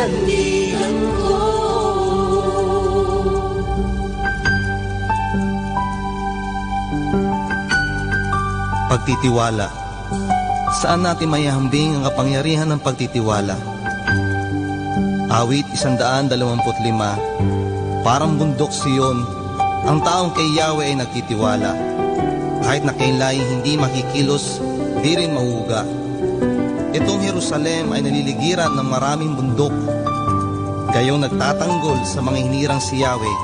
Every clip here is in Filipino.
sandigan ko. Pagtitiwala. Saan natin mayahambing ang kapangyarihan ng pagtitiwala? Awit 125. Parang bundok Siyon, ang taong kay Yahweh ay nagtitiwala. Kahit na kailan'y hindi makikilos, di rin mahuga. Itong Jerusalem ay naliligiran ng maraming bundok. Gayong nagtatanggol sa mga hinirang si Yahweh,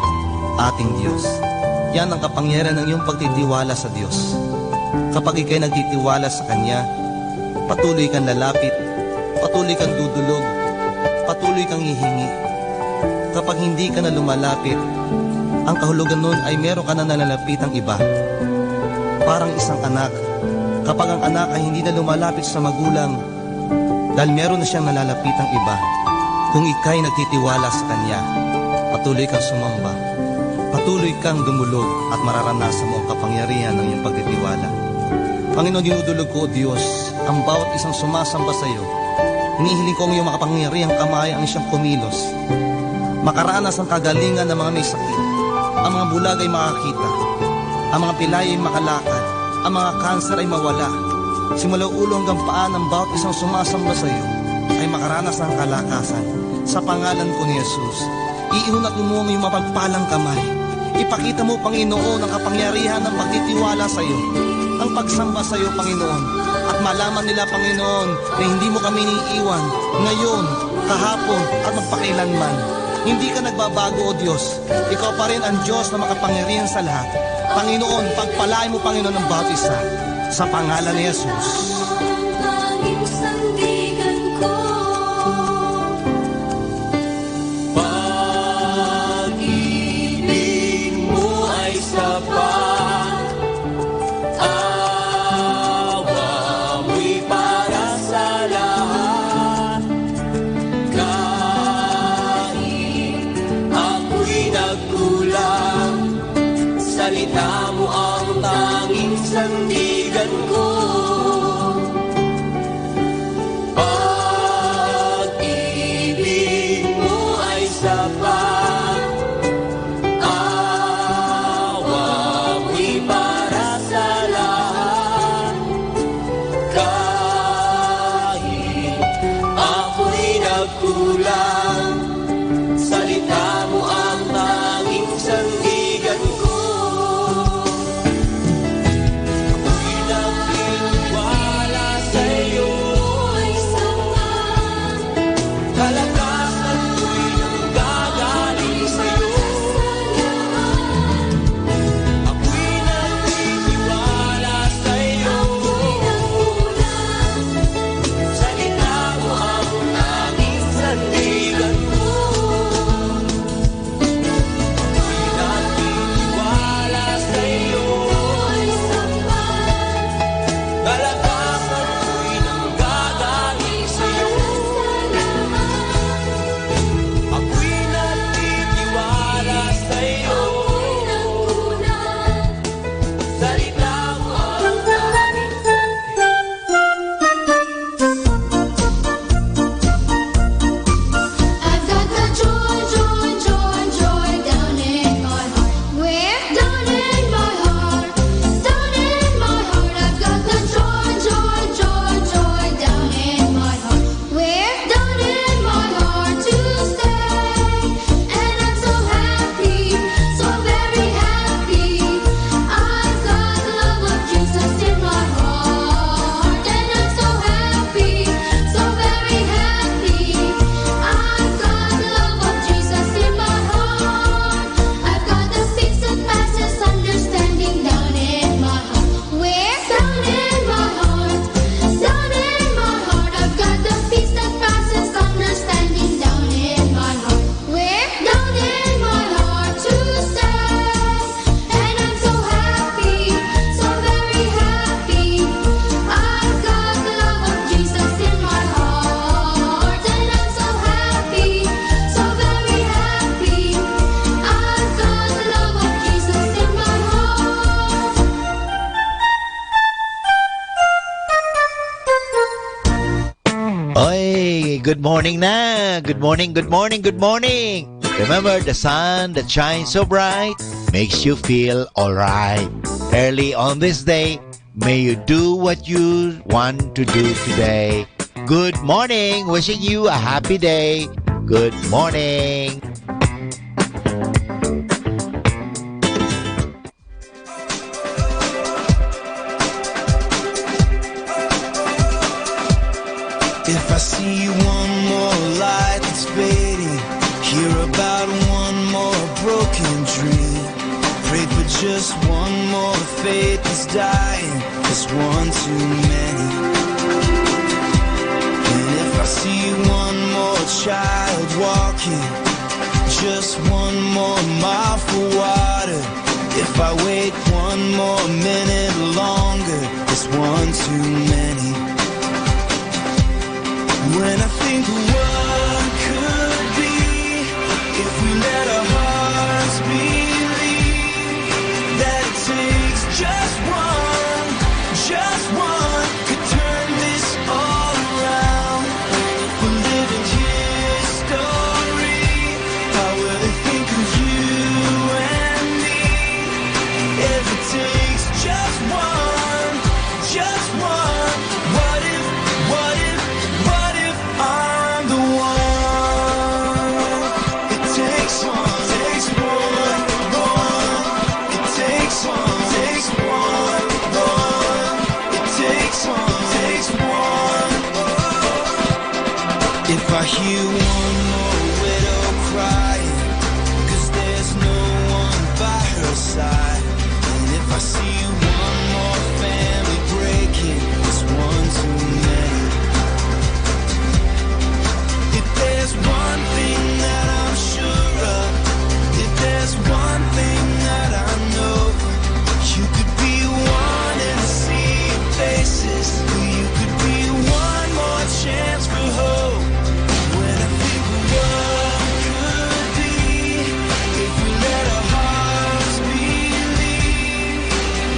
ating Diyos. Yan ang kapangyarihan ng iyong pagtitiwala sa Diyos. Kapag ikay nagtitiwala sa Kanya, patuloy kang lalapit, patuloy kang dudulog, patuloy kang hihingi. Kapag hindi ka na lumalapit, ang kahulugan nun ay meron ka na nalalapitang iba. Parang isang anak, kapag ang anak ay hindi na lumalapit sa magulang, dahil meron na siyang nalalapitang iba. Kung ikay nagtitiwala sa Kanya, patuloy kang sumamba, patuloy kang dumulog at mararanasan mo ang kapangyarihan ng iyong pagtitiwala. Panginoon, dinudulog ko, O Diyos, ang bawat isang sumasamba sa iyo. Hinihiling ko ang iyong makapangyarihang kamay ang siyang kumilos. Makaranas ang kagalingan ng mga may sakit, ang mga bulag ay makakita, ang mga pilay ay makalakad, ang mga kanser ay mawala. Simula ulo hanggang paa ng bawat isang sumasamba sa iyo ay makaranas ng kalakasan. Sa pangalan ko ni Jesus, iihunat mo ang iyong mapagpalang kamay. Ipakita mo, Panginoon, ang kapangyarihan ng pagtitiwala sa iyo, ang pagsamba sa iyo, Panginoon, at malaman nila, Panginoon, na hindi mo kami niiwan ngayon, kahapon at magpakailanman. Hindi ka nagbabago, O Diyos. Ikaw pa rin ang Diyos na makapangyarihan sa lahat. Panginoon, pagpalain mo, Panginoon, ang bawat isa. Sa pangalan ni Jesus. Tanging sandigan ko. Pag-ibig mo ay sapat. Awa mo'y para sa lahat. Kahit ako'y nagkulang, salita mo ang tanging sandigan ko. Pag-ibig mo ay sapat. Awa mo'y para sa lahat. Kahit ako'y nagkulang, salita mo ang tanging sandigan ko. Ako'y Good morning na! Good morning, good morning, good morning! Remember, the sun that shines so bright makes you feel alright. Early on this day, may you do what you want to do today. Good morning! Wishing you a happy day. Good morning! If I see one more light that's fading, hear about one more broken dream, pray for just one more faith that's dying, it's one too many. And if I see one more child walking, just one more mile for water, if I wait one more minute longer, it's one too many. When I think of what could be, if we let our hearts believe that it takes just one, could turn this all around. We're living history. How will they think of you and me if it takes just one, just one? What if I'm the one? It takes one. It takes one. It takes one. If I hear one more widow crying, 'cause there's no one by her side, and if I see one more family breaking, it's one too many. If there's one thing that I'm sure of, if there's one thing that I know, you could be one in a sea of faces. You could be one more chance for hope. When I think of what could be, if we let our hearts believe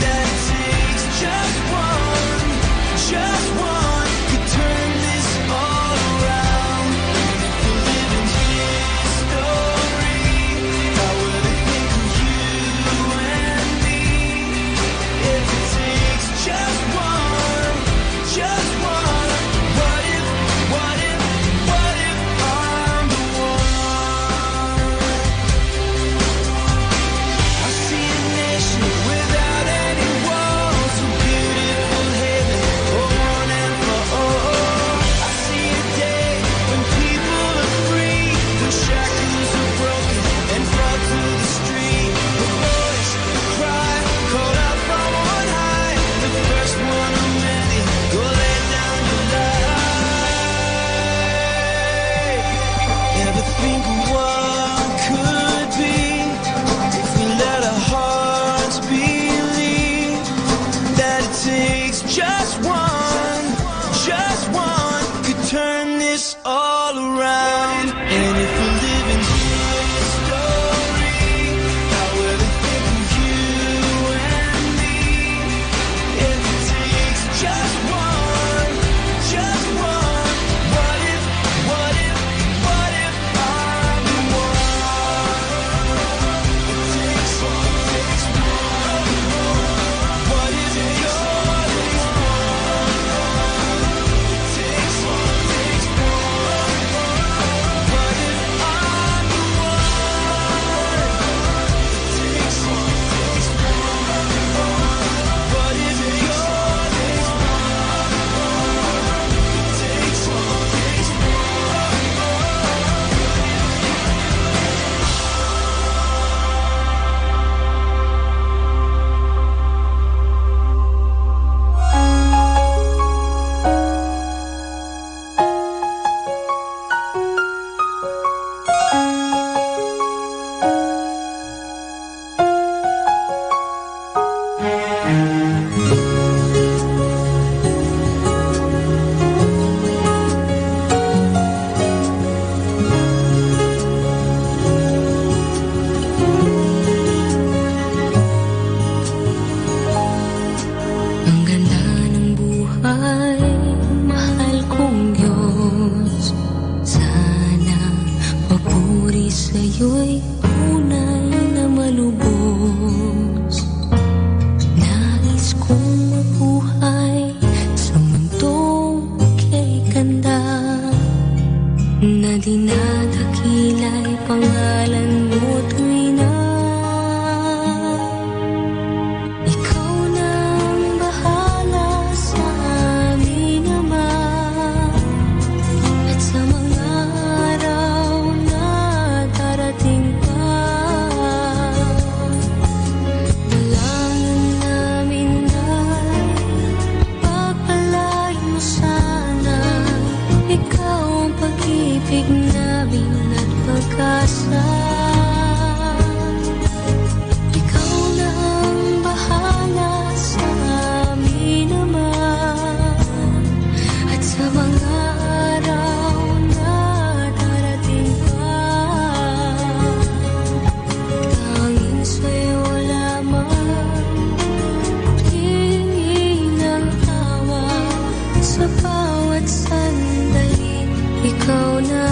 na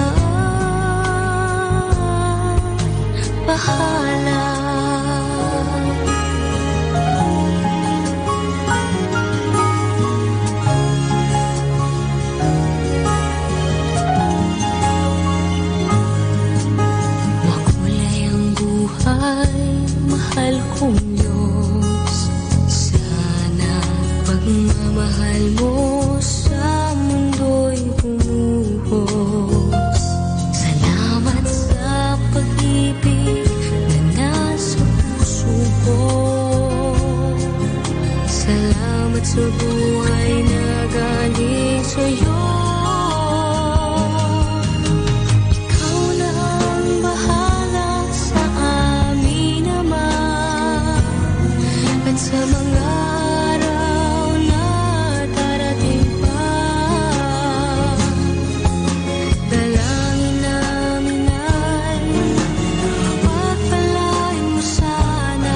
bahala. Makulay ang buhay, mahal kong Diyos. Sana pagmamahal mo sa mundo'y bumuhos. Salamat sa pag-ibig na nasa puso ko. Salamat sa buhay na galing sa'yo. Ikaw na ang bahala sa amin naman at sa mga araw na darating pa. Dalangin namin ay pagpalain mo sana.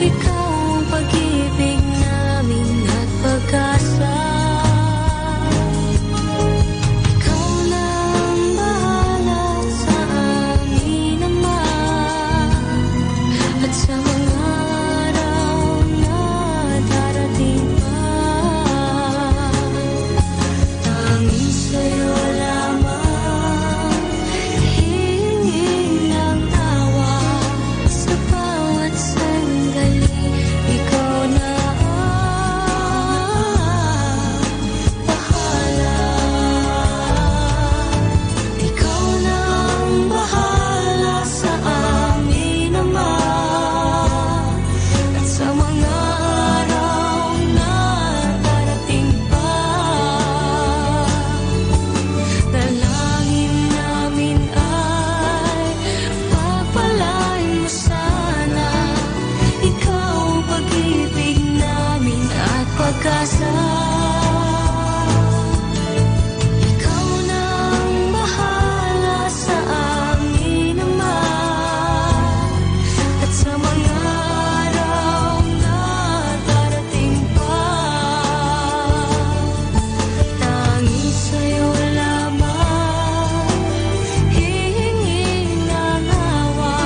Ikaw ang pag-ibig namin at pag-asa. Ikaw na ang bahala sa amin naman at sa mga araw na darating pa. Tanging sa'yo lamang hihingin ng awa sa bawat sandali. Ikaw na ang bahala. Ikaw na ang bahala sa amin naman at sa mga araw na darating pa. Dalangin namin ay pagpalain mo sana. Ikaw ang pag-ibig namin at pag-asa. Ikaw na ang bahala sa amin naman at sa mga araw na darating pa. Tanging sa'yo lamang hihingin ng awa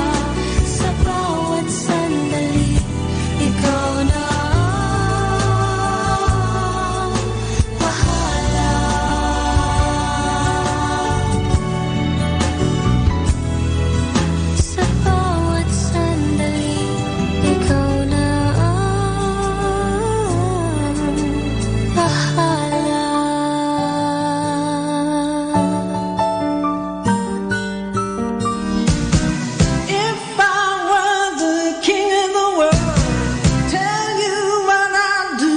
sa bawat sandali. Ikaw na ang bahala. Sa bawat sandali, ikaw na ang bahala. If I were the king of the world, tell you what I'd do.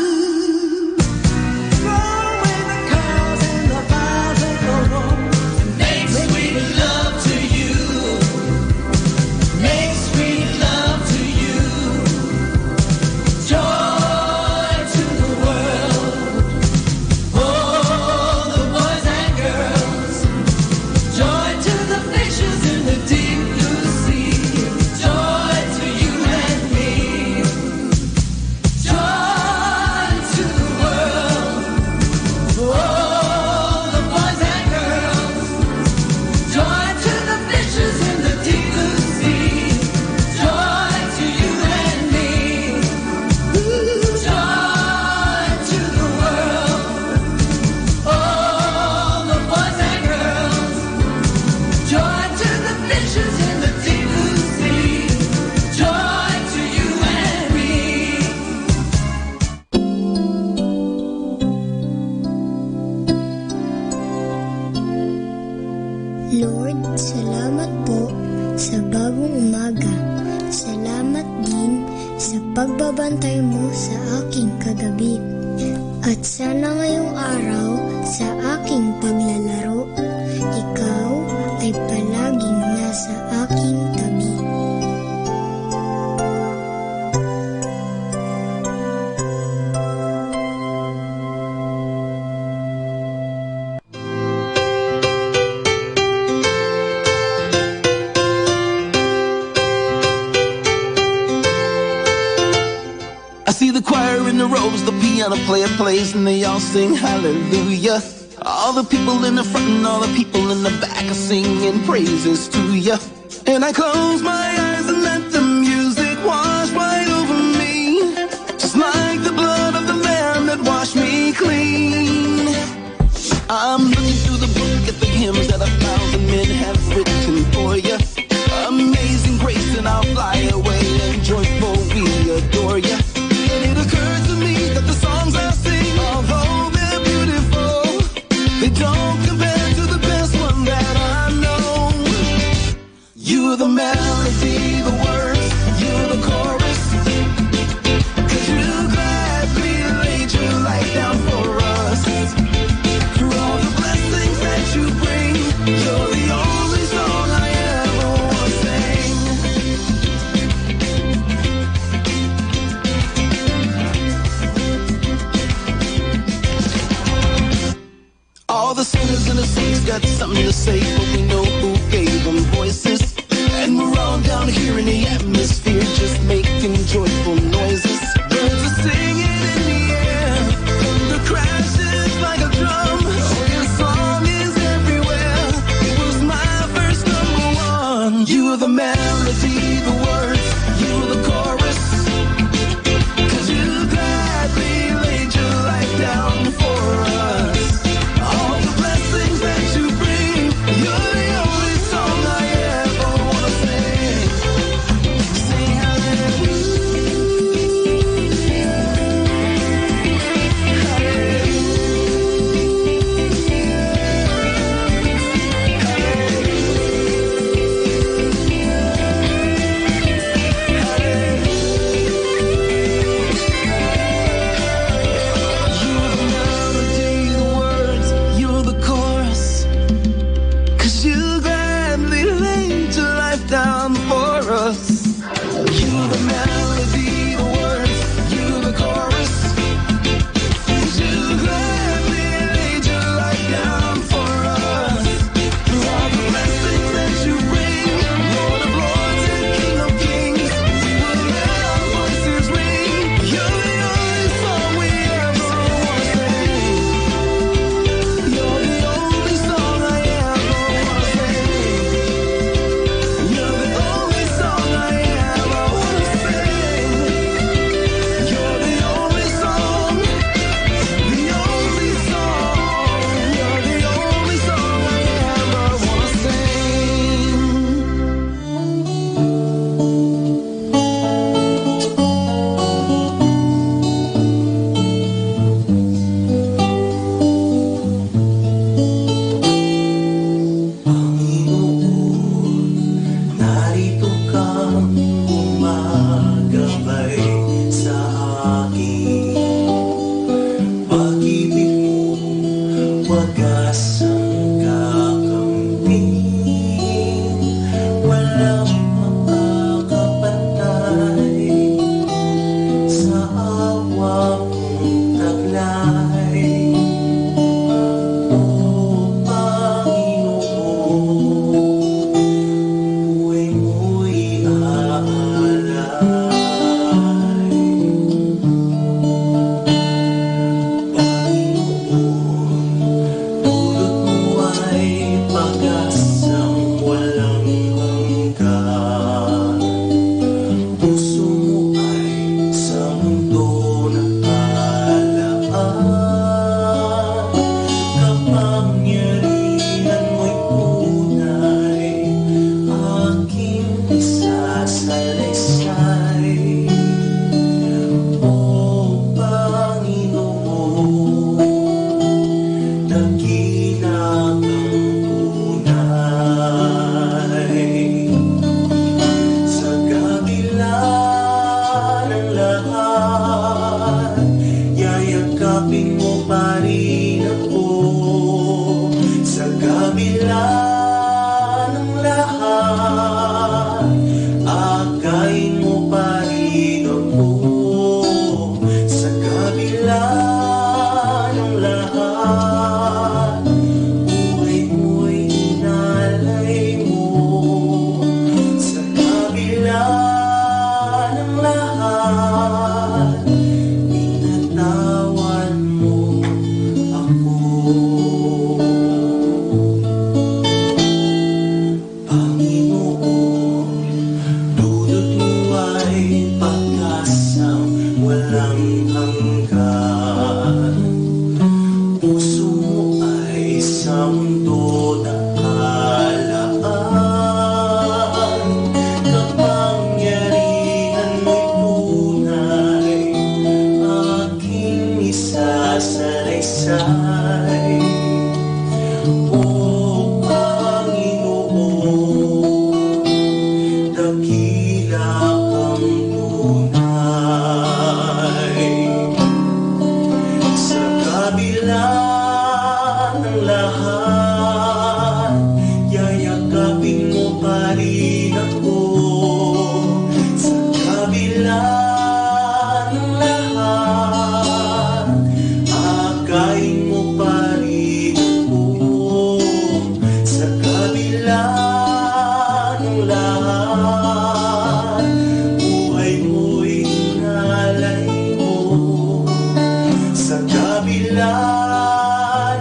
Throw away the cars and the bars and the road. Make sweet love to you. Make sweet love to you. Joy to the world. Oh, the boys and girls. Joy to the fishes in the deep blue sea. Joy to you and me. Joy to the world. Oh, the boys and girls. Joy to the fishes in the deep blue sea. Joy to you and me. Joy to the world. Oh, the boys and girls. Joy to the fishes in the deep blue sea. Joy to you and me. Lord, salamat po sa bagong umaga. Salamat din sa pagbabantay mo sa aking kagabi. At sana ngayong araw sa aking paglalaro, ikaw ay palaging nasa aking tabi. I see the choir in the robes, the piano player plays, and they all sing hallelujah. All the people in the front and all the people in the back are singing praises to you. And I close my eyes and let the music wash right over me, just like the blood of the Lamb that washed me clean. I'm looking through the book at the hymns that 1,000 men have written for you. Amazing grace, and I'll fly away and joyful we adore you. And it occurred to me that the songs I sing, although they're beautiful, they don't compare to the best one that I know. You're the melody, the words, you're the chorus. 'Cause you gladly laid your life down for us. For all the blessings that you bring, you're the only song I ever want to sing. All the sinners and the saints got something to say, but we know who gave them voices. And we're all down here in the atmosphere, just making joyful noises. Birds are singing in the air, thunder crashes like a drum. Oh, your song is everywhere. It was my first #1. You are the melody, the words, you are the chorus. 'Cause you gladly laid your life down for us. All the blessings that you bring, you're the only song I ever wanna sing. O Panginoon, dakila kang tunay. Sa kabila ng lahat, yayakapin mo pa rin ako. Sa kabila ng lahat, akayin mo pa rin ako. Sa kabila ng lahat, buhay mo'y inalay mo. Sa kabila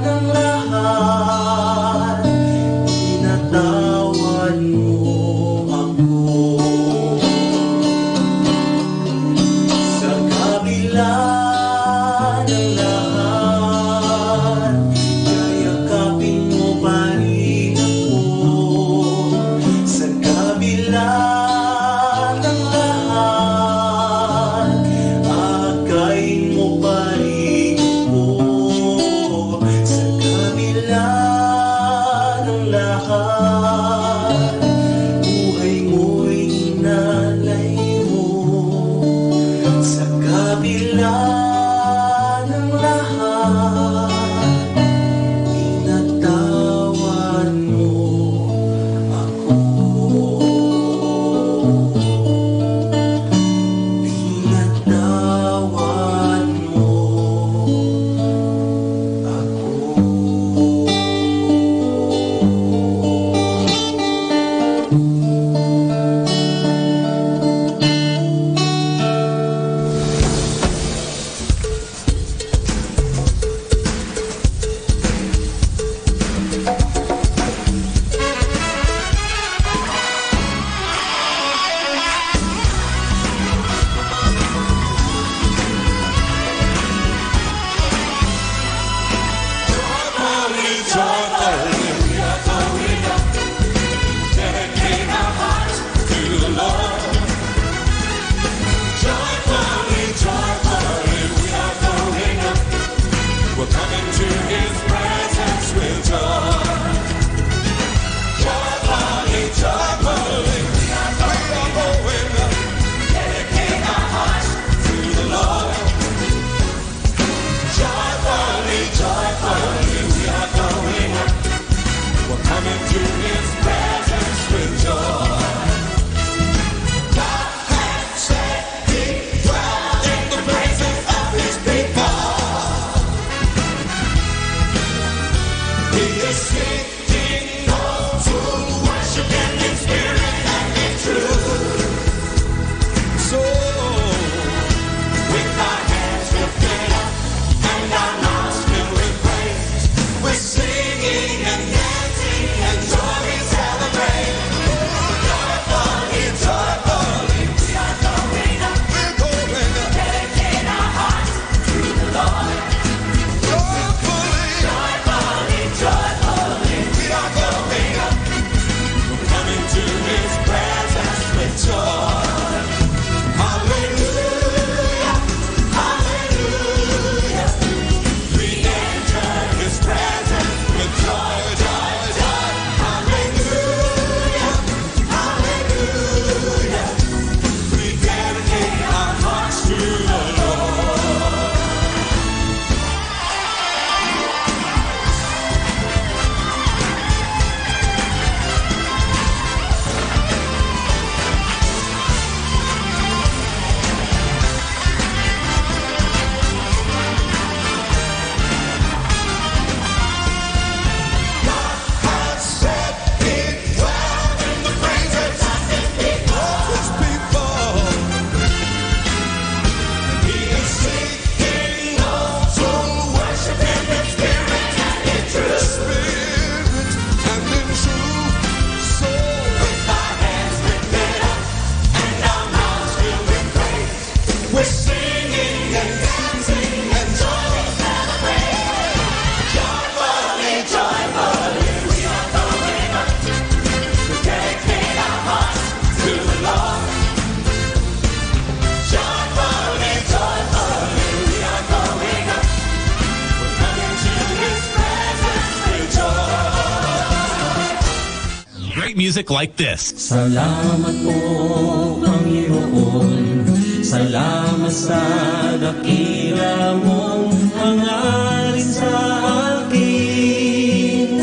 ng lahat, tinatawan mo ako. Sa kabila ng lahat, yayakapin mo pa rin ako. Sa kabila ng lahat, akayin mo pa rin ako. Sa kabila ng lahat, buhay mo'y inalay mo. Sa kabila ng lahat, tinatawan mo ako. Tinatawan mo ako. We're coming to His presence with joy. Joyfully, joyfully, we are going up. Dedicate our hearts to the Lord. Joyfully, joyfully, we are going up. We're coming to His presence with joy. God has said He dwells in the praises of His people. He is seeking those who worship Him in spirit and in truth. So, with our hands lifted up and our mouths filled with praise, we're singing and dancing and joy we celebrate. Joyfully, joyfully, we are going up. We're going up. Dedicate our hearts to the Lord. Joyfully, joyfully, joyfully, great music like this. Salamat po, Panginoon. Salamat sa dakila mong hangarin sa akin.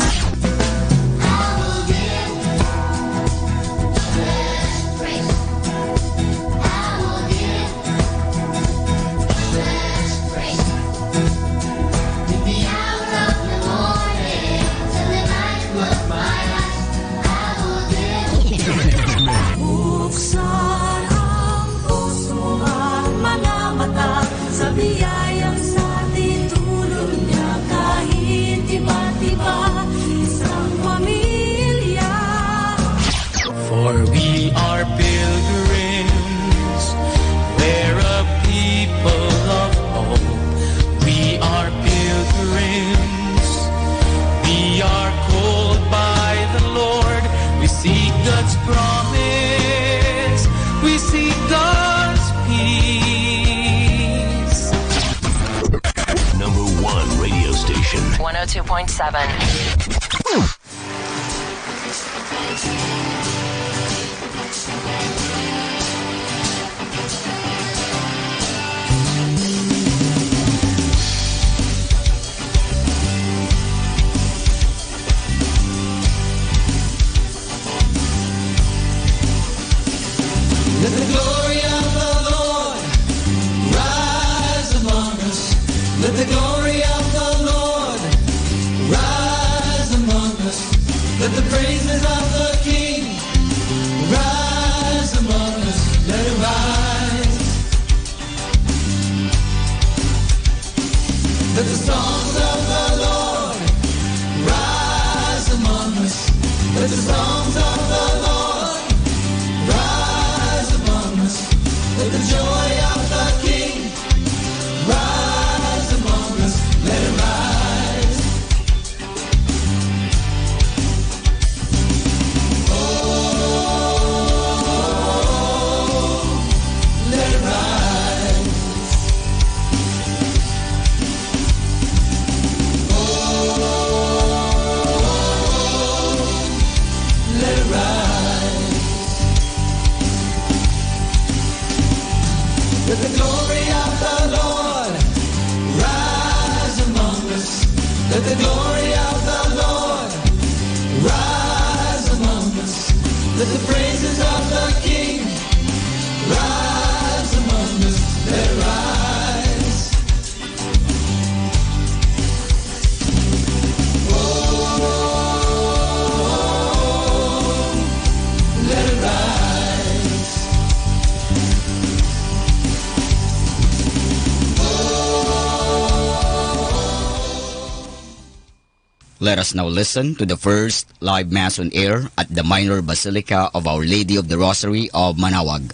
Buksan ang puso at mga mata sa biyayang sa titulog niya kahit iba't iba isang pamilya. For we are pilgrims, we're a people of hope. We are pilgrims, we are called by the Lord. We seek God's promise, we seek God's peace. Number one radio station. 102.7. Let the glory of the Lord rise among us. Let the glory of the Lord rise among us. Let the praises of the King rise among us. Let it rise. Let the songs of the Lord rise among us. Let the songs of the Lord rise among us. Let the joy of the King rise among us. Let it rise. Oh, let it rise. Oh, let it rise. Let the glory of the Lord rise among us. Let the glory of the Lord rise among us. Let the praises of the King rise among us. Let it rise. Oh, let it rise. Let us now listen to the first live Mass on air at the Minor Basilica of Our Lady of the Rosary of Manawag.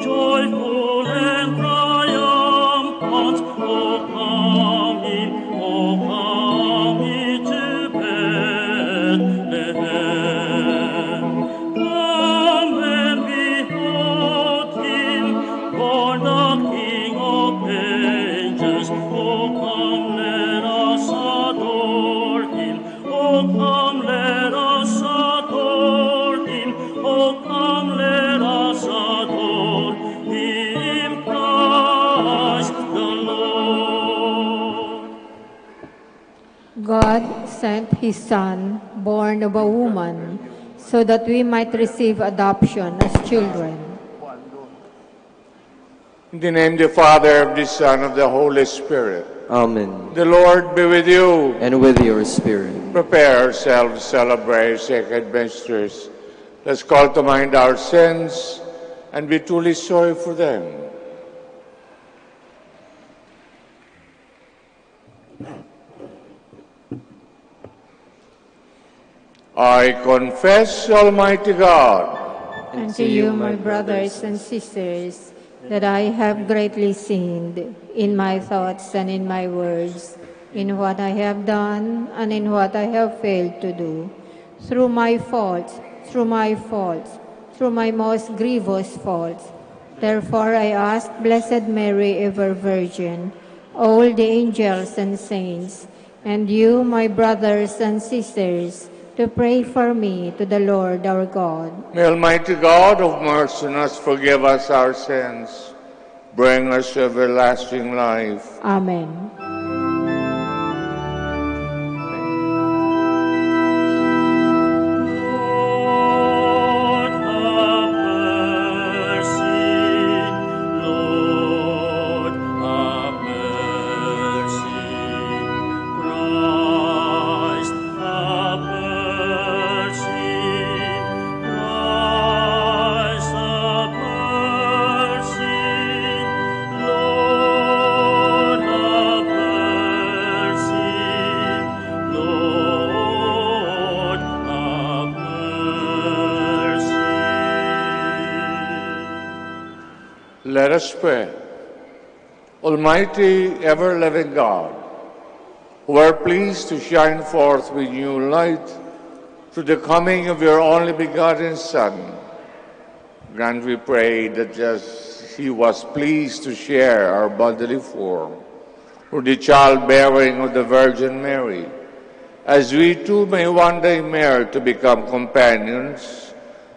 Joyful and triumphant, O come ye to Bethlehem. Come and behold him, born the King of ages. O come, let us adore him. O come, let us adore him. O come, let us adore him, Christ the Lord. God sent his Son, born of a woman, so that we might receive adoption as children. In the name of the Father, of the Son, of the Holy Spirit. Amen. The Lord be with you. And with your spirit. Prepare ourselves to celebrate sacred mysteries. Let's call to mind our sins and be truly sorry for them. I confess, Almighty God, And to you, my brothers and sisters, that I have greatly sinned in my thoughts and in my words, in what I have done and in what I have failed to do, through my faults, through my most grievous faults. Therefore I ask Blessed Mary, ever Virgin, all the angels and saints, And you, my brothers and sisters, to pray for me to the Lord our God. May Almighty God of mercy on us forgive us our sins, bring us to everlasting life. Amen. Lord, have mercy. Lord, have mercy. Christ, have mercy. Christ, have mercy. Lord, have mercy. Lord, have mercy. Let us pray. Almighty, ever-living God, who are pleased to shine forth with new light through the coming of your only begotten Son, grant, we pray, that as he was pleased to share our bodily form through the childbearing of the Virgin Mary, as we too may one day merit to become companions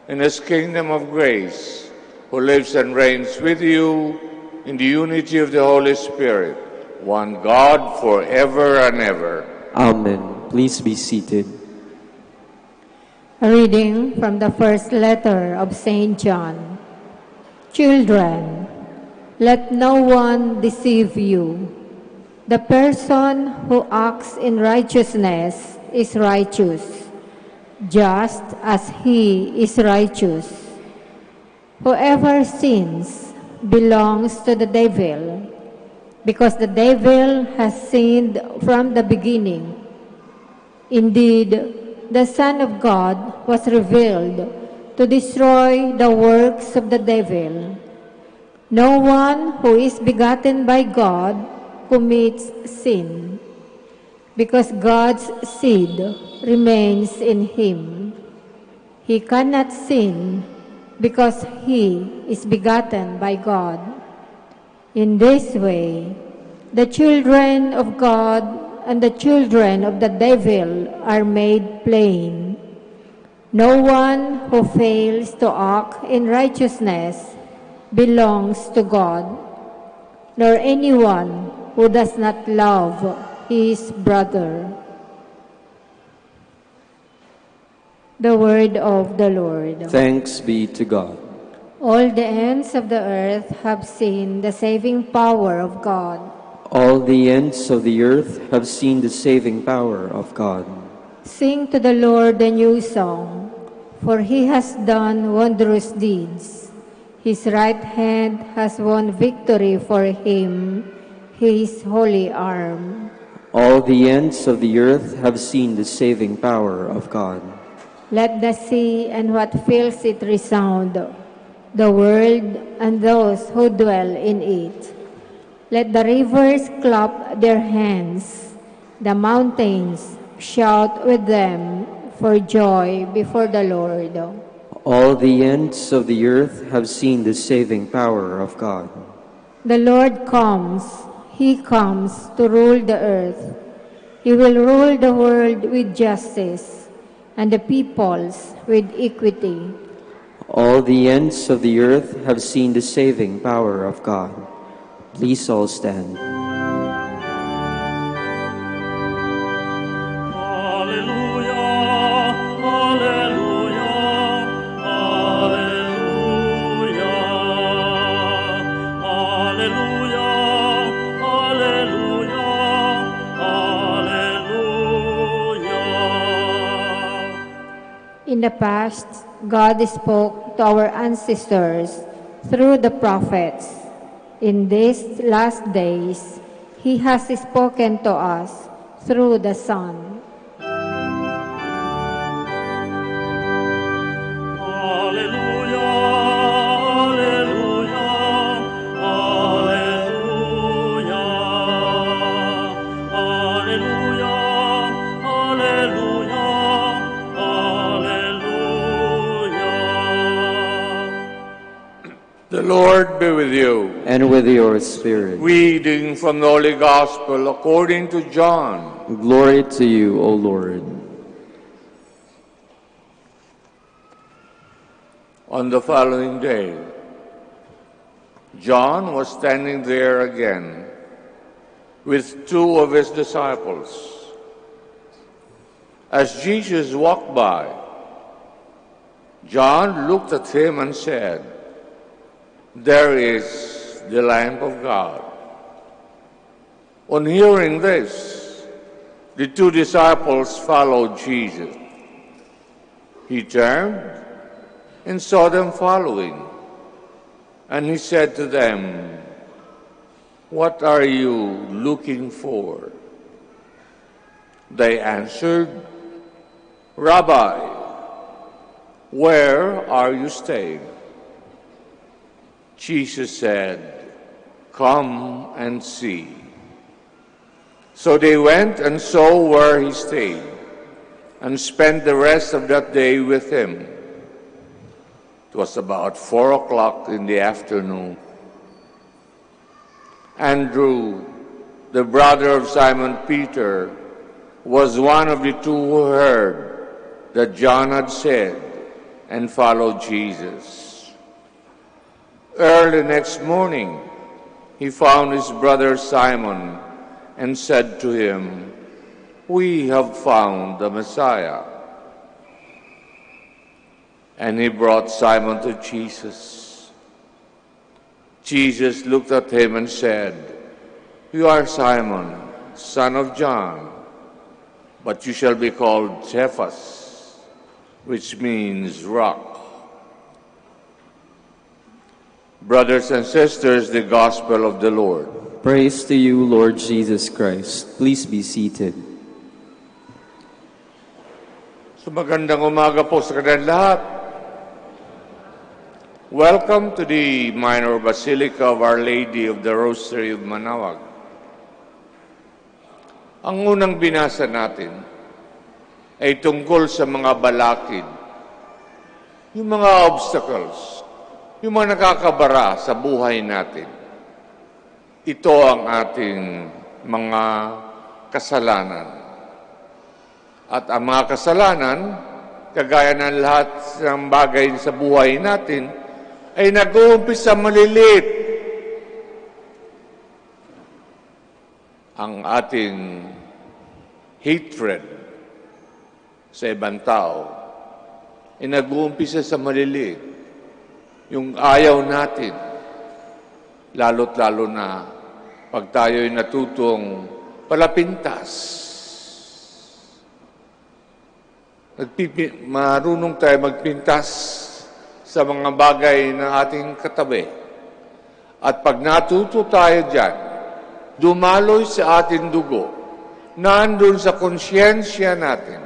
in his kingdom of grace, who lives and reigns with you in the unity of the Holy Spirit, one God forever and ever. Amen. Please be seated. A reading from the first letter of St. John. Children, let no one deceive you. The person who acts in righteousness is righteous, just as he is righteous. Whoever sins belongs to the devil, because the devil has sinned from the beginning. Indeed, the Son of God was revealed to destroy the works of the devil. No one who is begotten by God commits sin, because God's seed remains in him. He cannot sin because he is begotten by God. In this way, the children of God and the children of the devil are made plain. No one who fails to act in righteousness belongs to God, nor anyone who does not love his brother. The word of the Lord. Thanks be to God. All the ends of the earth have seen the saving power of God. All the ends of the earth have seen the saving power of God. Sing to the Lord a new song, for he has done wondrous deeds. His right hand has won victory for him, his holy arm. All the ends of the earth have seen the saving power of God. Let the sea and what fills it resound, the world and those who dwell in it. Let the rivers clap their hands, the mountains shout with them for joy before the Lord. All the ends of the earth have seen the saving power of God. The Lord comes, he comes to rule the earth. He will rule the world with justice and the peoples with equity. All the ends of the earth have seen the saving power of God. Please all stand. Hallelujah, hallelujah, hallelujah, hallelujah, hallelujah, hallelujah. In the past, God spoke to our ancestors through the prophets. In these last days, he has spoken to us through the Son. Hallelujah, hallelujah, hallelujah, hallelujah, hallelujah, hallelujah. The Lord be with you. and with your spirit. Reading from the Holy Gospel according to John. Glory to you, O Lord. On the following day, John was standing there again with two of his disciples. As Jesus walked by, John looked at him and said, "There is the Lamb of God." On hearing this, the two disciples followed Jesus. He turned and saw them following, and he said to them, "What are you looking for?" They answered, "Rabbi, where are you staying?" Jesus said, "Come and see." So they went and saw where he stayed, and spent the rest of that day with him. It was about 4:00 in the afternoon. Andrew, the brother of Simon Peter, was one of the two who heard that John had said and followed Jesus. Early next morning, he found his brother Simon and said to him, "We have found the Messiah." And he brought Simon to Jesus. Jesus looked at him and said, "You are Simon, son of John, but you shall be called Cephas," which means rock. Brothers and sisters, the Gospel of the Lord. Praise to you, Lord Jesus Christ. Please be seated. So magandang umaga po sa kanilang lahat. Welcome to the Minor Basilica of Our Lady of the Rosary of Manaoag. Ang unang binasa natin ay tungkol sa mga balakid, yung mga obstacles, yung mga nakakabara sa buhay natin. Ito ang ating mga kasalanan. At ang mga kasalanan, kagaya ng lahat ng bagay sa buhay natin, ay nag-uumpisa maliliit. Ang ating hatred sa ibang tao ay nag-uumpisa sa maliliit. Yung ayaw natin, lalo't lalo na pag tayo'y natutong palapintas. Marunong tayo magpintas sa mga bagay ng ating katabi. At pag natuto tayo dyan, dumaloy sa ating dugo, nandun sa konsyensya natin,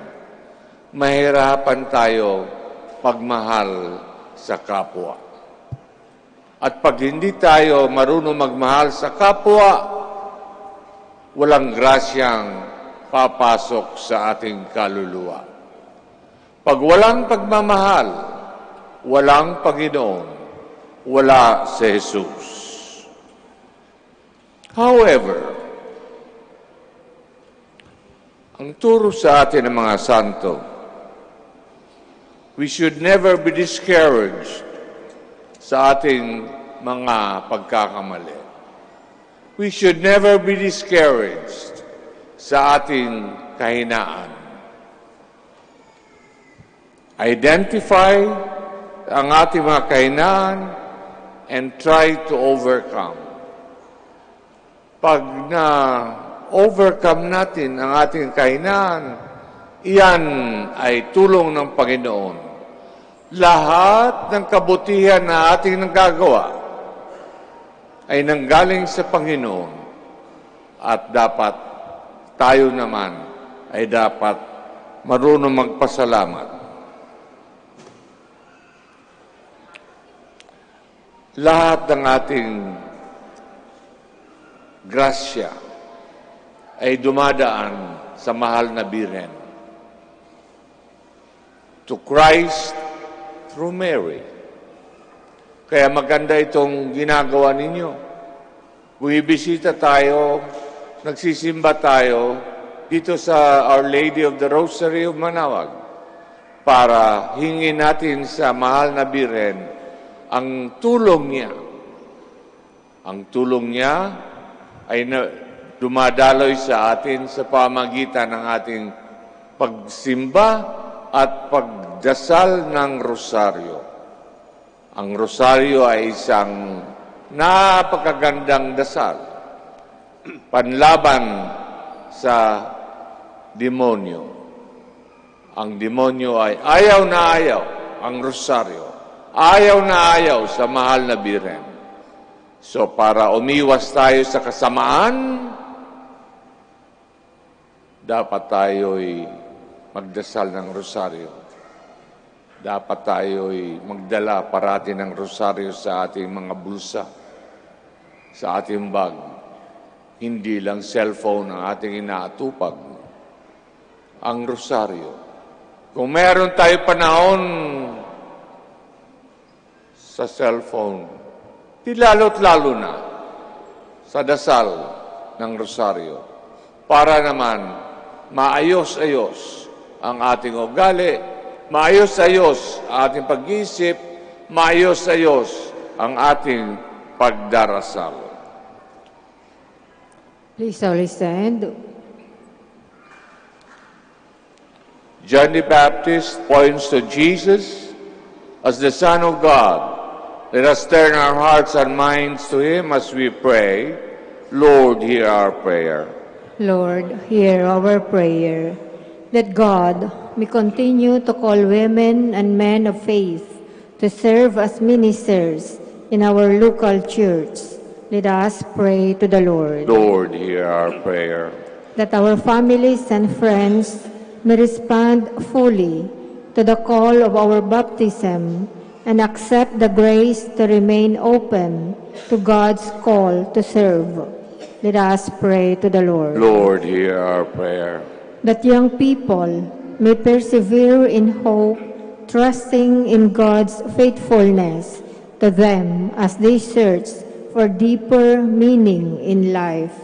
mahirapan tayo pagmahal sa kapwa. At pag hindi tayo marunong magmahal sa kapwa, walang grasyang papasok sa ating kaluluwa. Pag walang pagmamahal, walang Panginoon, wala si Jesus. However, ang turo sa atin ng mga santo, we should never be discouraged sa ating mga pagkakamali. We should never be discouraged sa ating kahinaan. Identify ang ating mga kahinaan and try to overcome. Pag na-overcome natin ang ating kahinaan, iyan ay tulong ng Panginoon. Lahat ng kabutihan na ating nagagawa ay nanggaling sa Panginoon at dapat tayo naman ay dapat marunong magpasalamat. Lahat ng ating grasya ay dumadaan sa mahal na Birhen. To Christ through Mary. Kaya maganda itong ginagawa ninyo. Bumibisita tayo, nagsisimba tayo dito sa Our Lady of the Rosary of Manaoag para hingin natin sa mahal na Birhen ang tulong niya. Ang tulong niya ay dumadaloy sa atin sa pamagitan ng ating pagsimba at pagdasal ng rosaryo. Ang rosaryo ay isang napakagandang dasal, panlaban sa demonyo. Ang demonyo ay ayaw na ayaw ang rosaryo. Ayaw na ayaw sa mahal na Birhen. So para umiwas tayo sa kasamaan, dapat tayo'y magdasal ng rosaryo. Dapat tayo'y magdala parati ng rosaryo sa ating mga bulsa, sa ating bag. Hindi lang cellphone ang ating inaatupag. Ang rosaryo. Kung meron tayo panahon sa cellphone, di lalo't lalo na sa dasal ng rosaryo para naman maayos-ayos ang ating ugali, maayos-ayos ang ating pag-iisip, maayos-ayos ang ating pagdarasal. Please all stand. John the Baptist points to Jesus as the Son of God. Let us turn our hearts and minds to Him as we pray. Lord, hear our prayer. Lord, hear our prayer, that God may continue to call women and men of faith to serve as ministers in our local church. Let us pray to the Lord. Lord, hear our prayer. That our families and friends may respond fully to the call of our baptism and accept the grace to remain open to God's call to serve. Let us pray to the Lord. Lord, hear our prayer. That young people may persevere in hope, trusting in God's faithfulness to them as they search for deeper meaning in life.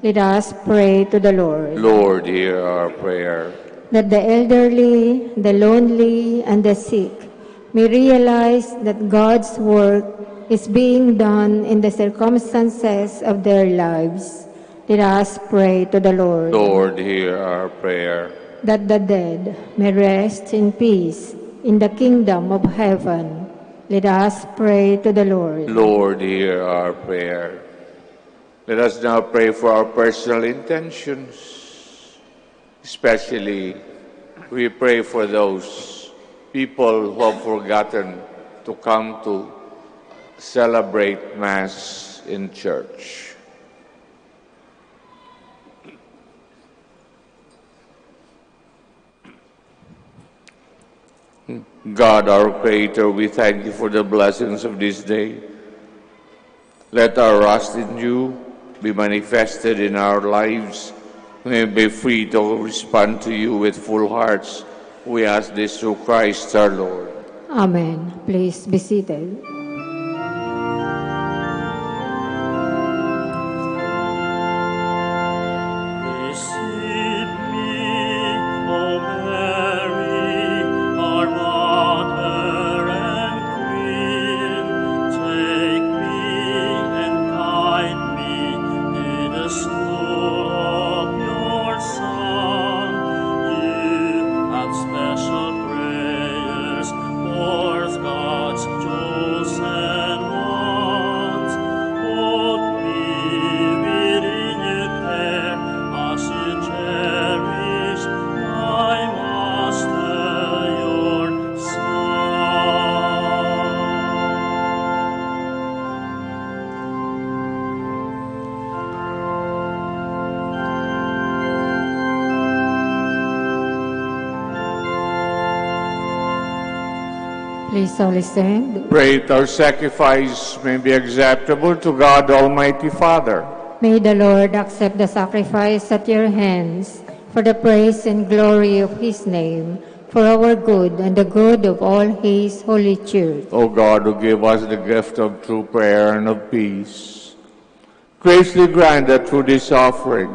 Let us pray to the Lord. Lord, hear our prayer. That the elderly, the lonely, and the sick may realize that God's work is being done in the circumstances of their lives. Let us pray to the Lord. Lord, hear our prayer. That the dead may rest in peace in the kingdom of heaven. Let us pray to the Lord. Lord, hear our prayer. Let us now pray for our personal intentions. Especially, we pray for those people who have forgotten to come to celebrate Mass in church. God, our Creator, we thank you for the blessings of this day. Let our trust in you be manifested in our lives. We may be free to respond to you with full hearts. We ask this through Christ our Lord. Amen. Please be seated. Receive me, O Mary, our Mother and Queen. Take me and guide me in the school of your Son. You have special prayers for God's chosen ones. Hold me within your care as you cherish my Master, your Son. Please all stand. Pray that our sacrifice may be acceptable to God Almighty Father. May the Lord accept the sacrifice at your hands for the praise and glory of his name, for our good and the good of all his holy church. O God, who give us the gift of true prayer and of peace, graciously grant that through this offering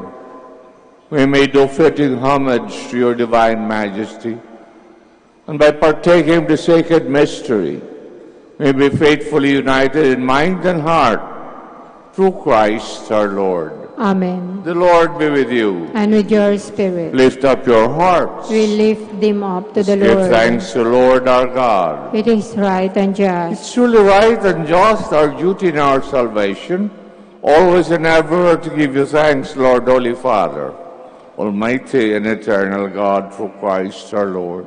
we may do fitting homage to your divine majesty, and by partaking of the sacred mystery, may be faithfully united in mind and heart through Christ our Lord. Amen. The Lord be with you. And with your spirit. Lift up your hearts. We lift them up to the Give Lord. thanks to Lord our God. It is right and just. It's truly right and just, our duty in our salvation, always and ever to give you thanks, Lord, Holy Father, Almighty and eternal God, through Christ our Lord.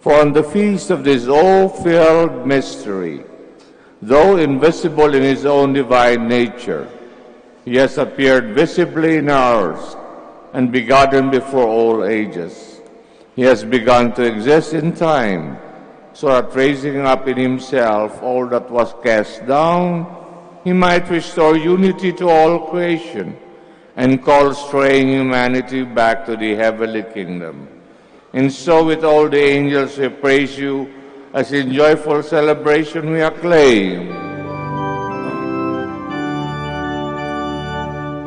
For on the feast of this all-filled mystery, though invisible in his own divine nature, he has appeared visibly in ours and begotten before all ages. He has begun to exist in time, so that raising up in himself all that was cast down, he might restore unity to all creation and call straying humanity back to the heavenly kingdom. And so with all the angels we praise you, as in joyful celebration we acclaim.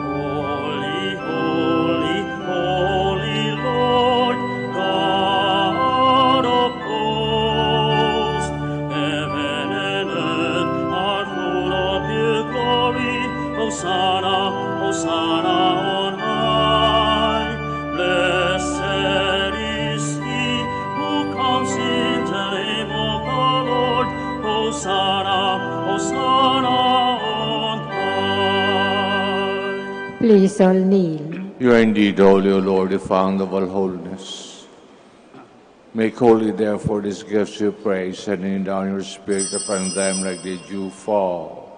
Holy, holy, holy Lord, God of hosts, heaven and earth are full of your glory. Hosanna, Hosanna on high. Blessed is he who comes in the name of the Lord. Hosanna, Hosanna on high. Please all kneel. You are indeed holy, O Lord, the fount of all holiness. Make holy, therefore, these gifts we pray, sending down your Spirit upon them like the dew fall,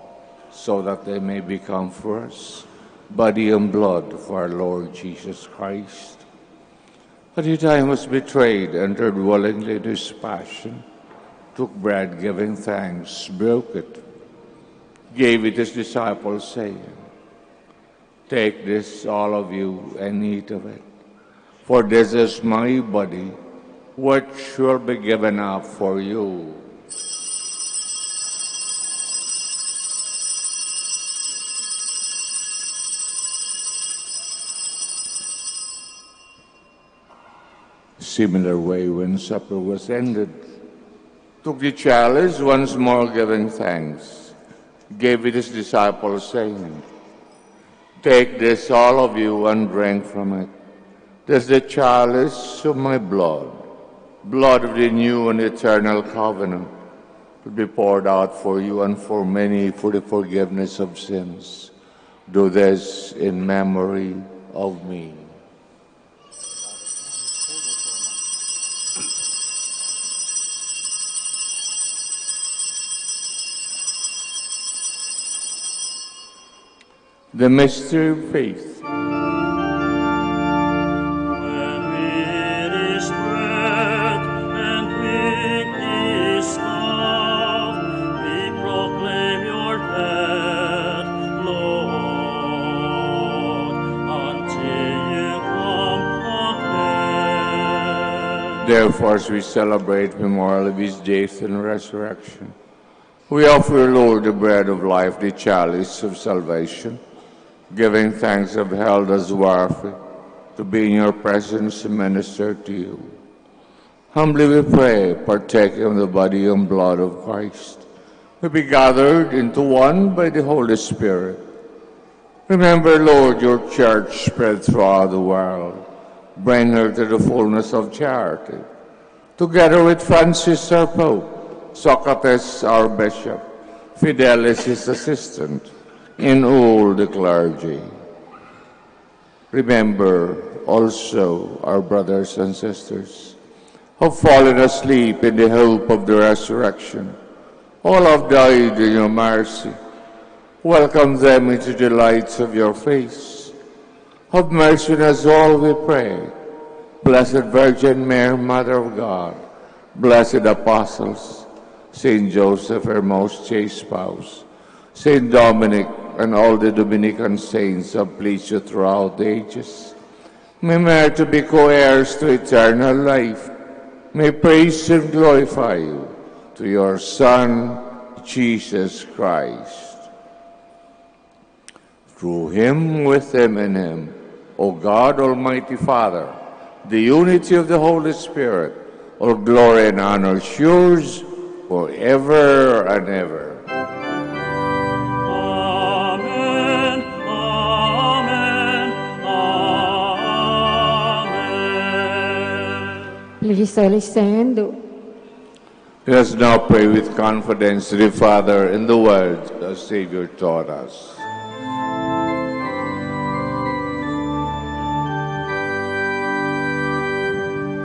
so that they may become for us body and blood of our Lord Jesus Christ. At the time he was betrayed, entered willingly into his passion, took bread, giving thanks, broke it, gave it to his disciples, saying, "Take this, all of you, and eat of it, for this is my body, which will be given up for you." Similar way, when supper was ended, took the chalice, once more giving thanks, gave it his disciples, saying, "Take this, all of you, and drink from it. This is the chalice of my blood, blood of the new and eternal covenant, to be poured out for you and for many for the forgiveness of sins. Do this in memory of me." The mystery of faith. When we eat his bread and drink his cup, we proclaim your death, Lord, until you come again. Therefore, as we celebrate the memorial of his death and resurrection, we offer, Lord, the bread of life, the chalice of salvation, giving thanks have held us worthy to be in your presence and minister to you. Humbly we pray, partaking of the body and blood of Christ, we be gathered into one by the Holy Spirit. Remember, Lord, your church spread throughout the world. Bring her to the fullness of charity. Together with Francis, our Pope, Socrates, our Bishop, Fidelis, his assistant, in all the clergy. Remember also our brothers and sisters who have fallen asleep in the hope of the resurrection. All have died in your mercy. Welcome them into the lights of your face. Have mercy on us all, we pray. Blessed Virgin Mary, Mother of God, blessed apostles, Saint Joseph, her most chaste spouse, Saint Dominic, and all the Dominican saints have pleased you throughout the ages. May merit to be co-heirs to eternal life. May praise and glorify you to your Son, Jesus Christ. through him, with him, and him, O God, Almighty Father, the unity of the Holy Spirit, all glory and honor is yours forever and ever. Amen. Amen. Amen. Please all stand. Let us now pray with confidence to the Father in the words the Savior taught us.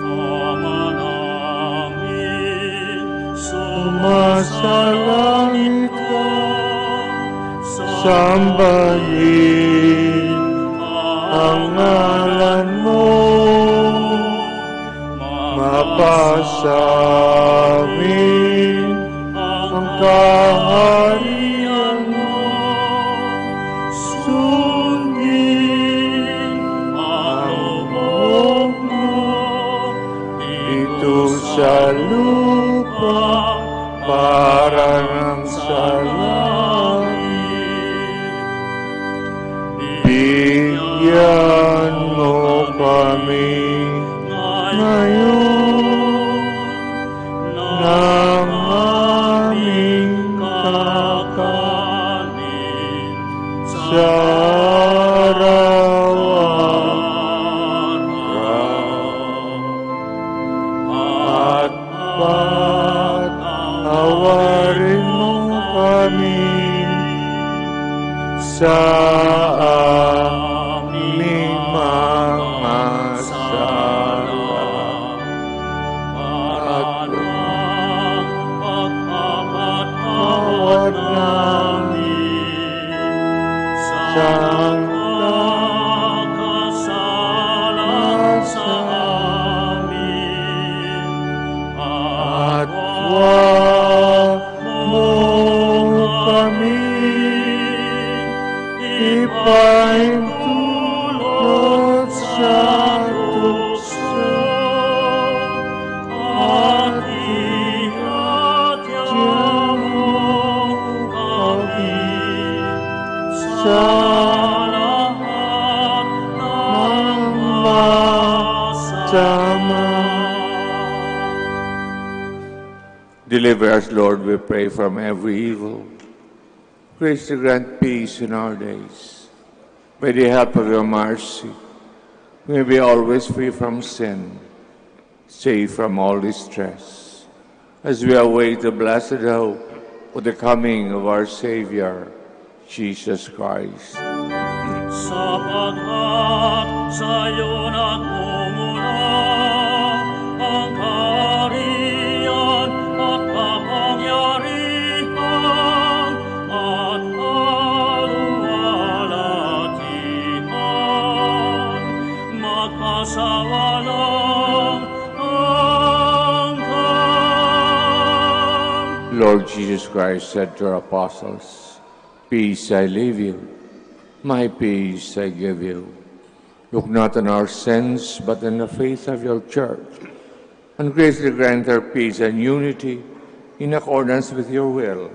Ama namin, Sumasalangit ka, Sambahin ang ngalan mo, mapasamin ang kaharian mo, sundin ang loob mo, dito sa lupa para ng sa langit. Bigyan mo kami ngayon ng aming kakanin sa araw-araw at patawarin mo kami sa aming mga sala at pagpapatawad namin sa nagkasala sa amin at huwag mo kami ipahintulot sa tukso at ihatya mo kami sa lahat ng masama. Deliver us, Lord, we pray, from every evil. Grace to grant peace in our days. By the help of your mercy, may we be always free from sin, safe from all distress, as we await the blessed hope of the coming of our Savior, Jesus Christ. Sapagkat sa'yo nagmumula ang kaharian at kapangyarihan at kaluwalhatian, magpasawalang hanggan. Lord Jesus Christ said to our apostles, "Peace I leave you, my peace I give you. Look not on our sins, but in the faith of your church, and graciously grant her peace and unity in accordance with your will,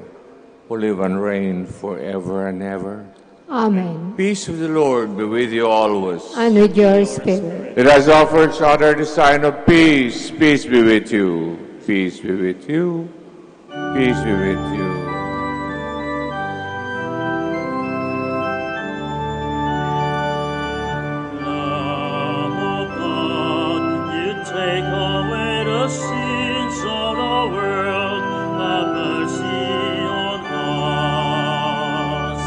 who live and reign forever and ever." Amen. Peace of the Lord be with you always. And with your spirit. Let us offer each other the sign of peace. Peace be with you. Peace be with you. Peace be with you. Lamb of God, you take away the sins of the world, have mercy on us.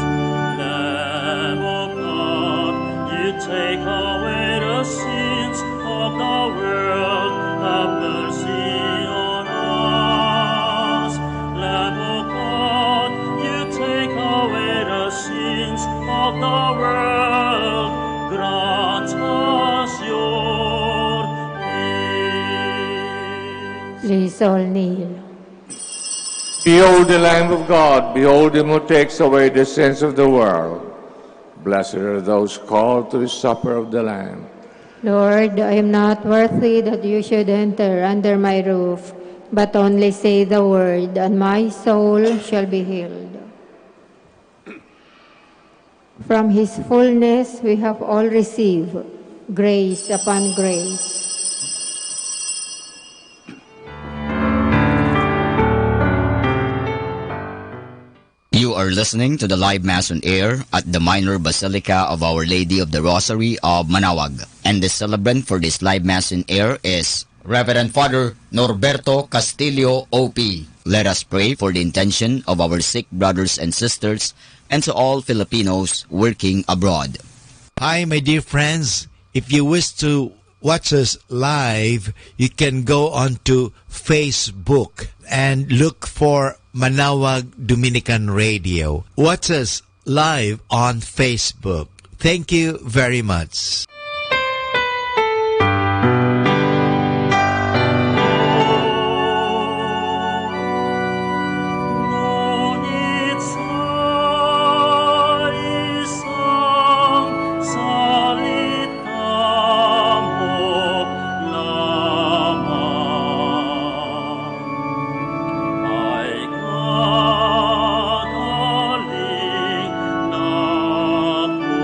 Lamb of God, you take away the sins of the world, have mercy on us. Lamb of God, you take away the sins of the world, grant us your peace. Please all kneel. Behold the Lamb of God. Behold him who takes away the sins of the world. Blessed are those called to the supper of the Lamb. Lord, I am not worthy that you should enter under my roof, but only say the word, and my soul shall be healed. From His fullness we have all received grace upon grace. You are listening to the live Mass on air at the Minor Basilica of Our Lady of the Rosary of Manaoag. And the celebrant for this live Mass on air is Reverend Father Norberto Castillo, OP. Let us pray for the intention of our sick brothers and sisters and to all Filipinos working abroad. Hi, my dear friends. If you wish to watch us live, you can go on to Facebook and look for Manaoag Dominican Radio. Watch us live on Facebook. Thank you very much. Ngunit sa isang salita mo lamang ay gagaling na ako.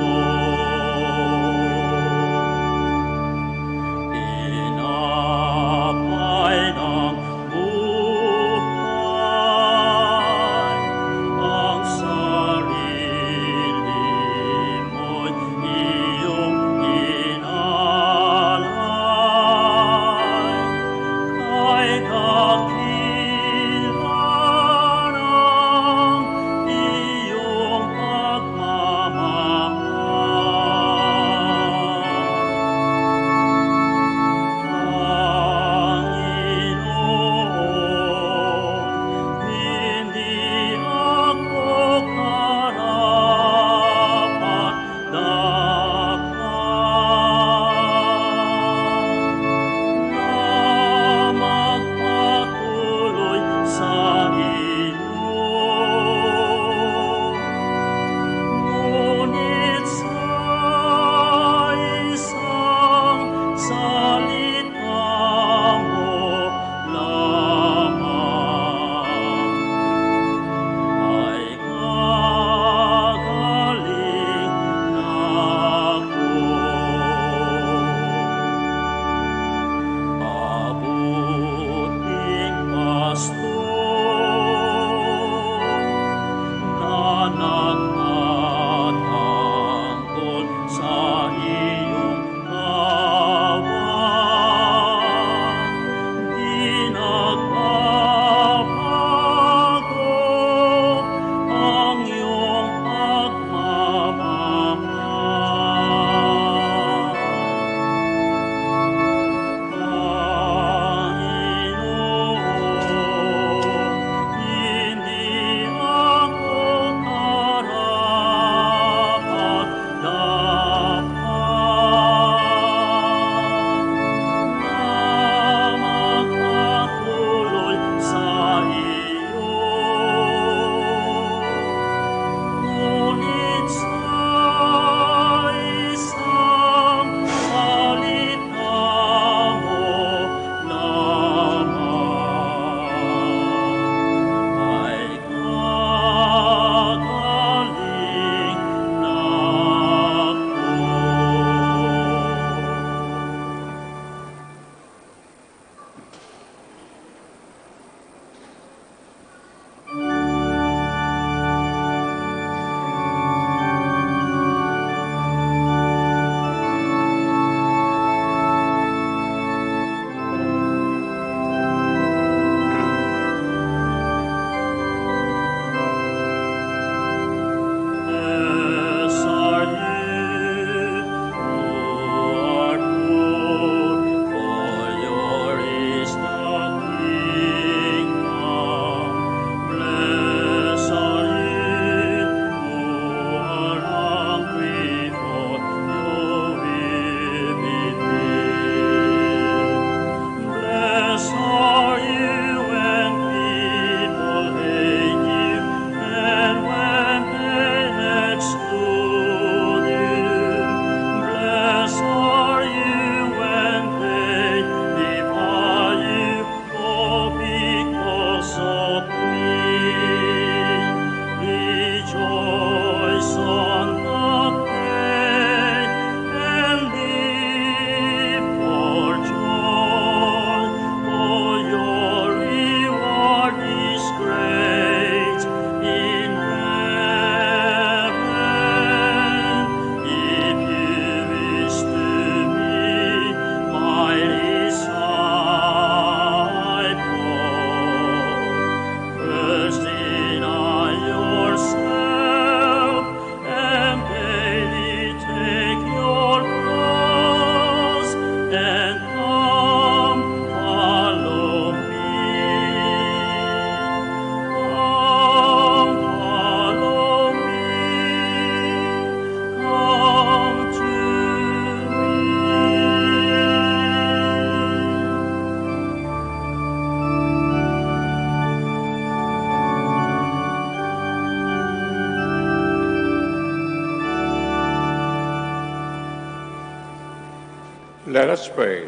Let us pray.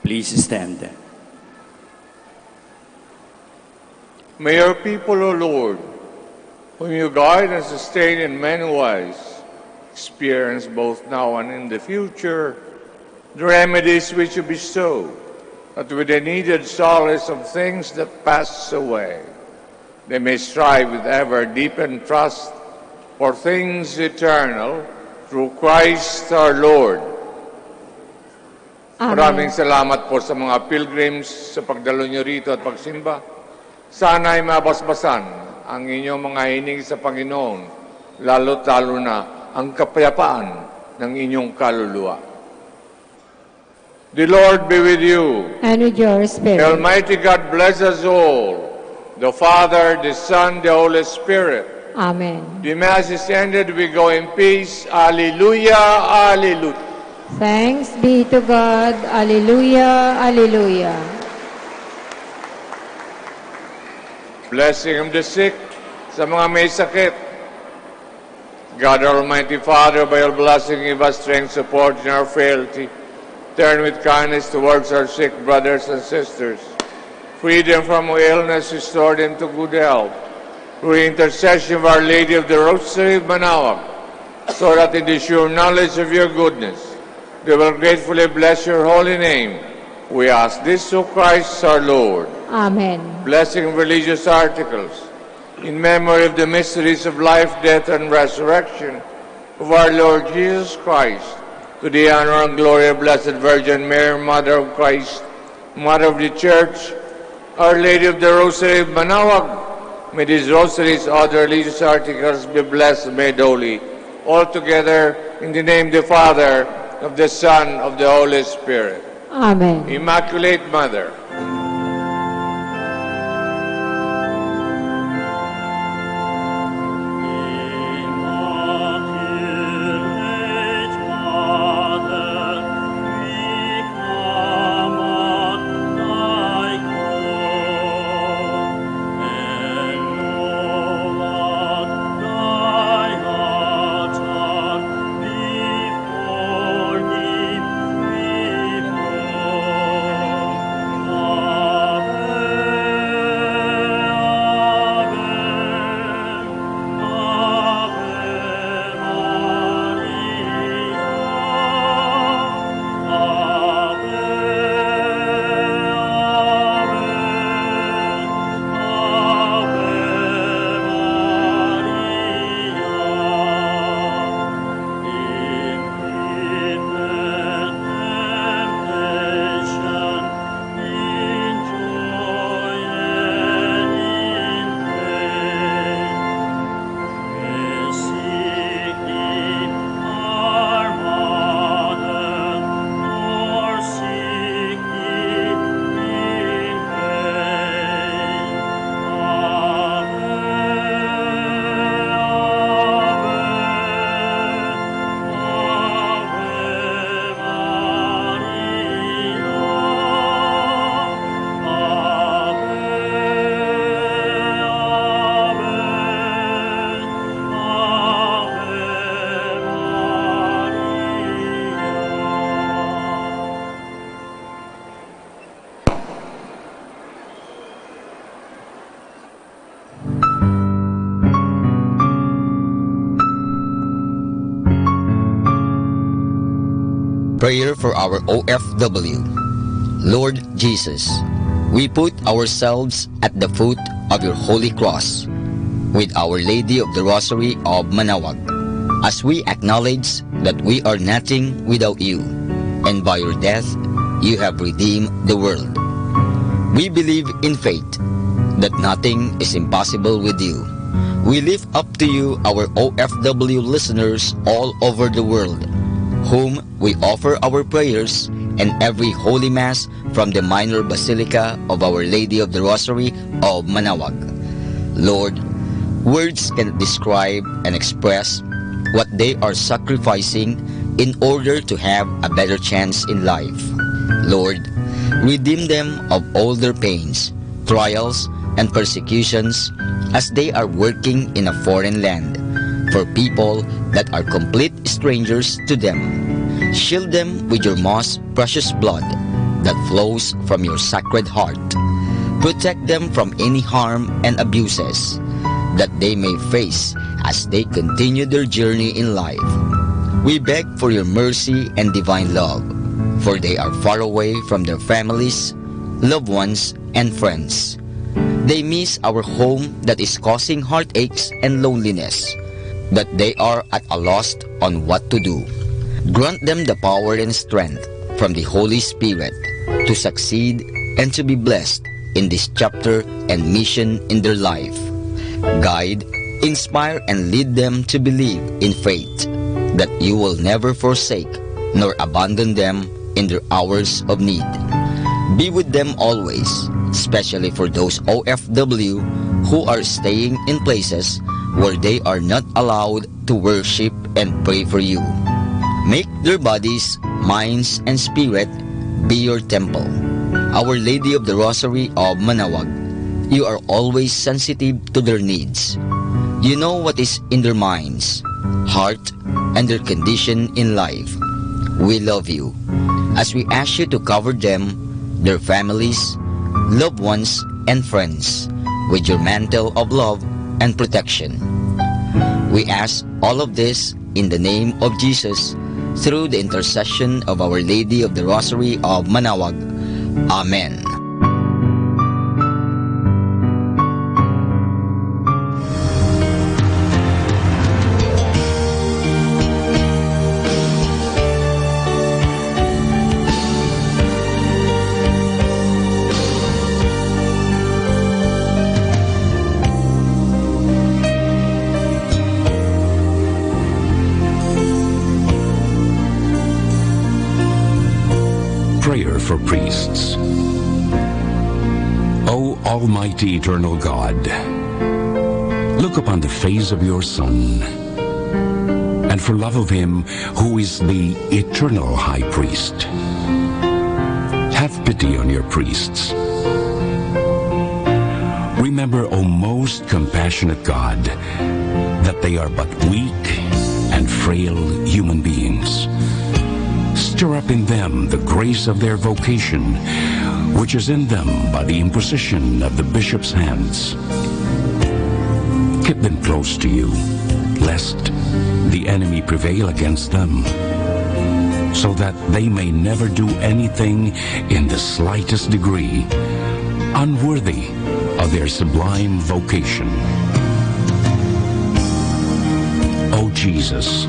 Please stand. May your people, O Lord, whom you guide and sustain in many ways, experience both now and in the future the remedies which you bestow, that with the needed solace of things that pass away, they may strive with ever deepened trust for things eternal through Christ our Lord. Maraming salamat po sa mga pilgrims sa pagdalo nyo rito at pagsimba. Sana ay mabasbasan ang inyong mga hining sa Panginoon, lalo't-lalo na ang kapayapaan ng inyong kaluluwa. The Lord be with you. And with your The spirit. Almighty God bless us all, the Father, the Son, the Holy Spirit. Amen. The Mass is ended. We go in peace. Alleluia, alleluia. Thanks be to God. Alleluia, alleluia. Blessing of the sick, sa mga may sakit. God Almighty Father, by your blessing, give us strength, support in our frailty. Turn with kindness towards our sick brothers and sisters. Free them from illness, restore them to good health. Through the intercession of Our Lady of the Rosary of Manaoag, so that in the sure knowledge of your goodness, they will gratefully bless your holy name. We ask this through Christ our Lord. Amen. Blessing of religious articles, in memory of the mysteries of life, death, and resurrection of our Lord Jesus Christ, to the honor and glory of Blessed Virgin Mary, Mother of Christ, Mother of the Church, Our Lady of the Rosary of Manaoag, may these rosaries, other religious articles be blessed and made holy, all together in the name of the Father, of the Son, of the Holy Spirit. Amen. Immaculate Mother, Prayer for our OFW. Lord Jesus, we put ourselves at the foot of your holy cross with Our Lady of the Rosary of Manaoag, as we acknowledge that we are nothing without you, and by your death you have redeemed the world. We believe in faith that nothing is impossible with you. We lift up to you our OFW listeners all over the world, whom we offer our prayers and every Holy Mass from the Minor Basilica of Our Lady of the Rosary of Manaoag. Lord, words cannot describe and express what they are sacrificing in order to have a better chance in life. Lord, redeem them of all their pains, trials, and persecutions as they are working in a foreign land for people that are complete strangers to them. Shield them with your most precious blood that flows from your sacred heart. Protect them from any harm and abuses that they may face as they continue their journey in life. We beg for your mercy and divine love, for they are far away from their families, loved ones, and friends. They miss our home that is causing heartaches and loneliness, that they are at a loss on what to do. Grant them the power and strength from the Holy Spirit to succeed and to be blessed in this chapter and mission in their life. Guide, inspire, and lead them to believe in faith that you will never forsake nor abandon them in their hours of need. Be with them always, especially for those OFW who are staying in places where they are not allowed to worship and pray for you. Make their bodies, minds, and spirit be your temple. Our Lady of the Rosary of Manaoag, you are always sensitive to their needs. You know what is in their minds, heart, and their condition in life. We love you as we ask you to cover them, their families, loved ones, and friends with your mantle of love and protection. We ask all of this in the name of Jesus through the intercession of Our Lady of the Rosary of Manaoag. Amen. Prayer for priests. O Almighty Eternal God, look upon the face of your Son, and for love of him who is the eternal High Priest, have pity on your priests. Remember, O most compassionate God, that they are but weak and frail human beings. Stir up in them the grace of their vocation, which is in them by the imposition of the bishop's hands. Keep them close to you, lest the enemy prevail against them, so that they may never do anything in the slightest degree unworthy of their sublime vocation. O Jesus,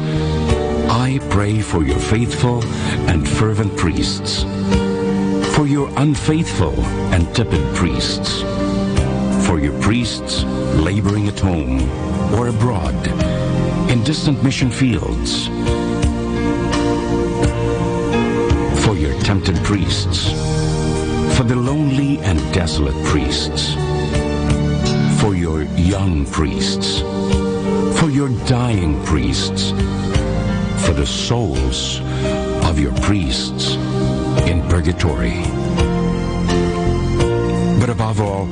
I pray for your faithful and fervent priests, for your unfaithful and tepid priests, for your priests laboring at home or abroad in distant mission fields, for your tempted priests, for the lonely and desolate priests, for your young priests, for your dying priests, for the souls of your priests in purgatory. But above all,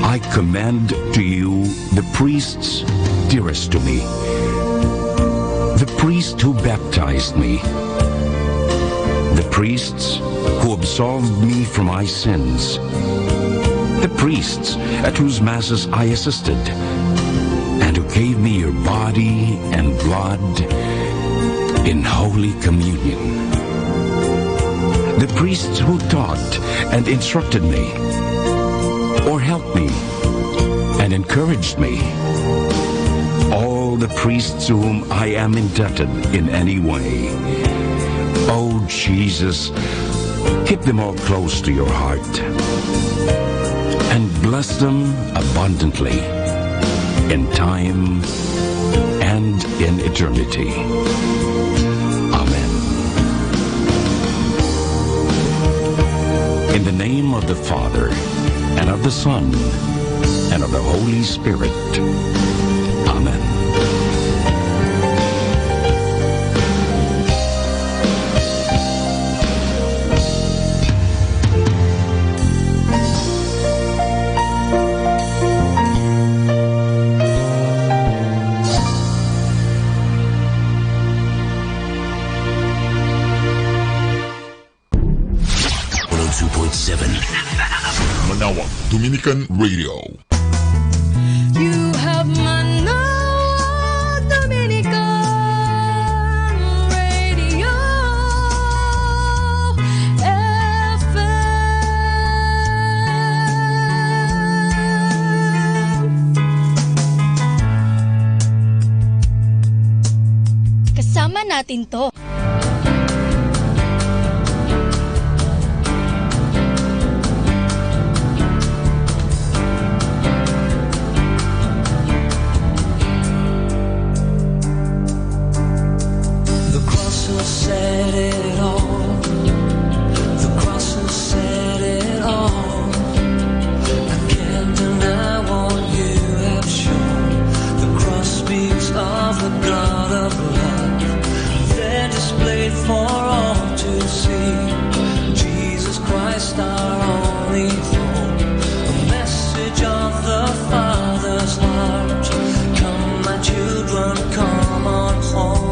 I commend to you the priests dearest to me, the priest who baptized me, the priests who absolved me from my sins, the priests at whose masses I assisted, and who gave me your body and blood in Holy Communion, the priests who taught and instructed me, or helped me and encouraged me, all the priests to whom I am indebted in any way. Oh Jesus, keep them all close to your heart and bless them abundantly in time and in eternity. Amen. In the name of the Father, and of the Son, and of the Holy Spirit. Amen. Dominican Radio. You have Manawa Dominican Radio FM. Kasama natin to. Said it all. The cross has said it all. I can't deny what you have shown. The cross speaks of the God of love. They're displayed for all to see. Jesus Christ, our only hope. A message of the Father's heart. Come, my children, come on home.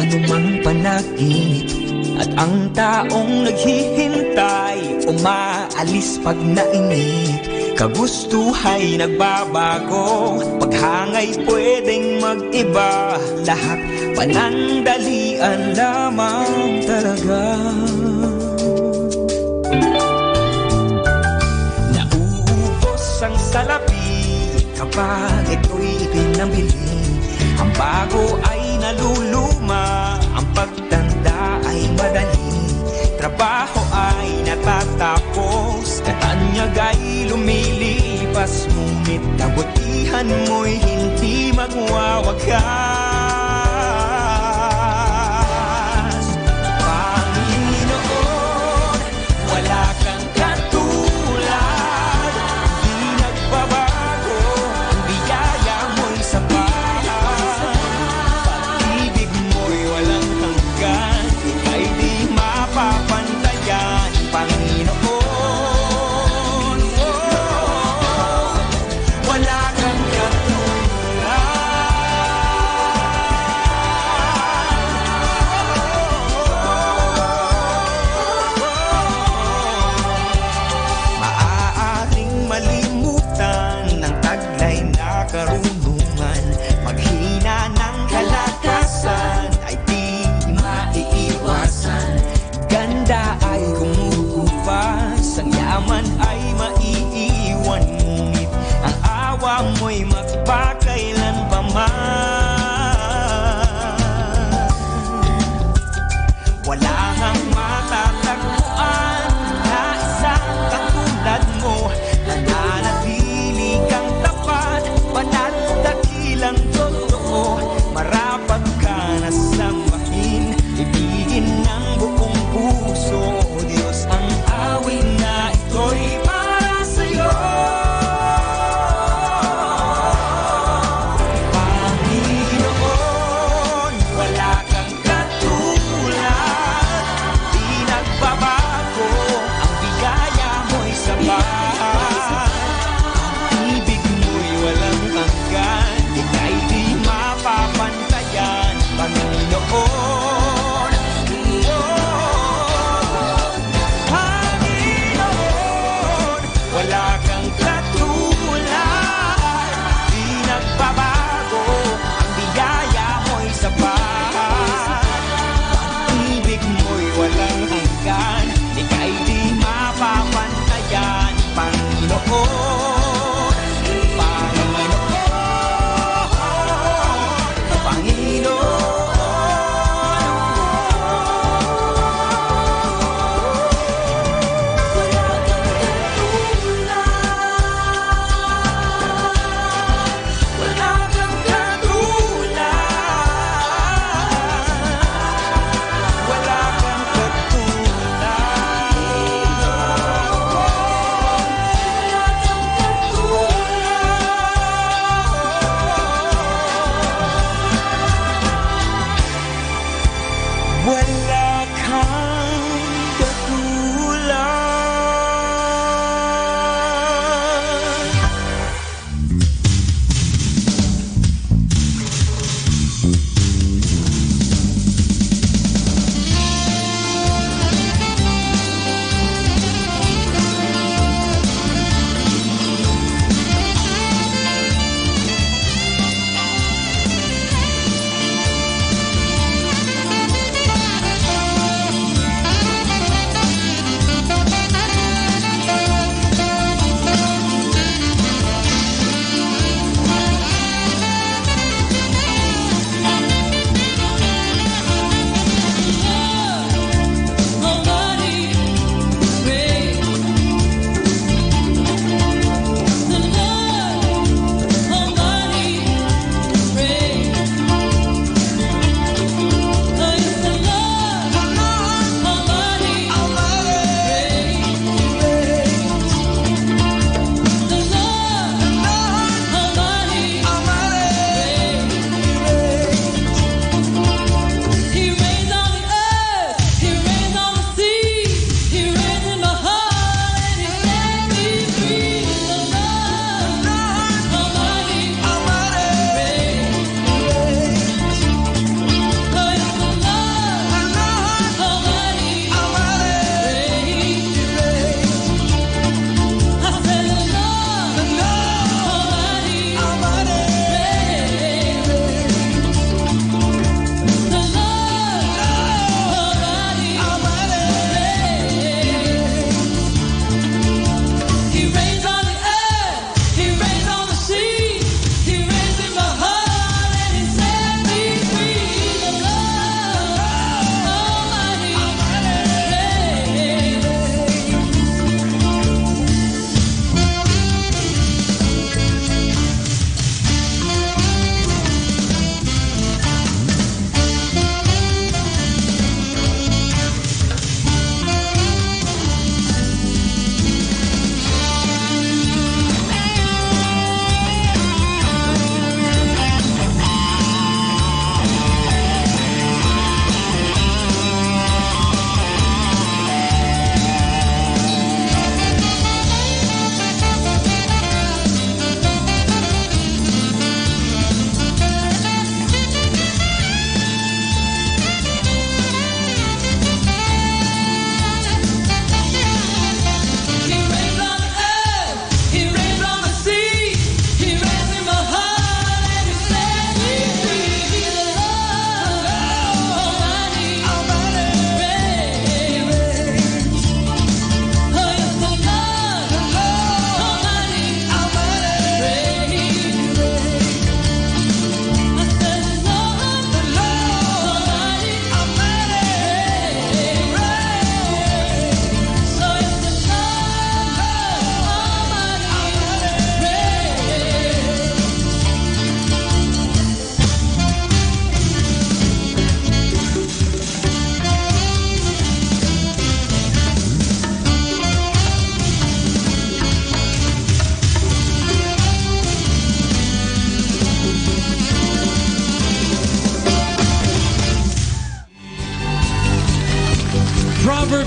anumang panaginip. At ang taong naghihintay, umaalis pag nainip. Kagustuhay nagbabago, paghangay pwedeng mag-iba. Lahat panandalian lamang talaga. Nauubos ang salapi kapag ito'y ipinamili. Ang bago ay naluluma, ang pagtanda ay madali. Trabaho ay natatapos, katanyag ay lumilipas. Ngunit kabutihan mo'y hindi magwawakas. Panginoon, wala kang katulad, di nagbabago, ang biyaya mo'y sapat. Pag-ibig mo'y walang hanggan, ika'y di mapapantayan. Panginoon, wala kang maaaring malimutan ng taglay na karunungan. Maghina ng kalakasan ay di maiiwasan. Ganda ay kumukupas, ang yaman ay maiiwan. Ngunit ang awa mo'y magpakailanpaman. Wala kang matatagpuan na isang katulad mo. Nananatili kang tapat, panatakilang totoo. Marapat ka na sambahin, ibigin ng buong puso. Diyos, ang awit na ito'y para sa'yo.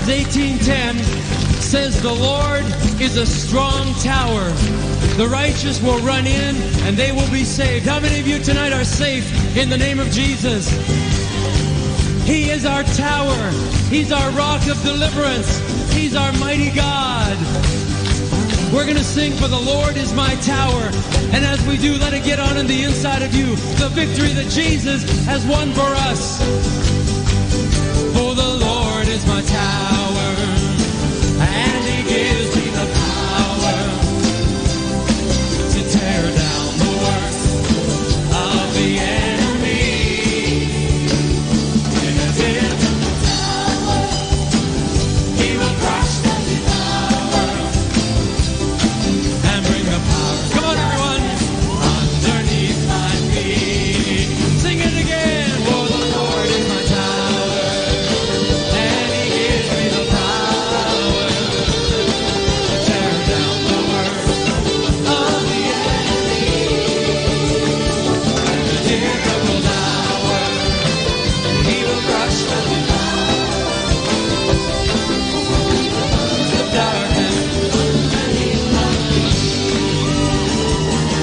Proverbs 18:10 says, "The Lord is a strong tower. The righteous will run in and they will be saved." How many of you tonight are safe in the name of Jesus? He is our tower. He's our rock of deliverance. He's our mighty God. We're going to sing, "For the Lord is my tower." And as we do, let it get on in the inside of you, the victory that Jesus has won for us. For the Lord is my tower, and He gives me the power to tear down the works of the enemy. In a difficult hour, He will crush the devourer and bring the power. Come on, everyone, underneath my feet. Sing it again. For the Lord is my tower, and He gives me the power to tear down the works of the enemy. In a difficult hour, He will crush the the darkness underneath my feet.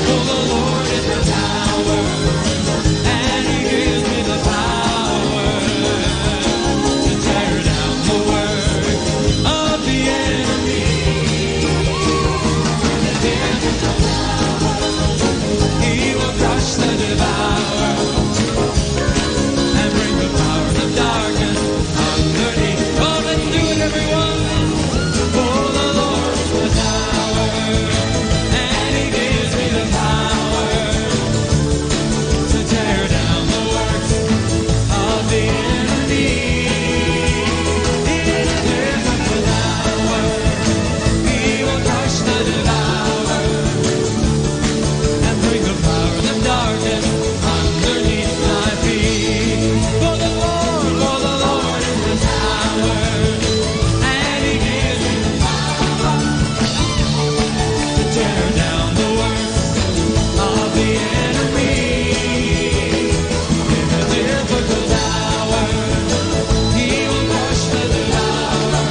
For the Lord is my tower, and He gives me the power to tear down the work of the enemy. In a difficult hour, He will crush the devourer and bring the powers of darkness underneath. Oh, let's do it, everyone. For the Lord is my tower, and He gives me the power to tear down the works of the enemy. In a difficult hour, He will crush the devourer and bring the powers of darkness underneath my feet. For the Lord is my tower, and He gives me the power to tear down the works of the enemy. In a difficult hour, He will crush the devourer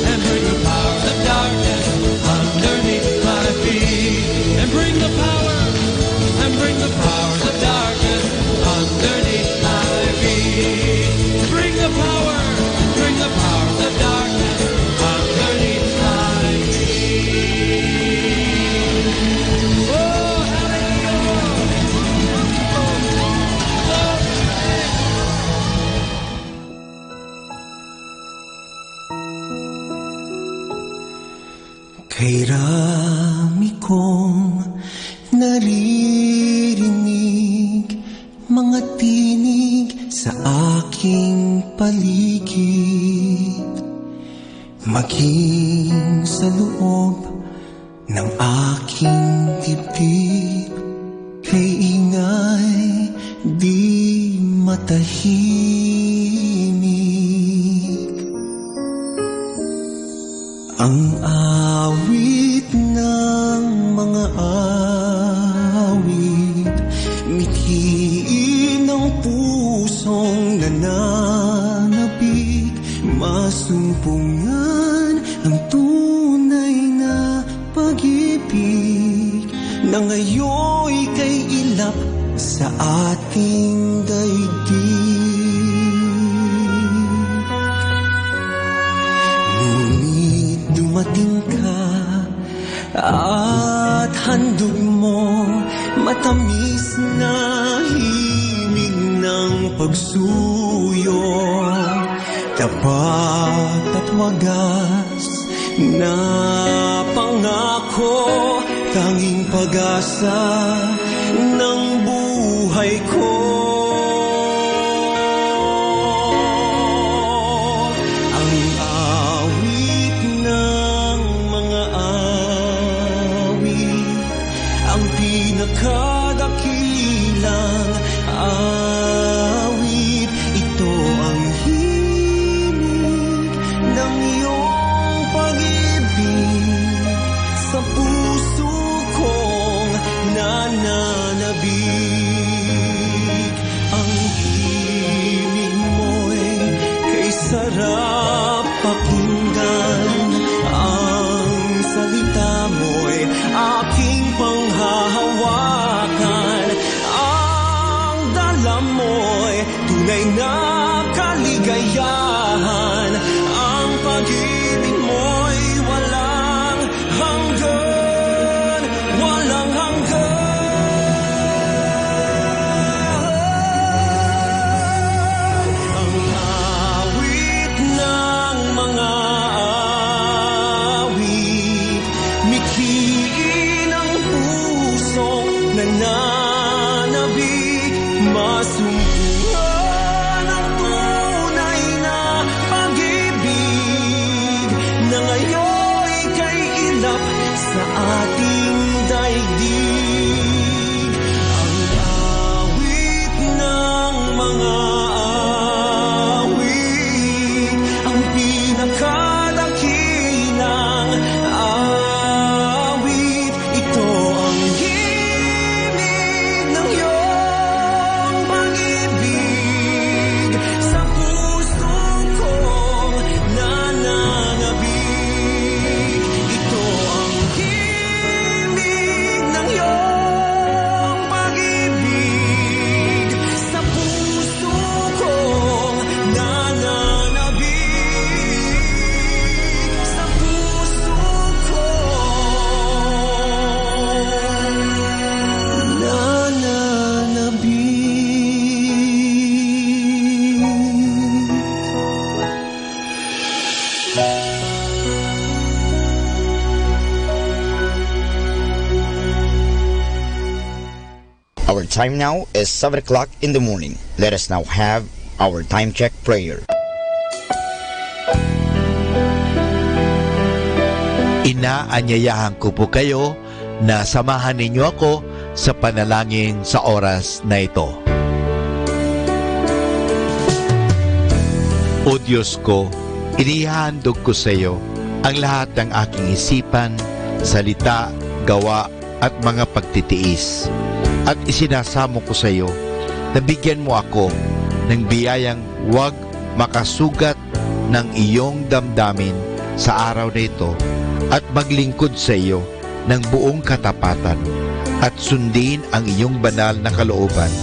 and bring the powers of darkness underneath my feet. And bring the power, and bring the powers of darkness underneath my feet. Bring the power, bring the powers of darkness underneath my feet. Oh, Kay rami kong naririnig mga tinig sa aking paligid, maging sa loob ng aking dibdib. Kay ingay di matahimik, ang awit ng mga awit, mithiin ang pusong nananabik, masumpungan ang tunay na pag-ibig na ngayoy kay ilap sa ating daigdig. Ngunit dumating ka at handog mo matamis na himig ng pagsuyo, tapat at wagas na pangako, tanging pag-asa ng buhay ko. Ang awit ng mga awit, ang pinakadakilang awit, ito ang himig ng iyong pag-ibig sa puso kong nananabik. sa ating daigdig. Ang awit ng mga awit, ang pinakadakilang awit. Ito ang himig ng iyong pag-ibig sa puso kong nananabig. Ito ang himig ng iyong pag-ibig sa puso kong nananabig. Sa puso kong nananabig. Our time now is 7 o'clock in the morning. Let us now have our time check prayer. Inaanyayahan ko po kayo na samahan ninyo ako sa panalangin sa oras na ito. O Diyos ko, inihandog ko sa iyo ang lahat ng aking isipan, salita, gawa at mga pagtitiis. At isinasamo ko sa iyo na bigyan mo ako ng biyayang huwag makasugat ng iyong damdamin sa araw na ito at maglingkod sa iyo ng buong katapatan at sundin ang iyong banal na kalooban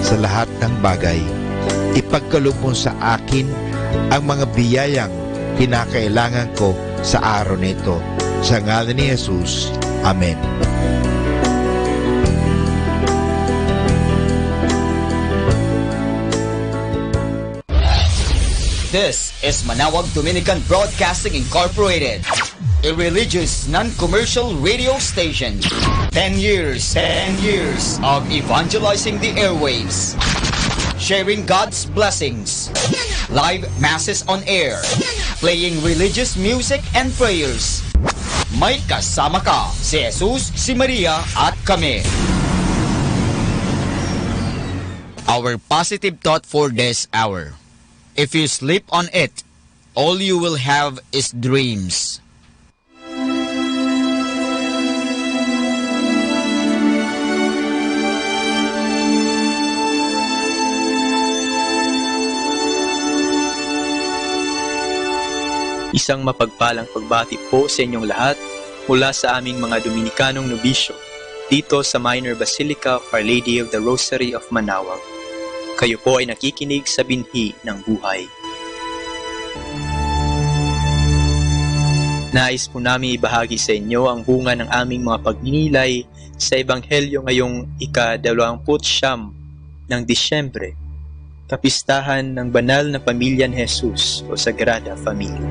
sa lahat ng bagay. Ipagkaloob mo sa akin ang mga biyayang kinakailangan ko sa araw na ito. Sa ngalan ni Jesus. Amen. This is Manawag Dominican Broadcasting Incorporated, a religious, non-commercial radio station. 10 years of evangelizing the airwaves, sharing God's blessings, live masses on air, playing religious music and prayers. May kasama ka, si Jesus, si Maria, at kami. Our positive thought for this hour. If you sleep on it, all you will have is dreams. Isang mapagpalang pagbati po sa inyong lahat mula sa aming mga Dominikanong nobisyo dito sa Minor Basilica of Our Lady of the Rosary of Manawag. Kayo po ay nakikinig sa binhi ng buhay. Nais po namin ibahagi sa inyo ang bunga ng aming mga pagninilay sa Ebanghelyo ngayong ika-29 ng Disyembre, kapistahan ng banal na pamilya ni Jesus o Sagrada Familia.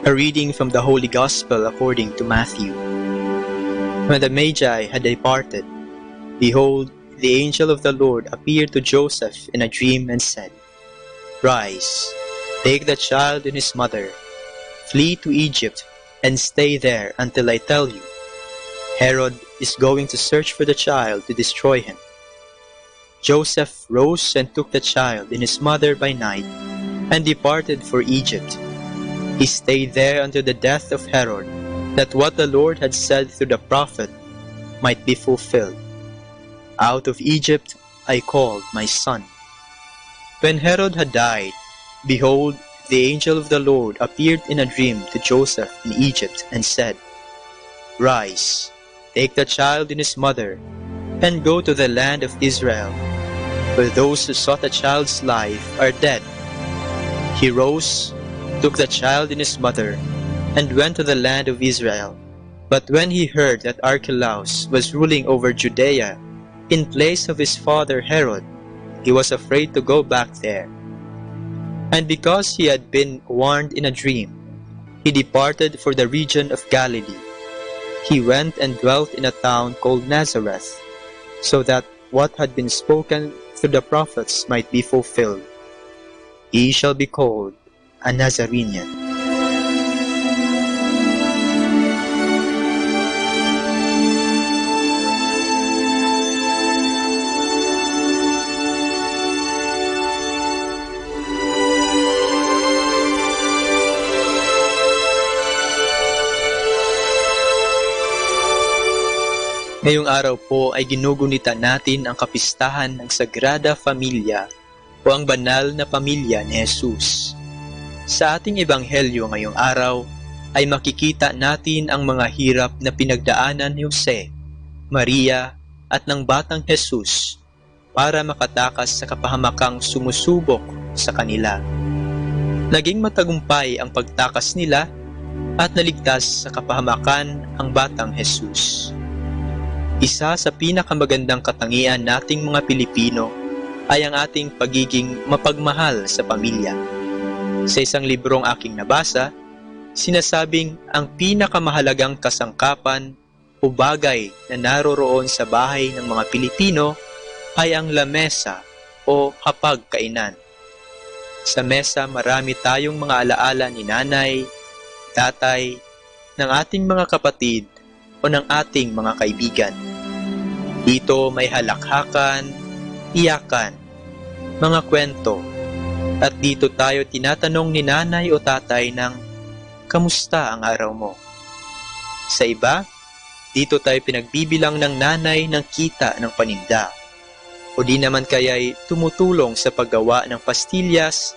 A reading from the Holy Gospel according to Matthew. When the Magi had departed, behold, the angel of the Lord appeared to Joseph in a dream and said, Rise, take the child and his mother, flee to Egypt, and stay there until I tell you. Herod is going to search for the child to destroy him. Joseph rose and took the child and his mother by night, and departed for Egypt. He stayed there until the death of Herod, that what the Lord had said through the prophet might be fulfilled. Out of Egypt I called my son. When Herod had died, behold, the angel of the Lord appeared in a dream to Joseph in Egypt and said, Rise, take the child and his mother, and go to the land of Israel, for those who sought the child's life are dead. He rose, took the child and his mother, and went to the land of Israel. But when he heard that Archelaus was ruling over Judea in place of his father Herod, he was afraid to go back there. And because he had been warned in a dream, he departed for the region of Galilee. He went and dwelt in a town called Nazareth, so that what had been spoken through the prophets might be fulfilled. He shall be called a Nazarene. Ngayong araw po ay ginugunita natin ang kapistahan ng Sagrada Familia o ang banal na pamilya ni Jesus. Sa ating ebanghelyo ngayong araw ay makikita natin ang mga hirap na pinagdaanan ni Jose, Maria at ng batang Jesus para makatakas sa kapahamakang sumusubok sa kanila. Naging matagumpay ang pagtakas nila at naligtas sa kapahamakan ang batang Jesus. Isa sa pinakamagandang katangian nating mga Pilipino ay ang ating pagiging mapagmahal sa pamilya. Sa isang librong aking nabasa, sinasabing ang pinakamahalagang kasangkapan o bagay na naroroon sa bahay ng mga Pilipino ay ang lamesa o hapagkainan. Sa mesa marami tayong mga alaala ni nanay, tatay, ng ating mga kapatid o ng ating mga kaibigan. Dito may halakhakan, iyakan, mga kwento, at dito tayo tinatanong ni nanay o tatay ng, kamusta ang araw mo? Sa iba, dito tayo pinagbibilang ng nanay ng kita ng paninda, o di naman kaya'y tumutulong sa paggawa ng pastillas,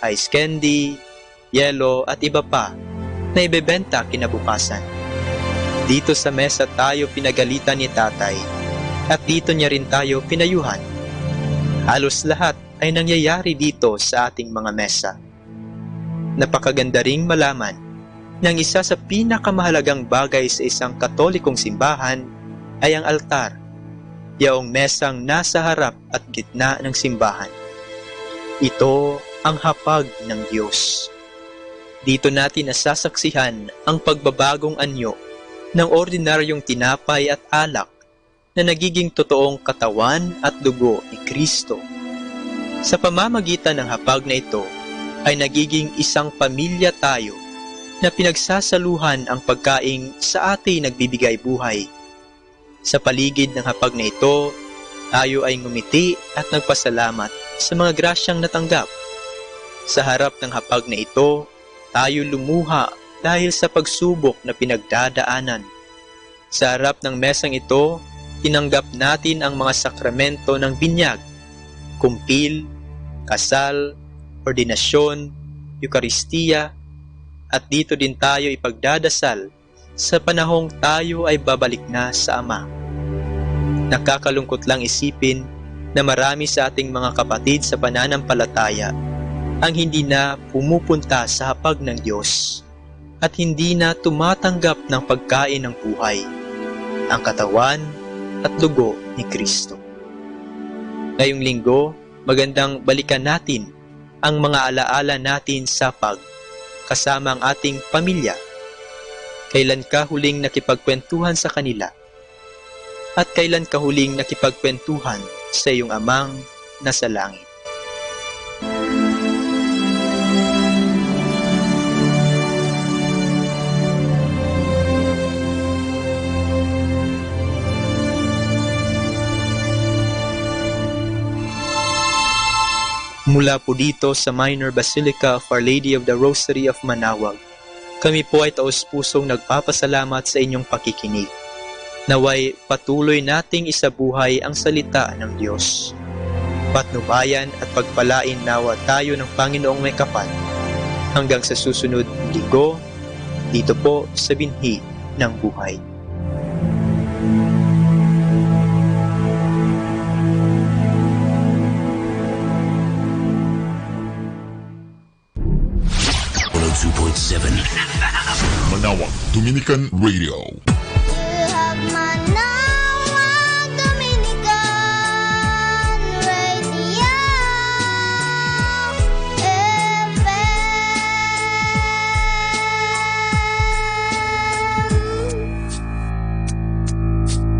ice candy, yelo at iba pa na ibebenta kinabukasan. Dito sa mesa tayo pinagalitan ni tatay at dito niya rin tayo pinayuhan. Halos lahat ay nangyayari dito sa ating mga mesa. Napakaganda ring malaman na ang isa sa pinakamahalagang bagay sa isang katolikong simbahan ay ang altar, yaong mesang nasa harap at gitna ng simbahan. Ito ang hapag ng Diyos. Dito natin nasasaksihan ang pagbabagong anyo ng ordinaryong tinapay at alak na nagiging totoong katawan at dugo ni Kristo. Sa pamamagitan ng hapag na ito ay nagiging isang pamilya tayo na pinagsasaluhan ang pagkaing sa ating nagbibigay buhay. Sa paligid ng hapag na ito, tayo ay ngumiti at nagpasalamat sa mga grasyang natanggap. Sa harap ng hapag na ito, tayo lumuha dahil sa pagsubok na pinagdadaanan. Sa harap ng mesang ito, tinanggap natin ang mga sakramento ng binyag, kumpil, kasal, ordinasyon, Eukaristiya, at dito din tayo ipagdadasal sa panahong tayo ay babalik na sa Ama. Nakakalungkot lang isipin na marami sa ating mga kapatid sa pananampalataya ang hindi na pumupunta sa hapag ng Diyos at hindi na tumatanggap ng pagkain ng buhay, ang katawan at dugo ni Kristo. Ngayong linggo, magandang balikan natin ang mga alaala natin sa hapag kasama ang ating pamilya. Kailan ka huling nakipagkwentuhan sa kanila? At kailan ka huling nakipagkwentuhan sa iyong amang nasa langit? Mula po dito sa Minor Basilica of Our Lady of the Rosary of Manaoag, kami po ay taos-pusong nagpapasalamat sa inyong pakikinig. Naway patuloy nating isabuhay ang salita ng Diyos. Patnubayan at pagpalain nawa tayo ng Panginoong may kapal. Hanggang sa susunod linggo, dito po sa binhi ng buhay. Manaoag Dominican Radio.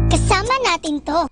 Kasama natin to.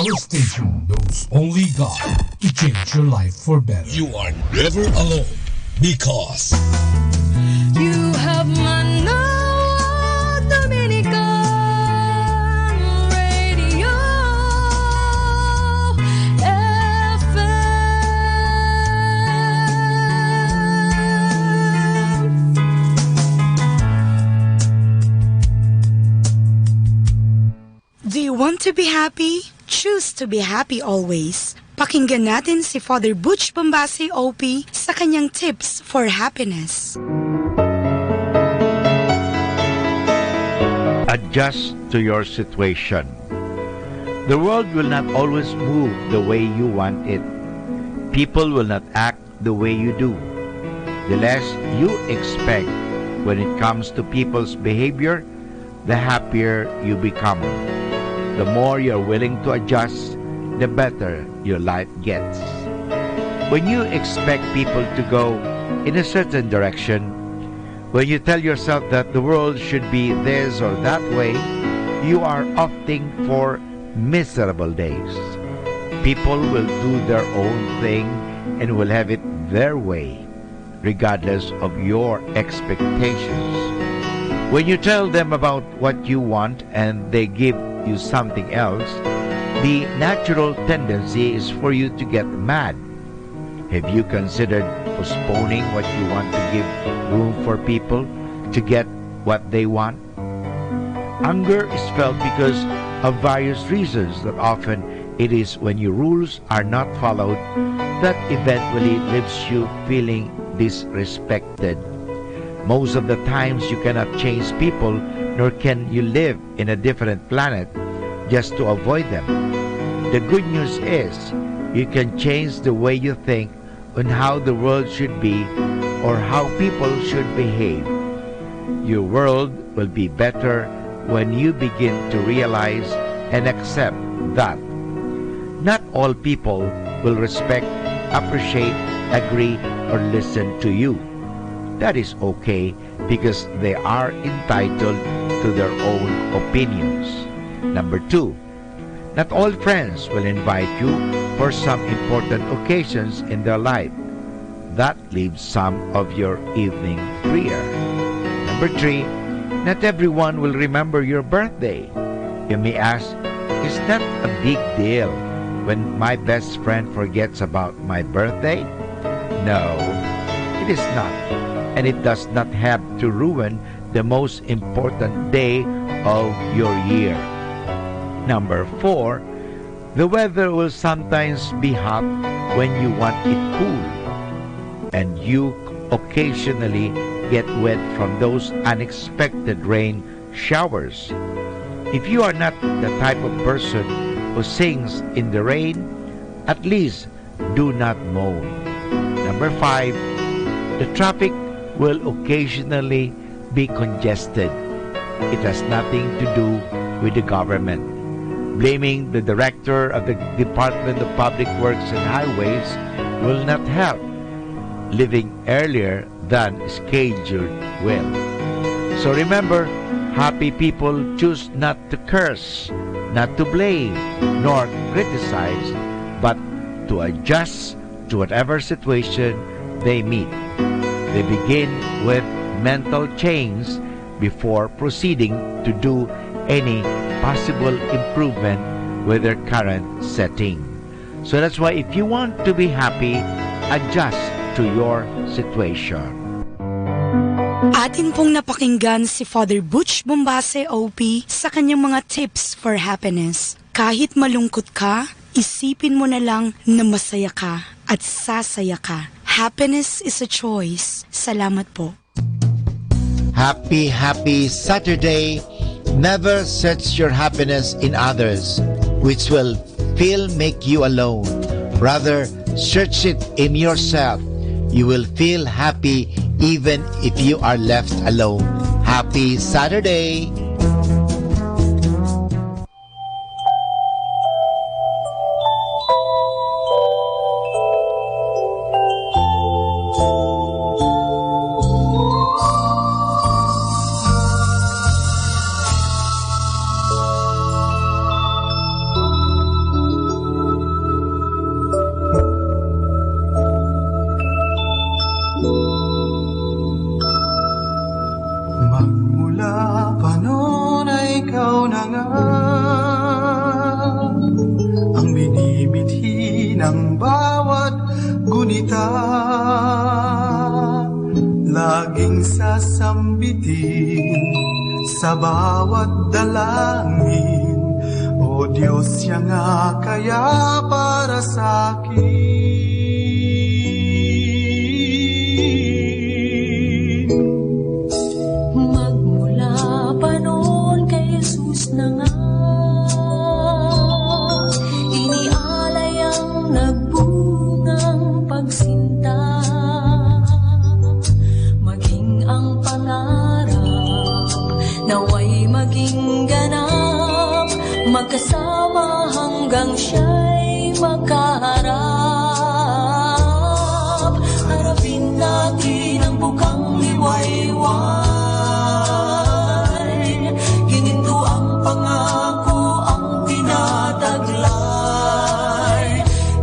Our station knows only God to change your life for better. You are never alone because You have Manawag Dominican Radio FM. Do you want to be happy? Choose to be happy always. Pakinggan natin si Father Butch Bombasi OP sa kanyang tips for happiness. Adjust to your situation. The world will not always move the way you want it. People will not act the way you do. The less you expect when it comes to people's behavior, the happier you become. The more you're willing to adjust, the better your life gets. When you expect people to go in a certain direction, when you tell yourself that the world should be this or that way, you are opting for miserable days. People will do their own thing and will have it their way, regardless of your expectations. When you tell them about what you want and they give you something else, the natural tendency is for you to get mad. Have you considered postponing what you want to give room for people to get what they want? Anger is felt because of various reasons that often it is when your rules are not followed that eventually leaves you feeling disrespected. Most of the times you cannot change people, nor can you live in a different planet just to avoid them. The good news is you can change the way you think on how the world should be or how people should behave. Your world will be better when you begin to realize and accept that not all people will respect, appreciate, agree, or listen to you. That is okay because they are entitled to their own opinions. Number 2, not all friends will invite you for some important occasions in their life. That leaves some of your evening freer. Number 3, not everyone will remember your birthday. You may ask, is that a big deal when my best friend forgets about my birthday? No, it is not. And it does not have to ruin the most important day of your year. Number 4, the weather will sometimes be hot when you want it cool, and you occasionally get wet from those unexpected rain showers. If you are not the type of person who sings in the rain, at least do not moan. Number 5, the traffic will occasionally be congested. It has nothing to do with the government. Blaming the director of the Department of Public Works and Highways will not help. Leaving earlier than scheduled will. So remember, happy people choose not to curse, not to blame, nor criticize, but to adjust to whatever situation they meet. They begin with mental change before proceeding to do any possible improvement with their current setting. So that's why if you want to be happy, adjust to your situation. Atin pong napakinggan si Father Butch Bombase OP sa kanyang mga tips for happiness. Kahit malungkot ka, isipin mo na lang na masaya ka at sasaya ka. Happiness is a choice. Salamat po. Happy Saturday. Never search your happiness in others, which will make you alone. Rather, search it in yourself. You will feel happy even if you are left alone. Happy Saturday! ng bawat gunita, laging sasambitin sa bawat dalangin. O Diyos, siya nga kaya para sa akin. Magmula pa noon kay Jesus na nga, inialay ang nagbungang pagsinta, maging ang pangarap naway maging ganap, magkasama hanggang siya'y makaharap. Harapin natin ang bukang liwayway, gininto ang pangako, ang tinataglay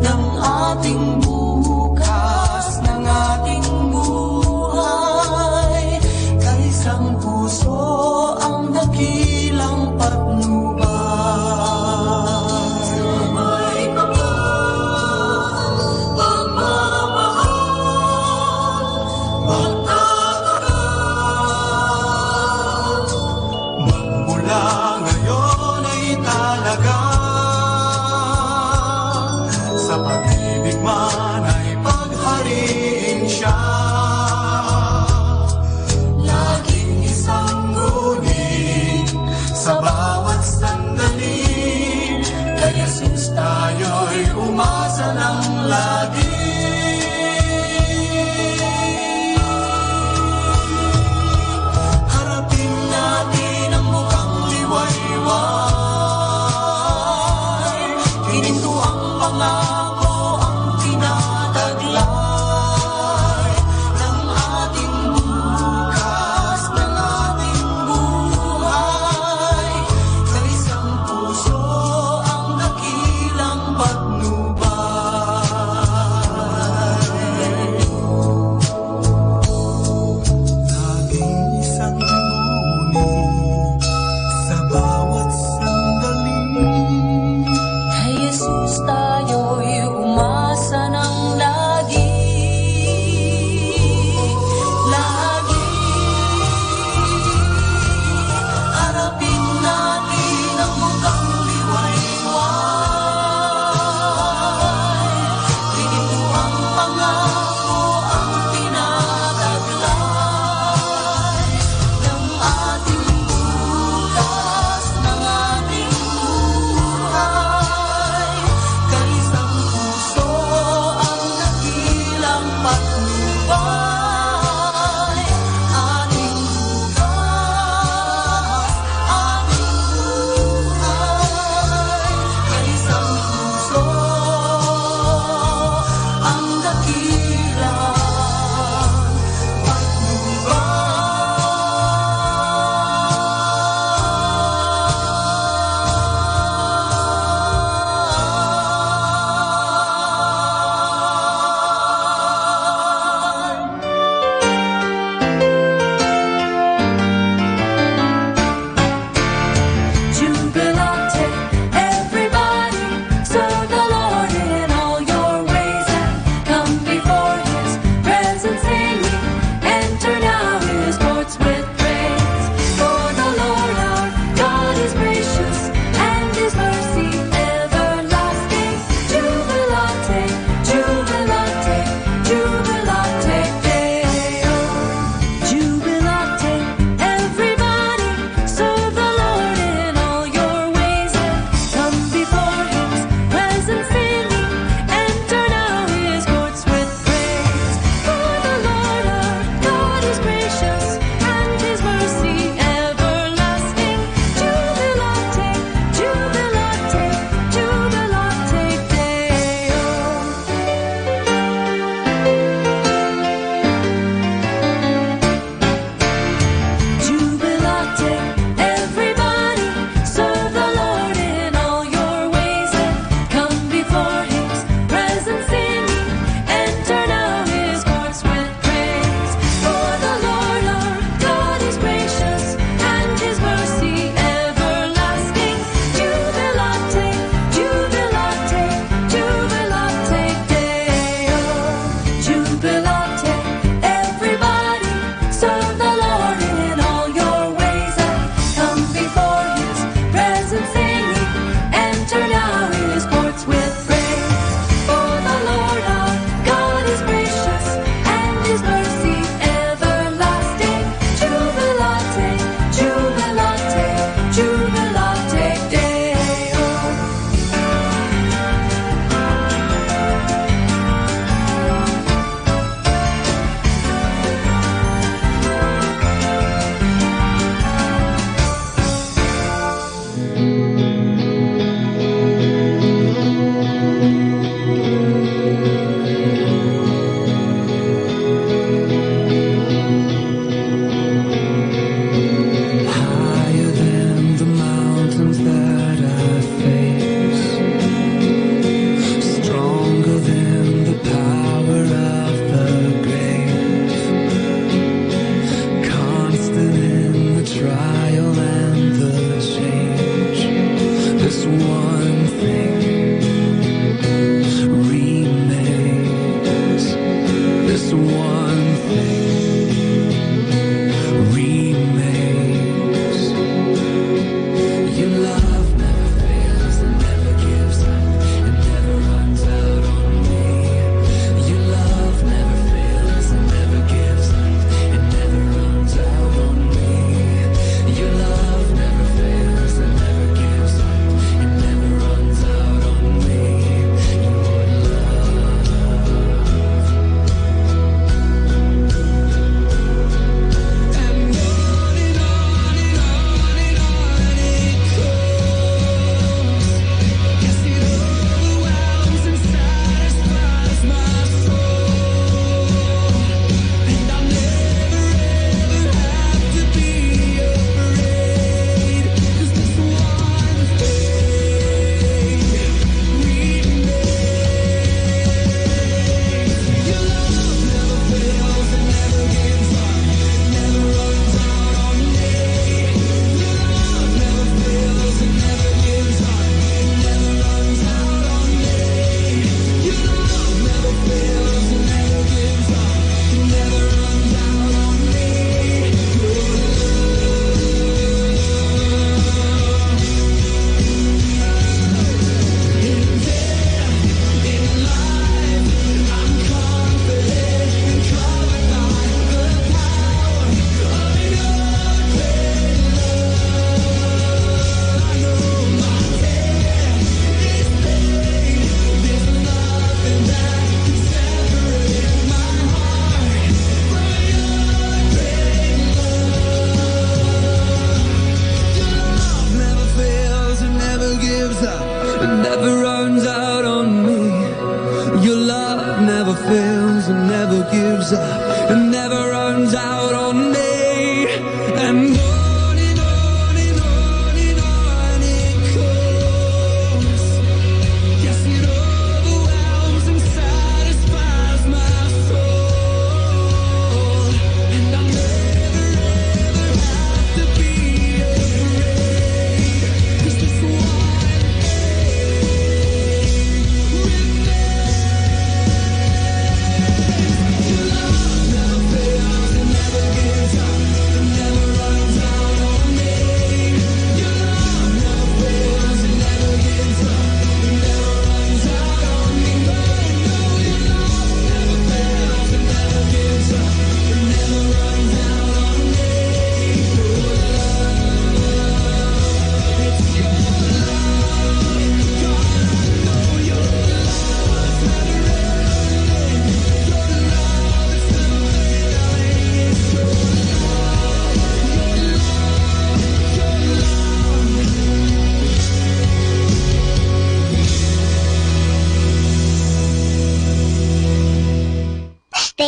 ng ating bukas, ng ating buhay. Kaisang puso ang dakilang patnubay. Umasa ng lagi. Harapin natin ang mukhang liwayway, gininto ang pangako, ang tinataglay ng ating bukas, ng ating buhay. Kaisang puso ang dakilang patnubay. Kay Jesus tayo'y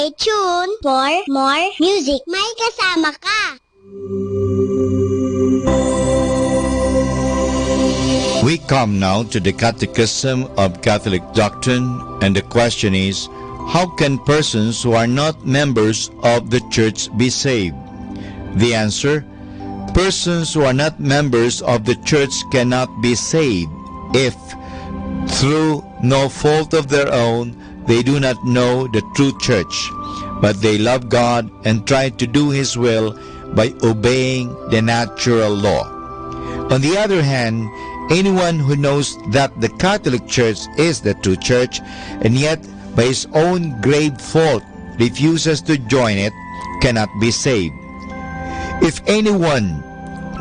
Stay tuned for more music. May kasama ka. We come now to the Catechism of Catholic Doctrine, and the question is, how can persons who are not members of the Church be saved? The answer, persons who are not members of the Church cannot be saved if, through no fault of their own, they do not know the true Church, but they love God and try to do His will by obeying the natural law. On the other hand, anyone who knows that the Catholic Church is the true Church and yet by his own grave fault refuses to join it cannot be saved. If anyone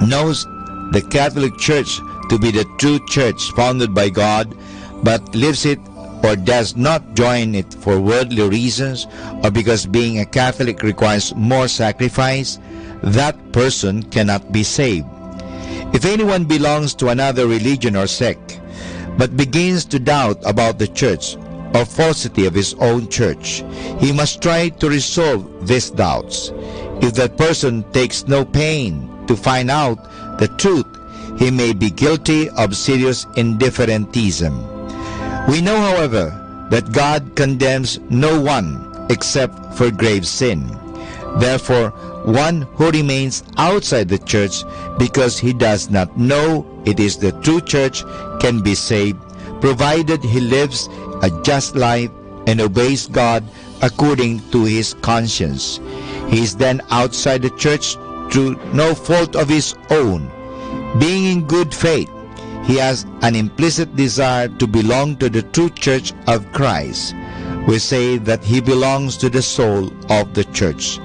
knows the Catholic Church to be the true Church founded by God but leaves it or does not join it for worldly reasons or because being a Catholic requires more sacrifice, that person cannot be saved. If anyone belongs to another religion or sect, but begins to doubt about the Church or falsity of his own Church, he must try to resolve these doubts. If that person takes no pain to find out the truth, he may be guilty of serious indifferentism. We know, however, that God condemns no one except for grave sin. Therefore, one who remains outside the Church because he does not know it is the true Church can be saved, provided he lives a just life and obeys God according to his conscience. He is then outside the Church through no fault of his own. Being in good faith, he has an implicit desire to belong to the true Church of Christ. We say that he belongs to the soul of the Church.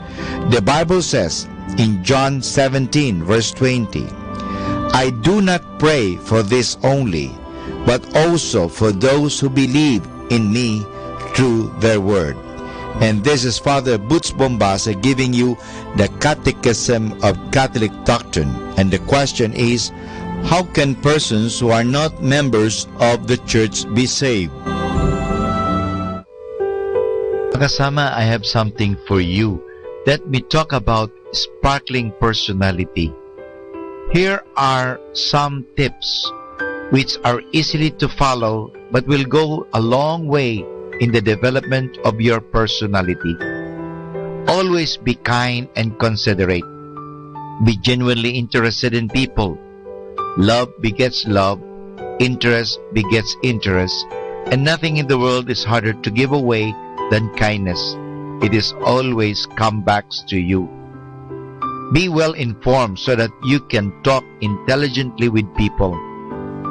The Bible says in John 17 verse 20, I do not pray for this only, but also for those who believe in me through their word. And this is Father Butch Bombasa giving you the Catechism of Catholic Doctrine. And the question is, how can persons who are not members of the Church be saved? Kasama, I have something for you. Let me talk about sparkling personality. Here are some tips which are easily to follow but will go a long way in the development of your personality. Always be kind and considerate. Be genuinely interested in people. Love begets love. Interest begets interest. And nothing in the world is harder to give away than kindness. It is always come back to you. Be well informed so that you can talk intelligently with people.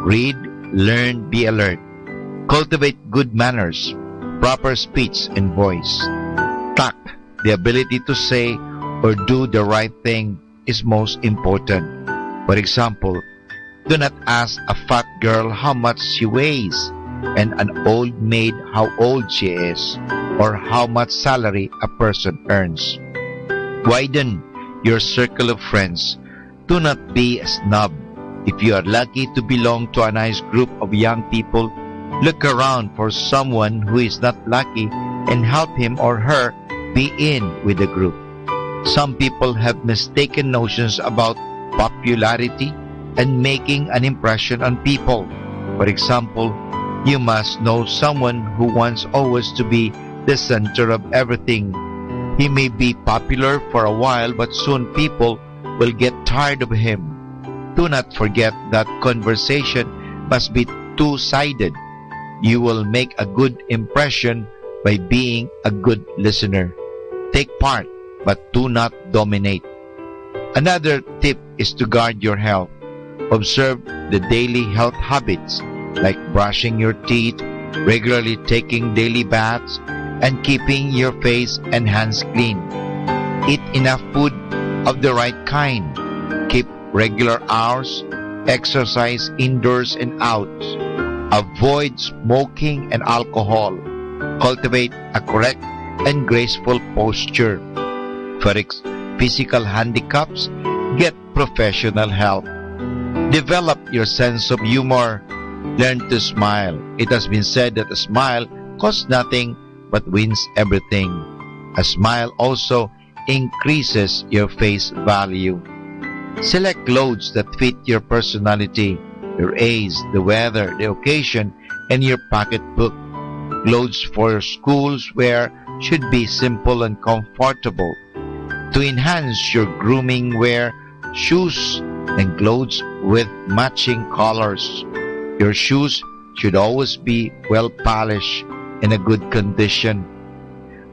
Read, learn, be alert. Cultivate good manners, proper speech and voice. Tact, the ability to say or do the right thing, is most important. For example, do not ask a fat girl how much she weighs and an old maid how old she is or how much salary a person earns. Widen your circle of friends. Do not be a snob. If you are lucky to belong to a nice group of young people, look around for someone who is not lucky and help him or her be in with the group. Some people have mistaken notions about popularity and making an impression on people. For example, you must know someone who wants always to be the center of everything. He may be popular for a while, but soon people will get tired of him. Do not forget that conversation must be two-sided. You will make a good impression by being a good listener. Take part, but do not dominate. Another tip is to guard your health. Observe the daily health habits like brushing your teeth, regularly taking daily baths, and keeping your face and hands clean. Eat enough food of the right kind. Keep regular hours. Exercise indoors and out. Avoid smoking and alcohol. Cultivate a correct and graceful posture. For physical handicaps, get professional help. Develop your sense of humor. Learn to smile. It has been said that a smile costs nothing but wins everything. A smile also increases your face value. Select clothes that fit your personality, your age, the weather, the occasion, and your pocketbook. Clothes for schools wear should be simple and comfortable. To enhance your grooming, wear shoes and clothes with matching colors. Your shoes should always be well polished and in a good condition.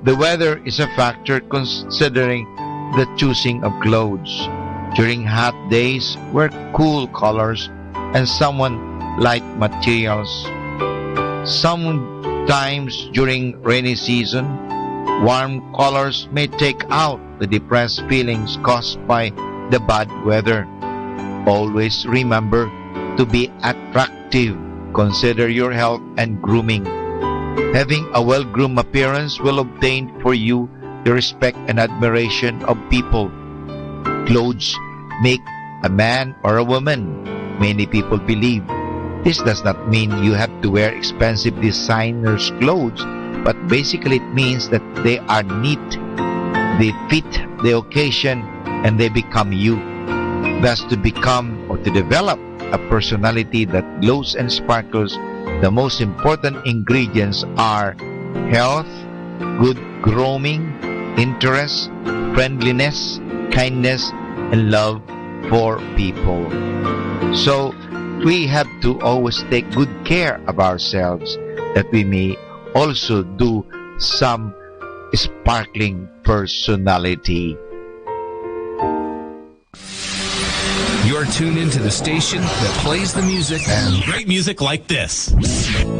The weather is a factor considering the choosing of clothes. During hot days, wear cool colors and somewhat light materials. Sometimes during rainy season, warm colors may take out the depressed feelings caused by the bad weather. Always remember to be attractive. Consider your health and grooming. Having a well-groomed appearance will obtain for you the respect and admiration of people. Clothes make a man or a woman, many people believe. This does not mean you have to wear expensive designers' clothes, but basically it means that they are neat, they fit the occasion, and they become you. Thus, to become or to develop a personality that glows and sparkles, the most important ingredients are health, good grooming, interest, friendliness, kindness, and love for people. So, we have to always take good care of ourselves that we may also do some sparkling personality. You're tuned into the station that plays the music and great music like this.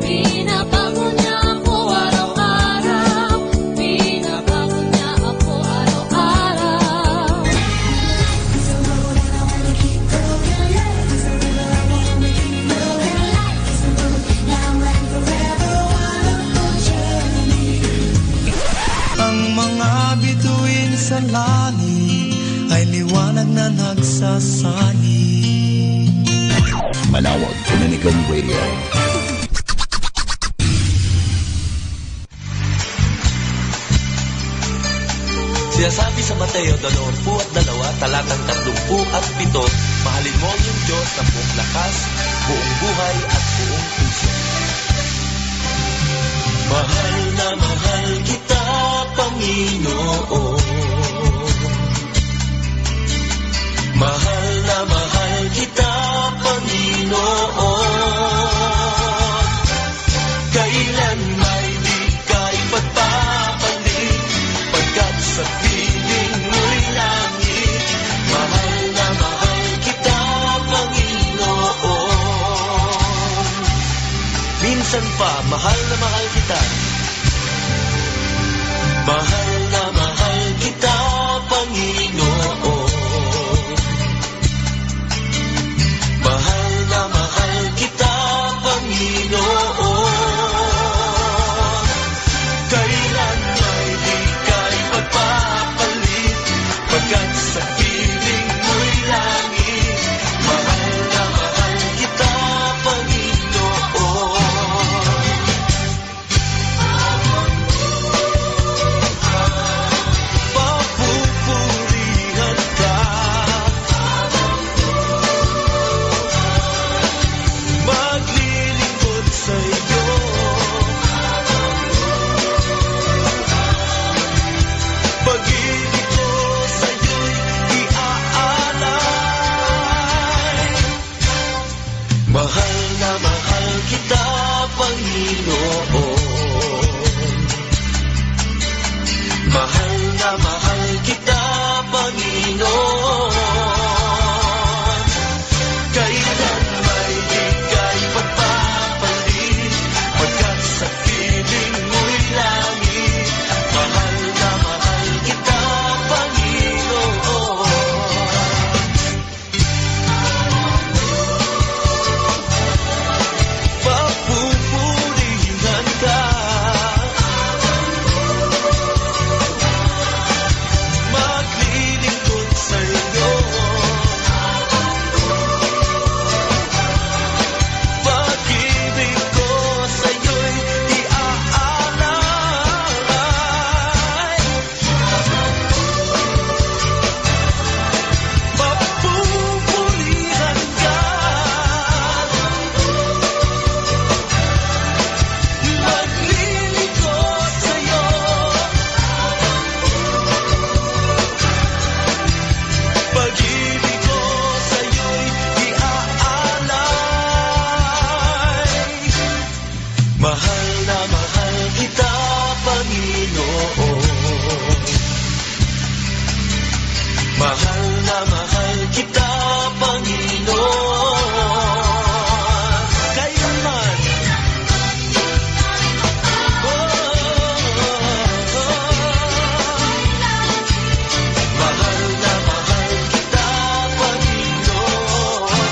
Binabago niya ako araw-araw. Binabago niya ako araw-araw. It's a road and I wanna keep going. It's a river I wanna keep moving. It's a road now and forever. Wonderful journey. Ang mga bituin sa langit ay liwanag na nagsasani. Manawag Dominican Radio. Sinasabi sa Mateo 22, talatang 37, mahalin mo yung Diyos ng buong lakas, buong buhay at buong puso. Mahal na mahal kita, Panginoon. Mahal na mahal kita, Panginoon. Kailan may di ka ipagpapalit, pagkat sa piling mo'y langit. Mahal na mahal kita, Panginoon. Minsan pa, mahal na mahal kita. Mahal na mahal kita, Panginoon. Mahal na mahal kita, Panginoon. Kailan may di ka ipagpapalit, pagkat sa piling mo'y langit. Mahal na mahal kita, Panginoon. Papupurihan ka, maglilingkod sa iyo. Pag-ibig ko sa iyo'y iaalay. Mahal na mahal kita, Panginoon. Mahal na mahal kita, Panginoon. Kailan may di ka ipagpapalit, pagkat sa piling mo'y langit. Mahal na mahal kita, Panginoon. Papupurihan ka, mahal kita, Panginoon. Mahal na mahal kita, Panginoon. Kailanman. Mahal na mahal kita, Panginoon.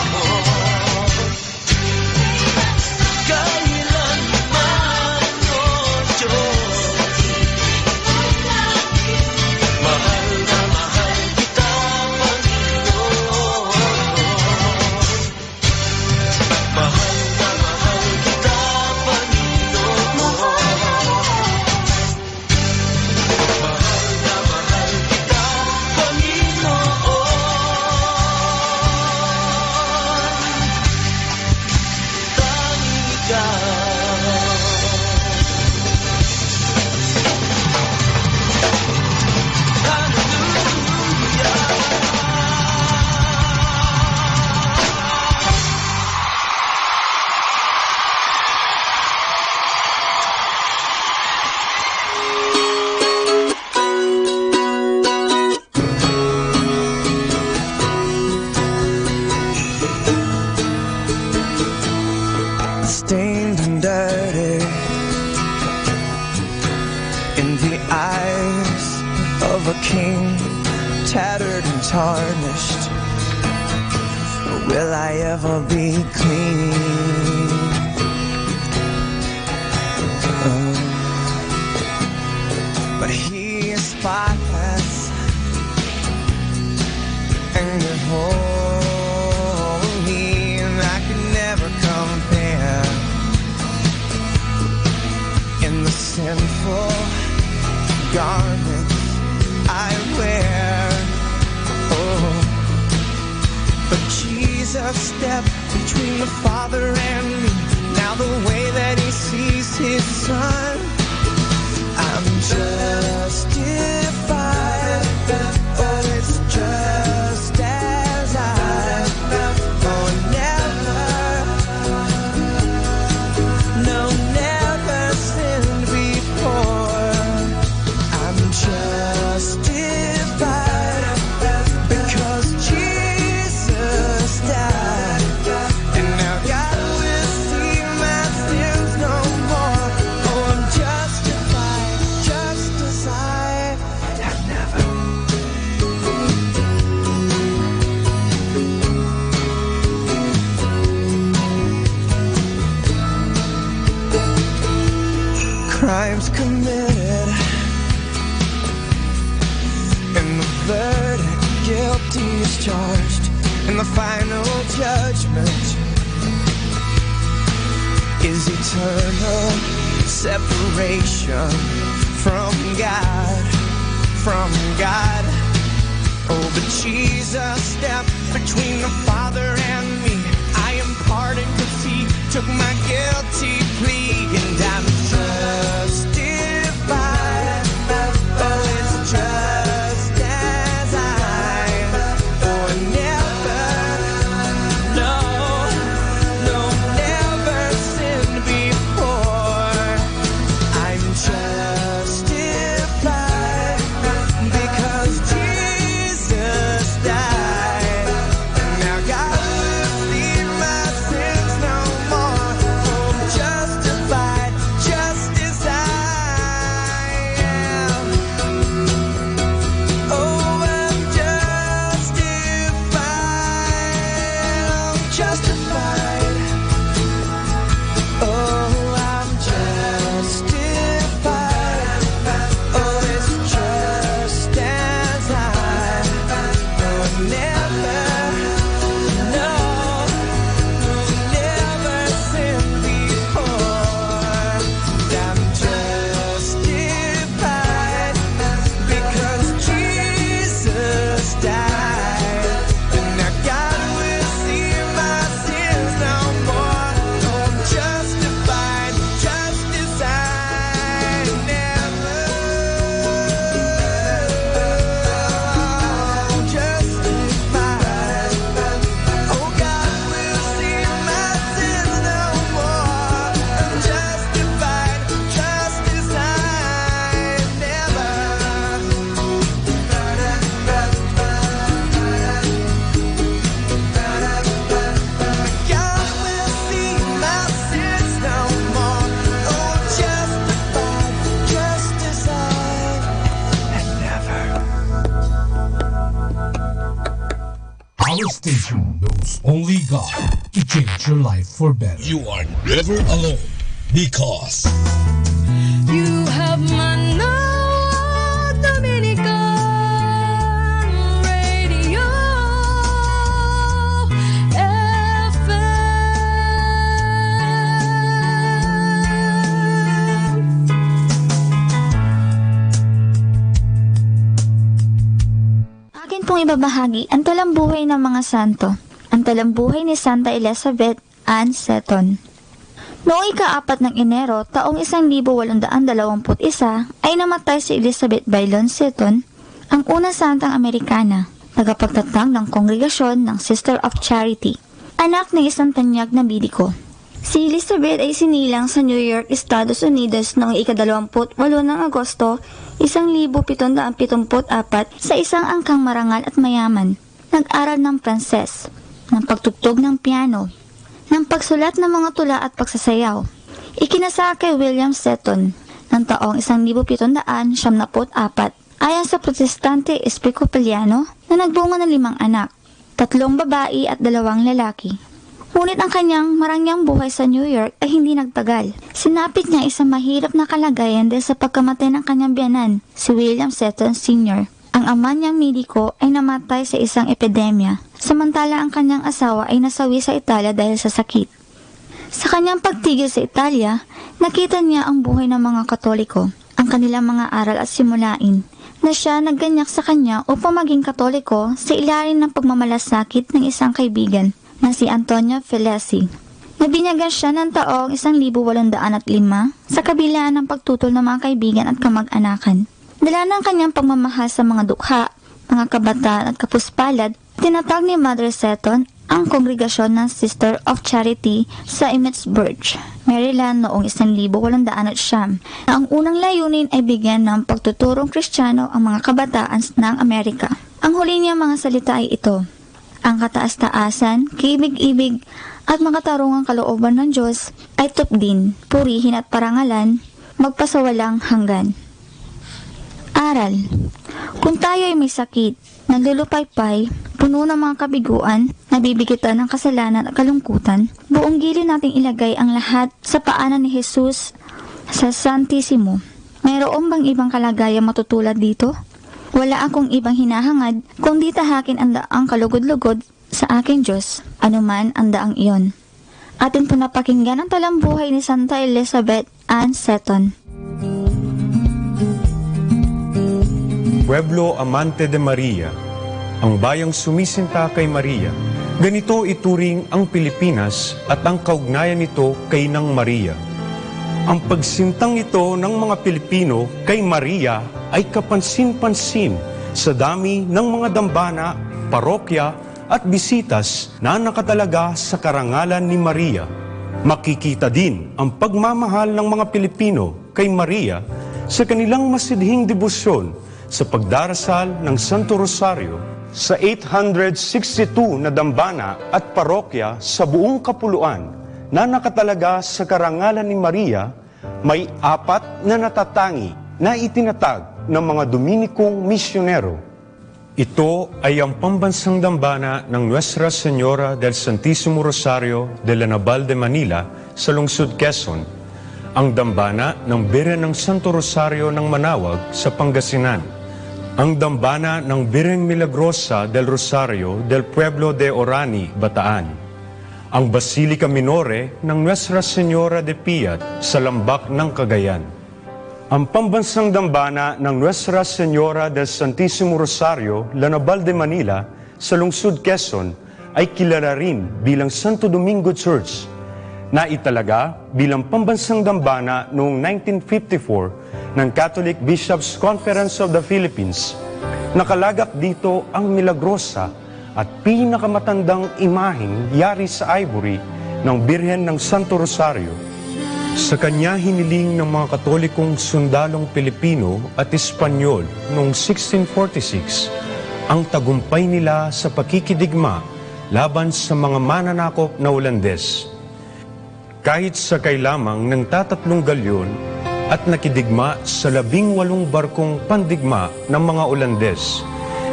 Kailanman, O Diyos. Mahal na mahal kita, Panginoon. Mahal na mahal kita, Panginoon. Mahal na mahal kita, Panginoon. Tanging stained and dirty in the eyes of a king, tattered and tarnished. Will I ever be clean? But he is spotless and you're holy, and I could never compare in the sinful garments I wear. Oh, but Jesus stepped between the Father and me. Now the way that he sees his Son, I'm justified. Oh, it's just as I never sinned before. I'm justified because Jesus died, and now God will see my sins no more. Oh, I'm justified, just as I have never. Crimes committed, and the verdict, guilty is charged, and the final judgment is eternal separation from God, from God. Oh, but Jesus stepped between the Father and me. I am pardoned because he took my guilty plea, and I'm justified. Oh, it's just as I never sinned before. I'm justified because Jesus died. Now God will see my sins no more. Oh, I'm justified. station knows only God to change your life for better. You are never alone because You have Manawag Dominican Radio Akin pong ibabahagi ang talambuhay ng mga santo. Ang talambuhay ni Santa Elizabeth Ann Seton. Noong ika-4 ng Enero, taong 1821 ay namatay si Elizabeth Bailon Seton, ang unang santang Amerikana, tagapagtatag ng kongregasyon ng Sister of Charity, anak ng isang tanyag na mediko. Si Elizabeth ay sinilang sa New York, Estados Unidos noong ika-28 ng Agosto, 1774 sa isang angkang marangal at mayaman. Nag-aral ng Pranses, ng pagtugtog ng piano, ng pagsulat ng mga tula at pagsasayaw. Ikinasal kay William Seton ng taong 1774 ayon sa protestante Episcopaliano na nagbunga ng 5 anak, 3 babae at 2 lalaki. Ngunit ang kanyang marangyang buhay sa New York ay hindi nagtagal. Sinapit niya isang mahirap na kalagayan dahil sa pagkamatay ng kanyang biyanan, si William Seton Sr. Ang ama niyang mediko ay namatay sa isang epidemya, samantala ang kanyang asawa ay nasawi sa Italia dahil sa sakit. Sa kanyang pagtigil sa Italia, nakita niya ang buhay ng mga Katoliko, ang kanilang mga aral at simulain, na siya nagganyak sa kanya upang maging Katoliko sa ilalim ng pagmamalasakit ng isang kaibigan na si Antonio Felesi. Nabinyagan siya ng taong 1805 sa kabila ng pagtutol ng mga kaibigan at kamag-anakan. Dala ng kanyang pagmamahal sa mga dukha, mga kabataan at kapuspalad, tinatag ni Mother Seton ang kongregasyon ng Sister of Charity sa Emmitsburg, Maryland noong 1809 na ang unang layunin ay bigyan ng pagtuturong Kristiyano ang mga kabataan ng Amerika. Ang huli niyang mga salita ay ito: ang kataas-taasan, kiibig-ibig at mga tarungang kalooban ng Diyos ay tupdin, purihin at parangalan, magpasawalang hanggan. Aral. Kung tayo ay may sakit, nalulupaypay, puno ng mga kabiguan, nabibigitan ng kasalanan at kalungkutan, buong gilid nating ilagay ang lahat sa paanan ni Jesus sa Santissimo. Mayroon bang ibang kalagayan matutulad dito? Wala akong ibang hinahangad kung di tahakin ang daang kalugod-lugod sa aking Diyos, anuman ang daang iyon. Atin po napakinggan ang talambuhay ni Santa Elizabeth Ann Seton. Pueblo Amante de Maria, ang bayang sumisinta kay Maria. Ganito ituring ang Pilipinas at ang kaugnayan nito kay nang Maria. Ang pagsintang ito ng mga Pilipino kay Maria ay kapansin-pansin sa dami ng mga dambana, parokya at bisitas na nakatalaga sa karangalan ni Maria. Makikita din ang pagmamahal ng mga Pilipino kay Maria sa kanilang masidhing debosyon sa pagdarasal ng Santo Rosario sa 862 na dambana at parokya sa buong kapuluan na nakatalaga sa karangalan ni Maria. May 4 na natatangi na itinatag ng mga Dominikong misyonero. Ito ay ang pambansang dambana ng Nuestra Señora del Santísimo Rosario de la Naval de Manila sa lungsod Quezon, ang dambana ng Birhen ng Santo Rosario ng Manawag sa Pangasinan, ang dambana ng Birhen Milagrosa del Rosario del Pueblo de Orani, Bataan, ang Basilica Minore ng Nuestra Señora de Piat sa Lambak ng Cagayan, ang pambansang dambana ng Nuestra Señora del Santísimo Rosario, La Naval de Manila sa lungsod Quezon ay kilala rin bilang Santo Domingo Church, na italaga bilang pambansang dambana noong 1954 ng Catholic Bishops' Conference of the Philippines. Nakalagak dito ang Milagrosa at pinakamatandang imaheng yari sa ivory ng Birhen ng Santo Rosario. Sa kanya hiniling ng mga Katolikong sundalong Pilipino at Espanyol noong 1646 ang tagumpay nila sa pakikidigma laban sa mga mananakop na Holandes. Kahit sakay lamang ng 3 galyon at nakidigma sa 18 barkong pandigma ng mga Holandes,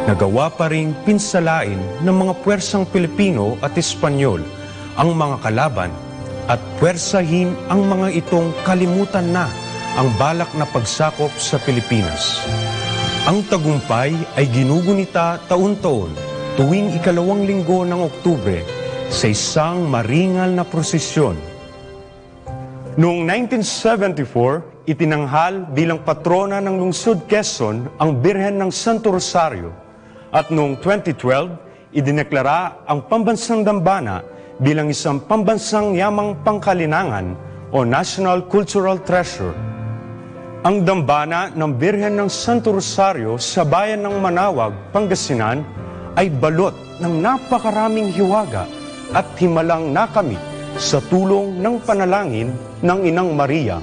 nagawa pa ring pinsalain ng mga puwersang Pilipino at Espanyol ang mga kalaban at puwersahin ang mga itong kalimutan na ang balak na pagsakop sa Pilipinas. Ang tagumpay ay ginugunita taon-taon tuwing ikalawang linggo ng Oktubre sa isang maringal na prosesyon. Noong 1974, itinanghal bilang patrona ng lungsod Quezon ang Birhen ng Santo Rosario at noong 2012, idineklara ang pambansang dambana bilang isang pambansang yamang pangkalinangan o National Cultural Treasure. Ang dambana ng Birhen ng Santo Rosario sa bayan ng Manawag, Pangasinan ay balot ng napakaraming hiwaga at himalang nakamit sa tulong ng panalangin ng Inang Maria.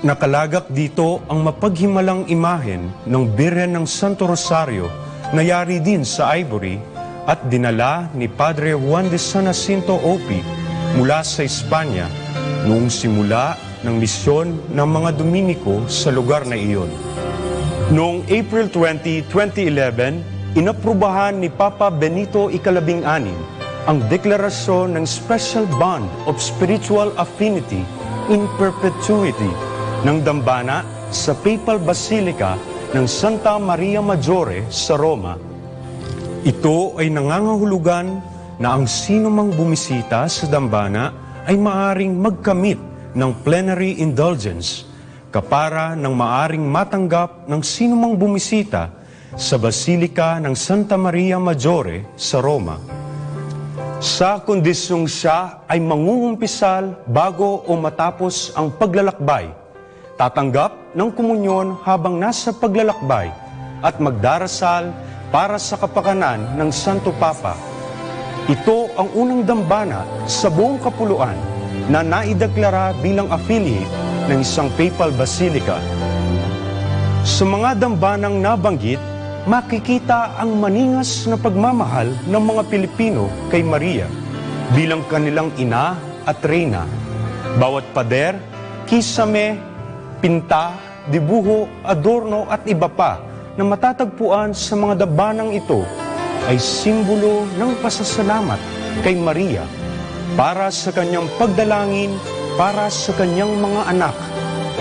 Nakalagak dito ang mapaghimalang imahen ng Birhen ng Santo Rosario na yari din sa Ivory at dinala ni Padre Juan de San Jacinto Opi mula sa Espanya noong simula ng misyon ng mga Dominiko sa lugar na iyon. Noong April 20, 2011, inaprubahan ni Papa Benito XVI ang deklarasyon ng Special Bond of Spiritual Affinity in Perpetuity ng dambana sa Papal Basilica ng Santa Maria Maggiore sa Roma. Ito ay nangangahulugan na ang sino mang bumisita sa dambana ay maaring magkamit ng plenary indulgence kapara ng maaring matanggap ng sino mang bumisita sa Basilica ng Santa Maria Maggiore sa Roma. Sa kondisyong siya ay mangungumpisal bago o matapos ang paglalakbay, tatanggap ng komunyon habang nasa paglalakbay at magdarasal para sa kapakanan ng Santo Papa. Ito ang unang dambana sa buong kapuluan na naideklara bilang affiliate ng isang papal basilica. Sa mga dambanang nabanggit, makikita ang maningas na pagmamahal ng mga Pilipino kay Maria bilang kanilang ina at reyna. Bawat pader, kisame, pinta, dibuho, adorno at iba pa na matatagpuan sa mga dambanang ito ay simbolo ng pasasalamat kay Maria para sa kanyang pagdalangin para sa kanyang mga anak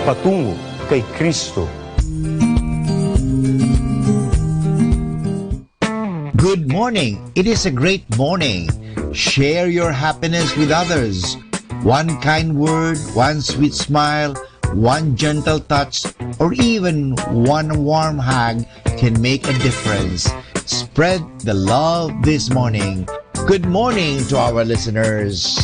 patungo kay Kristo. Good morning. It is a great morning. Share your happiness with others. One kind word, one sweet smile, one gentle touch, or even one warm hug can make a difference. Spread the love this morning. Good morning to our listeners.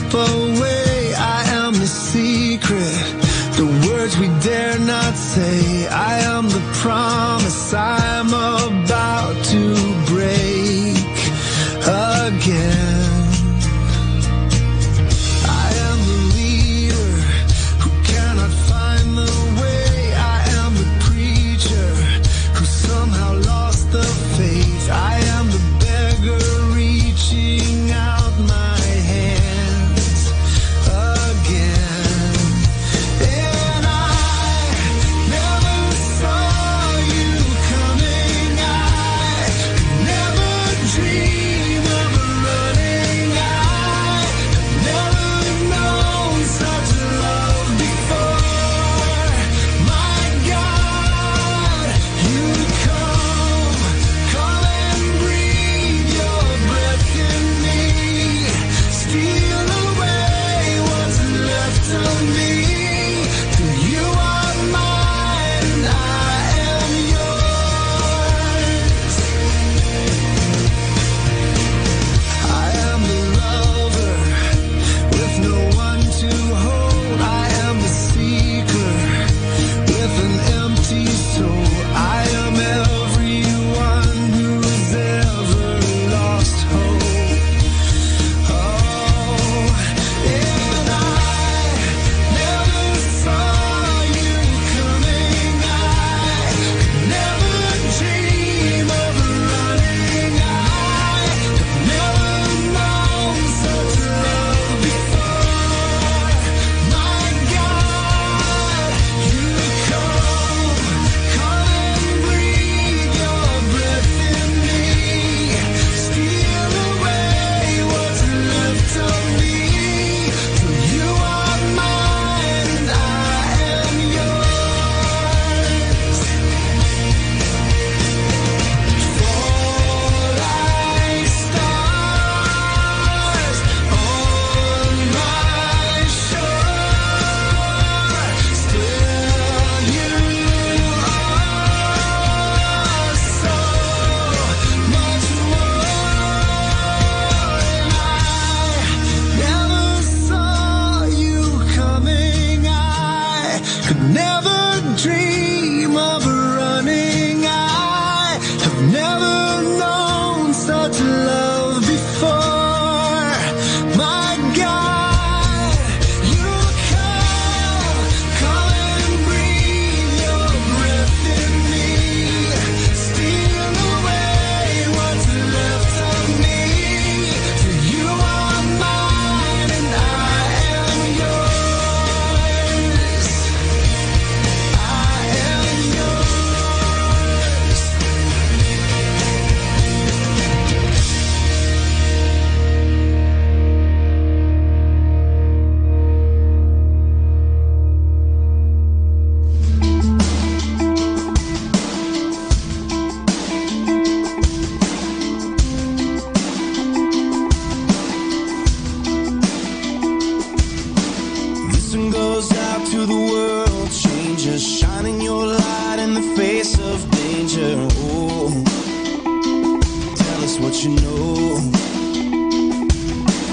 Away, I am the secret, the words we dare not say. I am the promise I'm about to break again. I am the leader who cannot find the way. I am the preacher who somehow lost the faith. I am the beggar reaching out my come us what you know.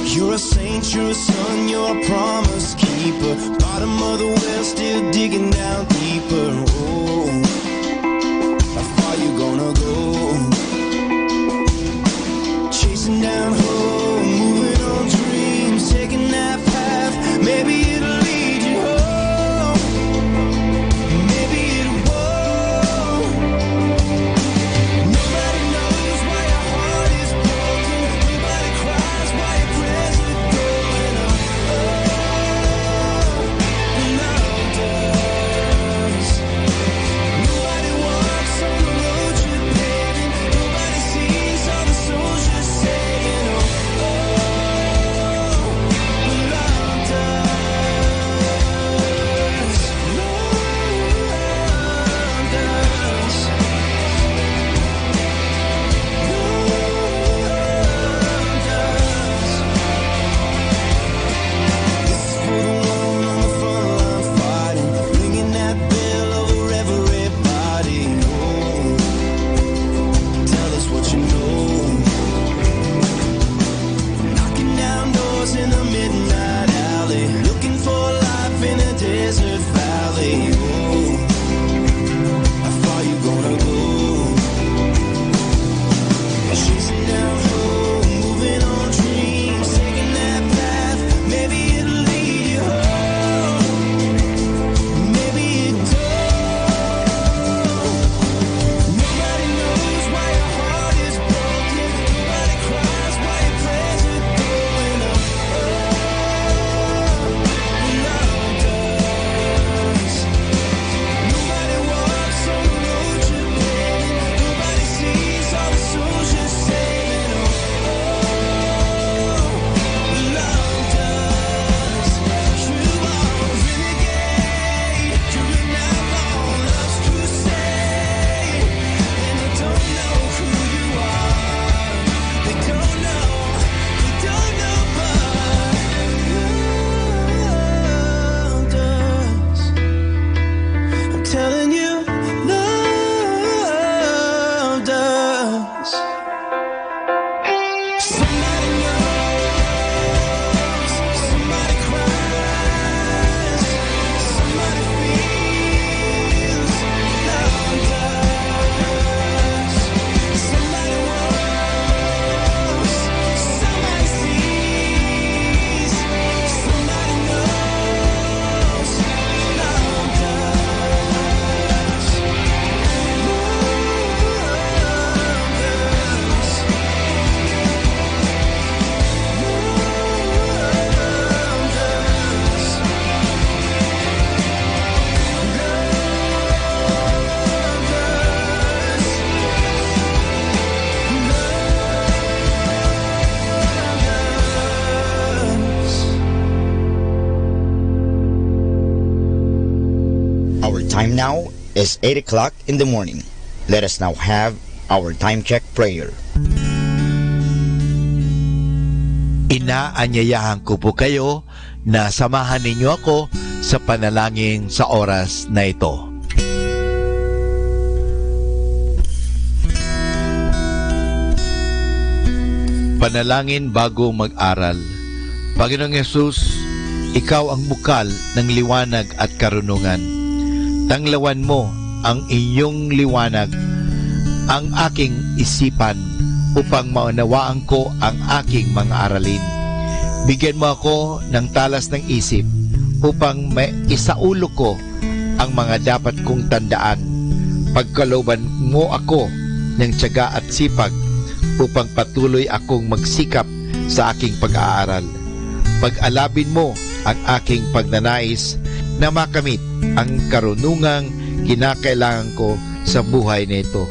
You're a saint, you're a son, you're a promise keeper. Bottom of the well, still digging down deeper. Oh, how far you gonna go? Chasing down hope, moving on dreams, taking that path. Maybe it'll lead you home. Maybe it won't. Nobody knows why your heart is broken. Nobody cries why your prayers are going up. Love does. Nobody walks on the road you're paving. Nobody sees all the souls you're saving. Love does. Love does. This is for the one on the front line fighting, ringing that bell over everybody. Oh, tell us what you know. Knocking down doors in the midnight alley, looking for life in a desert valley. Oh, how far you gonna go? Chasing down hope, moving on dreams, taking that path. Maybe it'll lead you home. Maybe it don't. Nobody knows why your heart is broken. Nobody cries why your prayers are going up. Love does. Nobody walks on the road you're paving. Nobody sees all the souls you're saving. Love does. You are a renegade. You're an outlaw on love's crusade. And they don't know who you are. They don't know. They don't know, but love does. I'm telling you, love does. Somebody knows, somebody cries, somebody feels. Love does. Somebody wants, somebody sees, somebody knows. Love does. Our time now is 8 o'clock in the morning. Let us now have our time check prayer. Inaanyayahan ko po kayo na samahan ninyo ako sa panalangin sa oras na ito. Panalangin bago mag-aral. Panginoong Yesus, Ikaw ang bukal ng liwanag at karunungan. Tanglawan mo ang iyong liwanag, ang aking isipan, upang maunawaan ko ang aking mga aralin. Bigyan mo ako ng talas ng isip upang isaulo ko ang mga dapat kong tandaan. Pagkalooban mo ako ng tiyaga at sipag upang patuloy akong magsikap sa aking pag-aaral. Pag-alabin mo ang aking pagnanais na makamit ang karunungang kinakailangan ko sa buhay nito.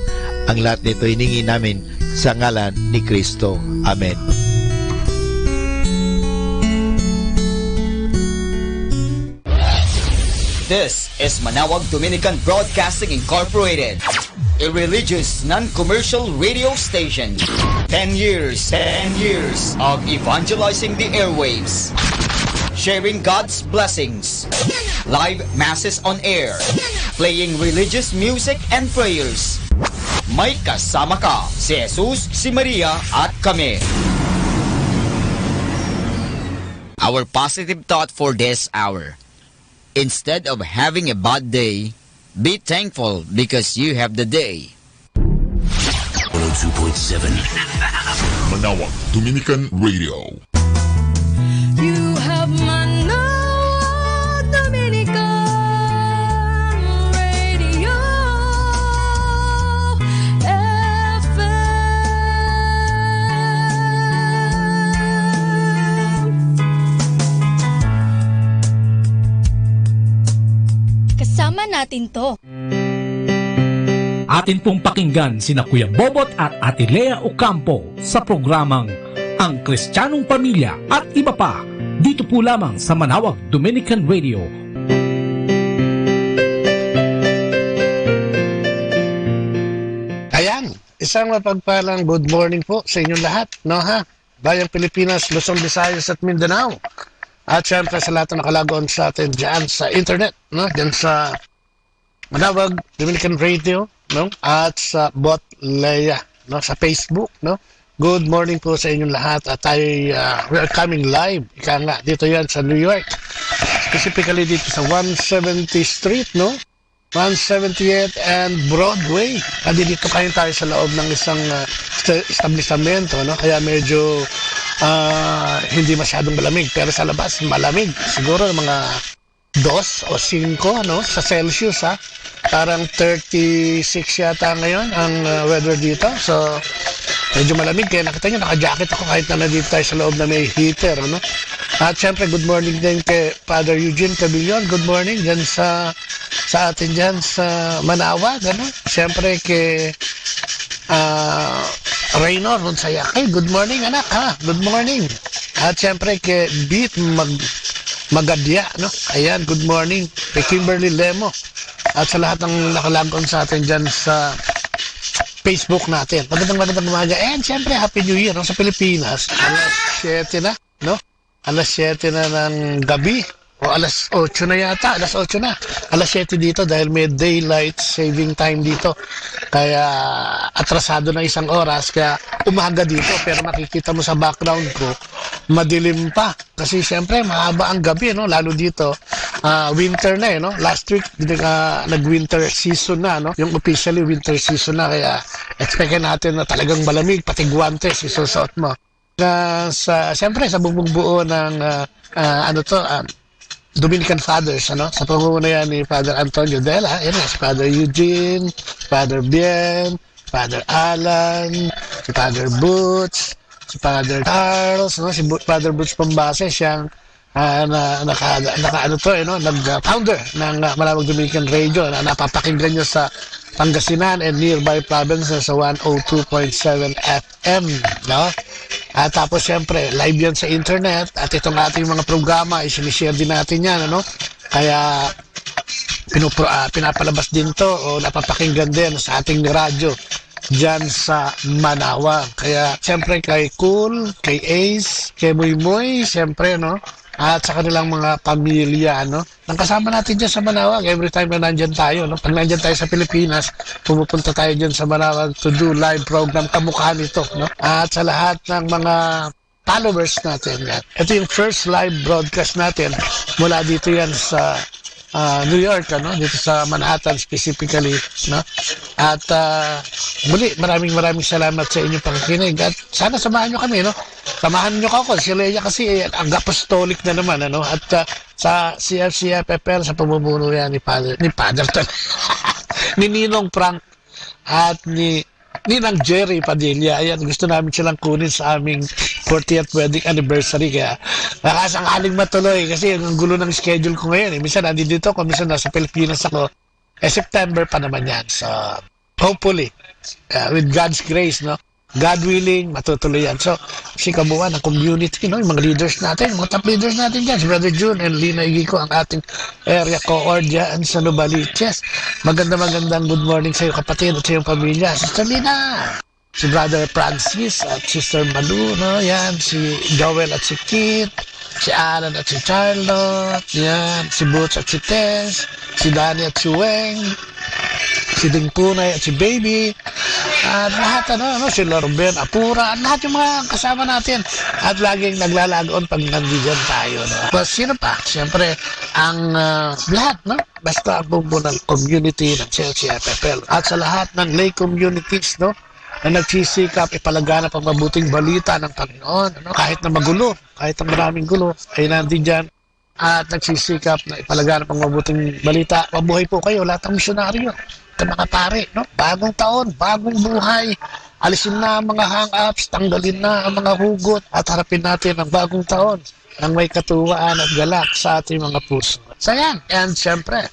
Ang lahat nito hiningi namin sa ngalan ni Kristo. Amen. This is Manawag Dominican Broadcasting Incorporated, a religious, non-commercial radio station. 10 years of evangelizing the airwaves, sharing God's blessings, live masses on air, playing religious music and prayers, may kasama ka, si Jesus, si Maria, at kami. Our positive thought for this hour. Instead of having a bad day, be thankful because you have the day. 102.7 Manawag Dominican Radio. You have Manawag Dominican Radio FM. Kasama natin to. Atin pong pakinggan sina Kuya Bobot at Ate Lea Ocampo sa programang Ang Kristiyanong Pamilya at iba pa dito po lamang sa Manawag Dominican Radio. Ayan, isang mapagpalang good morning po sa inyong lahat, no ha? Bayang Pilipinas, Luzon, Visayas at Mindanao. At syempre sa lahat na nakalagoon sa atin dyan sa internet, no? Dyan sa Manawag Dominican Radio, no? At sa Bot Lea, no? Sa Facebook, no? Good morning po sa inyong lahat at tayo we are coming live. Ika nga, dito yan sa New York. Specifically dito sa 170th Street, no? 178th and Broadway. Dito kayo tayo sa loob ng isang establishmento, no? Kaya medyo hindi masyadong malamig. Pero sa labas, malamig. Siguro mga 2 o 5, no? Sa Celsius, ha? Parang 36 yata ngayon ang weather dito. So, medyo malamig. Kaya nakita nyo, naka-jacket ako kahit na nandito tayo sa loob na may heater, no? At syempre, good morning din kay Father Eugene Cabillon. Good morning dyan sa atin dyan sa Manawag, ano? Syempre kay Raynor Ronsayakay. Good morning, anak, ha? Good morning. At syempre kay Beat Magadya, no? Ayan, good morning. Kay Kimberly Lemo. At sa lahat ng nakalagon sa atin dyan sa Facebook natin. Magandang umaga. And syempre, Happy New Year, no? Sa Pilipinas. Alas 7 na, no? Alas 7 na ng gabi. O alas 8 na yata. Alas 8 na. Alas 7 dito dahil may daylight saving time dito. Kaya atrasado na 1 oras. Kaya umaga dito. Pero makikita mo sa background ko, madilim pa. Kasi syempre, mahaba ang gabi, no? Lalo dito, winter na, no? Last week, nag-winter season na, no? Yung officially winter season na. Kaya expect natin na talagang malamig. Pati guantes, isusuot mo. Siyempre, sa buong-buo ng Dominican Fathers, ano? Sa pamumuno ni Father Antonio Dela, yan si Father Eugene, Father Bien, Father Alan, si Father Butch, si Father Charles, no? Si Father Butch Pombase, siyang nag-founder ng Manawag Dominican Radio na napapakinggan nyo sa Pangasinan and nearby provinces sa 102.7 FM, no? At tapos syempre, live yan sa internet at itong ating mga programa, isinishare din natin yan, ano? Kaya pinapalabas din to o napapakinggan din sa ating radyo dyan sa Manawag. Kaya syempre kay Cool, kay Ace, kay Muy, syempre, no? At sa kanilang mga pamilya, no? Nang kasama natin dyan sa Manawag every time na nandyan tayo, no? Pag nandyan tayo sa Pilipinas, pumupunta tayo dyan sa Manawag to do live program kamukha nito, no? At sa lahat ng mga followers natin, yan. Ito yung first live broadcast natin mula dito yan sa New York, ano? Dito sa Manhattan specifically, no? At muli, maraming salamat sa inyong pakikinig at sana samahan nyo kami, no? Samahan nyo ako, si Leia kasi ang apostolic na naman, ano? At sa CFCFFL sa pamumuno yan ni Father ni Ninong Frank at ni Ninang Jerry Padilla. Ayan, gusto namin silang kunin sa aming 40th wedding anniversary. Kaya nakasanghaling matuloy kasi ang gulo ng schedule ko ngayon. Minsan nandito ako, minsan nasa Pilipinas ako. September pa naman yan. So, hopefully, with God's grace, no? God willing, matutuloy yan. So, si kabuuan ng community, no? Yung mga leaders natin, mga top leaders natin dyan, si Brother June and Lina Igico, ang ating area co-ord dyan sa Novaliches. Magandang good morning sa iyo kapatid at sa iyong pamilya. Sister Lina, si Brother Francis at Sister Malu, no? Yan, si Joel at si Kit, si Alan at si Charlotte, yan, si Butch at si Tess, si Danny at si Weng, si Dingpunay at si Baby, at lahat si Lorben, Apura, at lahat yung mga kasama natin. At laging naglalagoon pag nandiyan tayo. But sino pa? Siyempre, ang lahat, basta ang bumbu ng community ng Chelsea FFL. At sa lahat ng lay communities, na nagsisikap ipalaganap ang mabuting balita ng Panginoon. Kahit na magulo, kahit na maraming gulo, ay nandiyan at nagsisikap na ipalaganap ang mabuting balita. Mabuhay po kayo, lahat ng misyonaryo, mga pare, bagong taon, bagong buhay. Alisin na ang mga hang-ups, tanggalin na ang mga hugot, at harapin natin ang bagong taon ng may katuwaan at galak sa ating mga puso. So yan, and siyempre,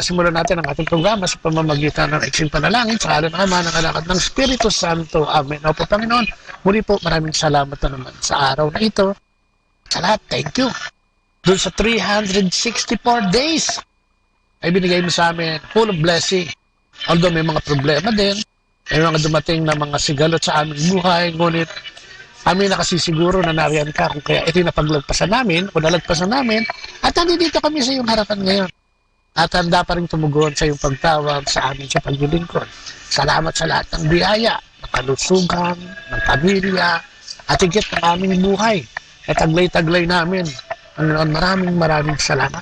simulan natin ang ating programa sa pamamagitan ng iksing panalangin sa ngalan ng Ama, ng Anak at ng Espiritu Santo. Amen. Opo, Panginoon, muli po maraming salamat na naman sa araw na ito. Sa lahat, thank you. Doon sa 364 days ay binigay mo sa amin full of blessing. Although may mga problema din, may mga dumating na mga sigalot sa aming buhay, ngunit kami nakasisiguro na nariyan ka kung kaya ito napaglagpasan namin o nalagpasan namin, at nandito kami sa iyong harapan ngayon. At handa pa rin tumugon sa iyong pagtawag sa amin sa paglilingkod. Salamat sa lahat ng biyaya, ng kalusugan, ng pamilya, at higit ng aming buhay. At taglay-taglay namin. Maraming salamat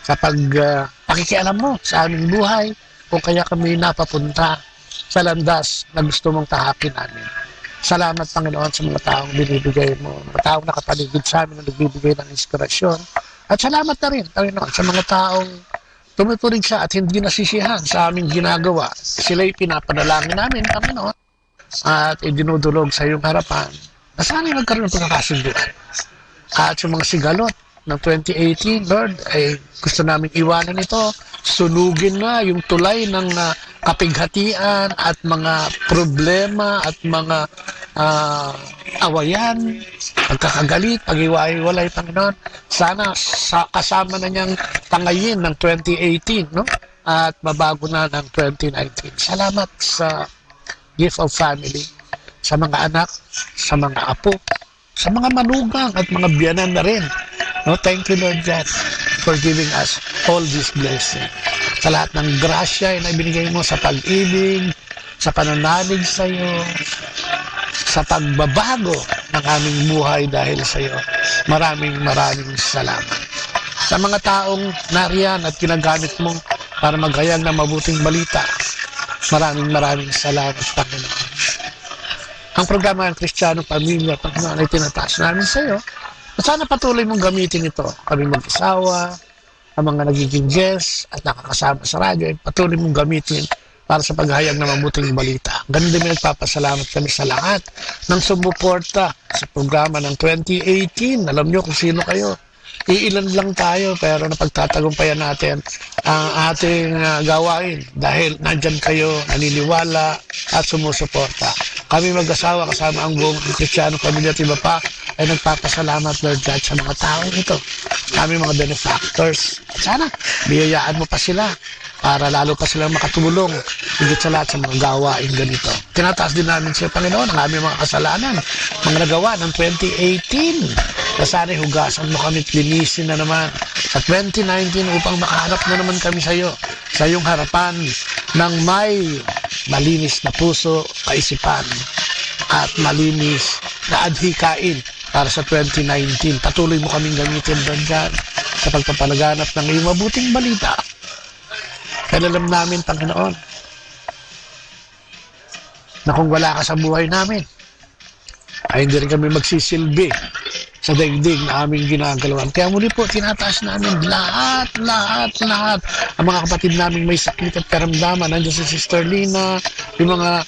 sa pakikialam mo sa aming buhay kung kaya kami napapunta sa landas na gusto mong tahakin namin. Salamat, Panginoon, sa mga taong binibigay mo, mga taong nakapaligid sa amin na nagbibigay ng inspirasyon. At salamat na rin, Panginoon, sa mga taong tumutulig siya at hindi nasisiyahan sa aming ginagawa. Sila'y pinapanalangin namin, Panginoon, at idinudulog sa iyong harapan na sana'y magkaroon ng pagkakasunduan. At sa mga sigalot ng 2018, Lord, ay gusto namin iwanan ito. Sunugin na yung tulay ng kapighatian at mga problema at mga awayan, pagkakagalit, pag-iwalay, Panginoon. Sana kasama na niyang tangayin ng 2018, at mabago na ng 2019. Salamat sa gift of family, sa mga anak, sa mga apo, sa mga manugang at mga biyanan na rin. Thank you, Lord God, for giving us all this blessing. Sa lahat ng grasya na ibinigay mo sa pag-ibig, sa pananalig sa iyo, sa pagbabago ng aming buhay dahil sa iyo. Maraming salamat. Sa mga taong nariyan at ginagamit mo para maghayag ng mabuting balita, maraming salamat, Panginoon. Ang programa ng Kristiyanong Pamilya, Panginoon, ay tinataas namin sa iyo. At sana patuloy mong gamitin ito. Kami mag-asawa, ang mga nagiging guests at nakakasama sa radyo, ay patuloy mong gamitin para sa paghayag ng mabuting balita. Ganun din nagpapasalamat kami sa lahat ng sumuporta sa programa ng 2018. Alam nyo kung sino kayo. Iilan lang tayo pero napagtatagumpayan natin ang ating gawain dahil nandyan kayo, naniniwala at sumusuporta. Kami mag-asawa kasama ang buong Kristiyanong Pamilya at iba pa ay nagpapasalamat, Lord God, sa mga taong ito. Kami mga benefactors. Sana biyayaan mo pa sila para lalo pa silang makatulong higit sa lahat sa mga gawain ganito. Tinataas din namin siya, Panginoon, ang aming mga kasalanan, mga nagawa ng 2018. Na sana'y hugasan mo kami at linisin na naman sa 2019 upang makaharap na naman kami sa iyo, sa iyong harapan ng may malinis na puso, kaisipan at malinis na adhikain para sa 2019. Patuloy mo kaming gamitin doon dyan sa pagpapalaganap ng iyong mabuting balita. Kaya alam namin, Panginoon, na kung wala ka sa buhay namin, ay hindi rin kami magsisilbi sa daigdig na aming ginagalawan. Kaya muli po, tinataas namin lahat. Ang mga kapatid namin may sakit at karamdaman. Nandiyan si Sister Lina, yung mga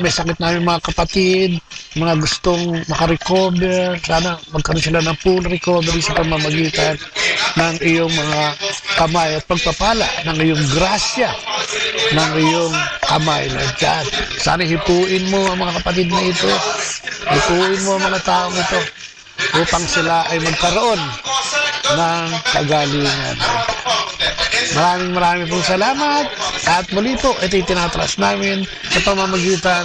may sakit namin mga kapatid, mga gustong makarecover. Sana magkaroon sila ng full recovery sa pamamagitan ng iyong mga kamay at pagpapala, ng iyong grasya, ng iyong kamay, Lord God. Sana hipuin mo ang mga kapatid na ito. Hipuin mo ang mga taong ito upang sila ay magkaroon ng kagalingan. Maraming pong salamat. At muli po, ito yung tinatras namin sa pamamagitan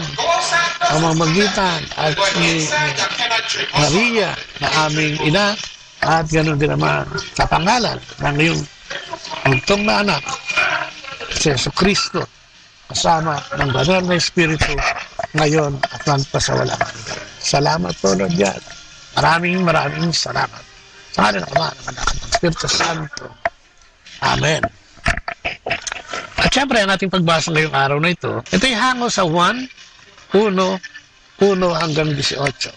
at ni Maria na aming ina, at ganoon din naman sa pangalan ng iyong bugtong na anak, si Jesu Cristo, kasama ng banal na Espiritu ngayon at magpasawalang hanggan. Salamat po, Lord God. Maraming salamat. Sa ngalan ng Ama, ng Anak, at ng Espiritu Santo. Amen. At syempre, ang ating pagbasa ngayong araw na ito ay hango sa 1:1 hanggang 18.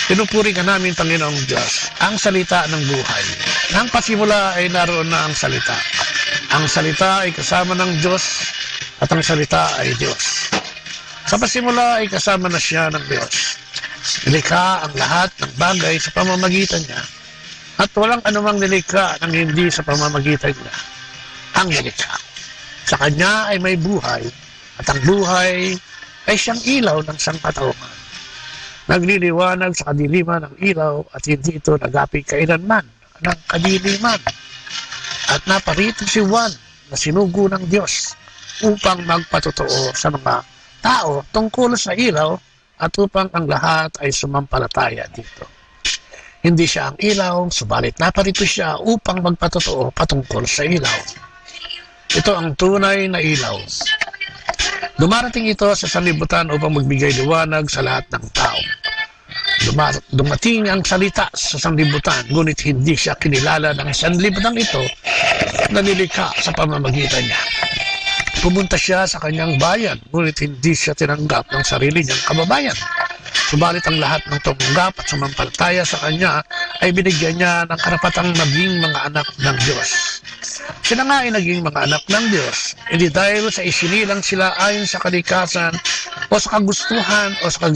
Pinupuri ka namin, Panginoong Diyos, ang salita ng buhay. Nang pasimula ay naroon na ang salita. Ang salita ay kasama ng Diyos at ang salita ay Diyos. Sa pasimula ay kasama na siya ng Diyos. Nilikha ang lahat ng bagay sa pamamagitan niya at walang anumang nilikha nang hindi sa pamamagitan niya ang nilikha. Sa Kanya ay may buhay at ang buhay ay siyang ilaw ng sangkatauhan. Nagliliwanag sa kadiliman ng ilaw at hindi ito nagapi kailanman ng kadiliman. At naparito si Juan na sinugo ng Diyos upang magpatotoo sa mga tao tungkol sa ilaw at upang ang lahat ay sumampalataya dito. Hindi siya ang ilaw, subalit naparito siya upang magpatotoo patungkol sa ilaw. Ito ang tunay na ilaw. Dumarating ito sa sanlibutan upang magbigay liwanag sa lahat ng tao. Dumating ang salita sa sanlibutan, ngunit hindi siya kinilala ng sanlibutan ito na nilikha sa pamamagitan niya. Pumunta siya sa kanyang bayan, ngunit hindi siya tinanggap ng sarili niyang kababayan. Subalit ang lahat ng tumanggap at sumampalataya sa kanya ay binigyan niya ng karapatang maging mga anak ng Diyos. Sila nga ay naging mga anak ng Diyos, hindi dahil sa isinilang sila ayon sa kalikasan o sa kagustuhan o sa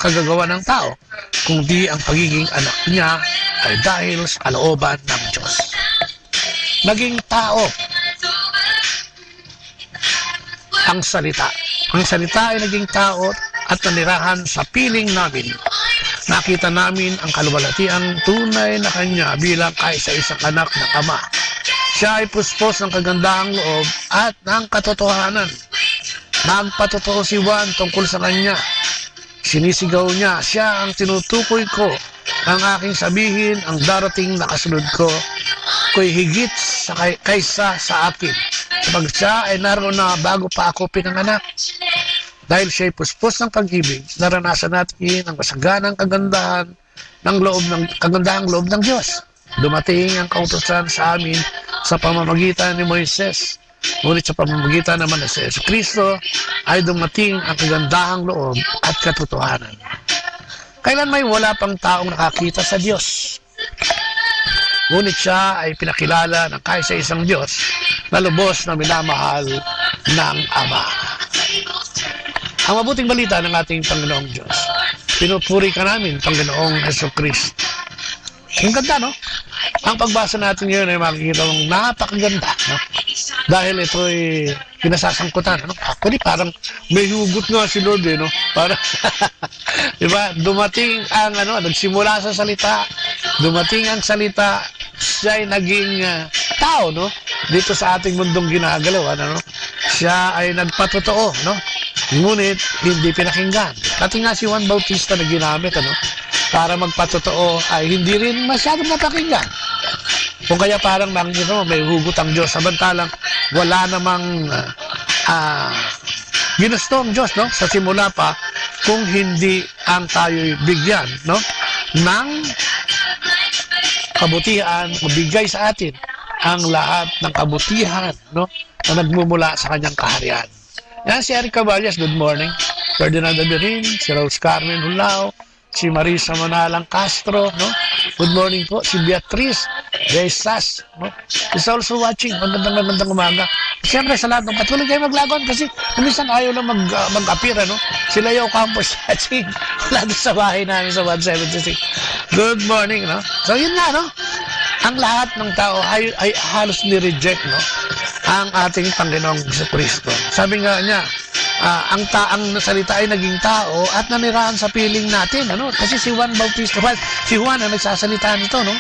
kagagawa ng tao, kundi ang pagiging anak niya ay dahil sa kalooban ng Diyos. Naging tao ang salita. Ang salita ay naging tao at nanirahan sa piling namin. Nakita namin ang kaluwalhatiang tunay na Kanya bilang kaisa-isang anak ng Ama. Siya ay puspos ng kagandahang loob at ng katotohanan. Nagpatotoo si Juan tungkol sa Kanya. Sinisigaw niya, siya ang tinutukoy ko. Ang aking sabihin, ang darating na kasunod ko, ko'y higit kaysa sa akin. Kapag siya ay naroon na bago pa ako pinanganak. Dahil siya ay puspos ng pag-ibig, naranasan natin ang masaganang kagandahan ng kagandahang loob ng Diyos. Dumating ang kautusan sa amin sa pamamagitan ni Moises. Ngunit sa pamamagitan naman ni Yesu Kristo ay dumating ang kagandahang loob at katotohanan. Kailan may wala pang taong nakakita sa Diyos. Ngunit siya ay pinakilala ng kaisa-isang Diyos na lubos na minamahal ng Ama. Ang mabuting balita ng ating Panginoong Diyos. Pinupuri ka namin, Panginoong Yesu Kristo. Ang ganda, no? Ang pagbasa natin ngayon ay makikita mong napakaganda, no? Dahil ito ay pinasasangkutan, no? Actually, parang may hugot nga si Lord, no? Parang, diba? Dumating ang, nagsimula sa salita, dumating ang salita, siya ay naging tao, no? Dito sa ating mundong ginagalaw, siya ay nagpatotoo, no? Ngunit, hindi pinakinggan. Pati nga si Juan Bautista na ginamit, para magpatotoo ay hindi rin masyadong napakinggan. Kung kaya parang makikita mo, may hugot ang Diyos. Samantalang wala namang ginusto ang Diyos, no? Sa simula pa, kung hindi ang tayo'y bigyan, no? Ng kabutihan, mabigay sa atin ang lahat ng kabutihan, no? Na nagmumula sa kanyang kaharian. Yan si Eric Caballas, good morning. Ferdinand Abirin, si Rose Carmen Hulao, si Marisa Manalang Castro, no? Good morning po. Si Beatrice Desas, no? Is also watching. Magandang umaga. Siyempre sa lahat ng patuloy kayo maglagon kasi minsan ayaw lang mag-appear, no? Sila yung campus watching. Lagi sa bahay namin sa 176. Good morning, no? So yun nga, no? Ang lahat ng tao ay halos ni-reject, no? Ang ating Panginoong Jesucristo. Sabi nga niya, ang salita ay naging tao at nanirahan sa piling natin, Kasi si Juan Bautista, si Juan ang nagsasalita nito, no?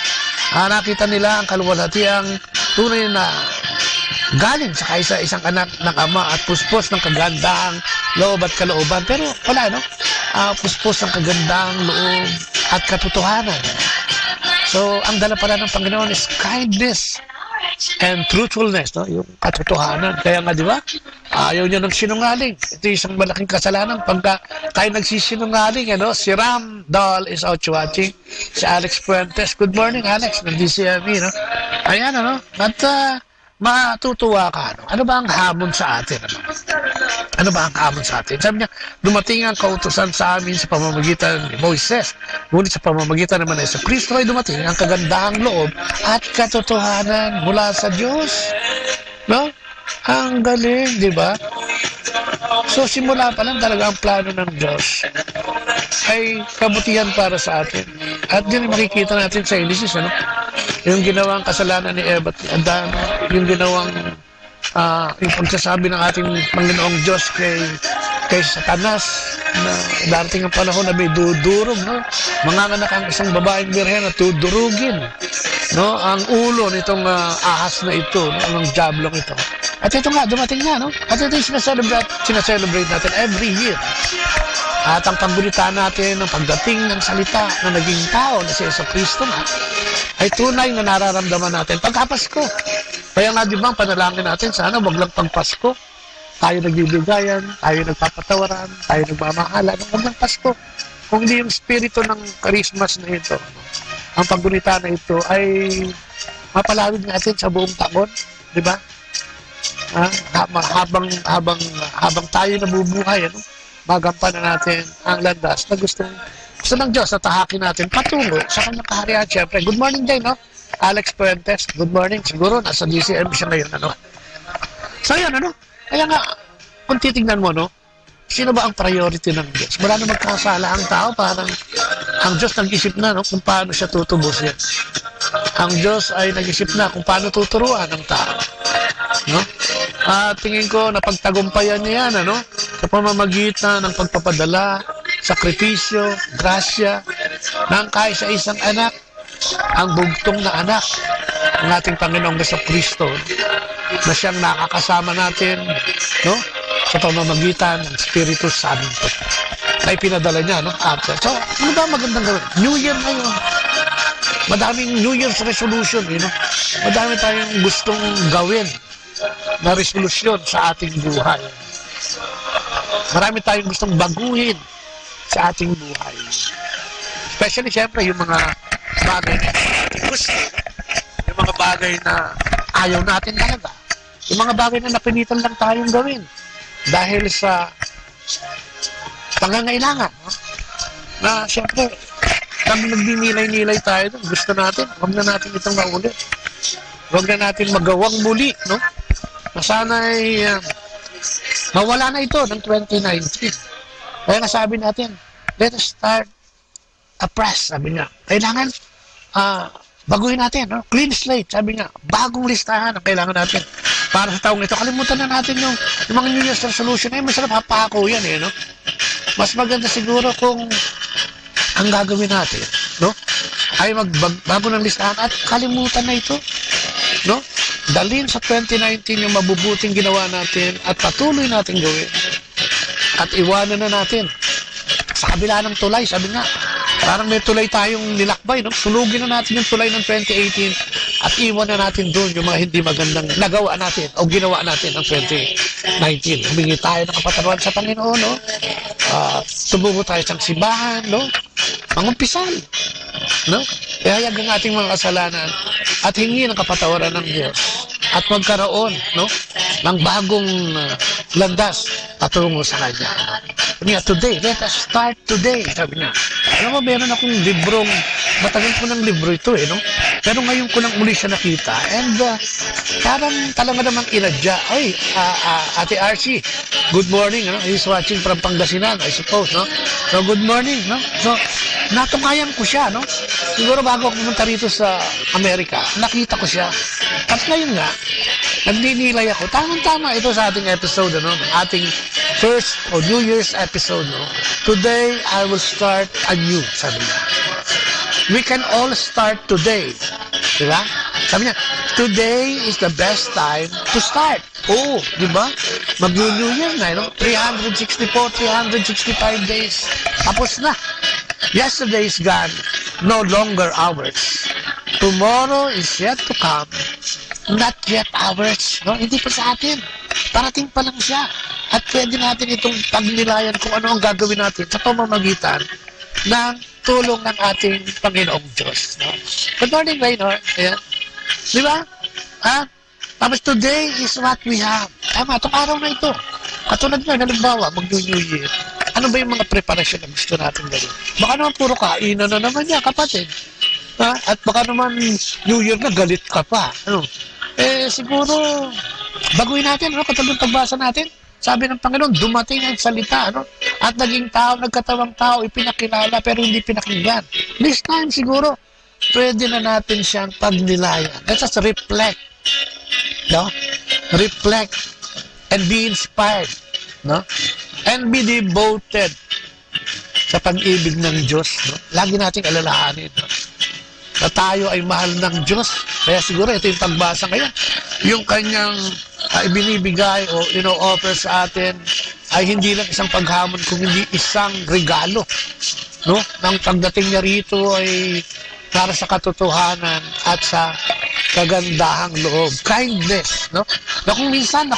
Nakita nila ang kaluwalhatiang tunay na galing sa kaisa-isang anak ng Ama at puspos ng kagandahang loob at kalooban. Pero wala, no? Puspos ng kagandahang loob at katotohanan. So, ang dala pala ng Panginoon is kindness, and truthfulness, no? Yung katotohanan. Kaya nga, di ba? Ayaw niya ng sinungaling. Ito isang malaking kasalanan pagka tayo nagsisinungaling, ano? Si Ram Doll is out watching. Si Alex Fuentes. Good morning, Alex, ng DCME, no? Ayan, ano? At matutuwa ka, ano? Ano ba ang hamon sa atin, ano? Ano ba ang hamon sa atin? Sabi niya, dumating ang kautusan sa amin sa pamamagitan ni Moises. Ngunit sa pamamagitan naman ay sa Kristo ay dumating ang kagandahang loob at katotohanan mula sa Diyos. No? Ang galing, di ba? So, simula pa lang talaga ang plano ng Diyos ay kabutihan para sa atin. At din makikita natin sa Genesis, ano? Yung ginawang kasalanan ni Eva at ni Adan, yung ginawang yung pagsasabi ng ating Panginoong Diyos kay Satanas na darating ang panahon na may dudurog, no? Manganganak ang isang babaeng birhen na tudurugin, no? Ang ulo nitong ahas na ito, no? Ang diablong ito. At ito nga, dumating nga, no? At ito yung sinaselebrate natin every year. At ang pagbulitan natin ng pagdating ng salita na naging tao na si Jesucristo nga ay tunay na nararamdaman natin pagkapasko. Kaya nga di ba ang panalangin natin, sana wag lang pagpasko. Tayo nagbibigayan, tayo nagpapatawaran, tayo nagmamahalan, wag lang Pasko. Kung hindi yung spirito ng Christmas na ito, ang paggunita na ito ay mapalawig natin sa buong taon, di ba? Habang tayo nabubuhay, ano? Magampanan natin ang landas na gusto ng Diyos na tahakin natin patungo sa kanyang kaharian. Siyempre, good morning din, no? Alex Fuentes, good morning. Siguro nasa DCM siya ngayon, ano? So, yan, ano? Kaya nga, kung titignan mo, no? Sino ba ang priority ng Diyos? Wala na magkasala ang tao, parang ang Diyos nag-isip na, no? Kung paano siya tutubos yan. Ang Diyos ay nag-isip na kung paano tuturuan ng tao, no? At tingin ko napagtagumpayan niya yan, ano? Sa pamamagitan ng pagpapadala, sakripisyo, grasya, ng kaisa-isang anak, ang bugtong na anak ng ating Panginoong Jesucristo na siyang nakakasama natin, no? Sa pamamagitan ng Espiritu Santo na ipinadala niya, no? So, ano ba magandang gawin? New Year ngayon. Madaming New Year's resolution, you know? Madami tayong gustong gawin na resolution sa ating buhay. Marami tayong gustong baguhin sa ating buhay. Especially, siyempre, yung mga bagay na ating gusto. Yung mga bagay na ayaw natin talaga. Yung mga bagay na napilitan lang tayong gawin. Dahil sa pangangailangan. No? Na, siyempre, nagdinilay-nilay tayo doon. Gusto natin, huwag na natin itong maulit. Huwag na natin magawang muli, no? Na sana ay mawala na ito ng 2019. Kaya nasabi natin, let us start afresh, sabi niya. Kailangan baguhin natin, no? Clean slate, sabi niya. Bagong listahan ang kailangan natin para sa taong ito. Kalimutan na natin yung mga New Year's resolution. Masarap hapako yan, no? Mas maganda siguro kung ang gagawin natin, no? Ay magbago ng listahan at kalimutan na ito, no? Dalhin sa 2019 yung mabubuting ginawa natin at patuloy natin gawin. At iwanan na natin. Sa kabila ng tulay, sabi nga, parang may tulay tayong nilakbay, no? Sunugin na natin yung tulay ng 2018 at iwan na natin doon yung mga hindi magandang nagawa natin o ginawa natin ng 2019. Humingi tayo ng kapatawaran sa Panginoon, no? Tumubo tayo sa simbahan, no? Mangumpisal, no? Ihayag ang ating mga kasalanan at hingi ng kapatawaran ng Diyos at magkaroon, no? Ng bagong landas patungo sa Kanya. Sabi niya, today, let us start today, sabi niya. Alam mo, meron akong librong, matagal ko ng libro ito, no? Pero ngayon ko lang muli siya nakita and parang talaga namang inadya. Ay, Ate Archie, good morning, no? He's watching from Pangasinan, I suppose, no? So, good morning, no? So, natumayan ko siya, no? Siguro bago ako pumunta rito sa Amerika, nakita ko siya. At ngayon nga, nagninilay ako. Tamang-tama ito sa ating episode, no? Ating first o New Year's episode, no? Today, I will start anew, sabi niya. We can all start today. Diba? Sabi niya, today is the best time to start. Oo, di ba? Mag-New Year na, no? 365 days. Tapos na. Yesterday is gone, no longer ours. Tomorrow is yet to come, not yet ours. No? Hindi pa sa atin. Parating pa lang siya. At pwede natin itong pagnilayan kung ano ang gagawin natin sa pamamagitan ng tulong ng ating Panginoong Diyos. No? Good morning, Raynor. Ayan. Di ba? Tapos today is what we have. Tama, itong araw na ito. Katulad nga, halimbawa, mag-New Year. Ano ba yung mga preparasyon na gusto natin gawin? Baka naman puro kainan na naman niya, kapatid. At baka naman New Year na galit ka pa. Ano? Siguro, baguhin natin, ano? Katulad pagbasa natin. Sabi ng Panginoon, dumating ang salita, ano? At naging tao, nagkatawang tao, ipinakilala, pero hindi pinakinggan. This time, siguro, pwede na natin siyang pagnilayan. Let us reflect. No? Reflect and be inspired. No? And be devoted sa pag-ibig ng Diyos. No? Lagi nating alalahanin. No? Na tayo ay mahal ng Diyos. Kaya siguro ito yung pagbasa ngayon. Yung kanyang ibinibigay o offer sa atin ay hindi lang isang paghamon kung hindi isang regalo. No? Nang pagdating niya rito ay para sa katotohanan at sa kagandahang loob. Kindness. No? Na kung minsan,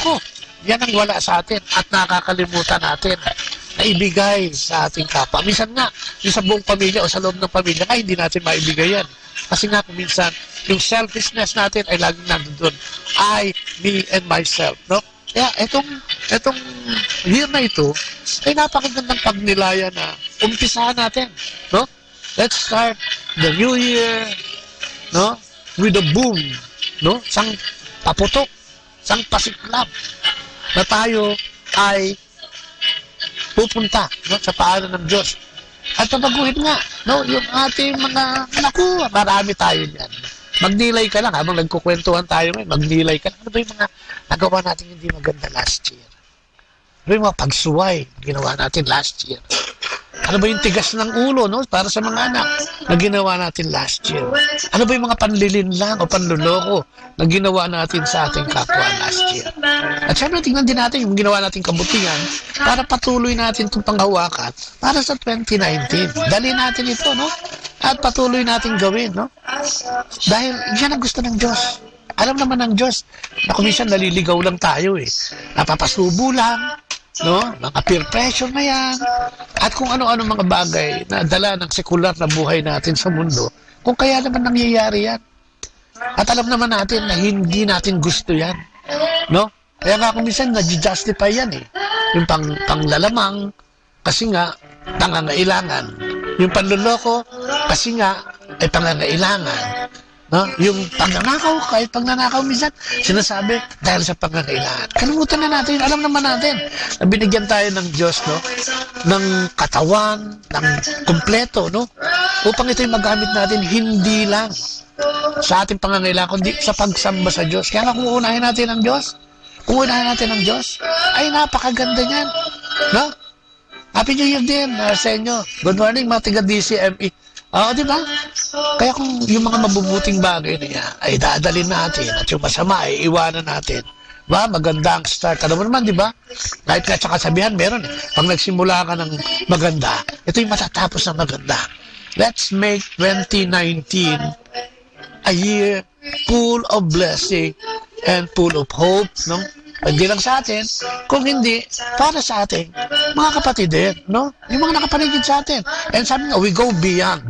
yan ang wala sa atin at nakakalimutan natin na ibigay sa ating kapwa. Minsan nga, yung sa buong pamilya o sa loob ng pamilya, hindi natin maibigay yan. Kasi nga kung minsan, yung selfishness natin ay laging nandun. I, me, and myself. No? Kaya itong year na ito, ay napakagandang pagnilaya na umpisahan natin. No? Let's start the new year, no? With a boom. No? Sang paputok, sang pasiklap na tayo ay pupunta, no, sa paanan ng Diyos. At pabaguhin nga, no, yung ating mga, marami tayo dyan. Magnilay ka lang, habang nagkukwentuhan tayo ngayon, magnilay ka lang. Ano ba yung mga nagawa natin hindi maganda last year? Ano yung mga pagsuway ginawa natin last year? Ano ba yung tigas ng ulo, no, para sa mga anak na ginawa natin last year? Ano ba yung mga panlilinlang o panluloko na ginawa natin sa ating kapwa last year? At syempre, tingnan din natin yung ginawa nating kabutihan para patuloy natin itong panghawakan para sa 2019. Dali natin ito, no? At patuloy natin gawin, no? Dahil yan ang gusto ng Diyos. Alam naman ng Diyos na kung minsan naliligaw lang tayo, napapasubo lang, no? Mga peer pressure na yan. At kung ano-ano mga bagay na dala ng sekular na buhay natin sa mundo, kung kaya naman nangyayari yan. At alam naman natin na hindi natin gusto yan. No? Kaya nga kung minsan nag-justify yan Yung panglalamang, kasi nga, pangangailangan. Yung panluloko, kasi nga, ay pangangailangan. No? Yung pagnanakaw, kahit pagnanakaw minsan, sinasabi dahil sa pangangailangan. Kalimutan na natin, alam naman natin na binigyan tayo ng Diyos, no? Ng katawan, ng kumpleto, no? Upang ito'y magamit natin hindi lang sa ating pangangailangan, kundi sa pagsamba sa Diyos. Kaya kung uunahin natin ang Diyos, ay napakaganda niyan. No? Happy New Year din sa inyo. Good morning, mga taga-DCME. Di ba? Kaya kung yung mga mabubuting bagay na yan ay dadalhin natin at yung masama ay iwanan natin. Ba, maganda ang start. Alam mo naman, di ba? Kahit sa kasabihan, meron Pag nagsimula ka ng maganda, ito yung matatapos ng maganda. Let's make 2019 a year full of blessing and full of hope, no? Hindi lang sa atin, kung hindi, para sa ating mga kapatid din, no? Yung mga nakapaligid sa atin. And sabi nga, we go beyond.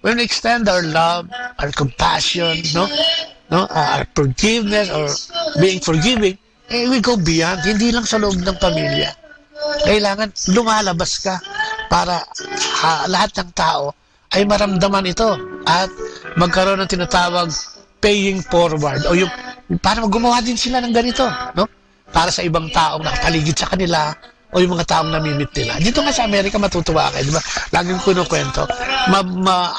When we extend our love, our compassion, no? Our forgiveness or being forgiving, we go beyond. Hindi lang sa loob ng pamilya. Kailangan lumalabas ka para lahat ng tao ay maramdaman ito at magkaroon ng tinatawag paying forward o yung para gumawa din sila ng ganito, no? Para sa ibang taong nakapaligid sa kanila o yung mga taong namimit nila. Dito nga sa Amerika, matutuwa ka, di ba? Laging kinukwento.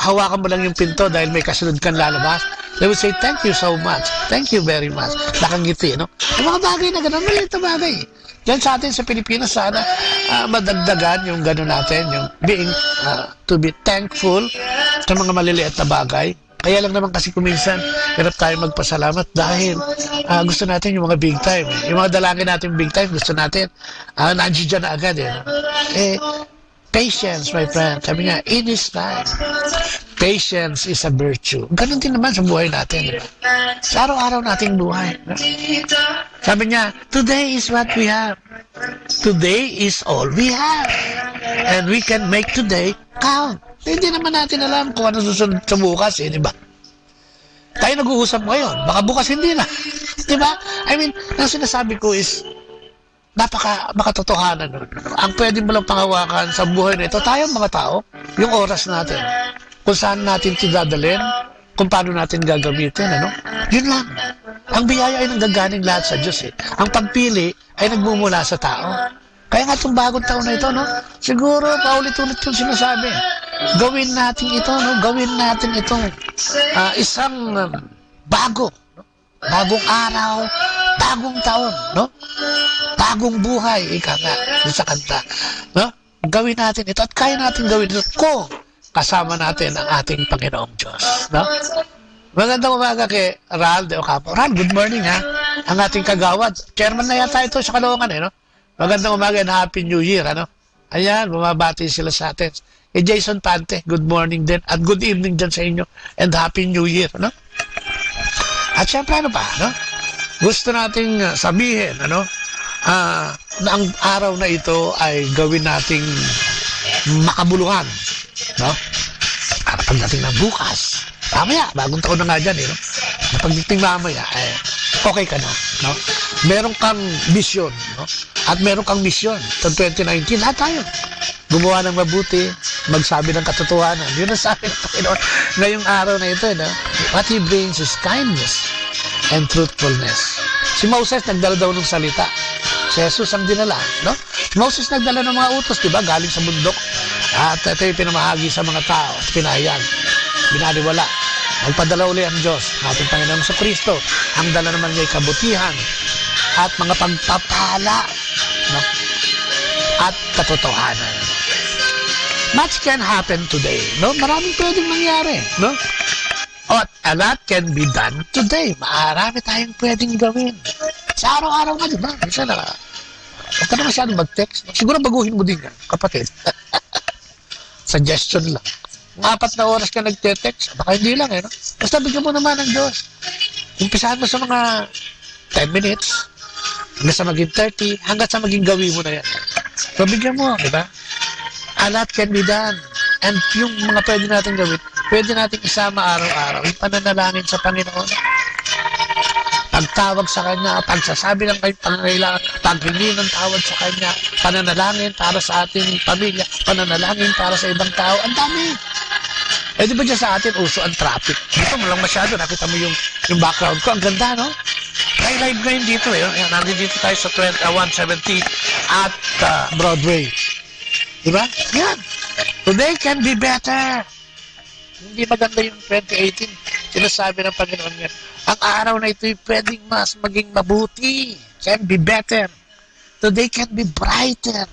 Hawakan mo lang yung pinto dahil may kasunod kang lalabas. They will say, thank you so much. Thank you very much. Nakangiti, no? Yung mga bagay na gano'n, maliit na bagay. Diyan sa atin sa Pilipinas, sana madagdagan yung gano'n natin, yung being, to be thankful sa mga maliliit na bagay. Kaya lang naman kasi kuminsan, hirap tayo magpasalamat dahil gusto natin yung mga big time. Yung mga dalangin natin big time, gusto natin, nandiyan na agad. Patience, my friend. Sabi nga, in His time. Patience is a virtue. Ganun din naman sa buhay natin. Diba? Sa araw-araw nating buhay. No? Sabi niya, today is what we have. Today is all we have. And we can make today count. Hindi naman natin alam kung ano susunod sa bukas, di ba? Tayo nag-uusap ngayon, baka bukas hindi na. Di ba? I mean, ang sinasabi ko is, makatotohanan nun. Ang pwede mo lang pangawakan sa buhay na ito, tayong mga tao, yung oras natin. Kung saan natin ito dadalhin, kung paano natin gagamitin, ano? Yun lang. Ang biyaya ay nanggagaling lahat sa Diyos, eh. Ang pagpili ay nagmumula sa tao. Kaya nga itong bagong taon na ito, no? Siguro, paulit-ulit yung sinasabi. Gawin natin ito, no? Gawin natin itong isang bago, no? Bagong araw, bagong taon, no? Bagong buhay, ika nga, sa kanta. No? Gawin natin ito at kaya natin gawin ito kung kasama natin ang ating Panginoong Diyos. No? Magandang umaga kay Ral de Ocampo. Ral, good morning ha. Ang ating kagawad. Chairman na yata ito sa Caloocan eh. No? Magandang umaga and Happy New Year. Ano? Ayan, bumabati sila sa atin. Kay Jason Pante, good morning din at good evening dyan sa inyo and Happy New Year. No? At syempre ano pa? No? Gusto nating sabihin ano, na ang araw na ito ay gawin nating makabuluhan. No? Para pagdating ng bukas, mamaya, bagong taon na nga dyan, eh, no? Pagdating mamaya, okay ka na. No? Meron kang mission, no? At meron kang mission. Sa 2019, lahat tayo. Gumawa ng mabuti, magsabi ng katotohanan. Yun ang sabi ng Panginoon ngayong araw na ito. No? What He brings is kindness and truthfulness. Si Moses, nagdala daw ng salita. Si Jesus ang dinala, no? Moses nagdala ng mga utos, di ba? Galing sa bundok. At ito yung pinamahagi sa mga tao at pinahayag. Binaliwala. Magpadala uli ang Diyos, ating Panginoon sa Kristo. Ang dala naman niya kabutihan at mga pagpapala, no? At katotohanan. Much can happen today, no? Maraming pwedeng mangyari, no? At a lot can be done today. Marami tayong pwedeng gawin. Sa araw-araw nga, di ba? Minsan na, huwag ka na masyadong mag-text. Siguro baguhin mo din yan, kapatid. Suggestion lang. 4 na oras ka nagte-text, baka hindi lang, eh, no? Basta bigyan mo naman ng Diyos. Umpisahan mo sa mga 10 minutes, hanggang sa maging 30, hanggang sa maging gawin mo na yan. So, bigyan mo, di ba? A lot can be done. And yung mga pwede natin gawin, pwede natin isama araw-araw. Yung pananalangin sa Panginoon. Pagtawag sa Kanya, pagsasabi ng pangangailangan, paghingi ng tawad sa Kanya, pananalangin para sa ating pamilya, pananalangin para sa ibang tao. Ang dami. Eh di ba dyan sa atin, uso ang traffic? Dito mo lang masyado, nakita mo yung background ko. Ang ganda, no? Live ngayon dito, eh. Nandito dito tayo sa 170 at Broadway. Di ba? Yan. Today can be better. Hindi maganda yung 2018. Sinasabi ng Panginoon yan. Ang araw na ito'y pwedeng mas maging mabuti. Can be better. Today can be brighter.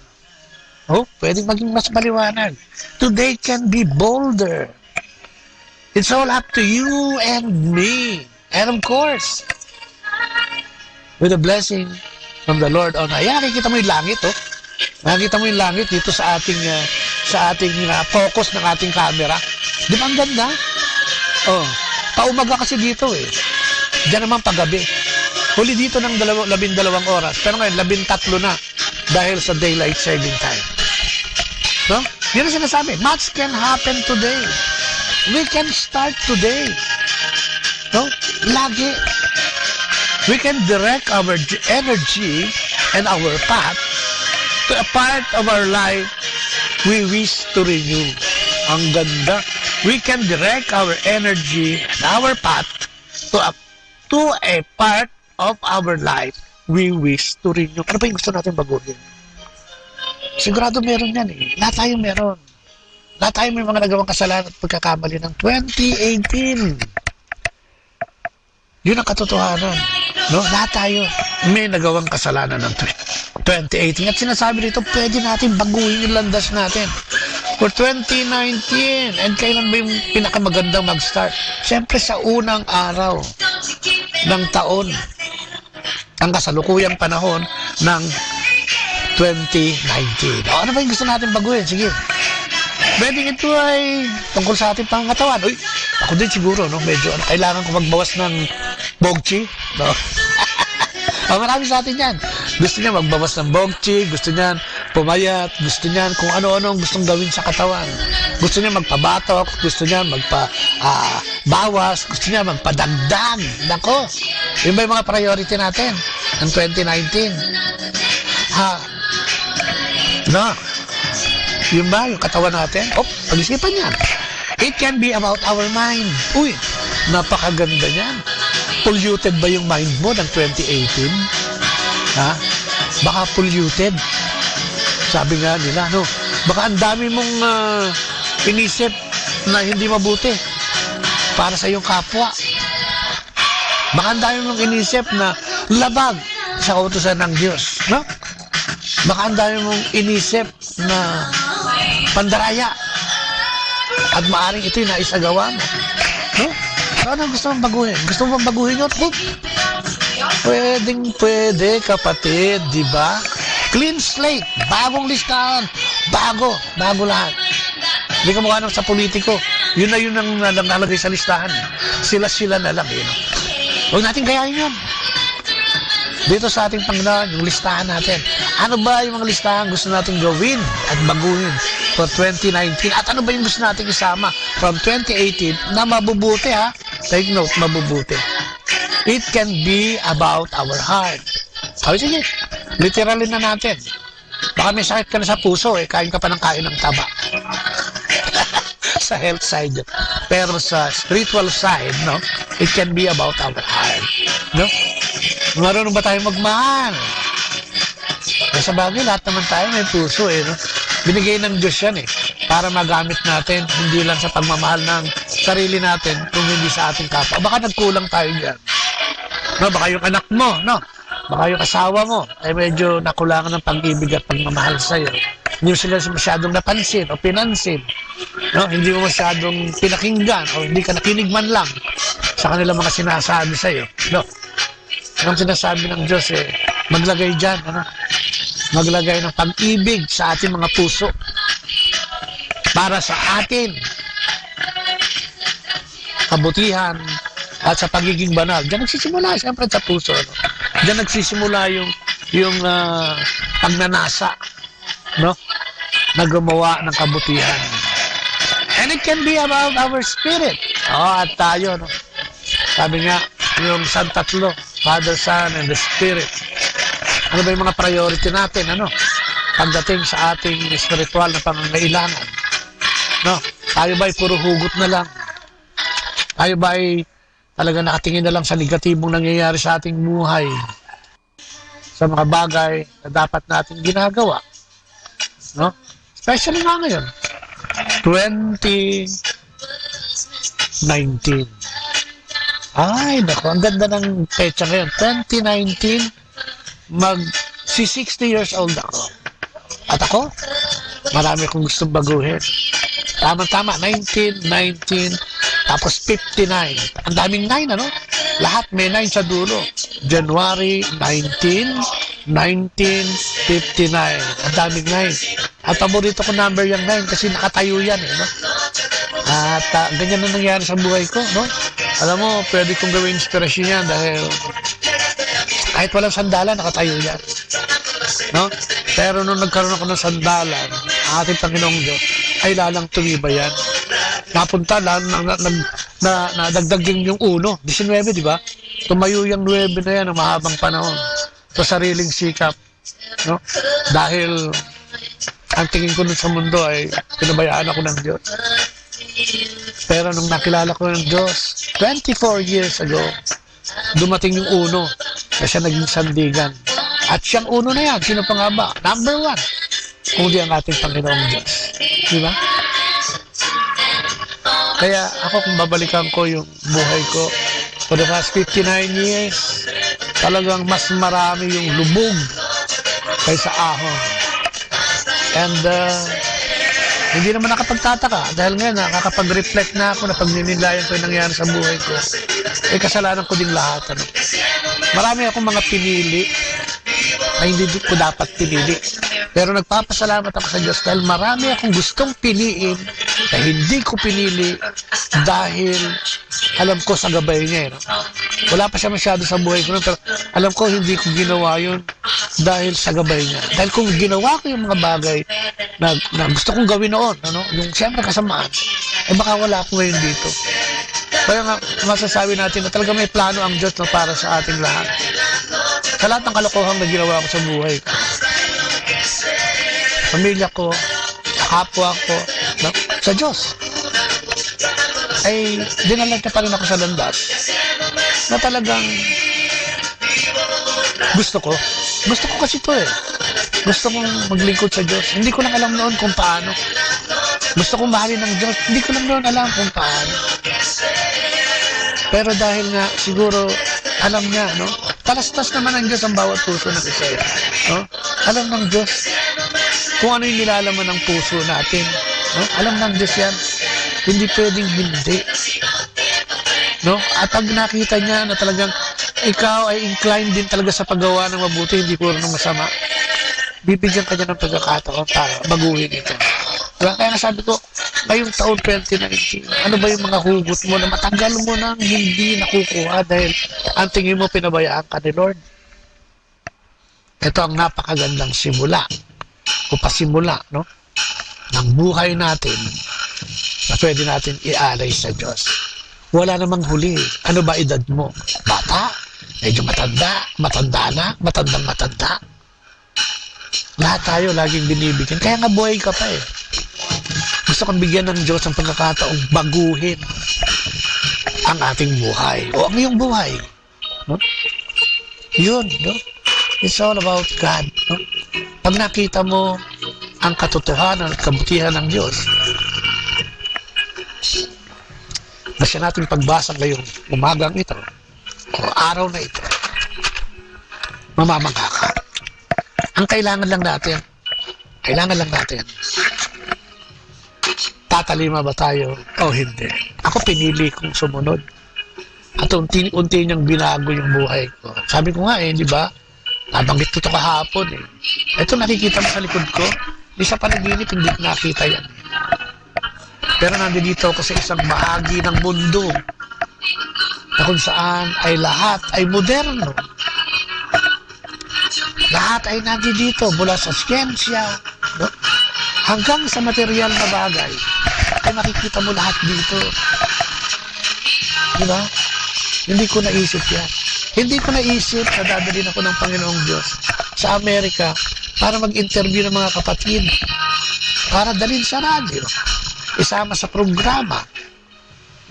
Oh, pwedeng maging mas maliwanag. Today can be bolder. It's all up to you and me. And of course, with a blessing from the Lord on high. Nakikita mo yung langit, oh. Nakikita mo yung langit dito sa ating focus ng ating camera. Di ba ang ganda? Oh, paumaga kasi dito eh. Diyan naman paggabi. Huli dito ng 12 oras. Pero ngayon, 13 na dahil sa daylight saving time. No? Yun ang sinasabi. Much can happen today. We can start today. No? Lagi. We can direct our energy and our path to a part of our life we wish to renew. Ang ganda. We can direct our energy and our path to a part of our life we wish to renew. Ano ba yung gusto natin baguhin? Sigurado meron yan eh. Lahat tayo meron. Lahat tayo may mga nagawang kasalanan at pagkakamali ng 2018. Yun ang katotohanan. No? Lahat tayo may nagawang kasalanan ng 2018. At sinasabi dito, pwede natin baguhin yung landas natin. For 2019, and kailan ba yung pinakamagandang mag-start? Siyempre sa unang araw ng taon, ang kasalukuyang panahon ng 2019. O, ano ba yung gusto natin baguhin? Sige. Wedding ito ay tungkol sa ating pangatawan. Uy, ako din siguro, no? Medyo kailangan ko magbawas ng bogchi, no? Marami sa atin yan. Gusto niya magbawas ng bogchi, gusto niya pumayat, gusto niya kung ano-ano ang gustong gawin sa katawan. Gusto niya magpabatok, gusto niya bawas, gusto niya magpadagdag. Nako, yun ba yung mga priority natin ng 2019? No? Yun ba yung katawan natin? Pag-isipan yan. It can be about our mind. Uy, napakaganda niyan. Polluted ba yung mind mo ng 2018? Ha? Baka polluted. Sabi nga nila, no? Baka ang dami mong inisip na hindi mabuti para sa iyong kapwa. Baka ang dami mong inisip na labag sa kautusan ng Diyos, no? Baka ang dami mong inisip na pandaraya at maaring ito'y naisagawa mo, no? Ano gusto mong baguhin? Gusto mong baguhin yun? Pwede, kapatid, di ba? Clean slate, bagong listahan, bago lahat. Hindi ka mukha sa politiko. Yun ang nalagay sa listahan. Sila na lang, yun. Huwag natin gayahin yun. Dito sa ating Panginoon, yung listahan natin. Ano ba yung mga listahan gusto natin gawin at baguhin for 2019? At ano ba yung gusto natin isama from 2018 na mabubuti, ha? Take note, mabubuti. It can be about our heart. Sabi, sige, literally na natin. Baka may sakit ka na sa puso, kain ka pa ng kain ng taba. Sa health side. Pero sa spiritual side, no, it can be about our heart. No? Marunong ba tayo magmahal? Sa bagay, lahat naman tayo may puso, no? Binigay ng Diyos yan, para magamit natin, hindi lang sa pagmamahal ng sarili natin, kung hindi sa ating kapwa. Baka nagkulang tayo dyan. No, baka yung anak mo, no? Baka yung asawa mo, ay medyo nakulangan ng pag-ibig at pagmamahal sa'yo. Hindi mo sila masyadong napansin o pinansin. No? Hindi mo masyadong pinakinggan o hindi ka nakinig man lang sa kanilang mga sinasabi sa'yo. No? Ang sinasabi ng Diyos, maglagay dyan, ano? Maglagay ng pag-ibig sa ating mga puso para sa atin kabutihan at sa pagiging banal. Diyan nagsisimula, siyempre sa puso. No? Diyan nagsisimula yung pagnanasa, no? Na gumawa ng kabutihan. And it can be about our spirit. At tayo, no? Sabi nga, yung Santatlo, Father, Son, and the Spirit. Ano ba yung mga priority natin, ano? Pagdating sa ating spiritual na pangangailangan. No? Tayo ba'y puro hugot na lang? Tayo ba'y talaga nakatingin na lang sa negatibong nangyayari sa ating buhay? Sa mga bagay na dapat natin ginagawa? No? Especially nga ngayon. 2019. Ay, naku, ang ganda ng pecha ngayon. 2019, si 60 years old ako. At ako, marami akong gustong baguhin. Tama-tama, 19, tapos 59. Ang daming 9, ano? Lahat may 9 sa dulo. January 19, 1959. Ang daming 9. At paborito ko number yung 9 kasi nakatayo yan, no? At ganyan na nangyari sa buhay ko, no? Alam mo, pwede kong gawin inspirasyon yan dahil kahit walang sandalan, nakatayo yan. No? Pero nung nagkaroon ako ng sandalan, ating Panginoong Diyos, ay lalang tumibay yan. Napunta lang, nadagdag yung 1, 19, di ba? Tumayo yung 9 na yan ng mahabang panahon sa sariling sikap. No? Dahil ang tingin ko nun sa mundo ay pinabayaan ako ng Diyos. Pero nung nakilala ko ng Diyos, 24 years ago, dumating yung 1 na siya naging sandigan. At siyang 1 na yan, sino pa nga ba? Number 1, kung di ang ating Panginoong Diyos. Di ba? Kaya ako, kung babalikan ko yung buhay ko for the past 59 years, talagang mas marami yung lubog kaysa ahon. And hindi naman nakapagtataka dahil ngayon nakakapag-reflect na ako na pagninilayan ko yung nangyari sa buhay ko. Kasalanan ko din lahat. Ano? Marami akong mga pinili na hindi ko dapat pinili. Pero nagpapasalamat ako sa Diyos dahil marami akong gustong piliin na hindi ko pinili dahil alam ko sa gabay niya. No? Wala pa siya masyado sa buhay ko, pero alam ko hindi ko ginawa yun dahil sa gabay niya. Dahil kung ginawa ko yung mga bagay na gusto kong gawin noon, ano? Yung siyempre kasamaan, baka wala ako ngayon dito. Kaya nga, masasabi natin na talaga may plano ang Diyos na para sa ating lahat. Sa lahat ng kalokohan na ginawa ko sa buhay ko. Pamilya ko, kapwa ko, no? Sa Diyos. Ay, dinalag niya pa rin ako sa landas na talagang gusto ko. Gusto ko kasi ito eh. Gusto kong maglingkod sa Diyos. Hindi ko lang alam noon kung paano. Gusto kong mahalin ng Diyos. Hindi ko lang noon alam kung paano. Pero dahil nga, siguro, alam niya, no? Talastas naman ng Diyos ang bawat puso ng isa. No? Alam ng Diyos kung ano yung nilalaman ng puso natin. No? Alam ng Diyos yan. Hindi pwedeng hindi. No? At pag nakita niya na talagang ikaw ay inclined din talaga sa paggawa ng mabuti, hindi puro ng masama, bibigyan ka niya ng pagkakataon para baguhin ito. Diba? Kaya nasabi ko, ngayong taon 2019, ano ba yung mga hugot mo na matagal mo nang hindi nakukuha dahil ang tingin mo pinabayaan ka ni Lord? Ito ang napakagandang simula o pasimula, no? ng buhay natin na pwede natin ialay sa Diyos. Wala namang huli. Ano ba edad mo? Bata? Medyo matanda? Matanda na? Matandang-matanda? Lahat tayo laging binibigyan. Kaya nga buhay ka pa eh. Gusto kong bigyan ng Diyos ang pagkakataong baguhin ang ating buhay o ang iyong buhay. No? Yun, no? It's all about God. No? Pag nakita mo ang katotohanan at kabutihan ng Diyos, na siya natin pagbasa ngayong umagang ito o araw na ito, mamamangha ka. Ang kailangan lang natin, tatalima ba tayo o hindi? Ako pinili kong sumunod. At unti-unti niyang binago yung buhay ko. Sabi ko nga di ba? Nabanggit ko ito kahapon eh. Ito nakikita mo sa likod ko, di sa panaginip, hindi nakita yan. Pero nandito ako sa isang bahagi ng mundo na kung saan ay lahat ay moderno. Lahat ay nandito mula sa siyensya, no? Hanggang sa material na bagay ay makikita mo lahat dito. Diba? Hindi ko naisip yan. Hindi ko naisip na dadalhin ako ng Panginoong Diyos sa Amerika para mag-interview ng mga kapatid, para dalhin sa radyo, isama sa programa,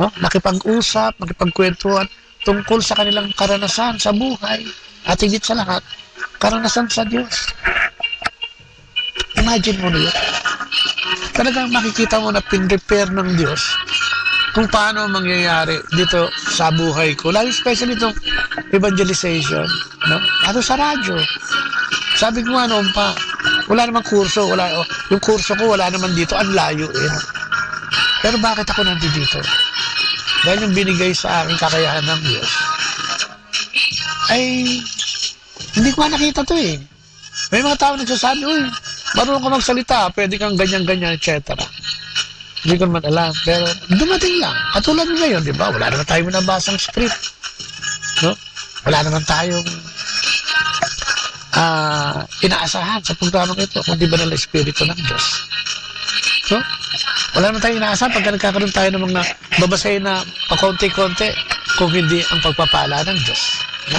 no? Makipag-usap, makipagkwentuhan tungkol sa kanilang karanasan sa buhay at higit sa lahat, karanasan sa Diyos. Imagine mo na yun. Talagang makikita mo na pin-prepare ng Diyos kung paano mangyayari dito sa buhay ko. Lalo especially itong evangelization, no? Ano sa radyo. Sabi ko nga noon pa, wala namang kurso, yung kurso ko wala naman dito, ang layo eh. Pero bakit ako nandito? Dahil yung binigay sa akin kakayahan ng Diyos ay hindi ko nakita to eh. May mga tao nagsasabi, uy, marunong ka magsalita, pwede kang ganyan-ganyan, etc. Hindi ko naman alam, pero dumating lang. Katulad ngayon, di ba? Wala naman tayo nabasang script. No? Wala naman tayong inaasahan sa programang ito, kung di ba nila Espiritu ng Diyos. No? Wala naman tayong inaasahan pagka nagkakaroon tayo ng mga babasahin na pakonti-konti kung hindi ang pagpapala ng Diyos. No?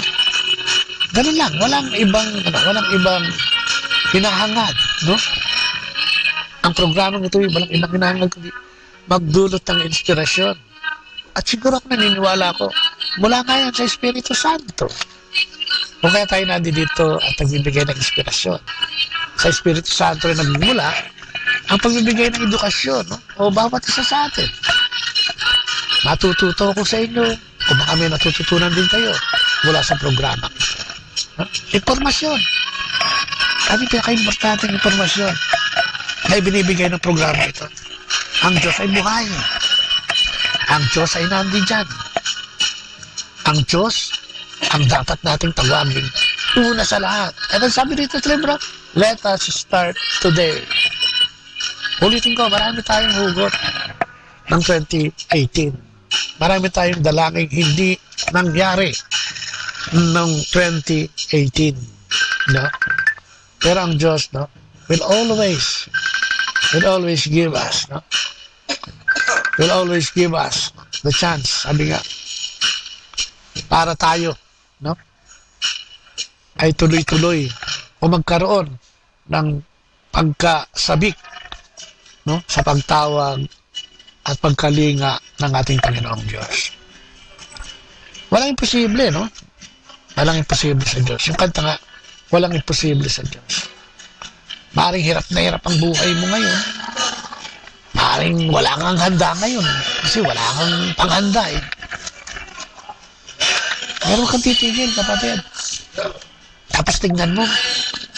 Ganun lang, walang ibang hinahangad, no? Ang programang ito, walang ibang hinahangad kundi magdulot ng inspirasyon. At siguro ako naniniwala ko, mula nga yan sa Espiritu Santo. Kung kaya tayo nandito at nagbibigay ng inspirasyon, sa Espiritu Santo rin nagmula ang pagbibigay ng edukasyon, no? O bawat isa sa atin. Matututo ko sa inyo, kung baka may natututunan din kayo mula sa programa. Impormasyon. Ano yung pinaka-importanteng impormasyon na ibinibigay ng programa ito? Ang Diyos ay buhay. Ang Diyos ay nandiyan. Ang Diyos ang dapat nating tawagin una sa lahat. At ang sabi dito sa libro, Let us start today. Ulitin ko, marami tayong hugot ng 2018. Marami tayong dalangin hindi nangyari ng 2018. No? Pero ang Diyos, no, will always give us, no? Will always give us the chance, sabi nga, para tayo, no, ay tuloy-tuloy o magkaroon ng pagkasabik, no, sa pagtawag at pagkalinga ng ating Panginoong Diyos. Walang imposible, no? Walang imposible sa Diyos. Yung kanta nga, walang imposible sa Diyos. Maring hirap na hirap ang buhay mo ngayon. Maring wala kang handa ngayon. Kasi wala kang panghanda eh. Meron kang titigil, kapatid. Tapos tingnan mo.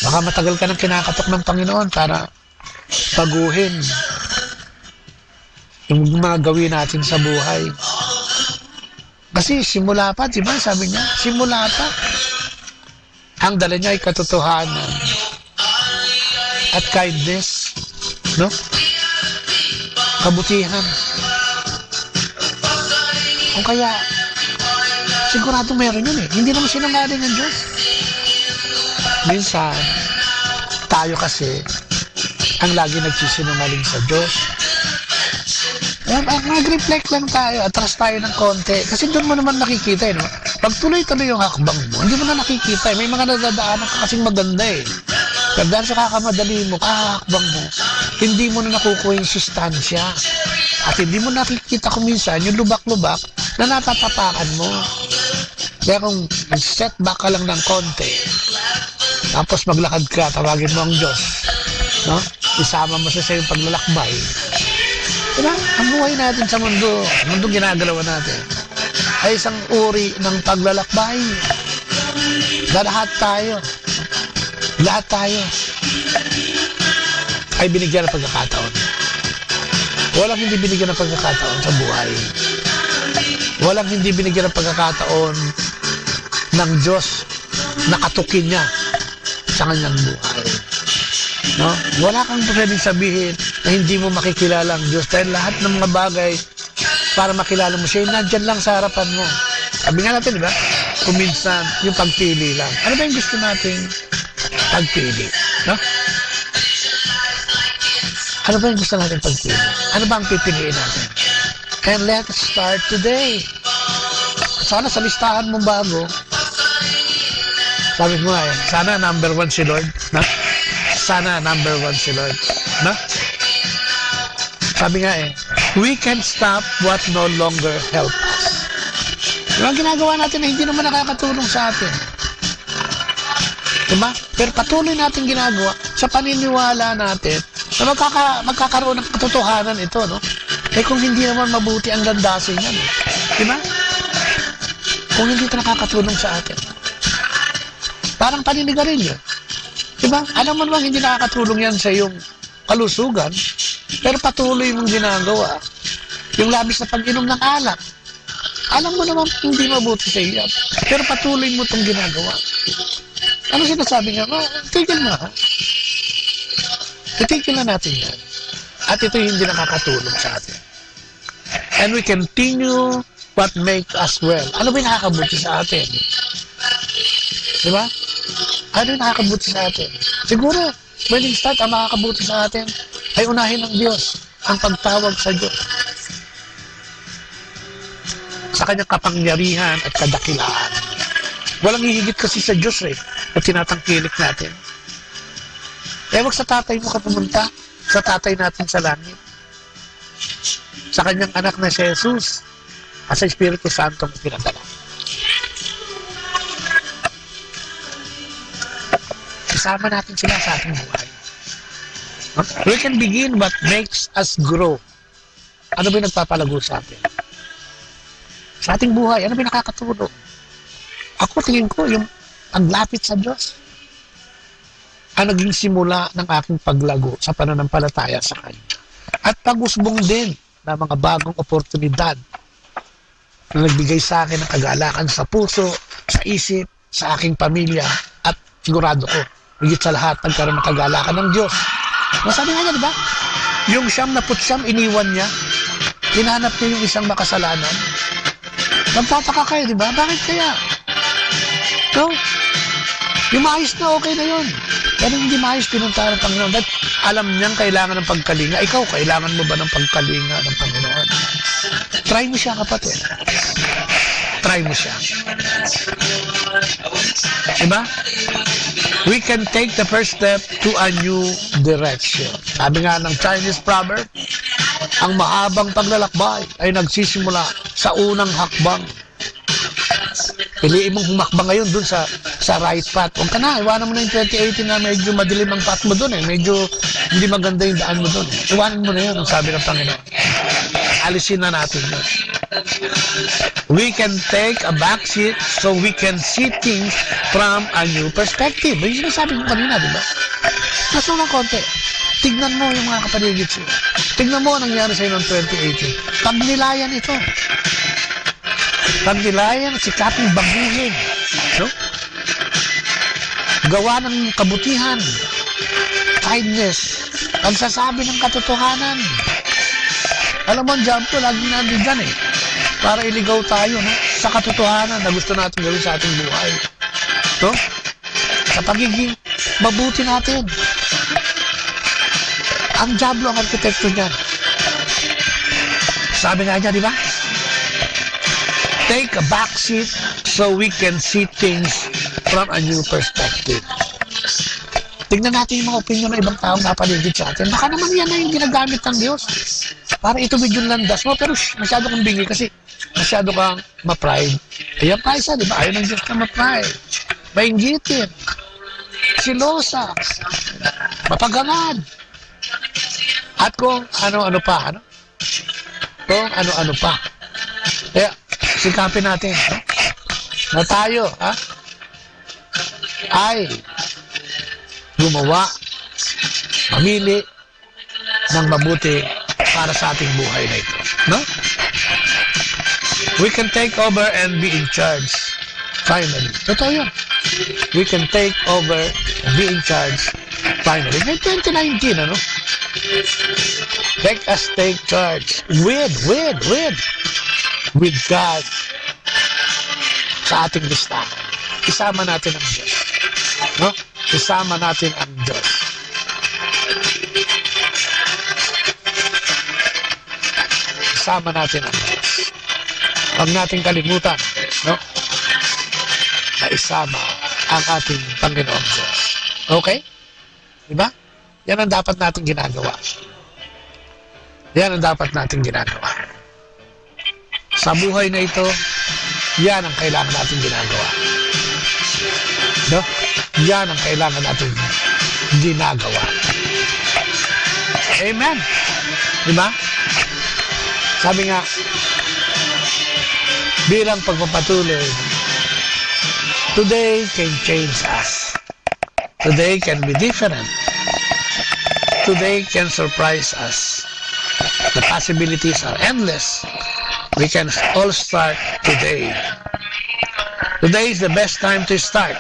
Baka matagal ka nang kinakatok ng Panginoon para baguhin yung mga gawin natin sa buhay. Kasi simula pa, di ba? Sabi niya, simula pa. Ang dala niya ay katotohanan at kindness, no? Kabutihan. Kung kaya, sigurado meron yun eh. Hindi naman sinungaling ng Diyos. Minsan, tayo kasi ang lagi nagsisinungaling sa Diyos. Mag-reflect lang tayo, atras tayo ng konti. Kasi doon mo naman nakikita eh, no? Pag tuloy-tuloy yung hakbang mo, hindi mo na nakikita eh. May mga nadadaanan ka kasing maganda eh. Pero dahil sa kakamadali mo, kakakbang mo, hindi mo na nakukuha yung sustansya. At hindi mo nakikita kung minsan yung lubak-lubak na natatapakan mo. Kaya kung setback ka lang ng konti, tapos maglakad ka, tawagin mo ang Diyos, no? Isama mo sa yung paglalakbay. Diba? Ang buhay natin sa mundong ginagalawan natin, ay isang uri ng paglalakbay. Lahat tayo ay binigyan ng pagkakataon. Walang hindi binigyan ng pagkakataon sa buhay. Walang hindi binigyan ng pagkakataon ng Diyos na katukin niya sa kanyang buhay. No? Wala kang pwedeng sabihin na hindi mo makikilala ang Diyos dahil lahat ng mga bagay para makilala mo siya, nandyan lang sa harapan mo. Sabi nga natin, di ba? Kung minsan, yung pagpili lang. Ano ba yung gusto nating pagpili? No? Ano ba yung gusto natin pagpili? Ano ba ang pipiliin natin? And let's start today. Sana sa listahan mong bago, sabi mo nga yan, sana number 1 si Lord. No? Sana number 1 si Lord. No? Sabi nga we can stop what no longer help us. Yung ginagawa natin na hindi naman nakakatulong sa atin. Diba? Pero patuloy natin ginagawa sa paniniwala natin na magkakaroon ng katotohanan ito, no? Kung hindi naman mabuti ang landasin yan. Diba? Kung hindi ito nakakatulong sa atin. Parang paninigarilyo. Diba? Alam mo naman hindi nakakatulong yan sa iyong kalusugan, pero patuloy mong ginagawa yung labis na pag-inom ng alak. Alam mo naman hindi mabuti sa iyo, pero patuloy mo itong ginagawa. Ano sinasabi niya? Tigil na, ha? Itigil na natin yan. At ito hindi nakakatulong sa atin. And we continue what makes us well. Ano ba yung nakakabuti sa atin? Diba? Ano yung nakakabuti sa atin? Siguro, pwedeng start, ang makakabuti sa atin ay unahin ng Diyos, ang pagtawag sa Diyos. Sa kanyang kapangyarihan at kadakilaan. Walang hihigit kasi sa Diyos na tinatangkilik natin. Wag sa tatay mo ka pumunta, sa tatay natin sa langit. Sa kanyang anak na si Jesus, at sa Espiritu Santo mo pinadala. Isama natin sila sa ating buhay. We can begin what makes us grow. Ano ba yung nagpapalago sa atin? Sa ating buhay, ano ba yung nakakatulong? Ako, tingin ko, yung paglapit sa Diyos ang naging simula ng aking paglago sa pananampalataya sa Kanya. At pag-usbong din ng mga bagong oportunidad na nagbigay sa akin ng kagalakan sa puso, sa isip, sa aking pamilya, at sigurado ko, higit sa lahat, nagkaroon ng kagalakan ng Diyos. Masabi nga niya, di ba? Yung 99 iniwan niya, hinanap niya yung isang makasalanan. Nagtataka kayo, di ba? Bakit kaya? No? Yung maayos na, okay na yun. Pero hindi maayos, pinuntahan ng Panginoon. Dahil alam niyang kailangan ng pagkalinga. Ikaw, kailangan mo ba ng pagkalinga ng Panginoon? Try mo siya, kapatid. Try mo siya. Diba? We can take the first step to a new direction. Sabi nga ng Chinese proverb, ang mahabang paglalakbay ay nagsisimula sa unang hakbang. Piliin mong humakbang ngayon dun sa right path. Huwag ka na, iwanan mo na yung 2018 na medyo madilim ang path mo dun eh. Medyo hindi maganda yung daan mo dun. Iwanan mo na yun, ang sabi ng Panginoon. Alisin na natin yun. We can take a back seat so we can see things from a new perspective. Yung sinasabi ko kanina, di ba? Mas ng konti. Tignan mo yung mga kapaligid sa'yo. Tignan mo ang nangyari sa'yo noong 2018. Pagnilayan ito. Pagnilayan, sikaping baguhin. No? Gawa ng kabutihan. Kindness. Pagsasabi ng katotohanan. Alam mo, ang job ko, lagi nandun dyan eh. Para iligaw tayo, no? Sa katotohanan na gusto natin gawin sa ating buhay. No? Sa pagiging mabuti natin. Ang Diablo ang arkitekto niyan. Sabi nga niya, di ba? Take a back seat so we can see things from a new perspective. Tignan natin yung mga opinion ng ibang taong napaligid sa atin. Baka naman yan na yung ginagamit ng Diyos. Para ituwid yung landas mo. Pero masyado kang bingi kasi masyado kang ma-pride. Ayan pa isa, di ba? Ayaw ng Diyos na ma-pride. Mainggitin. Silosa. Mapagangad. At kung ano-ano pa. Ano? Kung ano-ano pa. Kaya, sikapin natin. No? Na tayo, ay gumawa, mamili ng mabuti para sa ating buhay na ito. No? We can take over and be in charge. Finally. Totoo yun. We can take over and be in charge. Finally. May 2019, ano? Let us take charge. With God sa ating listahan. Isama natin ang Diyos. No? Isama natin ang Diyos. Isama natin ang Diyos. Huwag natin kalimutan, no? Na isama ang ating Panginoong Diyos. Okay? Diba? Yan ang dapat natin ginagawa. Yan ang dapat natin ginagawa. Sa buhay na ito, yan ang kailangan natin ginagawa. No? Yan ang kailangan natin ginagawa. Amen. Diba? Sabi nga, bilang pagpapatuloy, today can change us. Today can be different. Today can surprise us. The possibilities are endless. We can all start today. Today is the best time to start.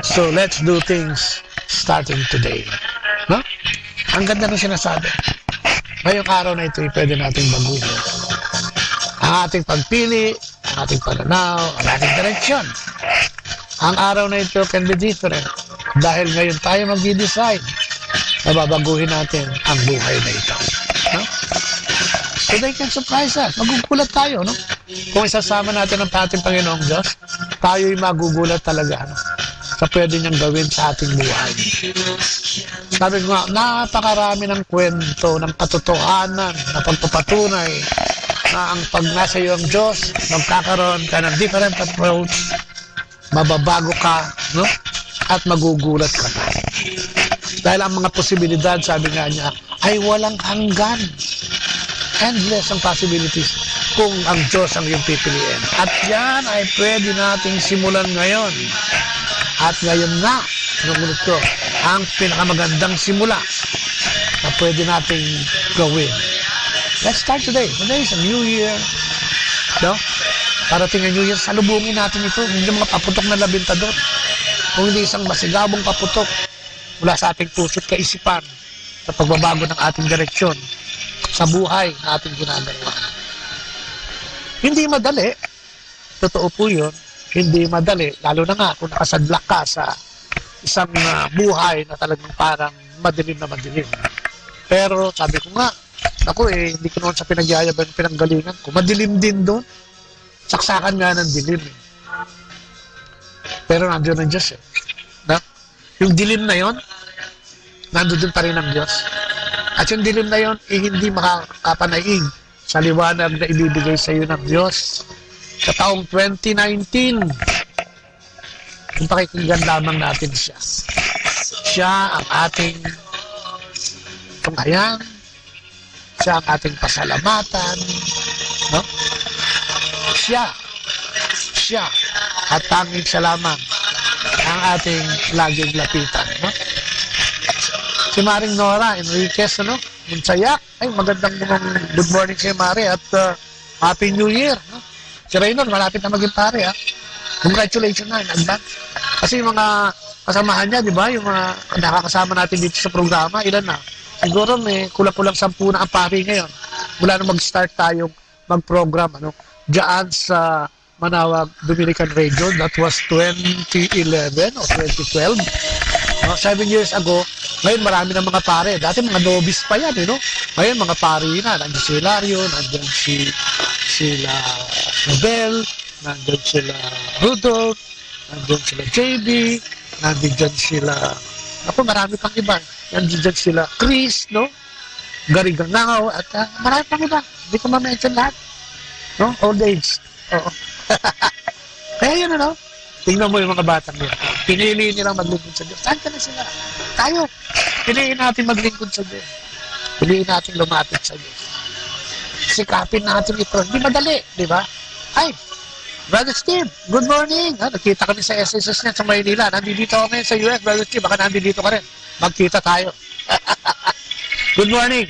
So let's do things starting today. No? Ang ganda ng sinasabi. Ngayong araw na ito, pwede nating baguhin. Ang ating pagpili, ang ating pananaw, ang ating direksyon. Ang araw na ito can be different. Dahil ngayon tayo mag-decide na babaguhin natin ang buhay na ito. No? So they can surprise us. Magugulat tayo, no? Kung isasama natin ang ating Panginoong Diyos, tayo'y magugulat talaga, no? Sa pwede niyang gawin sa ating buhay. Sabi ko nga, napakarami ng kwento, ng katotohanan, na pagpapatunay na ang pag nasa iyo ang Diyos, magkakaroon ka ng different approach, mababago ka, no? At magugulat ka na. Dahil ang mga posibilidad, sabi nga niya, ay walang hanggan. Endless ang possibilities kung ang Diyos ang iyong pipiliin. At yan ay pwede nating simulan ngayon. At ngayon na, nagulat ko, ang pinakamagandang simula na pwede nating gawin. Let's start today. Today is a new year. No? Parating ang New Year, salubungin natin ito. Hindi mga paputok na labintador. kung hindi isang masigabong paputok mula sa ating puso't kaisipan sa pagbabago ng ating direksyon sa buhay na ating ginagawa. Hindi madali. Totoo po yun. Hindi madali. Lalo na nga kung nakasadlak ka sa isang buhay na talagang parang madilim na madilim. Pero sabi ko nga, hindi ko naman sa pinagyayaban ng pinanggalingan ko. Madilim din doon. Saksakan nga ng dilim. Pero nandiyon ang Diyos eh. Na? Yung dilim na yon, nandoon pa rin ang Diyos. At yung dilim na yon, hindi makakapanaig sa liwanag na ibibigay sa iyo ng Diyos sa taong 2019. Kung pakikinggan lamang natin siya. Siya ang ating tunghayan. Siya ang ating pasalamatan. No? Siya at tanging siya lamang ang ating laging lapitan. No? Si Maring Nora Enriquez, Munsayak. Ay, magandang good morning si Mari at Happy New Year. No? Si Raynor, malapit na maging pare. Congratulations na in advance. Kasi yung mga kasamahan niya, di ba? Yung mga nakakasama natin dito sa programa, ilan na? Siguro may kulang-kulang 10 na ang pare ngayon. Mula nung mag-start tayong mag-program, diyan sa Manawag Dominican Radio. That was 2011 o 2012. 7 years ago, ngayon marami ng mga pare. Dati mga novice pa yan, Ngayon mga pare na. Nandiyan si Hilario, nandiyan sila Nobel, nandiyan sila Rudolph, nandiyan sila JB, nandiyan sila, marami pang iba. Nandiyan sila Chris, Garigangaw, at marami pang iba. Hindi ko ma-mention lahat. Old age. Oo. Kaya yun, tingnan mo yung mga batang yun. Pinili nilang maglingkod sa Diyos. Saan ka na sila? Tayo. Piliin natin maglingkod sa Diyos. Piliin natin lumapit sa Diyos. Sikapin natin ito. Hindi madali, di ba? Ay, Brother Steve, good morning. Nakita kami sa SSS niya sa Maynila. Nandito ako ngayon sa US, Brother Steve. Baka nandito ka rin. Magkita tayo. Good morning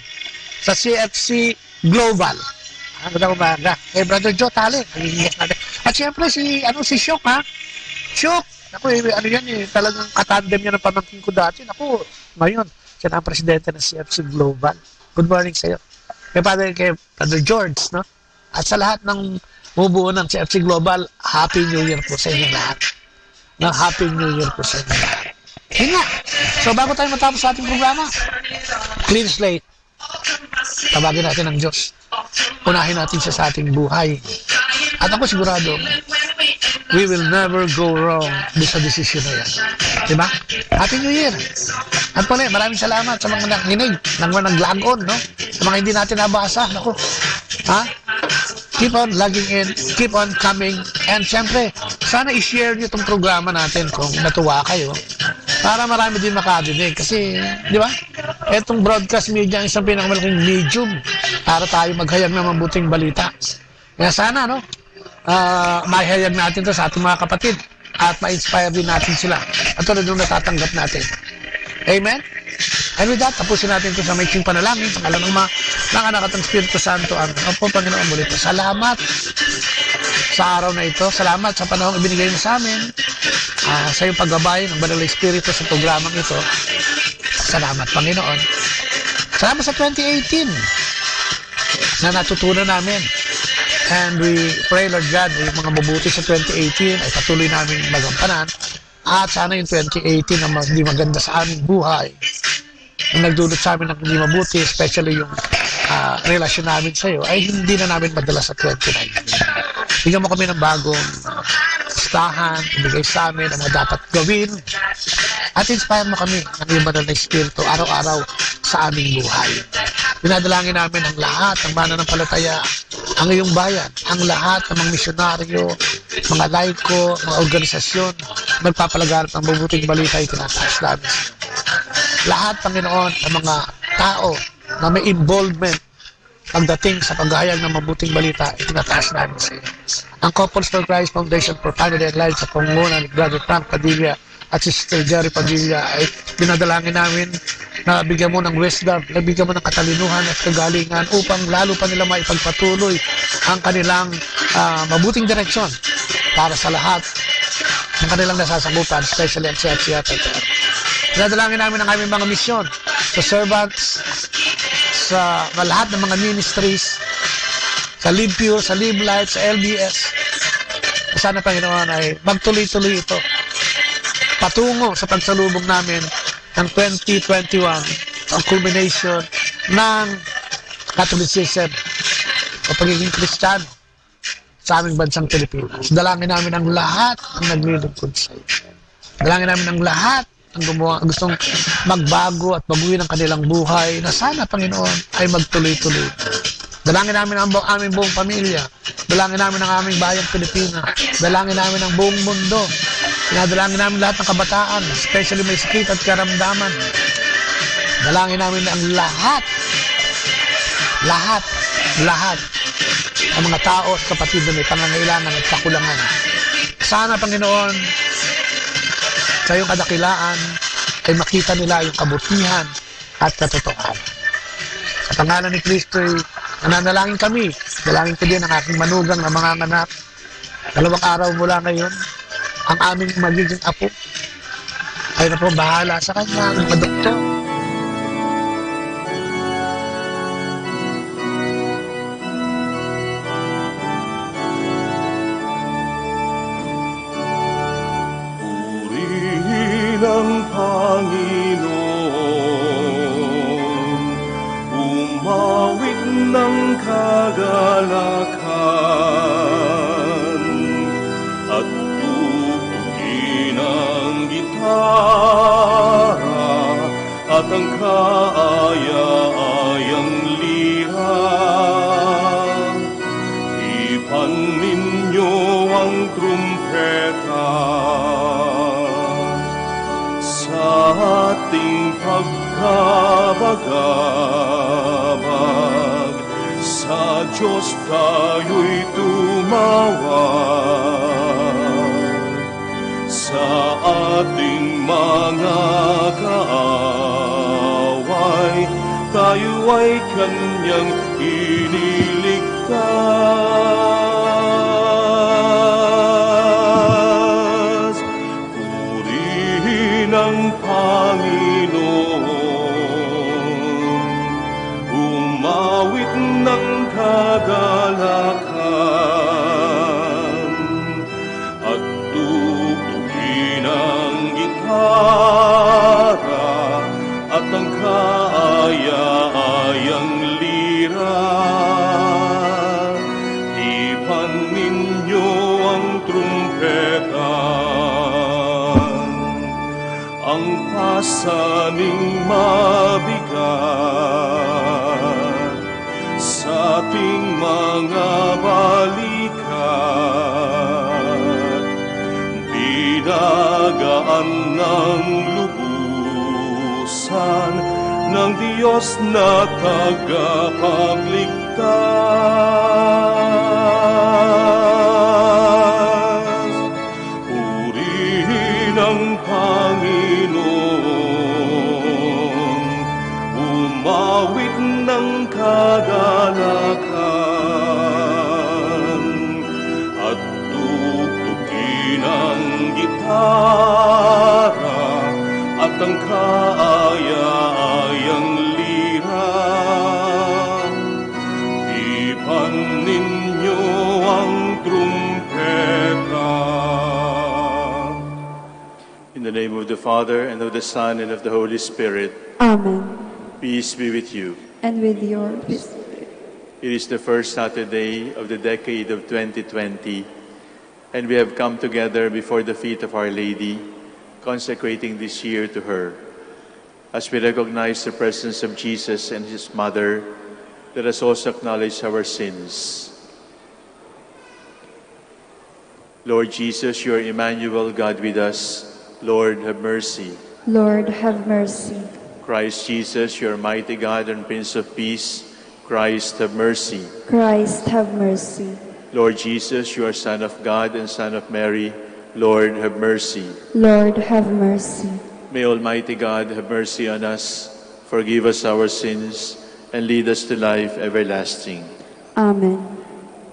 sa CFC Global. Magandang umaga. Brother Joe Tale. At siyempre si Shok, Shok. Talagang katandem niya ng pamangkin ko dati. Ngayon, siya na ang presidente ng CFC Global. Good morning sa iyo. Kay Brother George, At sa lahat ng bumubuo ng CFC Global, Happy New Year po sa inyo lahat. Happy New Year po sa inyo lahat. Yun nga. So, bago tayo matapos sa ating programa, clean slate. Tawagin natin ang Diyos. Unahin natin siya sa ating buhay. At ako sigurado, we will never go wrong sa decision na yan. Diba? Happy New Year! At pala, maraming salamat sa mga nakinig, nag-log on, sa mga hindi natin nabasa. Keep on logging in, keep on coming, and syempre, sana i-share nyo itong programa natin kung natuwa kayo para marami din makadinig. Kasi, di ba? Etong broadcast media ang isang pinakamalaking medium para tayo maghayag ng mabuting balita. Kaya sana, mahayag natin to sa ating mga kapatid at ma-inspire din natin sila at tulad nung natatanggap natin. Amen? And with that, tapusin natin ito sa maikling panalangin sa ngalan ng anak at ng Espiritu Santo. Opo, Panginoon, muli po. Salamat sa araw na ito. Salamat sa panahong ibinigay mo sa amin, sa iyong paggabay ng Banal na Espiritu sa programang ito. Salamat, Panginoon. Salamat sa 2018 na natutunan namin. And we pray, Lord God, yung mga mabuti sa 2018 ay patuloy namin magampanan. At sana yung 2018 na hindi maganda sa aming buhay, ang nagdulot sa amin ng hindi mabuti, especially yung relasyon namin sa iyo, ay hindi na namin madala sa 2019. Bigyan mo kami ng bagong listahan, ibigay sa amin ang mga dapat gawin, at inspire mo kami ng iyong banal na Espiritu araw-araw sa aming buhay. Dinadalangin namin ang lahat ng mananampalataya, ang iyong bayan, ang lahat ng mga misyonaryo, mga laiko, mga organisasyon, magpapalaganap ng mabuting balita ay tinataas namin. Lahat, Panginoon, ng mga tao na may involvement pagdating sa paghahayag ng mabuting balita, itinataas namin sa iyo. Ang Couples for Christ Foundation for Family and Life sa pangunguna ni Brother Frank Padilla at Sister Jerry Padilla ay dinadalangin namin na bigyan mo ng wisdom, na bigyan mo ng katalinuhan at kagalingan upang lalo pa nila maipagpatuloy ang kanilang mabuting direksyon para sa lahat ng kanilang nasasakupan, especially ang Siat Theater. Dinadalangin namin ang aming mga misyon sa servants, sa lahat ng mga ministries, sa Live Pure, sa Live Life, sa LBS. Sana, Panginoon, ay magtuloy-tuloy ito patungo sa pagsalubong namin ng 2021, ang culmination ng Catholicism o pagiging Kristiyano sa aming bansang Pilipinas. Dalangin namin ang lahat ang naglilingkod sa iyo. Dalangin namin ang lahat ang gustong magbago at baguhin ang kanilang buhay na sana, Panginoon, ay magtuloy-tuloy. Dalangin namin ang aming buong pamilya. Dalangin namin ang aming bayang Pilipinas. Dalangin namin ang buong mundo. Dalangin namin lahat ng kabataan, especially may sakit at karamdaman. Dalangin namin ang lahat ang mga tao at kapatid na may pangangailangan at kakulangan. Sana, Panginoon, sa iyong kadakilaan ay makita nila yung kabutihan at katotohanan. Sa pangalan ni Kristo, nananalangin kami. Dalangin ko din ang aking manugang na mga anak. 2 araw mula ngayon, ang aming magiging apo ay na po bahala sa kanya, ang mga doktor. Purihin ang Panginoon, umawit ng kagalakan, at tugtugin ang gitara at ang kaaya-ayang lira. Ipan ninyo ang trumpeta sa ating pagkabagabag. Sa Diyos tayo'y tumawag, sa ating mga kaaway, tayo ay Kanyang iniligtas. Purihin ang Panginoon, umawit ng kagalakan, at tugtugin ang gitara at ang kaaya-ayang lira. Ipan ninyo ang trumpeta, ang pasaning mabigat sa ating mga balikat. Dinagaan ng lubusan ng Diyos na tagapagligtas. Purihin ang Panginoon, umawit ng kagalakan, at tugtugin ang gitara at ang kaaya-ayang lira. Ipan ninyo ang trumpeta. In the name of the Father, and of the Son, and of the Holy Spirit. Amen. Peace be with you. And with your peace. It is the first Saturday of the decade of 2020, and we have come together before the feet of Our Lady, consecrating this year to her. As we recognize the presence of Jesus and His Mother, let us also acknowledge our sins. Lord Jesus, you are Emmanuel, God with us. Lord, have mercy. Lord, have mercy. Christ Jesus, you are mighty God and Prince of Peace. Christ, have mercy. Christ, have mercy. Lord Jesus, you are Son of God and Son of Mary. Lord, have mercy. Lord, have mercy. May Almighty God have mercy on us, forgive us our sins, and lead us to life everlasting. Amen.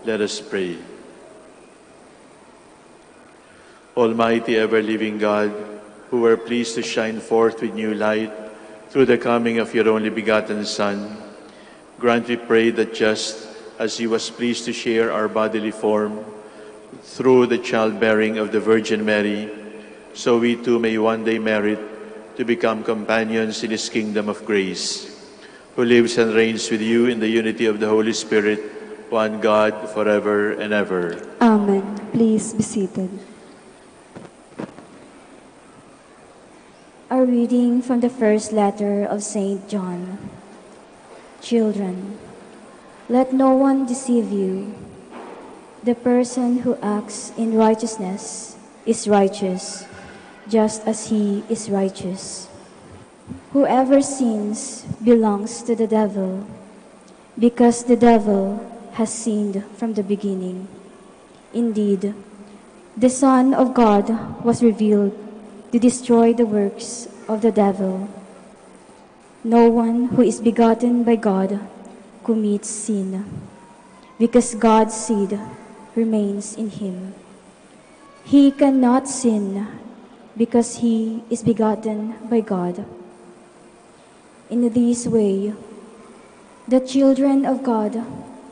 Let us pray. Almighty ever-living God, who were pleased to shine forth with new light through the coming of your only begotten Son, grant, we pray, that just as he was pleased to share our bodily form through the childbearing of the Virgin Mary, so we too may one day merit to become companions in his kingdom of grace, who lives and reigns with you in the unity of the Holy Spirit, one God, forever and ever. Amen. Please be seated. A reading from the first letter of St. John. Children, let no one deceive you. The person who acts in righteousness is righteous, just as he is righteous. Whoever sins belongs to the devil, because the devil has sinned from the beginning. Indeed, the Son of God was revealed to destroy the works of the devil. No one who is begotten by God commits sin, because God's seed remains in him. He cannot sin because he is begotten by God. In this way, the children of God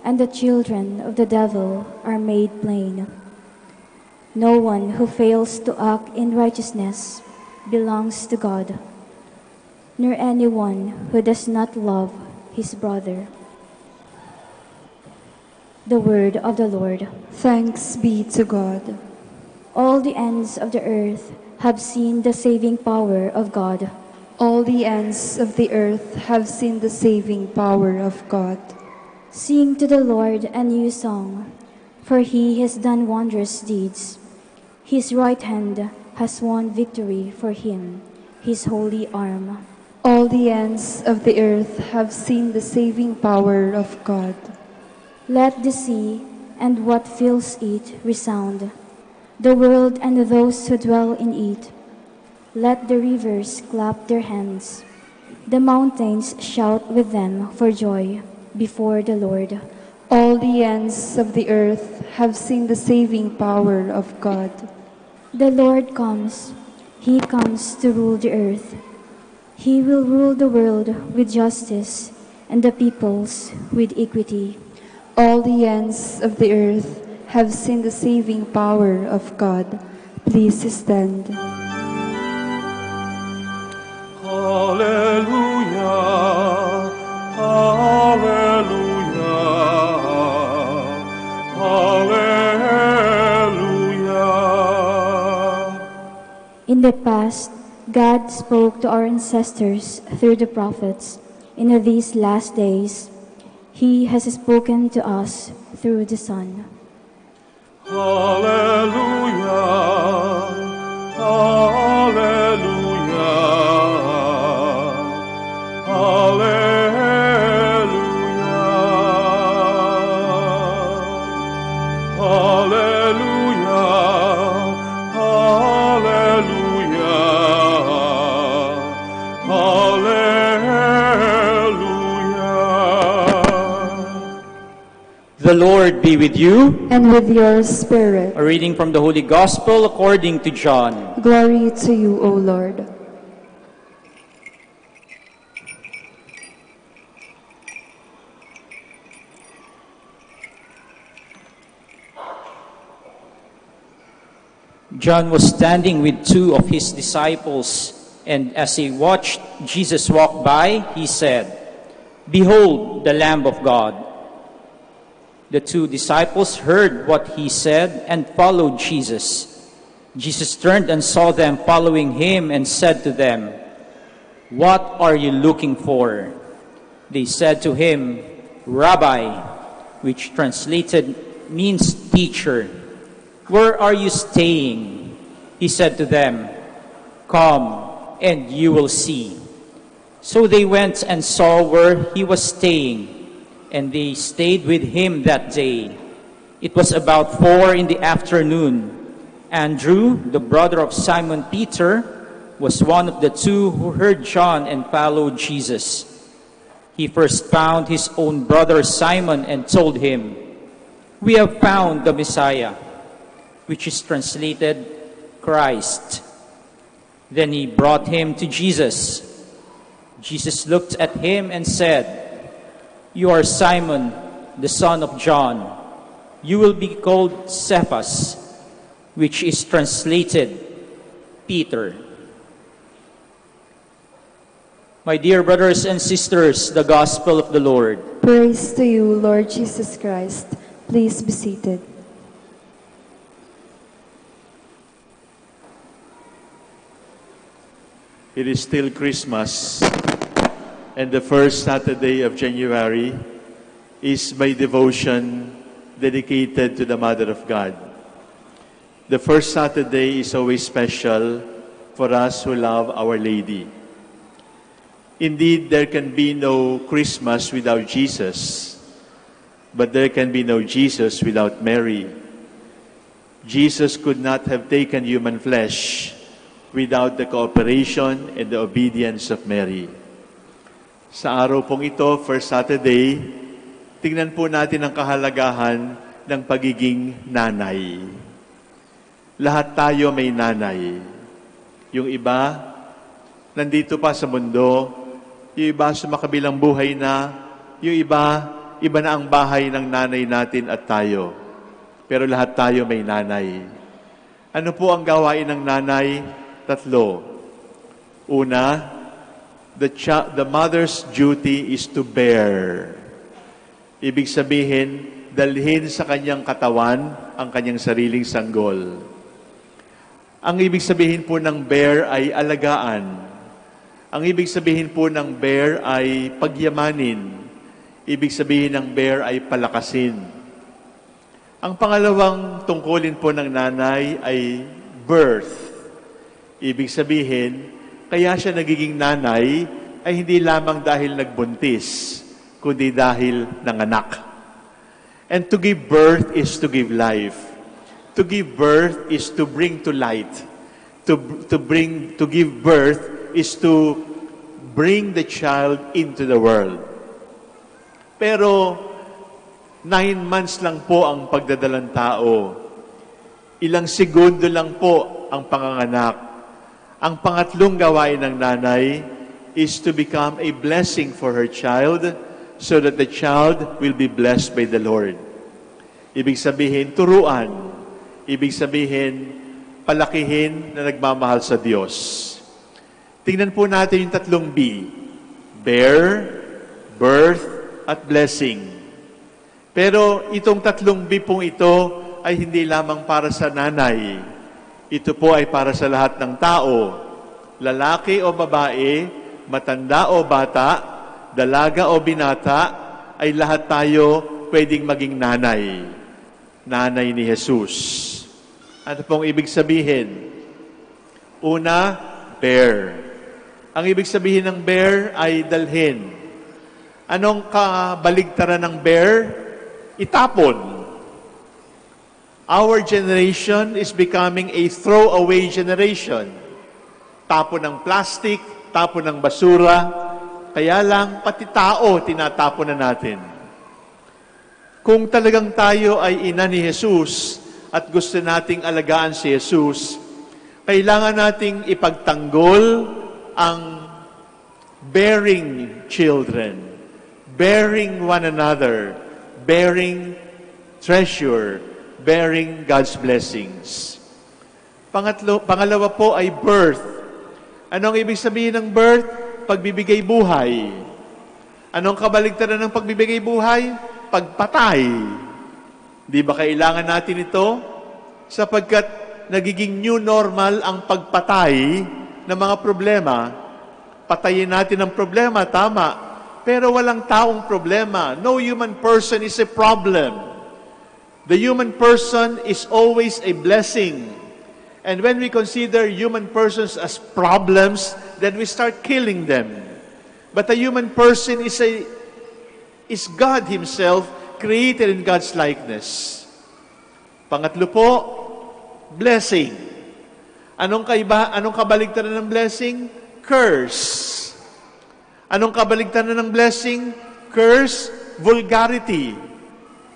and the children of the devil are made plain. No one who fails to act in righteousness belongs to God, nor anyone who does not love his brother. The word of the Lord. Thanks be to God. All the ends of the earth have seen the saving power of God. All the ends of the earth have seen the saving power of God. Sing to the Lord a new song, for he has done wondrous deeds. His right hand has won victory for him, his holy arm. All the ends of the earth have seen the saving power of God. Let the sea and what fills it resound, the world and those who dwell in it. Let the rivers clap their hands, the mountains shout with them for joy before the Lord. All the ends of the earth have seen the saving power of God. The Lord comes, he comes to rule the earth. He will rule the world with justice and the peoples with equity. All the ends of the earth have seen the saving power of God. Please stand. Hallelujah, hallelujah, hallelujah. In the past, God spoke to our ancestors through the prophets. In these last days, he has spoken to us through the Son. Hallelujah, hallelujah, hallelujah, hallelujah, hallelujah, hallelujah. The Lord be with you. And with your spirit. A reading from the Holy Gospel according to John. Glory to you, O Lord. John was standing with two of his disciples, and as he watched Jesus walk by, he said, "Behold, the Lamb of God." The two disciples heard what he said and followed Jesus. Jesus turned and saw them following him and said to them, "What are you looking for?" They said to him, "Rabbi," which translated means teacher, "where are you staying?" He said to them, "Come and you will see." So they went and saw where he was staying, and they stayed with him that day. It was about 4 p.m. Andrew, the brother of Simon Peter, was one of the two who heard John and followed Jesus. He first found his own brother Simon and told him, "We have found the Messiah," which is translated, Christ. Then he brought him to Jesus. Jesus looked at him and said, "You are Simon, the son of John. You will be called Cephas," which is translated Peter. My dear brothers and sisters, the gospel of the Lord. Praise to you, Lord Jesus Christ. Please be seated. It is still Christmas, and the first Saturday of January is my devotion dedicated to the Mother of God. The first Saturday is always special for us who love Our Lady. Indeed, there can be no Christmas without Jesus, but there can be no Jesus without Mary. Jesus could not have taken human flesh without the cooperation and the obedience of Mary. Sa araw pong ito, first Saturday, tingnan po natin ang kahalagahan ng pagiging nanay. Lahat tayo may nanay. Yung iba, nandito pa sa mundo, yung iba sumakabilang buhay na, yung iba na ang bahay ng nanay natin at tayo. Pero lahat tayo may nanay. Ano po ang gawain ng nanay? 3. Una, the mother's duty is to bear. Ibig sabihin, dalhin sa kanyang katawan ang kanyang sariling sanggol. Ang ibig sabihin po ng bear ay alagaan. Ang ibig sabihin po ng bear ay pagyamanin. Ibig sabihin ng bear ay palakasin. Ang pangalawang tungkulin po ng nanay ay birth. Ibig sabihin, kaya siya nagiging nanay ay hindi lamang dahil nagbuntis, kundi dahil nanganak. And to give birth is to give life. To give birth is to bring to light. To give birth is to bring the child into the world. Pero 9 months lang po ang pagdadalang tao. Ilang segundo lang po ang panganganak. Ang pangatlong gawain ng nanay is to become a blessing for her child so that the child will be blessed by the Lord. Ibig sabihin, turuan. Ibig sabihin, palakihin na nagmamahal sa Diyos. Tingnan po natin yung 3 B. Bear, birth, at blessing. Pero itong 3 B pong ito ay hindi lamang para sa nanay. Ito po ay para sa lahat ng tao. Lalaki o babae, matanda o bata, dalaga o binata, ay lahat tayo pwedeng maging nanay. Nanay ni Jesus. Ano pong ibig sabihin? Una, bear. Ang ibig sabihin ng bear ay dalhin. Anong kabaligtaran ng bear? Itapon. Our generation is becoming a throwaway generation. Tapon ng plastic, tapon ng basura, kaya lang pati tao tinatapon na natin. Kung talagang tayo ay ina ni Jesus at gusto nating alagaan si Jesus, kailangan nating ipagtanggol ang bearing children, bearing one another, bearing treasure, bearing God's blessings. Pangalawa po ay birth. Anong ibig sabihin ng birth? Pagbibigay buhay. Anong kabaligtaran ng pagbibigay buhay? Pagpatay. Di ba kailangan natin ito? Sapagkat nagiging new normal ang pagpatay ng mga problema. Patayin natin ang problema, tama. Pero walang taong problema. No human person is a problem. The human person is always a blessing. And when we consider human persons as problems, then we start killing them. But a human person is God Himself, created in God's likeness. Pangatlo po, blessing. Anong kabaligtaran ng blessing? Curse. Anong kabaligtaran ng blessing? Curse, vulgarity.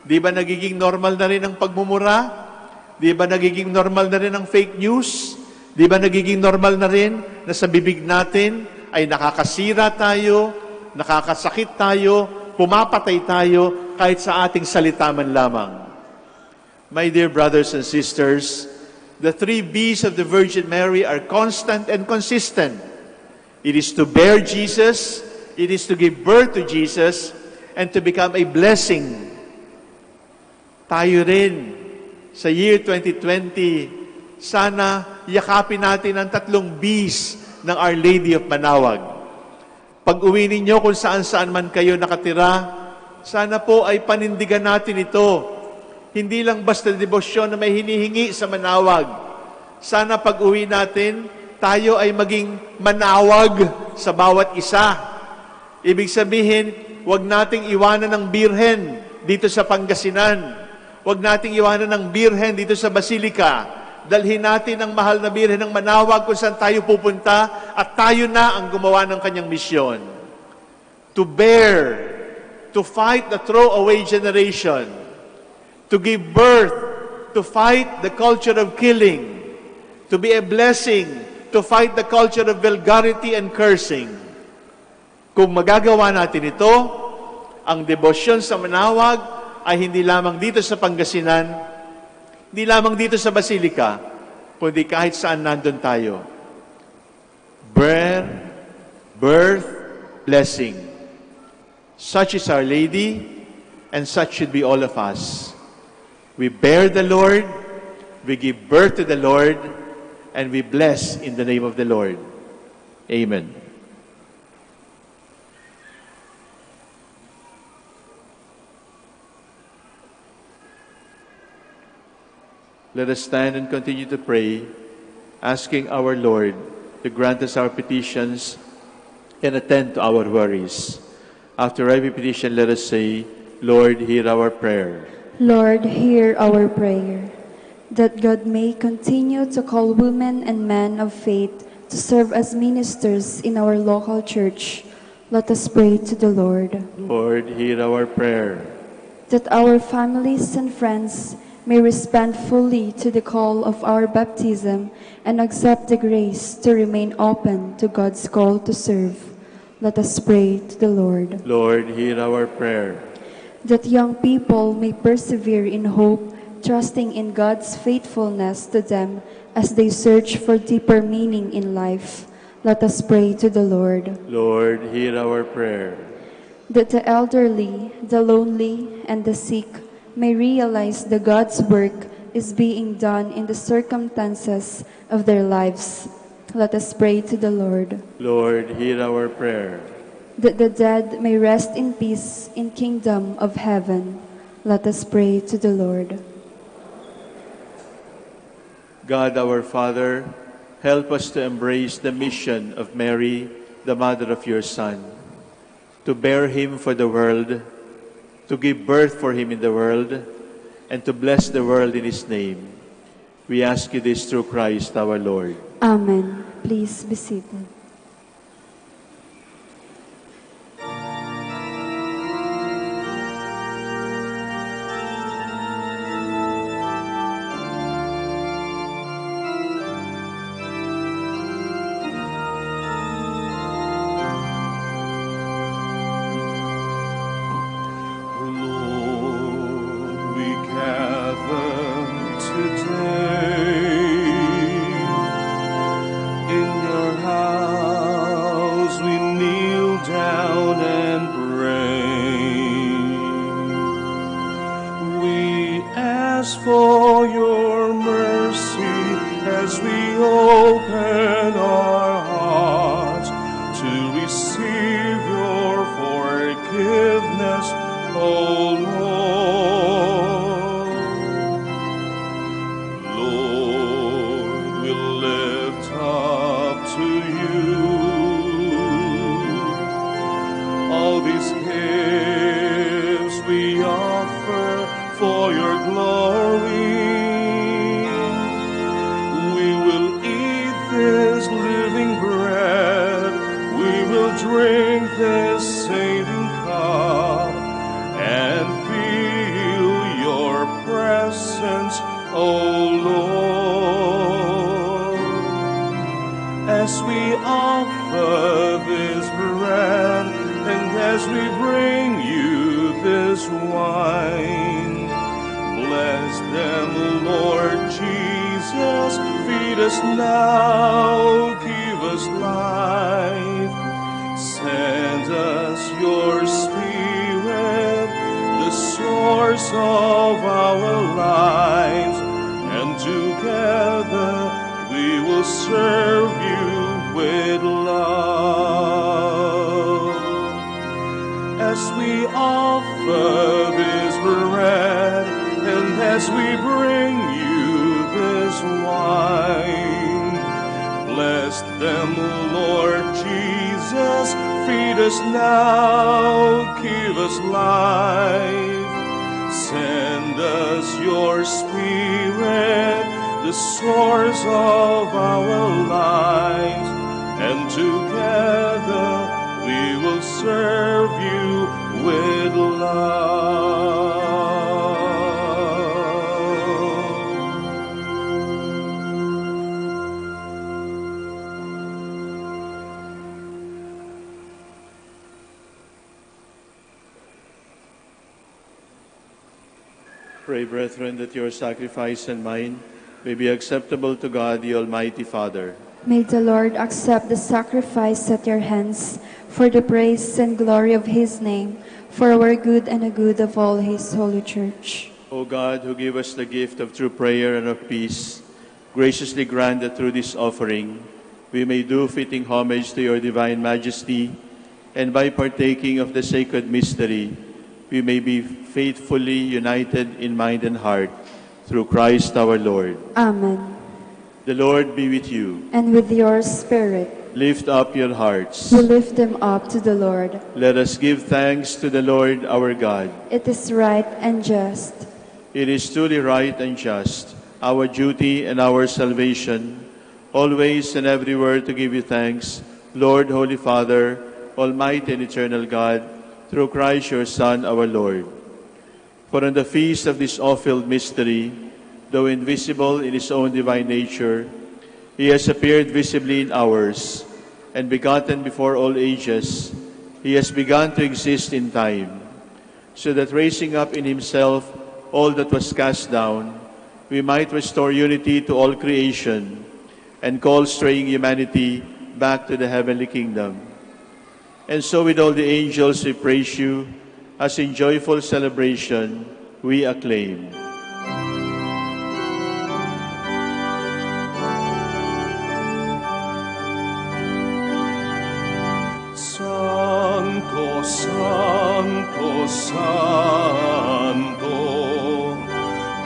Di ba nagiging normal na rin ang pagmumura? Di ba nagiging normal na rin ang fake news? Di ba nagiging normal na rin na sa bibig natin ay nakakasira tayo, nakakasakit tayo, pumapatay tayo kahit sa ating salita man lamang. My dear brothers and sisters, the 3 B's of the Virgin Mary are constant and consistent. It is to bear Jesus, it is to give birth to Jesus, and to become a blessing. Tayo rin, sa year 2020, sana yakapin natin ang 3 B's ng Our Lady of Manawag. Pag-uwi ninyo kung saan-saan man kayo nakatira, sana po ay panindigan natin ito. Hindi lang basta debosyon na may hinihingi sa Manawag. Sana pag-uwi natin, tayo ay maging manawag sa bawat isa. Ibig sabihin, huwag nating iwanan ng birhen dito sa Pangasinan. Huwag nating iwanan ng birhen dito sa Basilica. Dalhin natin ang mahal na birhen ng Manawag kung saan tayo pupunta at tayo na ang gumawa ng kanyang misyon. To bear, to fight the throwaway generation, to give birth, to fight the culture of killing, to be a blessing, to fight the culture of vulgarity and cursing. Kung magagawa natin ito, ang debosyon sa Manawag ay hindi lamang dito sa Pangasinan, hindi lamang dito sa Basilica, kundi kahit saan nandun tayo. Birth, blessing. Such is Our Lady, and such should be all of us. We bear the Lord, we give birth to the Lord, and we bless in the name of the Lord. Amen. Let us stand and continue to pray, asking our Lord to grant us our petitions and attend to our worries. After every petition, let us say, Lord, hear our prayer. Lord, hear our prayer. That God may continue to call women and men of faith to serve as ministers in our local church, let us pray to the Lord. Lord, hear our prayer. That our families and friends may respond fully to the call of our baptism and accept the grace to remain open to God's call to serve, let us pray to the Lord. Lord, hear our prayer. That young people may persevere in hope, trusting in God's faithfulness to them as they search for deeper meaning in life. Let us pray to the Lord. Lord, hear our prayer. That the elderly, the lonely, and the sick may realize that God's work is being done in the circumstances of their lives. Let us pray to the Lord. Lord, hear our prayer. That the dead may rest in peace in kingdom of heaven. Let us pray to the Lord. God our Father, help us to embrace the mission of Mary, the mother of your Son, to bear him for the world, to give birth for him in the world, and to bless the world in his name. We ask you this through Christ our Lord. Amen. Please be seated. For your mercy as we open our hearts to receive your forgiveness, O Lord. Lord, we lift up to you all these gifts we offer for your glory. We will eat this living bread, we will drink this saving cup, and feel your presence, O Lord. as we offer this bread and as we bring you this wine. Bless them, Lord Jesus, feed us now, give us life. Send us your Spirit, the source of our lives, and together we will serve you with love. As we offer this bread and as we bring you this wine, bless them, Lord Jesus, feed us now, give us life. Send us your Spirit, the source of our lives, and together we will serve you with love. Pray, brethren, that your sacrifice and mine may be acceptable to God, the Almighty Father. May the Lord accept the sacrifice at your hands for the praise and glory of his name, for our good and the good of all his holy church. O God, who give us the gift of true prayer and of peace, graciously grant that through this offering we may do fitting homage to your divine majesty, and by partaking of the sacred mystery, we may be faithfully united in mind and heart through Christ our Lord. Amen. The Lord be with you. And with your spirit. Lift up your hearts. We lift them up to the Lord. Let us give thanks to the Lord our God. It is right and just. It is truly right and just, our duty and our salvation, always and everywhere to give you thanks, Lord, Holy Father, Almighty and eternal God, through Christ your Son, our Lord. For on the feast of this awe-filled mystery, though invisible in his own divine nature, he has appeared visibly in ours, and begotten before all ages, he has begun to exist in time, so that raising up in himself all that was cast down, we might restore unity to all creation, and call straying humanity back to the heavenly kingdom. And so with all the angels we praise you, as in joyful celebration we acclaim. Santo, Santo, Santo,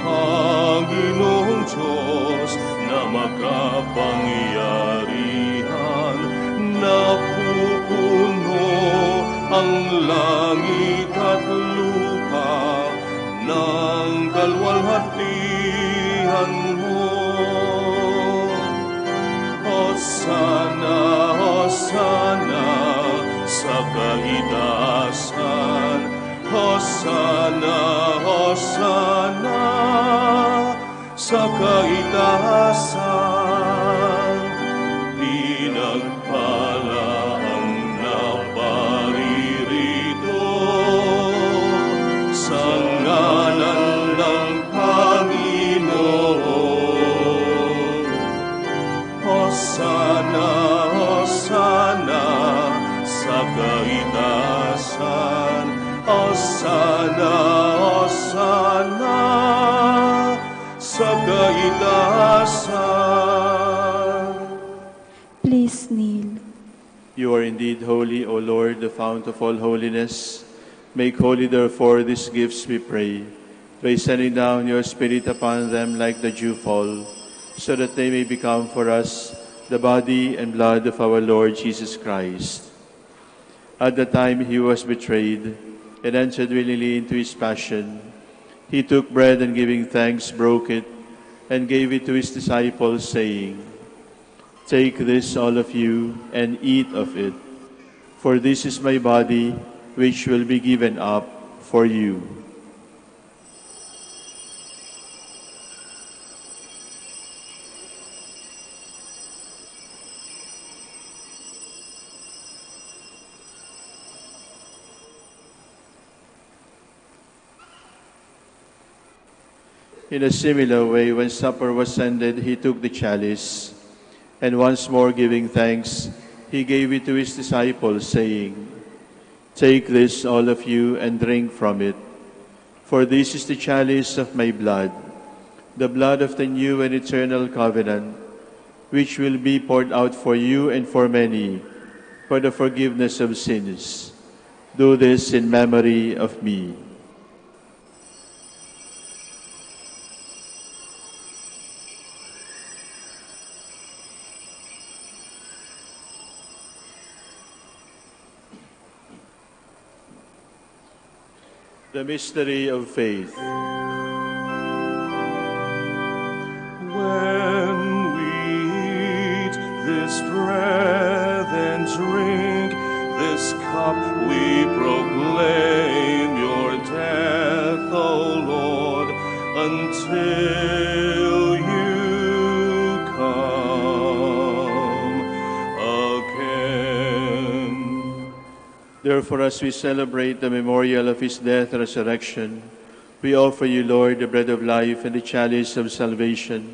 Panginoong Diyos na makapangyarihan, napupuno ang langit at lupa ng kalwalhatian mo. Hosana, Hosana sa kaitaasan, Hosana, Hosana sa kaitaasan. Pinagpala ang naparirito sa ngalan ng Panginoon. Hosana, Hosana sa kaitaasan, Hosana, Hosana sa kaitaasan. Please kneel. You are indeed holy, O Lord, the fount of all holiness. Make holy, therefore, these gifts, we pray, by sending down your Spirit upon them like the dewfall, so that they may become for us the body and blood of our Lord Jesus Christ. At the time he was betrayed and entered willingly into his passion, he took bread and giving thanks, broke it, and gave it to his disciples, saying, "Take this, all of you, and eat of it, for this is my body, which will be given up for you." In a similar way, when supper was ended, he took the chalice, and once more giving thanks, he gave it to his disciples, saying, "Take this, all of you, and drink from it. For this is the chalice of my blood, the blood of the new and eternal covenant, which will be poured out for you and for many, for the forgiveness of sins. Do this in memory of me." The mystery of faith. When we eat this bread and drink this cup, we proclaim your death, O Lord, until you come again. Therefore, as we celebrate the memorial of his death and resurrection, we offer you, Lord, the bread of life and the chalice of salvation,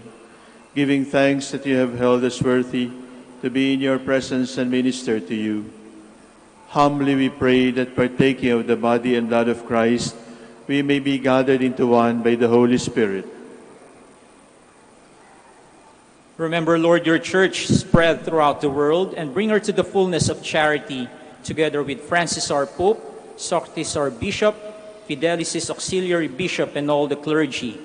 giving thanks that you have held us worthy to be in your presence and minister to you. Humbly we pray that partaking of the body and blood of Christ, we may be gathered into one by the Holy Spirit. Remember, Lord, your church spread throughout the world and bring her to the fullness of charity, together with Francis our Pope, Socrates our Bishop, Fidelis his Auxiliary Bishop, and all the clergy.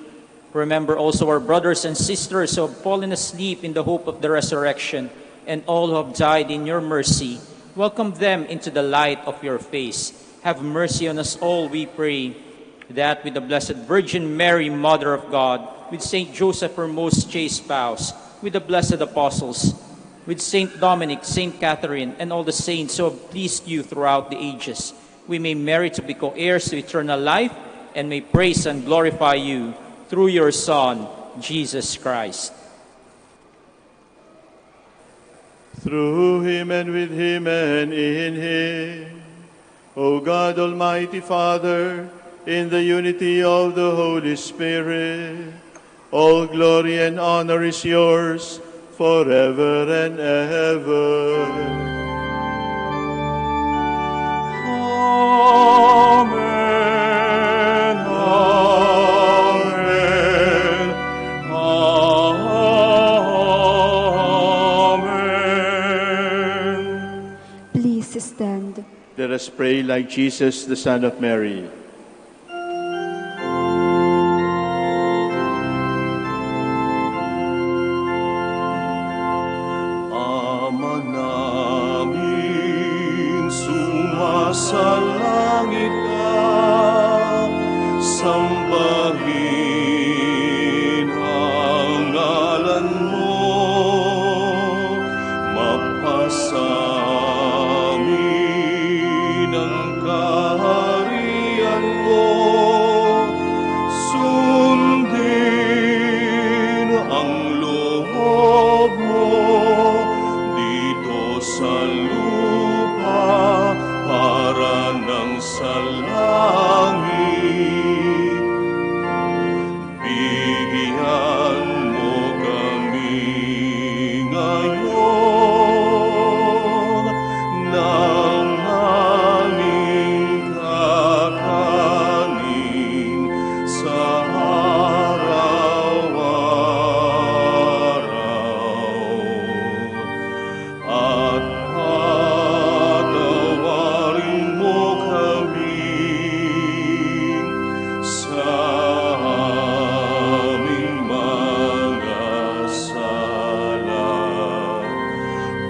Remember also our brothers and sisters who have fallen asleep in the hope of the resurrection, and all who have died in your mercy. Welcome them into the light of your face. Have mercy on us all, we pray, that with the Blessed Virgin Mary, Mother of God, with Saint Joseph, her most chaste spouse, with the blessed apostles, with Saint Dominic, Saint Catherine, and all the saints who have pleased you throughout the ages, we may merit to be co-heirs to eternal life, and may praise and glorify you through your Son, Jesus Christ. Through him and with him and in him, O God, Almighty Father, in the unity of the Holy Spirit, all glory and honor is yours forever and ever. Amen, amen, amen. Please stand. Let us pray like Jesus, the Son of Mary. Ama namin, sumasalangit ka, sambahin ang ngalan mo, mapasamin ang kaharian mo, sundin ang loob mo dito sa lupa para ng sa langit. Bigyan mo kami ngayon ng aming kakanin sa araw-araw. At patawarin mo kami sa aming mga sala,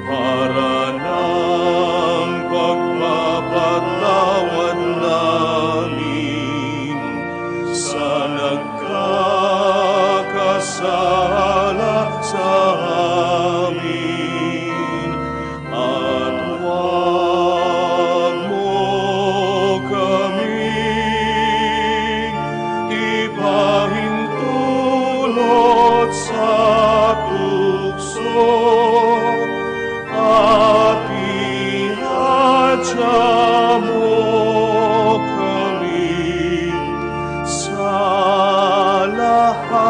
para ng pagpapatawad namin sa nagkakasala sa amin. At huwag mo kaming ipahintulot sa tukso, at ihadya mo kami sa lahat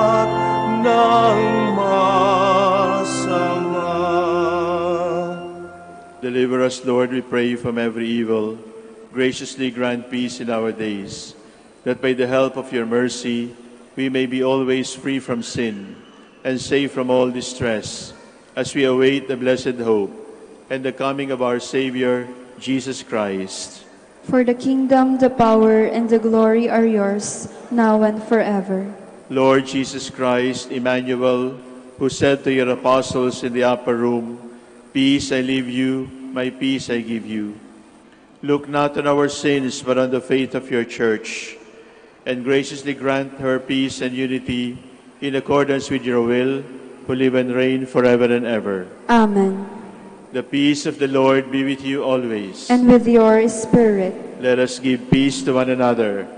Deliver us, Lord, we pray, from every evil. Graciously grant peace in our days, that by the help of your mercy we may be always free from sin and safe from all distress, as we await the blessed hope and the coming of our Savior, Jesus Christ. For the kingdom, the power, and the glory are yours, now and forever. Lord Jesus Christ, Emmanuel, who said to your apostles in the upper room, "Peace I leave you, my peace I give you," look not on our sins, but on the faith of your church, and graciously grant her peace and unity in accordance with your will, who live and reign forever and ever. Amen. The peace of the Lord be with you always. And with your spirit. Let us give peace to one another.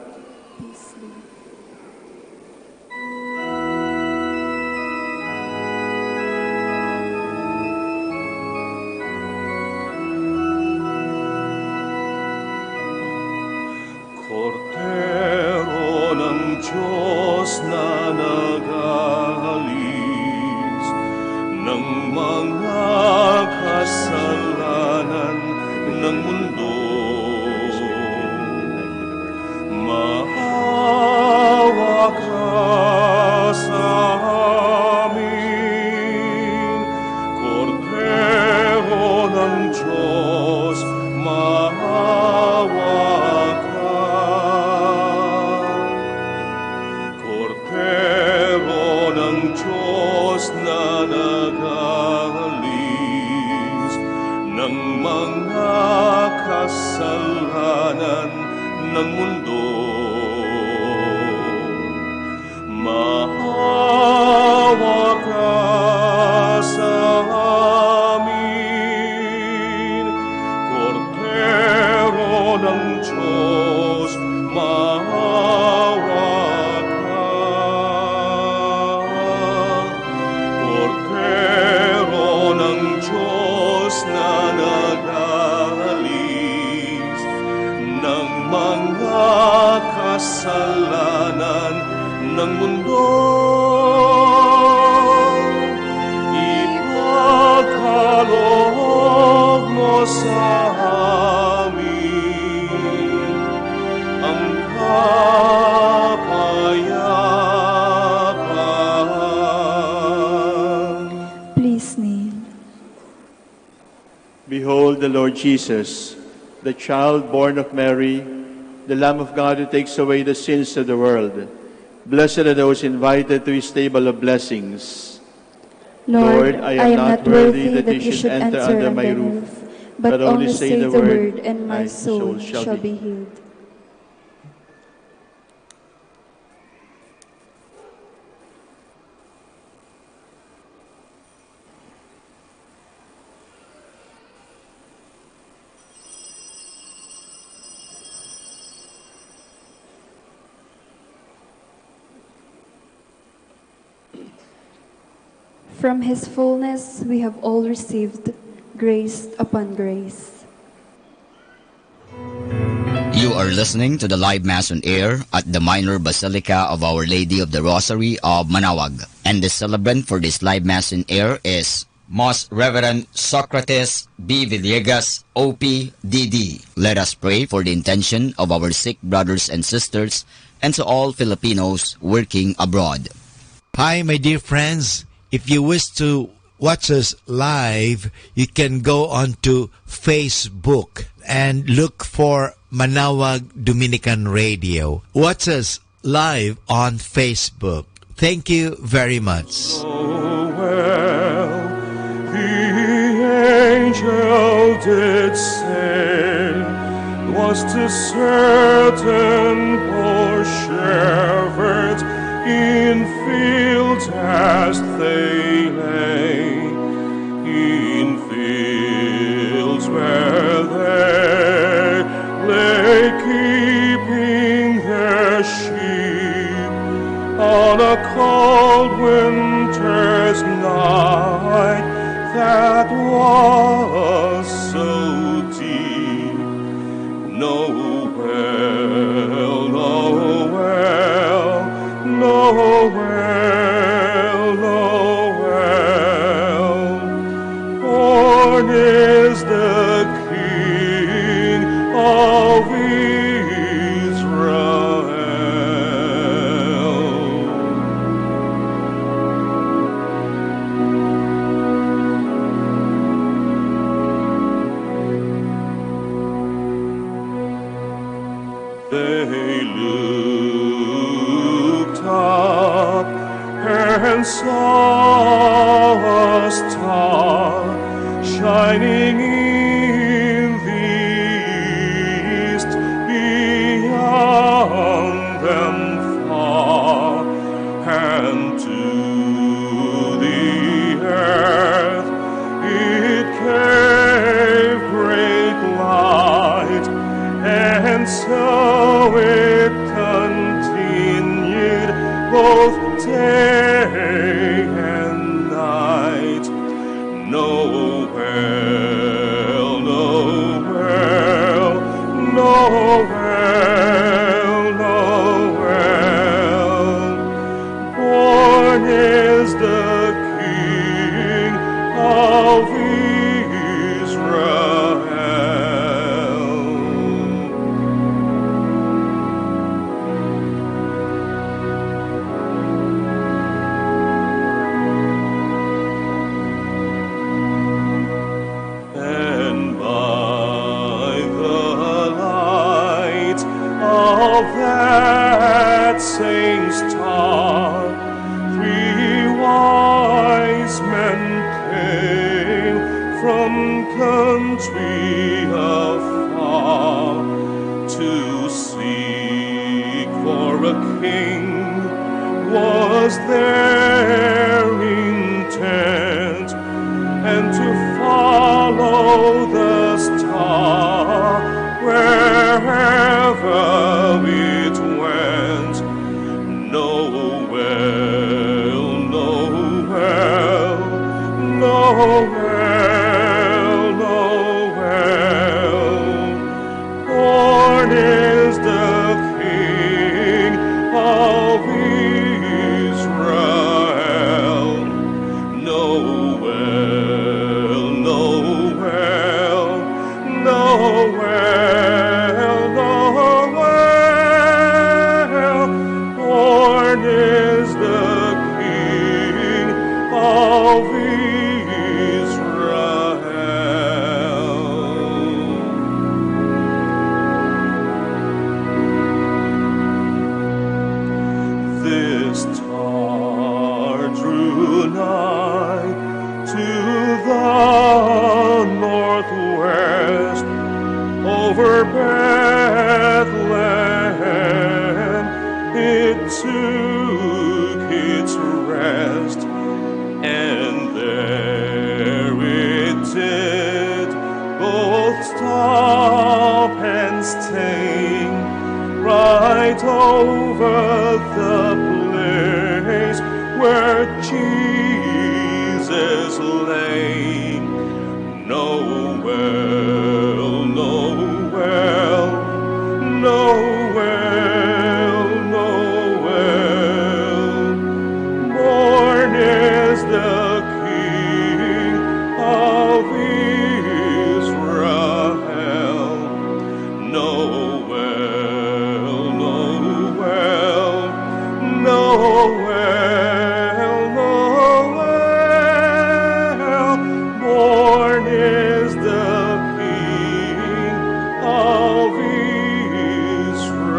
Cordero ng Diyos na nag-aalis ng mga kasalanan ng mundo, maawa ka sa amin. Cordero ng Diyos, maawa ka. Cordero ng Diyos na nag-aalis ng mga kasalanan ng mundo, maawa ka sa amin. Cordero ng Diyos, maawa ka. Cordero ng Diyos na nag-aalis ng mga kasalanan ng mundo, ipagkaloob mo sa amin ang kapayapaan. Please kneel. Behold the Lord Jesus, the child born of Mary, the Lamb of God who takes away the sins of the world. Blessed are those invited to his table of blessings. Lord, I am not worthy that you should enter under my roof, but only say the word, and my soul shall be healed. From his fullness we have all received grace upon grace. You are listening to the live Mass on air at the Minor Basilica of Our Lady of the Rosary of Manawag. And the celebrant for this live Mass on air is Most Reverend Socrates B. Villegas, OP.DD. Let us pray for the intention of our sick brothers and sisters and to all Filipinos working abroad. Hi, my dear friends. If you wish to watch us live, you can go on to Facebook and look for Manawag Dominican Radio. Watch us live on Facebook. Thank you very much. Oh, well, the angel did say, was to certain poor shepherds in fields as they lay, in fields where they lay keeping their sheep on a cold winter's night that was so deep. Noel, Noel, Noel, Noel, born is the and saw a star shining in the east, beyond them far, and to the earth it gave great light, and so it continued both day and night. Noel, Noel, Noel, Noel. Born is the King of Israel. And by the light of that same star, 3 wise men came from country afar to seek for a king. Was their intent, and to follow the star wherever it went. Noel, Noel, Noel, Noel. Born is the King of Israel. Noel, Noel, Noel, Noel. Born is the King of Israel. This star drew nigh to the northwest, over Bethlehem it took its rest, and there it did both stop and stay, right over the place where Jesus lay. Noel, Noel, Noel, Noel. Born is the King of Israel. Noel, Noel, Noel, Noel. Born is the King of Israel.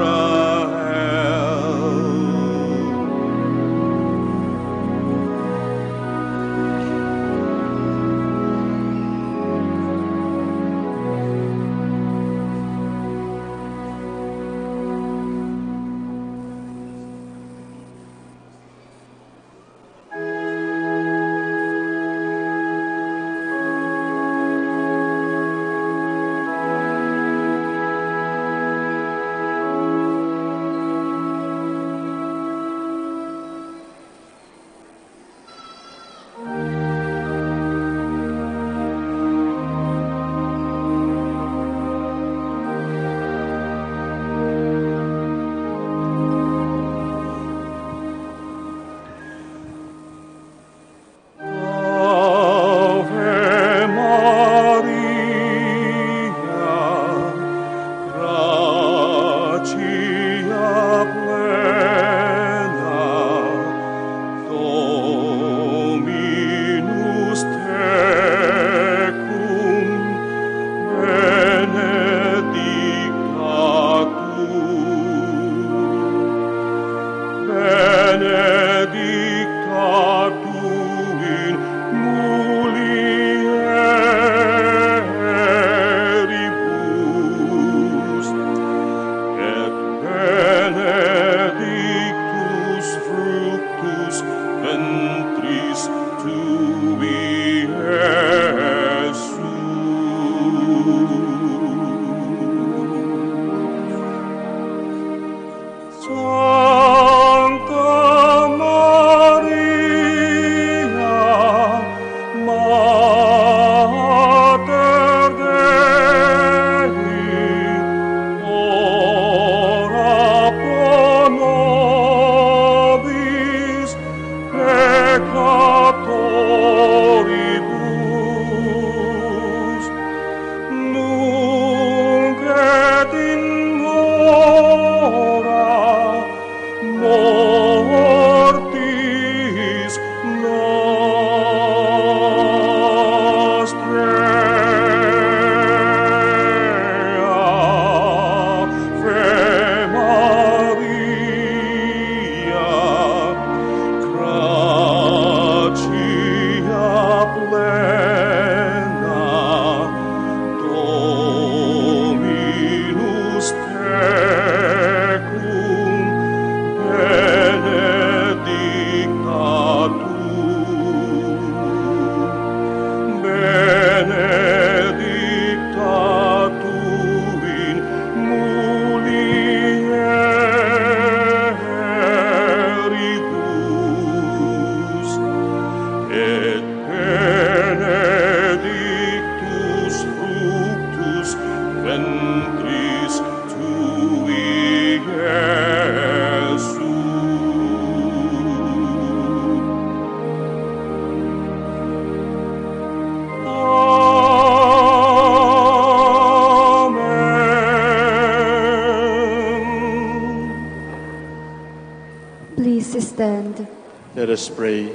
stand. Let us pray.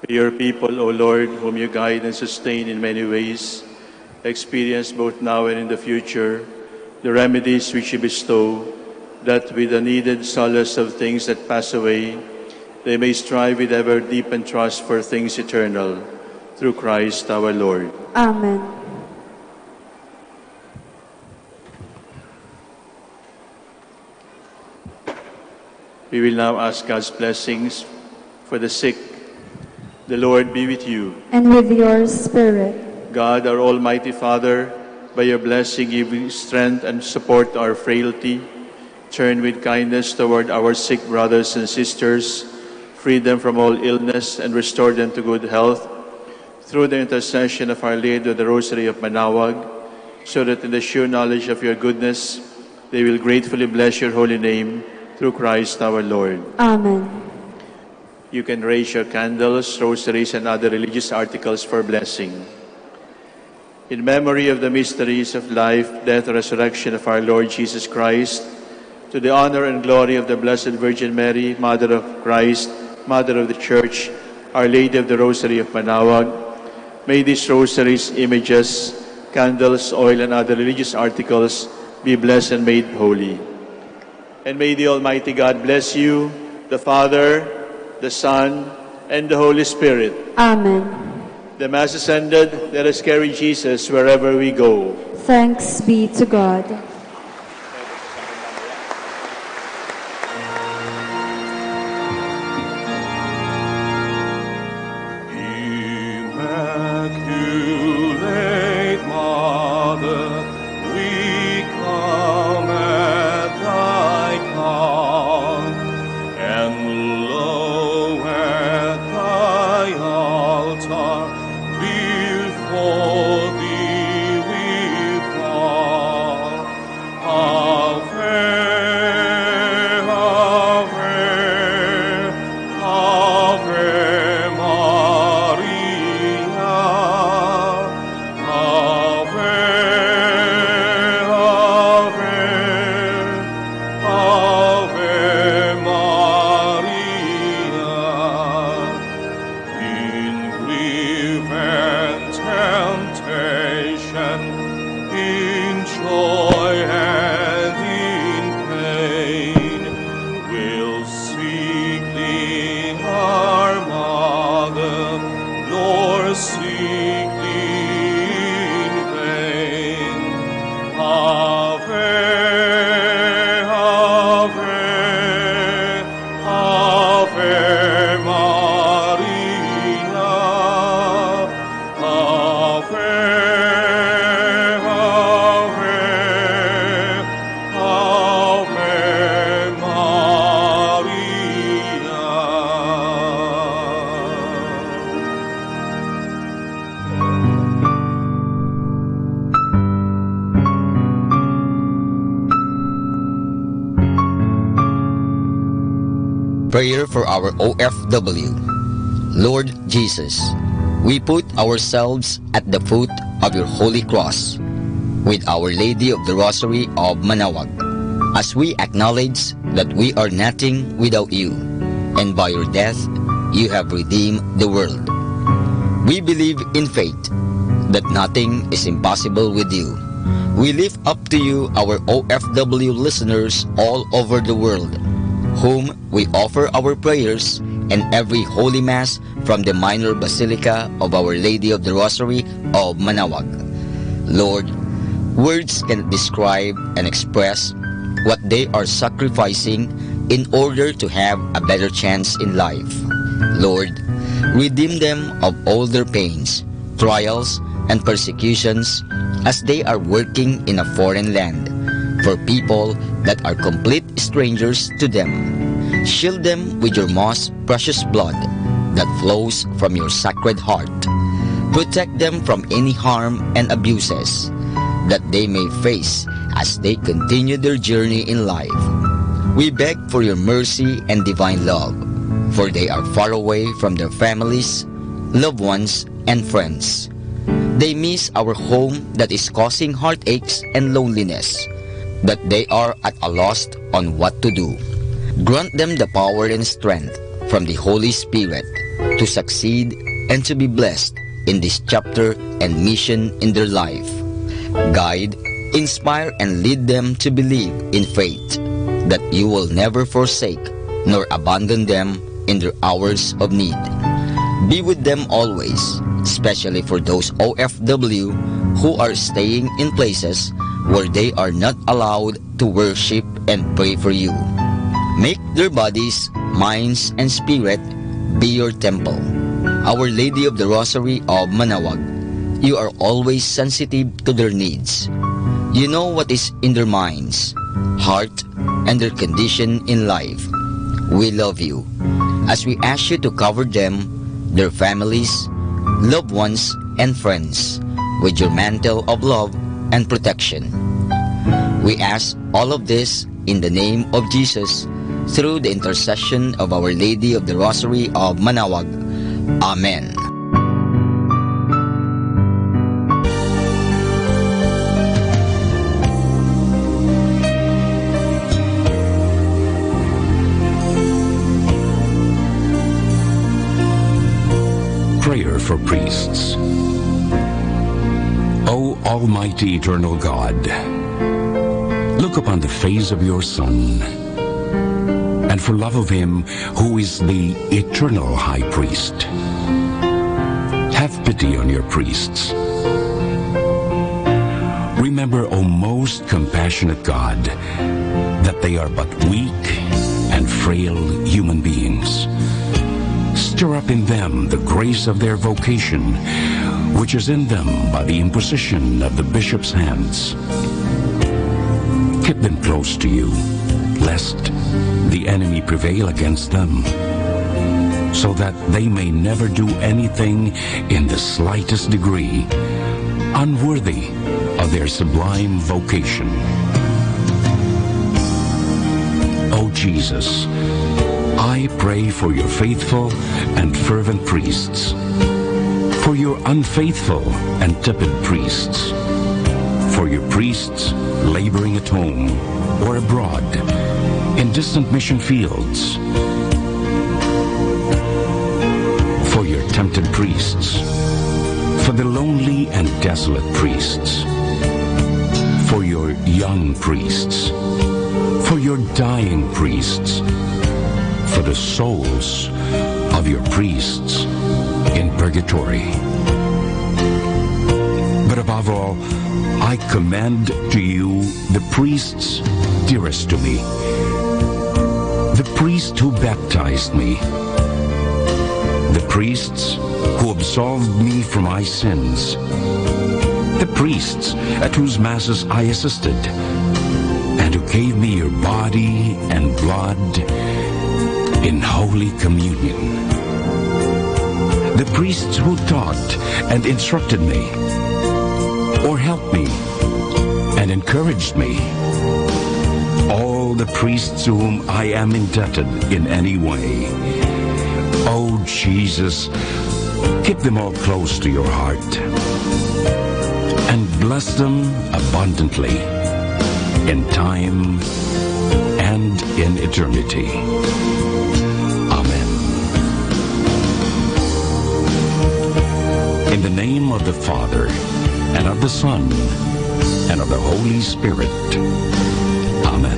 May your people, O Lord, whom you guide and sustain in many ways, experience both now and in the future the remedies which you bestow, that with the needed solace of things that pass away, they may strive with ever deepened trust for things eternal. Through Christ our Lord. Amen. We will now ask God's blessings for the sick. The Lord be with you. And with your spirit. God, our Almighty Father, by your blessing give strength and support our frailty. Turn with kindness toward our sick brothers and sisters. Free them from all illness and restore them to good health. Through the intercession of Our Lady of the Rosary of Manaoag, so that in the sure knowledge of your goodness, they will gratefully bless your holy name through Christ our Lord. Amen. You can raise your candles, rosaries, and other religious articles for blessing. In memory of the mysteries of life, death, and resurrection of our Lord Jesus Christ, to the honor and glory of the Blessed Virgin Mary, Mother of Christ, Mother of the Church, Our Lady of the Rosary of Manaoag, may these rosaries, images, candles, oil, and other religious articles be blessed and made holy. And may the Almighty God bless you, the Father, the Son, and the Holy Spirit. Amen. The Mass is ended. Let us carry Jesus wherever we go. Thanks be to God. Immaculate Mother, we come at thy call, and lo, at thy altar, before thee we fall. Ave, Ave, Ave Maria. Ave, Ave, Ave Maria. In grief and temptation, in joy and in pain, we'll seek thee, our Mother, nor seek thee in vain. Ave, Ave, Ave Maria. Ave, Ave, Ave Prayer for our OFW. Lord Jesus, we put ourselves at the foot of your holy cross with Our Lady of the Rosary of Manaoag, as we acknowledge that we are nothing without you, and by your death you have redeemed the world. We believe in faith that nothing is impossible with you. We lift up to you our OFW listeners all over the world, whom we offer our prayers and every Holy Mass from the Minor Basilica of Our Lady of the Rosary of Manaoag. Lord, words cannot describe and express what they are sacrificing in order to have a better chance in life. Lord, redeem them of all their pains, trials, and persecutions as they are working in a foreign land for people that are complete strangers to them. Shield them with your most precious blood that flows from your sacred heart. Protect them from any harm and abuses that they may face as they continue their journey in life. We beg for your mercy and divine love, for they are far away from their families, loved ones, and friends. They miss our home that is causing heartaches and loneliness. that they are at a loss on what to do. Grant them the power and strength from the Holy Spirit to succeed and to be blessed in this chapter and mission in their life. Guide, inspire, and lead them to believe in faith that you will never forsake nor abandon them in their hours of need. Be with them always, especially for those OFW who are staying in places where they are not allowed to worship and pray for you. Make their bodies, minds, and spirit be your temple. Our Lady of the Rosary of Manaoag, you are always sensitive to their needs. You know what is in their minds, heart, and their condition in life. We love you as we ask you to cover them, their families, loved ones, and friends with your mantle of love and protection. We ask all of this in the name of Jesus through the intercession of Our Lady of the Rosary of Manaoag. Amen. Prayer for priests. O Almighty Eternal God, look upon the face of your Son, and for love of him who is the eternal High Priest, have pity on your priests. Remember, O most compassionate God, that they are but weak and frail human beings. Stir up in them the grace of their vocation, which is in them by the imposition of the bishop's hands. Keep them close to you, lest the enemy prevail against them, so that they may never do anything in the slightest degree unworthy of their sublime vocation. O Jesus, I pray for your faithful and fervent priests, for your unfaithful and tepid priests, for your priests laboring at home or abroad in distant mission fields, for your tempted priests, for the lonely and desolate priests, for your young priests, for your dying priests, for the souls of your priests in purgatory. But above all, I commend to you the priests dearest to me, the priest who baptized me, the priests who absolved me from my sins, the priests at whose masses I assisted, and who gave me your body and blood in Holy Communion, the priests who taught and instructed me, or helped me and encouraged me, all the priests to whom I am indebted in any way. Oh Jesus, keep them all close to your heart and bless them abundantly in time and in eternity. Amen. In the name of the Father, and of the Son, and of the Holy Spirit. Amen.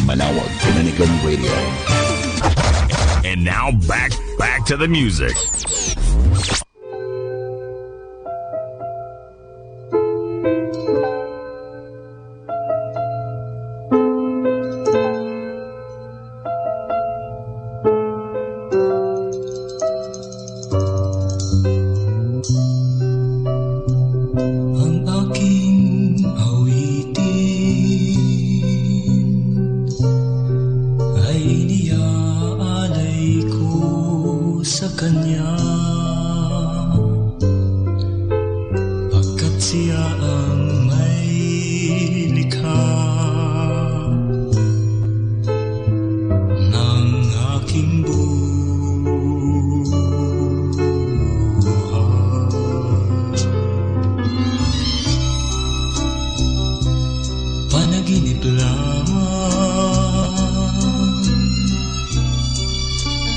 Manaoag Dominican Radio. And now back to the music. Ang aking awitin ay iniaalay ko sa Kanya. Panaginip lamang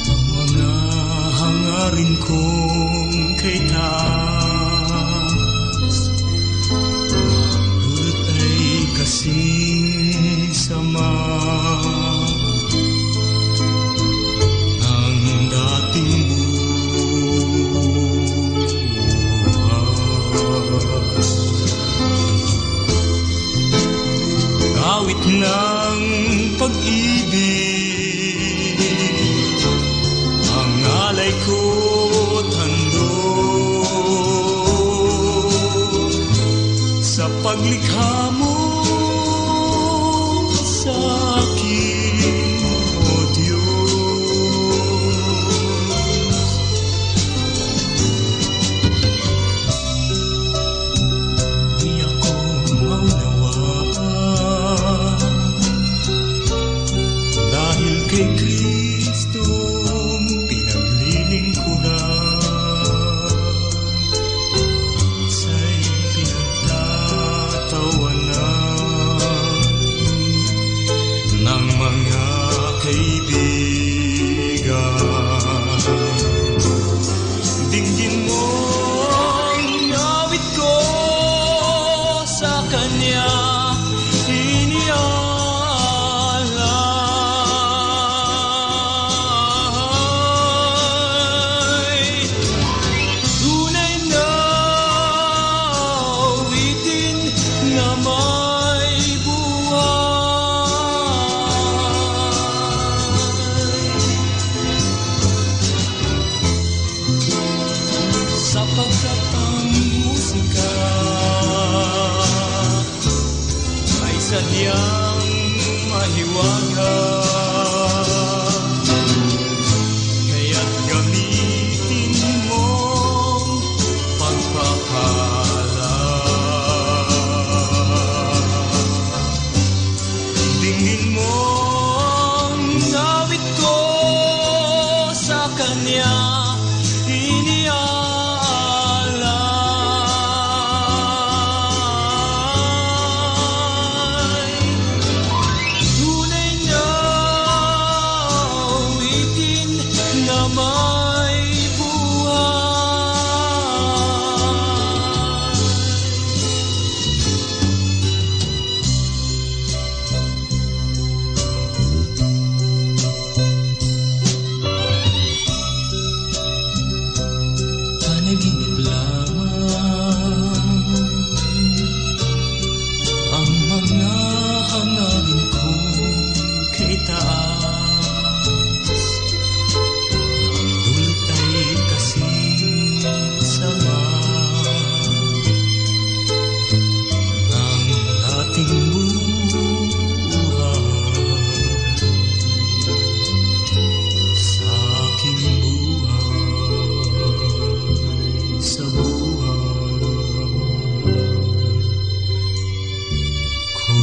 ang mga hangarin kong kay taas. Ang ay kasing sama ng dating awit ng pag-ibig, ang alay ko't handog sa paglikha mo sa akin, O Diyos. Di ako maunawaan dahil kay Kristong pinaglilingkuran, sa'y pinagtatawanan ng mga kaibigan. Dinggin mo ang awit ko sa Kanya inialay. Tunay na awitin na may buhay. Sapagkat ang musika ay sadyang mahiwaga, kaya't gamitin mong pagpapala. Dingin mo ang awit ko sa Kanya inialay. Tunay na awitin na may buhay. Panaginip lamang ang mga hangarin kong kay taas. Ang dulot ay kasing sama ng ating buhay sa aking buhay, sa buhay ko.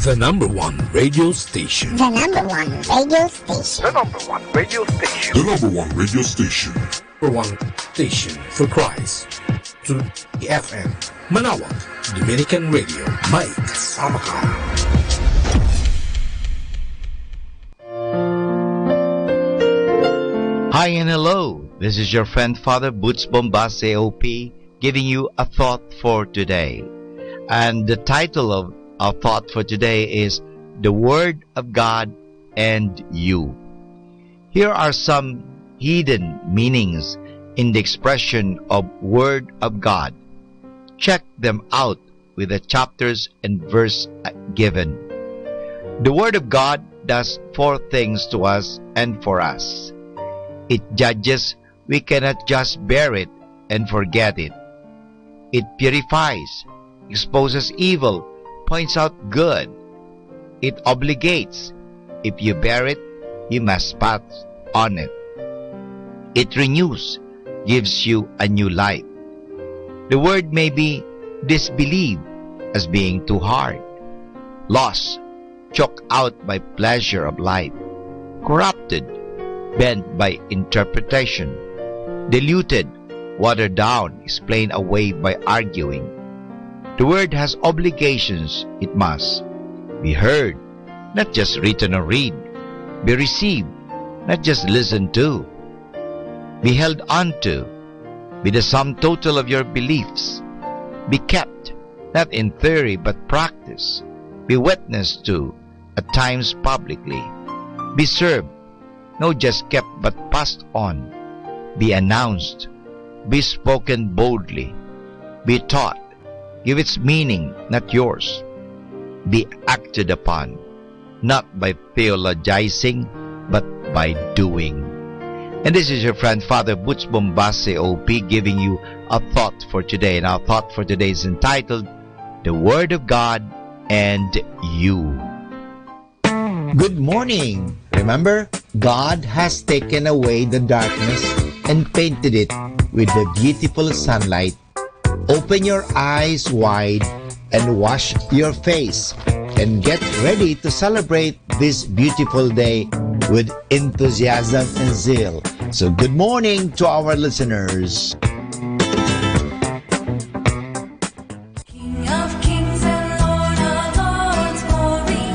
The number one radio station. The number one radio station. The number one radio station. The number one radio station. Number one station for Christ. To the FM. Manawag, Dominican Radio. May kasama ka. Hi and hello. This is your friend Father Boots Bombas AOP giving you a thought for today. And the title of our thought for today is The Word of God and You. Here are some hidden meanings in the expression of Word of God. Check them out with the chapters and verse given. The Word of God does 4 things to us and for us. It judges, we cannot just bear it and forget it. It purifies, exposes evil, points out good. It obligates. If you bear it, you must pass on it. It renews, gives you a new life. The word may be disbelieved as being too hard, lost, choked out by pleasure of life, corrupted, bent by interpretation, diluted, watered down, explained away by arguing. The word has obligations. It must be heard, not just written or read. Be received, not just listened to. Be held onto. Be the sum total of your beliefs. Be kept, not in theory but practice. Be witnessed to, at times publicly. Be served, not just kept but passed on. Be announced. Be spoken boldly. Be taught. Give its meaning, not yours. Be acted upon, not by theologizing, but by doing. And this is your friend, Father Butch Bombase, OP, giving you a thought for today. And our thought for today is entitled, The Word of God and You. Good morning! Remember, God has taken away the darkness and painted it with the beautiful sunlight. Open your eyes wide and wash your face and get ready to celebrate this beautiful day with enthusiasm and zeal. So good morning to our listeners. King of kings and Lord of lords, glory,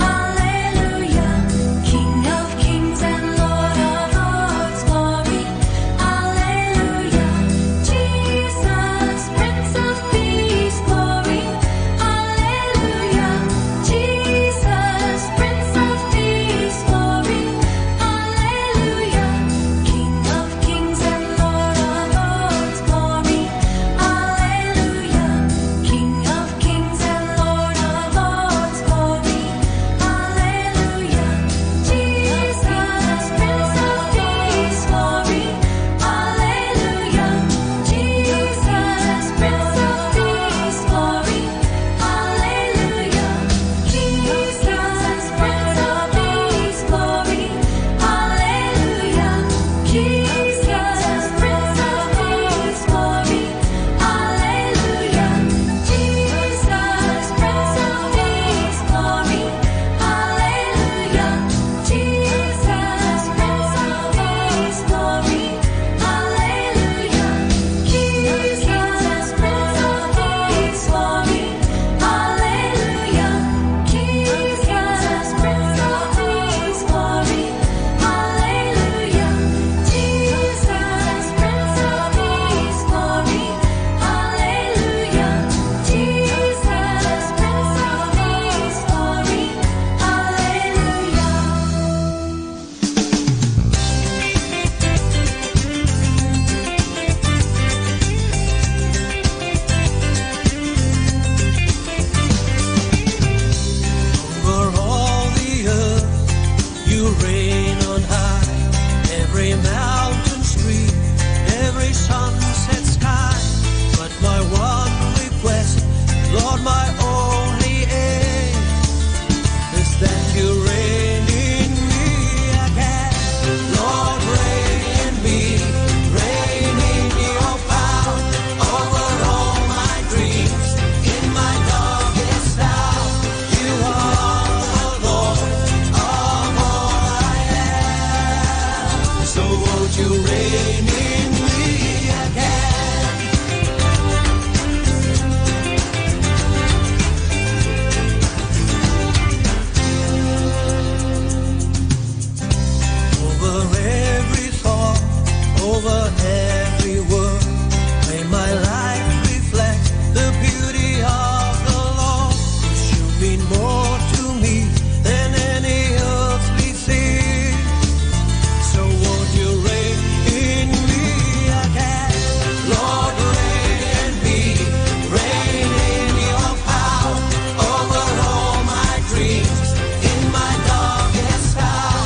hallelujah. King of kings and Lord of lords, glory, hallelujah. Jesus, Prince of Peace, glory, hallelujah. Jesus, Prince of Peace, glory, hallelujah. King of kings and Lord of lords, glory, hallelujah. King of kings and Lord of lords, glory, hallelujah. Jesus, Prince of Peace, glory, hallelujah. Jesus, Prince of Peace, glory, hallelujah. Jesus, Prince of Peace, glory, hallelujah. Jesus, Prince of Peace, glory, hallelujah. Jesus, Prince of Peace, glory, hallelujah. Jesus, Prince of Peace, glory, hallelujah. Jesus, Prince of Peace, glory, hallelujah. Jesus, Prince of Peace, glory, hallelujah. Jesus, Prince of Peace, glory, hallelujah. Jesus, Prince of Peace, glory, Over all the earth, you reign on high. Every mountain stream, every sunset sky. But my one request, Lord, my only aim, is that you reign in me again. Lord, reign in me, reign in your power over all my dreams. In my darkest hour, you are the Lord of all I am. So won't you reign in me again? Over every thought, over every word, may my life reflect the beauty of the Lord. 'Cause you mean more to me than any earthly thing. So won't you reign in me again? Lord, reign in me, reign in your power over all my dreams. In my darkest hour,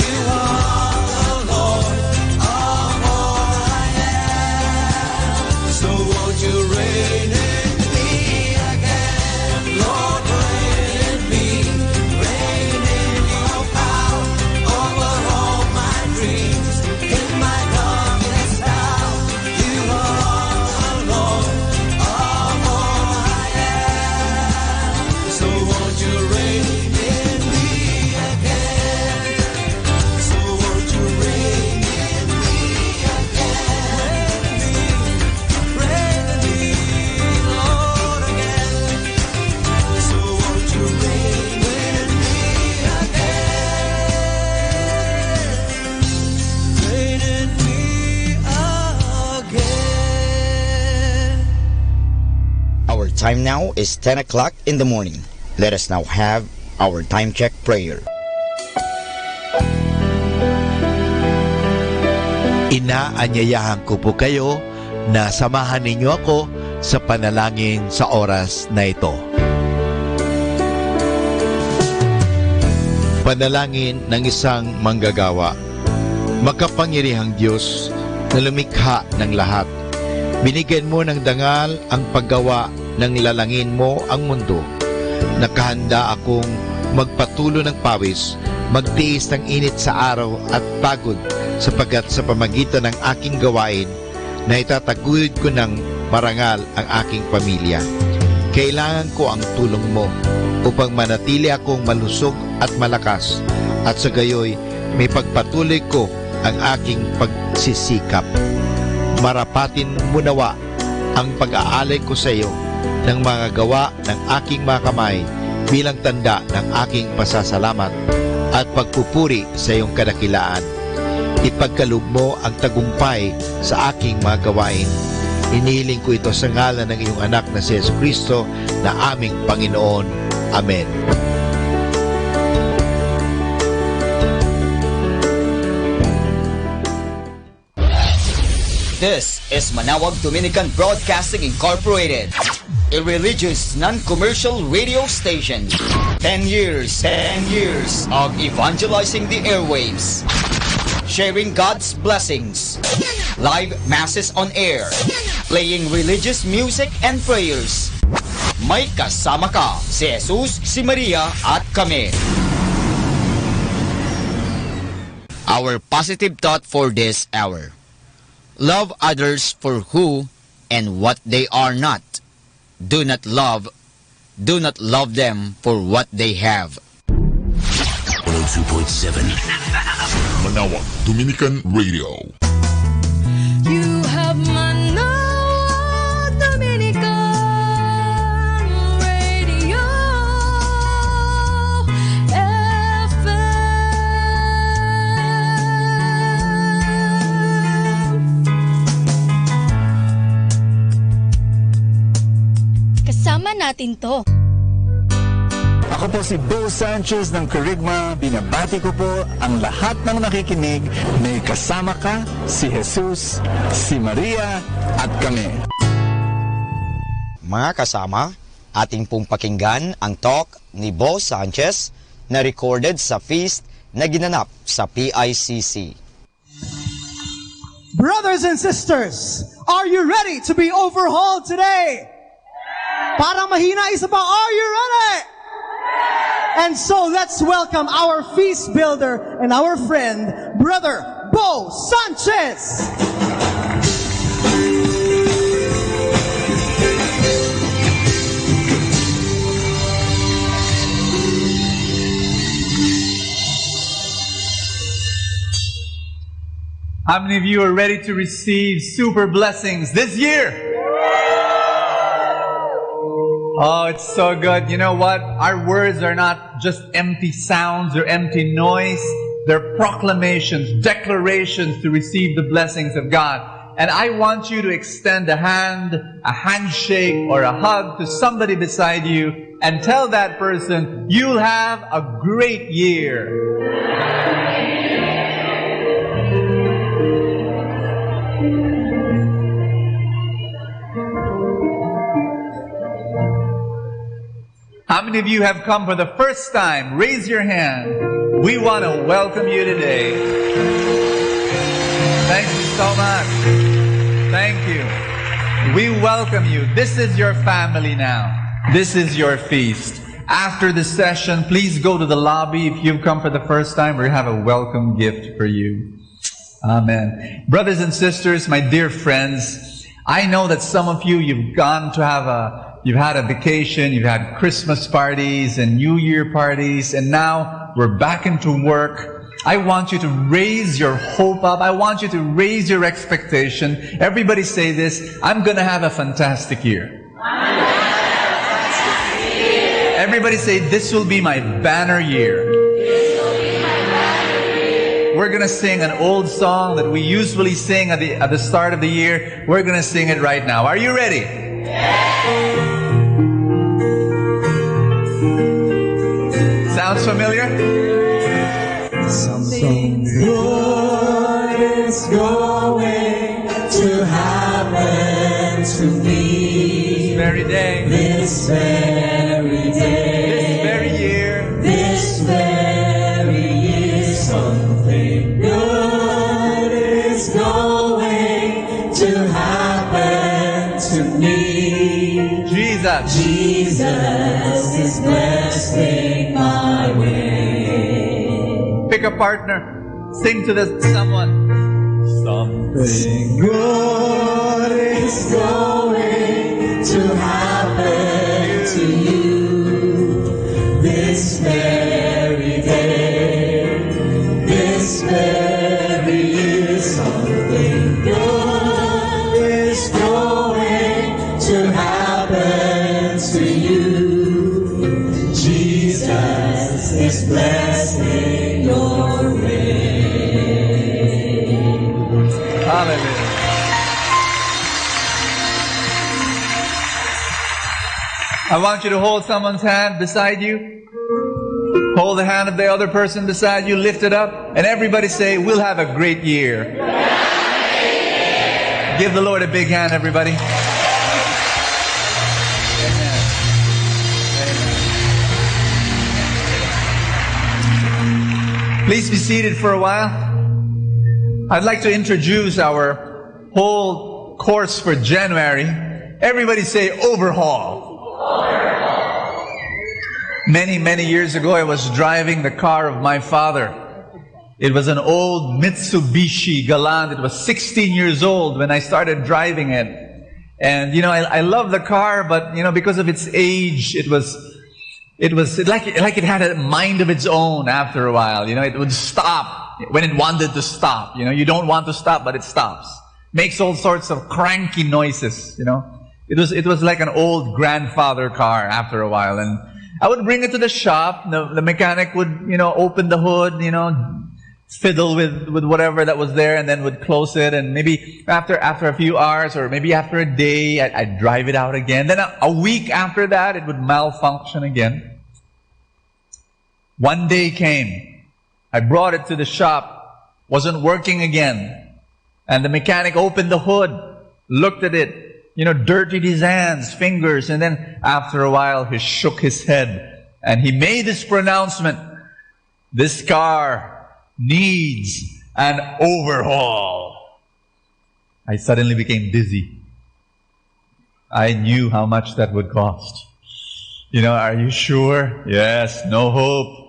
you are the Lord of all I am. So won't time now is 10 o'clock in the morning. Let us now have our time check prayer. Inaanyayahan ko po kayo na samahan ninyo ako sa panalangin sa oras na ito. Panalangin ng isang manggagawa. Makapangyarihang Diyos na lumikha ng lahat. Binigyan mo ng dangal ang paggawa ng lalangin mo ang mundo. Nakahanda akong magpatulo ng pawis, magtiis ng init sa araw at pagod sapagkat sa pamagitan ng aking gawain na itataguyod ko ng marangal ang aking pamilya. Kailangan ko ang tulong mo upang manatili akong malusog at malakas at sa gayoy may pagpatuloy ko ang aking pagsisikap. Marapatin mo nawa ang pag-aalay ko sa iyo ng mga gawa ng aking mga kamay bilang tanda ng aking pasasalamat at pagpupuri sa iyong kadakilaan. Ipagkaloob mo ang tagumpay sa aking mga gawain. Inihiling ko ito sa ngalan ng iyong anak na si Jesucristo na aming Panginoon. Amen. This is Manawag Dominican Broadcasting Incorporated, a religious non-commercial radio station. 10 years of evangelizing the airwaves, sharing God's blessings, live masses on air, playing religious music and prayers. May kasama ka, si Jesus, si Maria at kami. Our positive thought for this hour. Love others for who and what they are not. Do not love them for what they have. 102.7 Manawag Dominican Radio. You have Manawag Dominican Radio FM. Kasama natin to. Ako po si Bo Sanchez ng Kerygma. Binabati ko po ang lahat ng nakikinig. May kasama ka, si Jesus, si Maria, at kami. Mga kasama, ating pong pakinggan ang talk ni Bo Sanchez na recorded sa feast na ginanap sa PICC. Brothers and sisters, are you ready to be overhauled today? Parang mahina isa pa, are you ready? And so let's welcome our feast builder and our friend, Brother Bo Sanchez. How many of you are ready to receive super blessings this year? Oh, it's so good. You know what? Our words are not just empty sounds or empty noise. They're proclamations, declarations to receive the blessings of God. And I want you to extend a hand, a handshake, or a hug to somebody beside you and tell that person, you'll have a great year. How many of you have come for the first time? Raise your hand. We want to welcome you today. Thank you so much. Thank you. We welcome you. This is your family now. This is your feast. After the session, please go to the lobby. If you've come for the first time, we have a welcome gift for you. Amen. Brothers and sisters, my dear friends, I know that some of you, you've had a vacation, you've had Christmas parties and New Year parties, and now we're back into work. I want you to raise your hope up. I want you to raise your expectation. Everybody say this, I'm going to have a fantastic year. Everybody say, this will be my banner year. We're going to sing an old song that we usually sing at the start of the year. We're going to sing it right now. Are you ready? Yeah. Sounds familiar? Something good is going to happen to me. This very day. This very day. This very year. This very year. Something good is going to happen to me. Jesus is blessing my way. Pick a partner. Sing to someone. Something good is going to happen to you this very day, this very year. Something good is going to happen to you. Jesus is blessing your way. Hallelujah. I want you to hold someone's hand beside you. Hold the hand of the other person beside you, lift it up, and everybody say, we'll have a great year. Give the Lord a big hand, everybody. Amen. Please be seated for a while. I'd like to introduce our whole course for January. Everybody say overhaul. Many, many years ago, I was driving the car of my father. It was an old Mitsubishi Galant. It was 16 years old when I started driving it. And, I love the car, but, because of its age, it was like it had a mind of its own after a while. It would stop when it wanted to stop. You don't want to stop, but it stops. Makes all sorts of cranky noises, It was like an old grandfather car after a while. And I would bring it to the shop. The mechanic would, open the hood, fiddle with whatever that was there, and then would close it. And maybe after a few hours, or maybe after a day, I'd drive it out again. Then a week after that, it would malfunction again. One day came. I brought it to the shop. Wasn't working again. And the mechanic opened the hood, looked at it, dirtied his hands, fingers, and then after a while, he shook his head and he made this pronouncement: this car needs an overhaul. I suddenly became dizzy. I knew how much that would cost. Are you sure? Yes, no hope.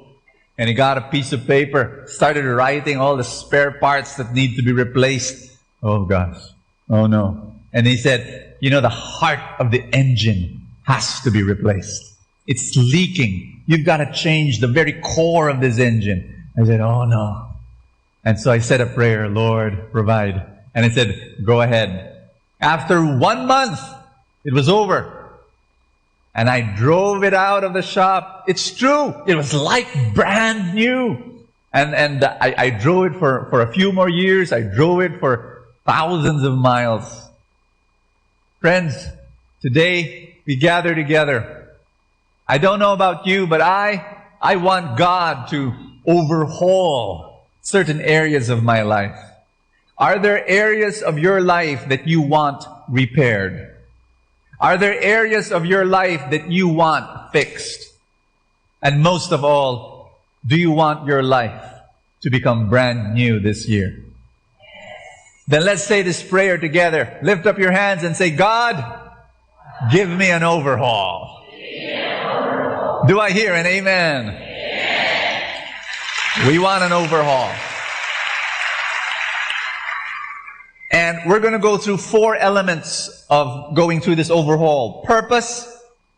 And he got a piece of paper, started writing all the spare parts that need to be replaced. Oh gosh. Oh no. And he said, the heart of the engine has to be replaced. It's leaking. You've got to change the very core of this engine. I said, oh no. And so I said a prayer, Lord, provide. And I said, go ahead. After 1 month, it was over. And I drove it out of the shop. It's true. It was like brand new. And I drove it for a few more years. I drove it for thousands of miles. Friends, today we gather together. I don't know about you, but I want God to overhaul certain areas of my life. Are there areas of your life that you want repaired? Are there areas of your life that you want fixed? And most of all, do you want your life to become brand new this year? Then let's say this prayer together. Lift up your hands and say, God, give me an overhaul. Do I hear an amen? We want an overhaul. And we're going to go through 4 elements of going through this overhaul: purpose,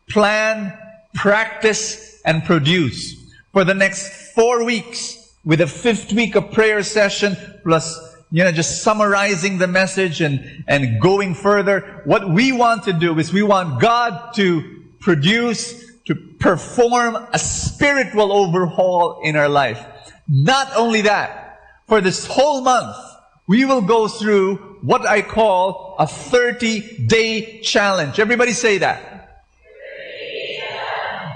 plan, practice, and produce. For the next 4 weeks, with a 5th week of prayer session, plus, just summarizing the message and going further, what we want to do is we want God to produce, to perform a spiritual overhaul in our life. Not only that, for this whole month, we will go through what I call a 30-day challenge. Everybody say that.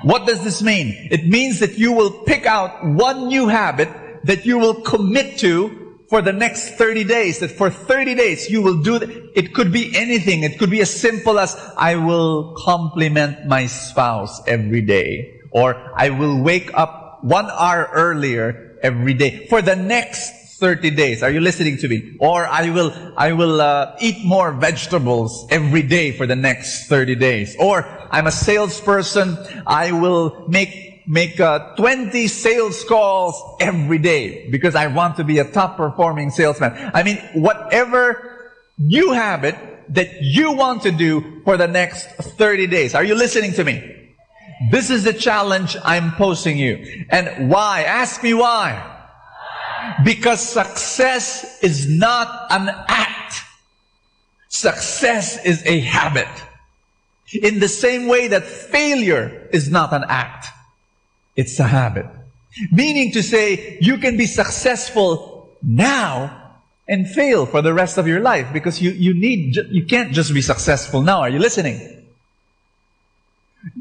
What does this mean? It means that you will pick out one new habit that you will commit to for the next 30 days. That for 30 days you will do it. Could be anything. It could be as simple as I will compliment my spouse every day, or I will wake up 1 hour earlier every day for the next 30 days. Are you listening to me? Or I will eat more vegetables every day for the next 30 days. Or I'm a salesperson. I will make 20 sales calls every day because I want to be a top performing salesman. I mean, whatever new habit that you want to do for the next 30 days. Are you listening to me? This is the challenge I'm posing you. And why? Ask me why. Because success is not an act. Success is a habit. In the same way that failure is not an act. It's a habit. Meaning to say, you can be successful now and fail for the rest of your life. Because you can't just be successful now. Are you listening?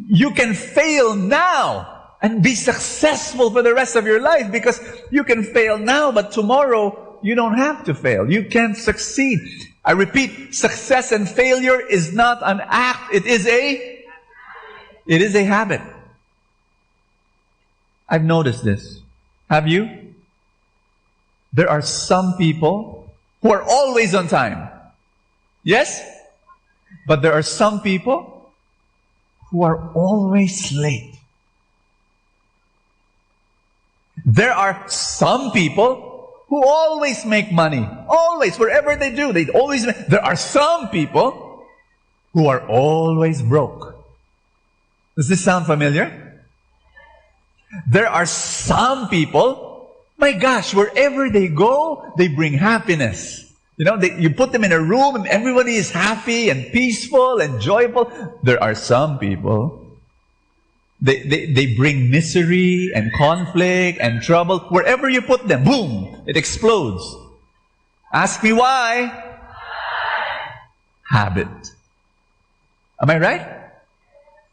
You can fail now and be successful for the rest of your life, because you can fail now, but tomorrow you don't have to fail. You can succeed. I repeat, success and failure is not an act. It is a habit. I've noticed this. Have you? There are some people who are always on time. Yes? But there are some people who are always late. There are some people who always make money. Always, wherever they do, they always make. There are some people who are always broke. Does this sound familiar? There are some people, my gosh, wherever they go, they bring happiness. You know, you put them in a room and everybody is happy and peaceful and joyful. There are some people, they bring misery and conflict and trouble. Wherever you put them, boom, it explodes. Ask me why. Habit. Am I right?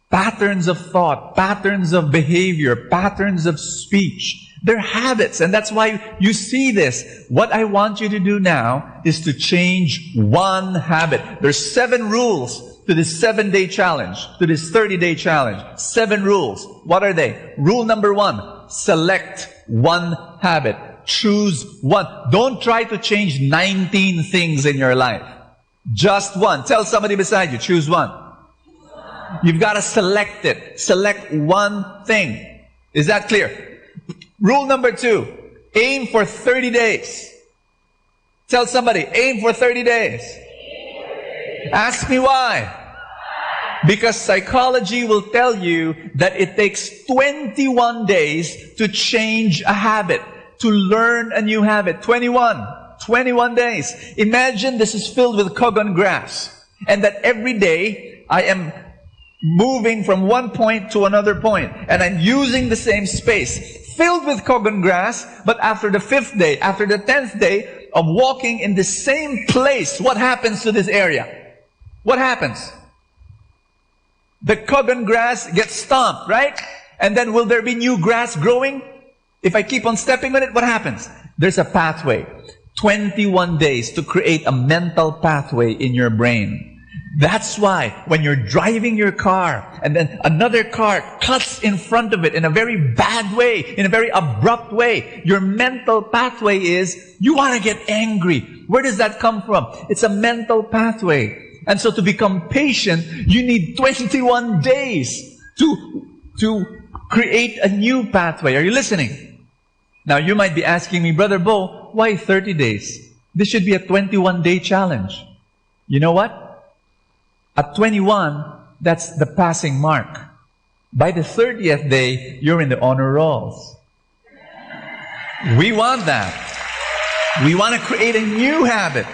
Patterns of thought, patterns of behavior, patterns of speech. They're habits, and that's why you see this. What I want you to do now is to change one habit. There's 7 rules to this 7-day challenge, to this 30-day challenge. 7 rules. What are they? Rule number 1, select one habit. Choose one. Don't try to change 19 things in your life. Just one. Tell somebody beside you, choose one. You've got to select it. Select one thing. Is that clear? Rule number 2, aim for 30 days. Tell somebody, aim for 30 days. Ask me why. Because psychology will tell you that it takes 21 days to change a habit, to learn a new habit. 21 days. Imagine this is filled with kogon grass, and that every day I am moving from one point to another point, and I'm using the same space, filled with kogon grass. But after the 5th day, after the 10th day of walking in the same place, what happens to this area? What happens? The kogon grass gets stomped, right? And then will there be new grass growing? If I keep on stepping on it, what happens? There's a pathway. 21 days to create a mental pathway in your brain. That's why when you're driving your car and then another car cuts in front of it in a very bad way, in a very abrupt way, your mental pathway is, you want to get angry. Where does that come from? It's a mental pathway. And so to become patient, you need 21 days to create a new pathway. Are you listening? Now you might be asking me, Brother Bo, why 30 days? This should be a 21-day challenge. You know what? At 21, that's the passing mark. By the 30th day, you're in the honor rolls. We want that. We want to create a new habit.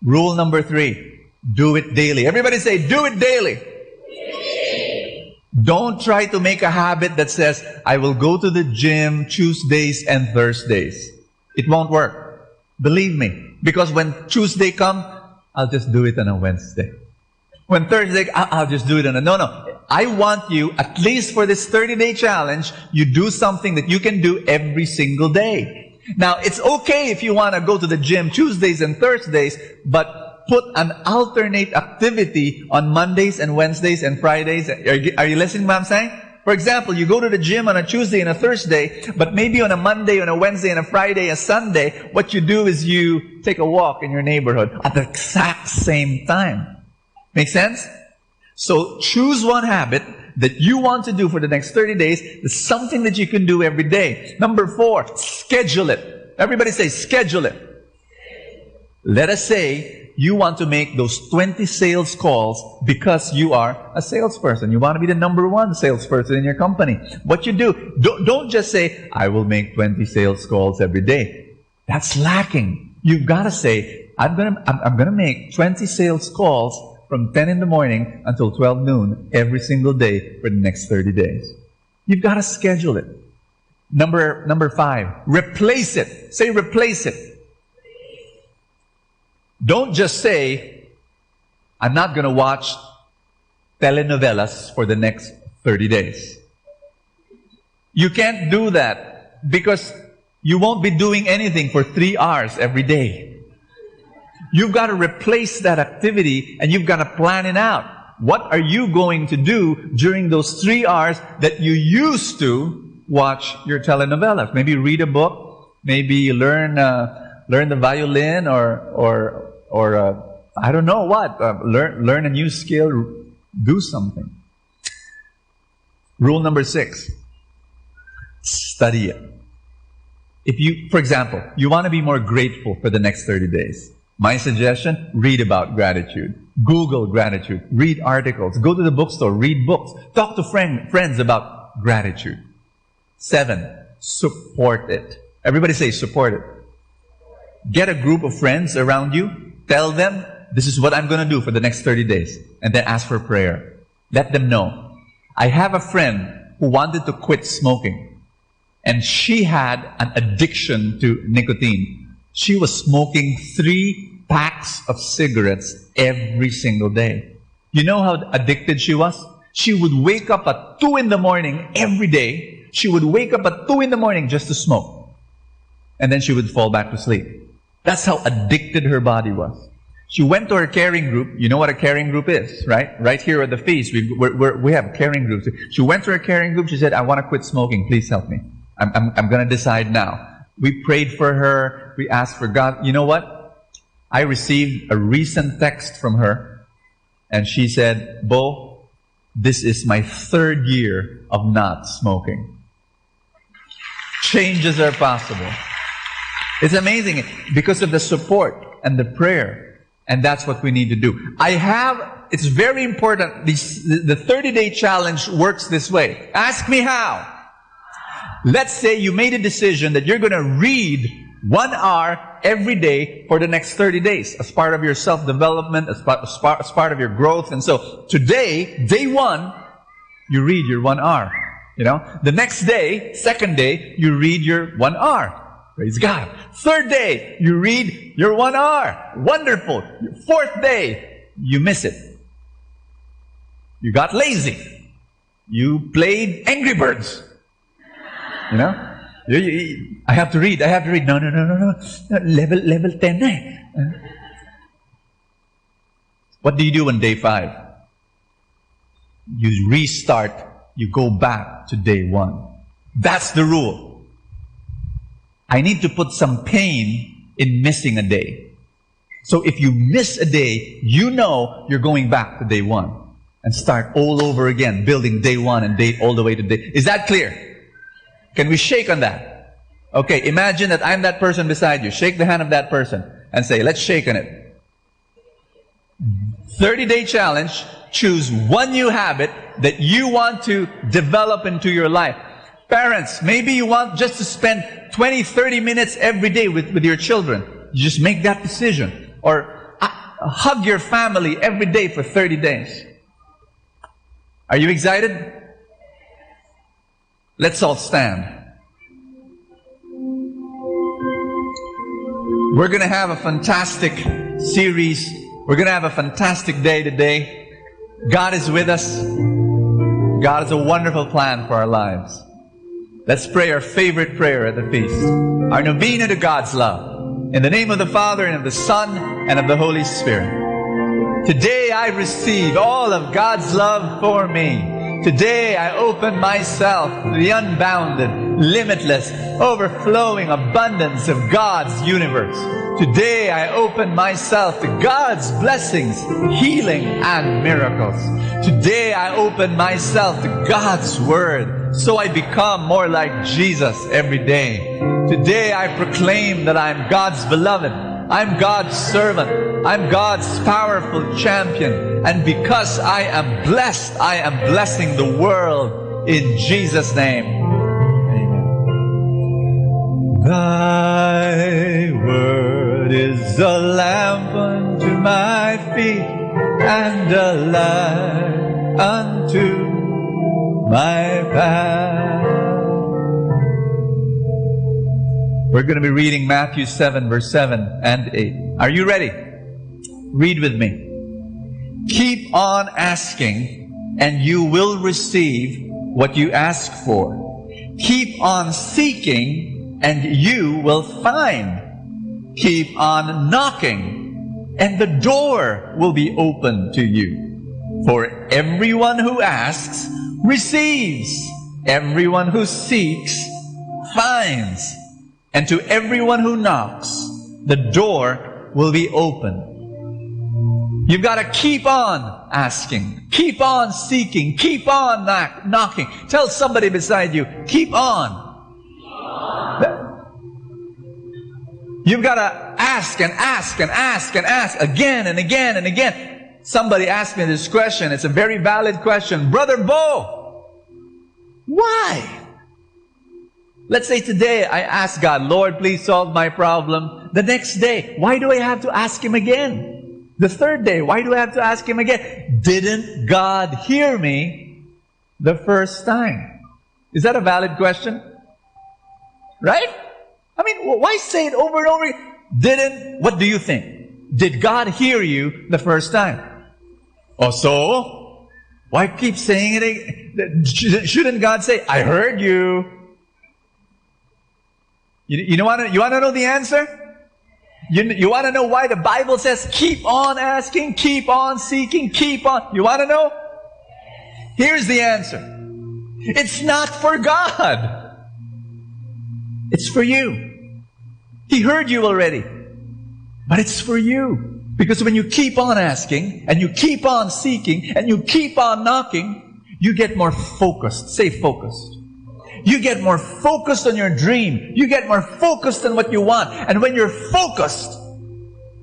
Rule number 3, do it daily. Everybody say, do it daily. Don't try to make a habit that says, I will go to the gym Tuesdays and Thursdays. It won't work. Believe me. Because when Tuesday comes, I'll just do it on a Wednesday. When Thursday, I'll just do it on a... No. I want you, at least for this 30-day challenge, you do something that you can do every single day. Now, it's okay if you want to go to the gym Tuesdays and Thursdays, but put an alternate activity on Mondays and Wednesdays and Fridays. Are you listening to what I'm saying? For example, you go to the gym on a Tuesday and a Thursday, but maybe on a Monday, on a Wednesday, and a Friday, a Sunday, what you do is you take a walk in your neighborhood at the exact same time. Make sense? So choose one habit that you want to do for the next 30 days. It's something that you can do every day. Number 4, schedule it. Everybody say, schedule it. Let us say you want to make those 20 sales calls because you are a salesperson. You want to be the number 1 salesperson in your company. What you do, don't just say, I will make 20 sales calls every day. That's lacking. You've got to say, I'm gonna make 20 sales calls from 10 in the morning until 12 noon every single day for the next 30 days. You've got to schedule it. Number 5, replace it. Say replace it. Don't just say, I'm not going to watch telenovelas for the next 30 days. You can't do that because you won't be doing anything for 3 hours every day. You've got to replace that activity and you've got to plan it out. What are you going to do during those 3 hours that you used to watch your telenovelas? Maybe read a book, maybe learn the violin or I don't know what. Learn a new skill. Do something. Rule number 6. Study it. If you, for example, you want to be more grateful for the next 30 days. My suggestion, read about gratitude. Google gratitude. Read articles. Go to the bookstore. Read books. Talk to friends about gratitude. 7, support it. Everybody say support it. Get a group of friends around you. Tell them, this is what I'm going to do for the next 30 days. And then ask for prayer. Let them know. I have a friend who wanted to quit smoking. And she had an addiction to nicotine. She was smoking 3 packs of cigarettes every single day. You know how addicted she was? She would wake up at 2 in the morning every day. She would wake up at 2 in the morning just to smoke. And then she would fall back to sleep. That's how addicted her body was. She went to her caring group. You know what a caring group is, right? Right here at the feast, we have caring groups. She went to her caring group. She said, I want to quit smoking. Please help me. I'm going to decide now. We prayed for her. We asked for God. You know what? I received a recent text from her. And she said, Bo, this is my 3rd year of not smoking. Changes are possible. It's amazing because of the support and the prayer. And that's what we need to do. It's very important. The 30-day challenge works this way. Ask me how. Let's say you made a decision that you're going to read 1 hour every day for the next 30 days as part of your self-development, as part of your growth. And so today, day 1, you read your 1 hour. You know, the next day, 2nd day, you read your 1 hour. Praise God. 3rd day, you read your 1 hour. Wonderful. 4th day, you miss it. You got lazy. You played Angry Birds. You know? I have to read. No. Level 10. What do you do on day 5? You restart. You go back to day 1. That's the rule. I need to put some pain in missing a day. So if you miss a day, you know you're going back to day 1 and start all over again, building day 1 and day all the way to day. Is that clear? Can we shake on that? Okay, imagine that I'm that person beside you. Shake the hand of that person and say, let's shake on it. 30-day challenge. Choose one new habit that you want to develop into your life. Parents, maybe you want just to spend 20, 30 minutes every day with your children. You just make that decision. Or hug your family every day for 30 days. Are you excited? Let's all stand. We're going to have a fantastic series. We're going to have a fantastic day today. God is with us. God has a wonderful plan for our lives. Let's pray our favorite prayer at the feast. Our novena to God's love. In the name of the Father, and of the Son, and of the Holy Spirit. Today I receive all of God's love for me. Today I open myself to the unbounded, limitless, overflowing abundance of God's universe. Today I open myself to God's blessings, healing, and miracles. Today I open myself to God's Word, so I become more like Jesus every day. Today I proclaim that I'm God's beloved. I'm God's servant. I'm God's powerful champion. And because I am blessed, I am blessing the world in Jesus' name. Amen. Thy word is a lamp unto my feet and a light unto my path. We're going to be reading Matthew 7, verse 7 and 8. Are you ready? Read with me. Keep on asking, and you will receive what you ask for. Keep on seeking, and you will find. Keep on knocking, and the door will be open to you. For everyone who asks receives. Everyone who seeks finds. And to everyone who knocks, the door will be open. You've got to keep on asking, keep on seeking, keep on knocking. Tell somebody beside you, keep on. You've got to ask and ask and ask and ask again and again and again. Somebody asked me this question. It's a very valid question. Brother Bo, why? Let's say today I ask God, Lord, please solve my problem. The next day, why do I have to ask Him again? The third day, why do I have to ask Him again? Didn't God hear me the first time? Is that a valid question? Right? I mean, why say it over and over? What do you think? Did God hear you the first time? Oh, so? Why keep saying it again? Shouldn't God say, I heard you? You want to know the answer? You want to know why the Bible says keep on asking, keep on seeking, keep on. You want to know? Here's the answer. It's not for God. It's for you. He heard you already. But it's for you. Because when you keep on asking, and you keep on seeking, and you keep on knocking, you get more focused. Say focused. You get more focused on your dream. You get more focused on what you want. And when you're focused,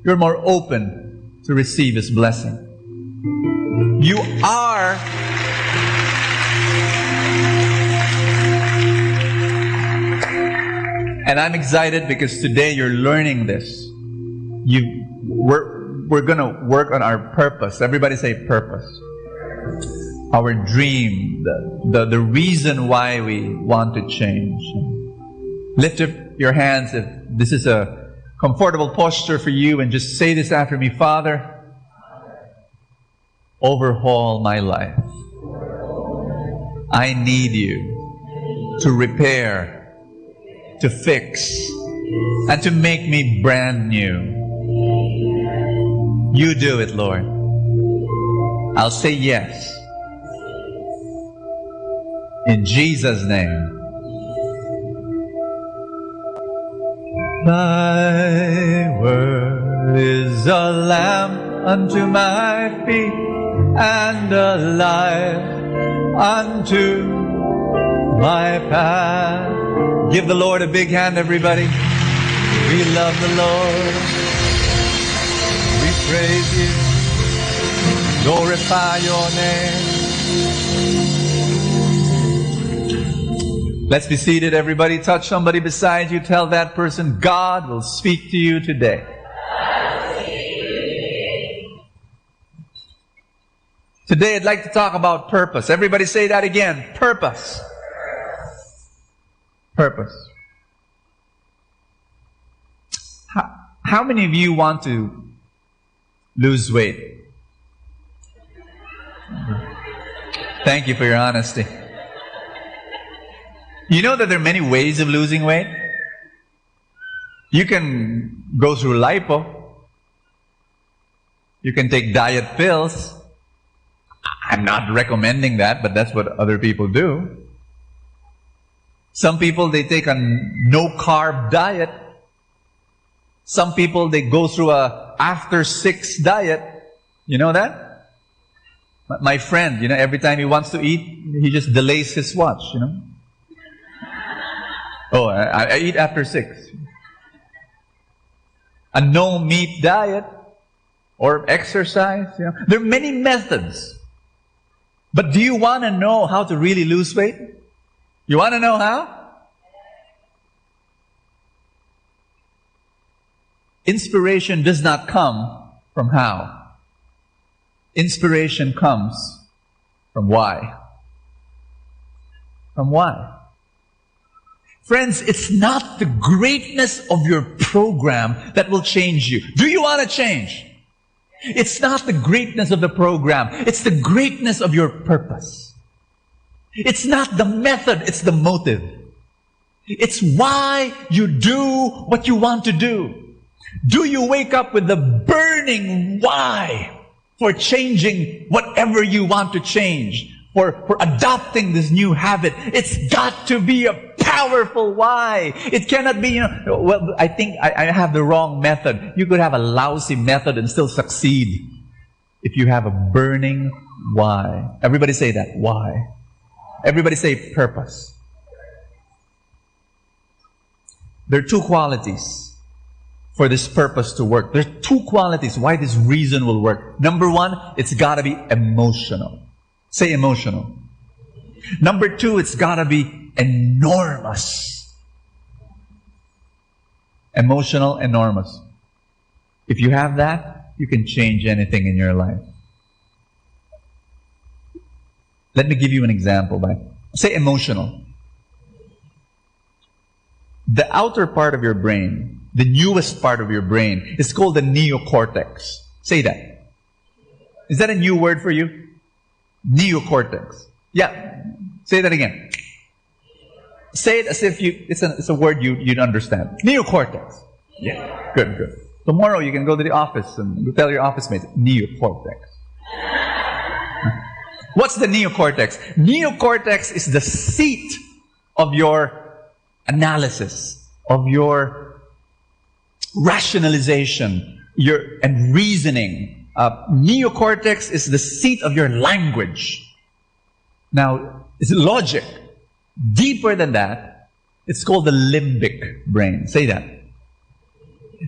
you're more open to receive His blessing. You are and I'm excited because today you're learning this. We're going to work on our purpose. Everybody say purpose. Our dream, the reason why we want to change. Lift up your hands if this is a comfortable posture for you and just say this after me. Father, overhaul my life. I need you to repair, to fix, and to make me brand new. You do it, Lord. I'll say yes. In Jesus' name. Thy word is a lamp unto my feet and a light unto my path. Give the Lord a big hand, everybody. We love the Lord. We praise you. Glorify your name. Let's be seated, everybody. Touch somebody beside you. Tell that person, God will speak to you today. Today, I'd like to talk about purpose. Everybody say that again. Purpose. Purpose. How many of you want to lose weight? Thank you for your honesty. You know that there are many ways of losing weight? You can go through lipo. You can take diet pills. I'm not recommending that, but that's what other people do. Some people, they take a no-carb diet. Some people, they go through a after-6 diet. You know that? My friend, every time he wants to eat, he just delays his watch, Oh, I eat after 6. A no-meat diet or exercise. There are many methods. But do you want to know how to really lose weight? You want to know how? Inspiration does not come from how. Inspiration comes from why. From why? Friends, it's not the greatness of your program that will change you. Do you want to change? It's not the greatness of the program. It's the greatness of your purpose. It's not the method, it's the motive. It's why you do what you want to do. Do you wake up with the burning why for changing whatever you want to change? For adopting this new habit? It's got to be a powerful why. It cannot be, well, I think I have the wrong method. You could have a lousy method and still succeed if you have a burning why. Everybody say that. Why? Everybody say purpose. There are two qualities for this purpose to work. There are two qualities why this reason will work. Number one, it's got to be emotional. Say emotional. Number two, it's got to be enormous. Emotional, enormous. If you have that, you can change anything in your life. Let me give you an example. Say emotional. The outer part of your brain, the newest part of your brain, is called the neocortex. Say that. Is that a new word for you? Neocortex. Yeah. Say that again. Say it as if it's a word you'd understand. Neocortex. Yeah. Good. Tomorrow you can go to the office and tell your office mates, neocortex. What's the neocortex? Neocortex is the seat of your analysis, of your rationalization, and reasoning. Neocortex is the seat of your language. Now, it's logic. Deeper than that, it's called the limbic brain. Say that.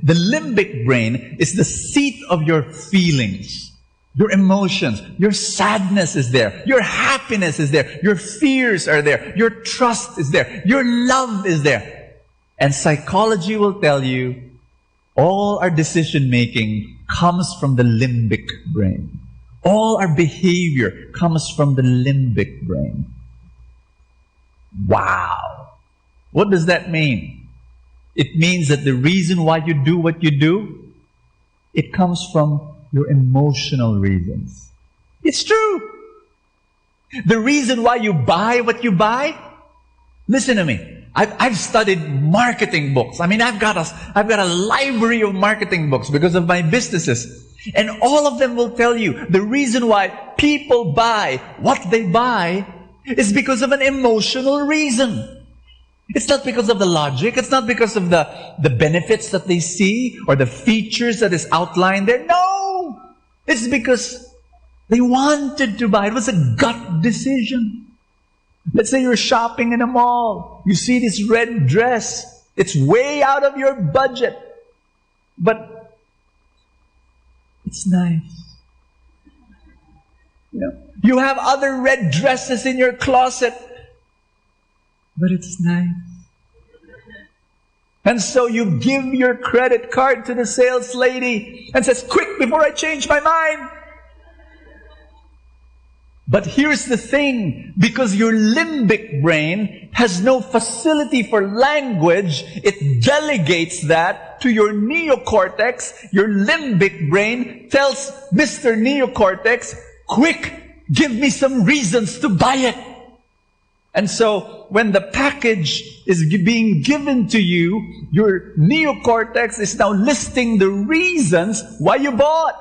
The limbic brain is the seat of your feelings, your emotions. Your sadness is there. Your happiness is there. Your fears are there. Your trust is there. Your love is there. And psychology will tell you all our decision making comes from the limbic brain. All our behavior comes from the limbic brain. Wow. What does that mean? It means that the reason why you do what you do, it comes from your emotional reasons. It's true. The reason why you buy what you buy, listen to me. I've studied marketing books. I mean, I've got a library of marketing books because of my businesses. And all of them will tell you the reason why people buy what they buy is because of an emotional reason. It's not because of the logic. It's not because of the benefits that they see or the features that is outlined there. No! It's because they wanted to buy. It was a gut decision. Let's say you're shopping in a mall. You see this red dress. It's way out of your budget. But it's nice. You have other red dresses in your closet. But it's nice. And so you give your credit card to the sales lady and says, quick, before I change my mind. But here's the thing, because your limbic brain has no facility for language, it delegates that to your neocortex. Your limbic brain tells Mr. Neocortex, quick, Give me some reasons to buy it. And so, when the package is being given to you, your neocortex is now listing the reasons why you bought.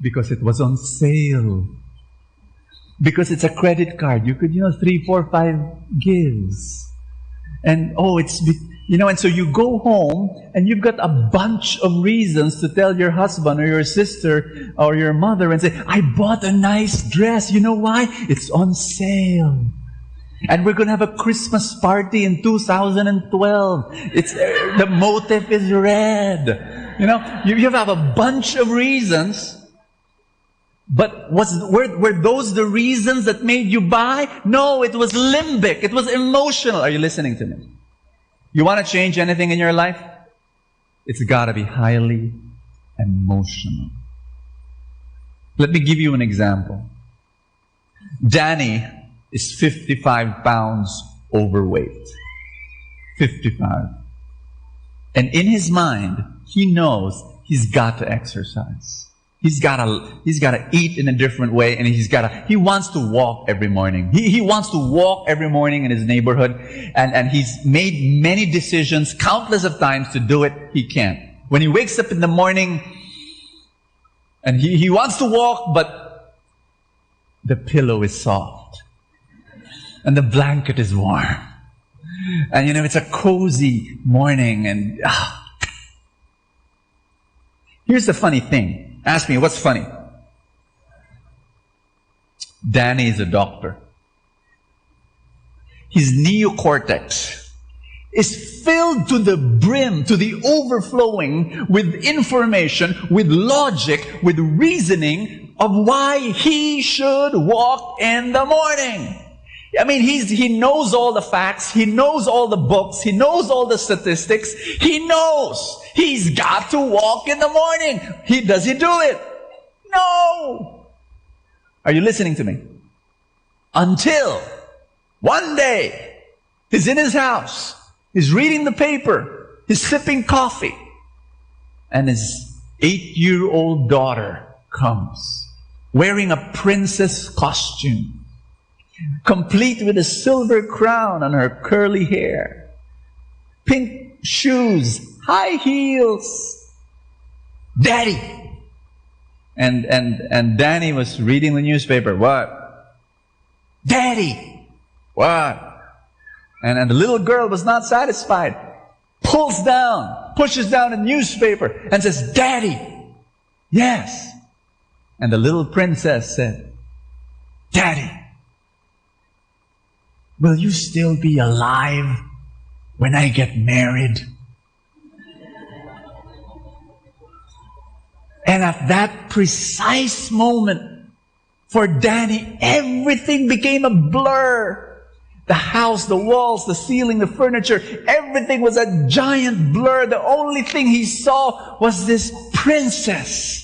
Because it was on sale. Because it's a credit card. You could, 3, 4, 5 gives. And, and so you go home and you've got a bunch of reasons to tell your husband or your sister or your mother and say, I bought a nice dress. You know why? It's on sale. And we're going to have a Christmas party in 2012. The motif is red. You have a bunch of reasons. But were those the reasons that made you buy? No, it was limbic. It was emotional. Are you listening to me? You want to change anything in your life? It's got to be highly emotional. Let me give you an example. Danny is 55 pounds overweight. 55. And in his mind, he knows he's got to exercise. He's got to eat in a different way, and he wants to walk every morning. He wants to walk every morning in his neighborhood, and he's made many decisions, countless of times to do it. He can't. When he wakes up in the morning, and he wants to walk, but the pillow is soft, and the blanket is warm, and it's a cozy morning, and here's the funny thing. Ask me, what's funny? Danny is a doctor. His neocortex is filled to the brim, to the overflowing with information, with logic, with reasoning of why he should walk in the morning. I mean, he knows all the facts, he knows all the books, he knows all the statistics, he knows he's got to walk in the morning. Does he do it? No! Are you listening to me? Until one day, he's in his house, he's reading the paper, he's sipping coffee, and his 8-year-old daughter comes, wearing a princess costume, complete with a silver crown on her curly hair, pink shoes, high heels. Daddy! And Danny was reading the newspaper. What? Daddy! What? And the little girl was not satisfied. Pushes down a newspaper and says, Daddy! Yes. And the little princess said, Daddy, will you still be alive when I get married? And at that precise moment, for Danny, everything became a blur. The house, the walls, the ceiling, the furniture, everything was a giant blur. The only thing he saw was this princess.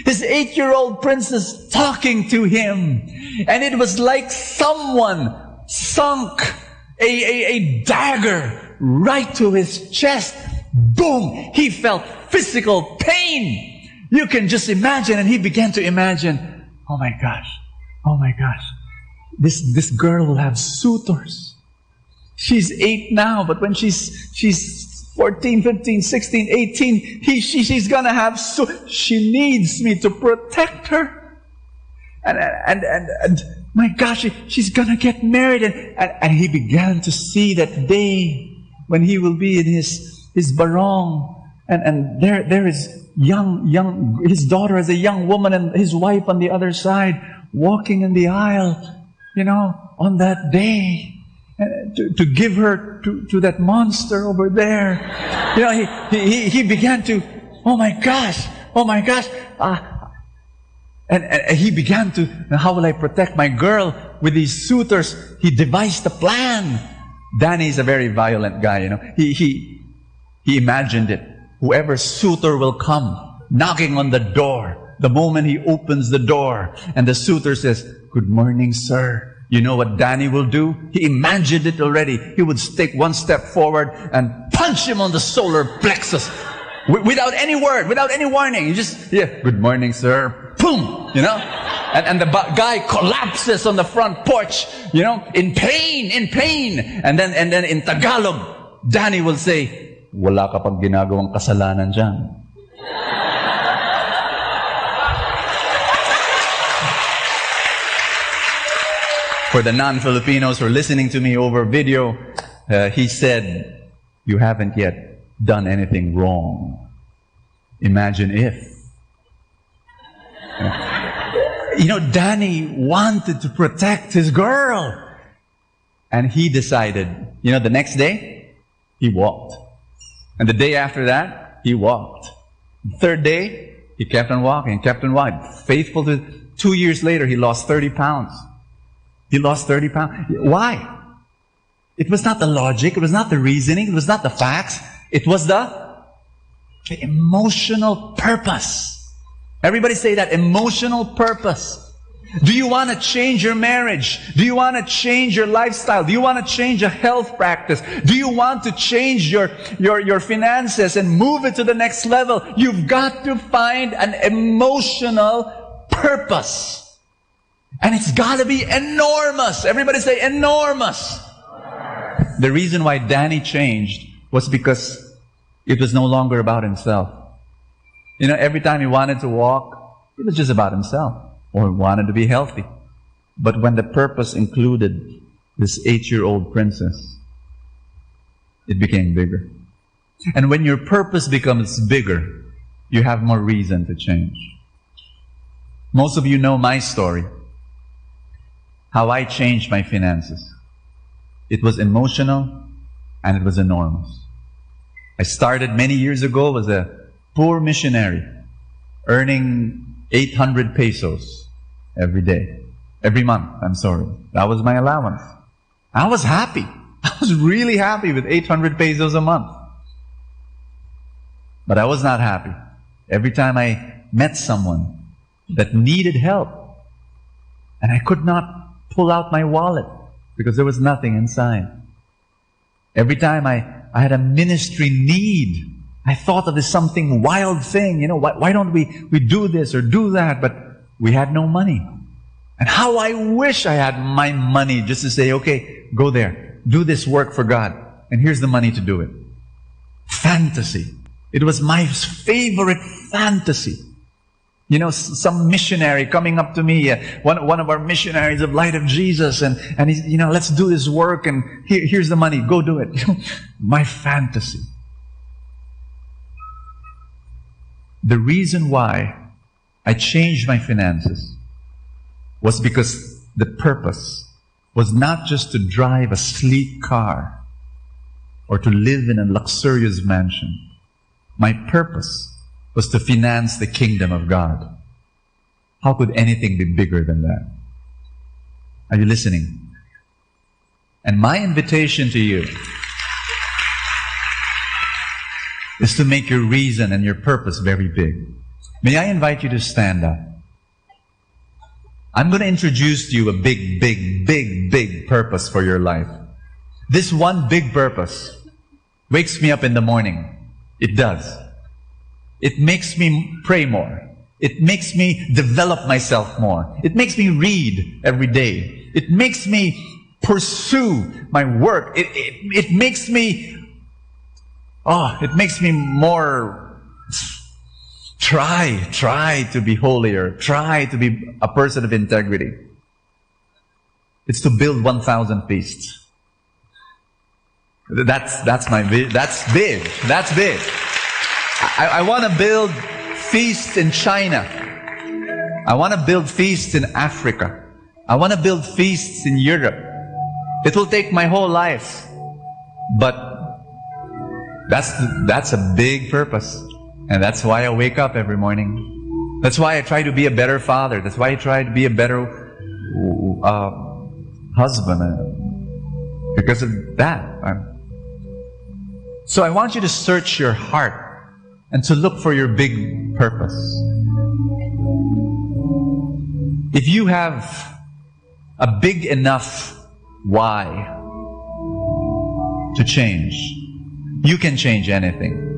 His 8-year-old princess talking to him. And it was like someone sunk a dagger right to his chest. Boom! He felt physical pain. You can just imagine, and he began to imagine, oh my gosh, this girl will have suitors. She's 8 now, but when she's 14, 15, 16, 18, she's gonna have she needs me to protect her. And my gosh, she's gonna get married, and he began to see that day when he will be in his barong, and there is his daughter as a young woman, and his wife on the other side, walking in the aisle, on that day, to give her to that monster over there. He began to, oh my gosh, and he began to, how will I protect my girl with these suitors? He devised a plan. Danny is a very violent guy, He imagined it. Whoever suitor will come, knocking on the door, the moment he opens the door, and the suitor says, "Good morning, sir." You know what Danny will do? He imagined it already. He would take one step forward and punch him on the solar plexus. Without any word, without any warning. He just, "Good morning, sir." Boom! And the guy collapses on the front porch, you know, in pain. And then in Tagalog, Danny will say, wala ka pang ginagawang kasalanan dyan. For the non-Filipinos who are listening to me over video, he said, you haven't yet done anything wrong. Imagine if. You know, Danny wanted to protect his girl. And he decided, you know, the next day, he walked. And the day after that, he walked. The third day, he kept on walking, Faithful to 2 years later, he lost 30 pounds. He lost 30 pounds. Why? It was not the logic, it was not the reasoning, it was not the facts. It was the emotional purpose. Everybody say that, emotional purpose. Do you want to change your marriage? Do you want to change your lifestyle? Do you want to change a health practice? Do you want to change your finances and move it to the next level? You've got to find an emotional purpose. And it's got to be enormous. Everybody say enormous. The reason why Danny changed was because it was no longer about himself. You know, every time he wanted to walk, it was just about himself. Or he wanted to be healthy. But when the purpose included this 8-year-old princess, it became bigger. And when your purpose becomes bigger, you have more reason to change. Most of you know my story. How I changed my finances. It was emotional and it was enormous. I started many years ago as a poor missionary, earning 800 pesos every month. That was my allowance. I was happy. I was really happy with 800 pesos a month. But I was not happy. Every time I met someone that needed help, and I could not pull out my wallet because there was nothing inside. Every time I had a ministry need, I thought of this something wild thing, you know, why don't we do this or do that? But we had no money. And how I wish I had my money just to say, okay, go there, do this work for God, and here's the money to do it. Fantasy. It was my favorite fantasy. You know, some missionary coming up to me, one of our missionaries of Light of Jesus, and he's, you know, let's do this work, and here's the money, go do it. My fantasy. The reason why I changed my finances was because the purpose was not just to drive a sleek car or to live in a luxurious mansion. My purpose was to finance the kingdom of God. How could anything be bigger than that? Are you listening? And my invitation to you is to make your reason and your purpose very big. May I invite you to stand up? I'm going to introduce to you a big purpose for your life. This one big purpose wakes me up in the morning. It does. It makes me pray more. It makes me develop myself more. It makes me read every day. It makes me pursue my work. It makes me more try to be holier, try to be a person of integrity. It's to build 1,000 feasts. That's big. That's big. I want to build feasts in China. I want to build feasts in Africa. I want to build feasts in Europe. It will take my whole life. But that's a big purpose. And that's why I wake up every morning. That's why I try to be a better father. That's why I try to be a better husband. Because of that. So I want you to search your heart and to look for your big purpose. If you have a big enough why to change, you can change anything.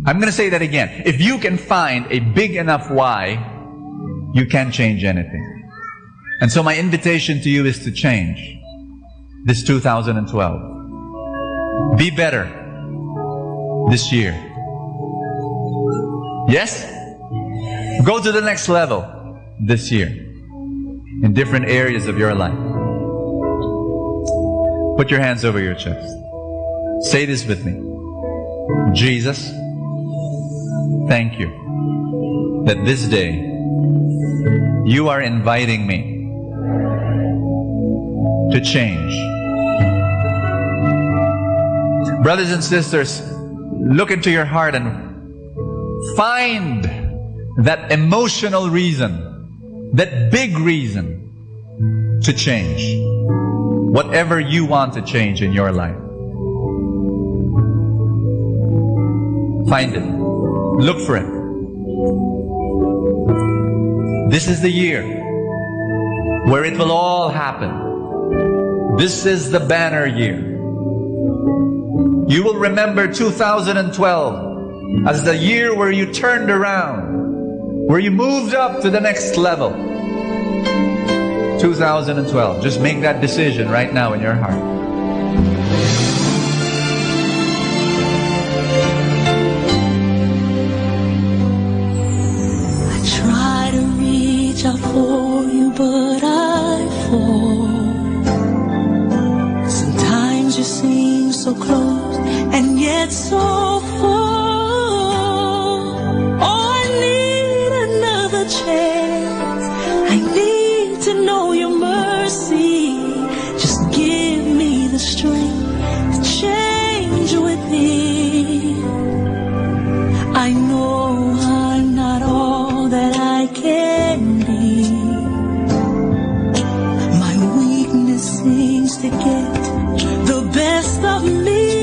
I'm going to say that again. If you can find a big enough why, you can change anything. And so my invitation to you is to change this 2012. Be better this year. Yes? Go to the next level this year in different areas of your life. Put your hands over your chest. Say this with me. Jesus, thank you that this day you are inviting me to change. Brothers and sisters, look into your heart and find that emotional reason, that big reason to change. Whatever you want to change in your life. Find it. Look for it. This is the year where it will all happen. This is the banner year. You will remember 2012 as the year where you turned around, where you moved up to the next level. 2012. Just make that decision right now in your heart. I try to reach out for you, but I fall. Sometimes you seem so close and yet so far. Oh, I need another chance. I need to know your mercy. Just give me the strength to change within. I know I'm not all that I can be. My weakness seems to get the best of me.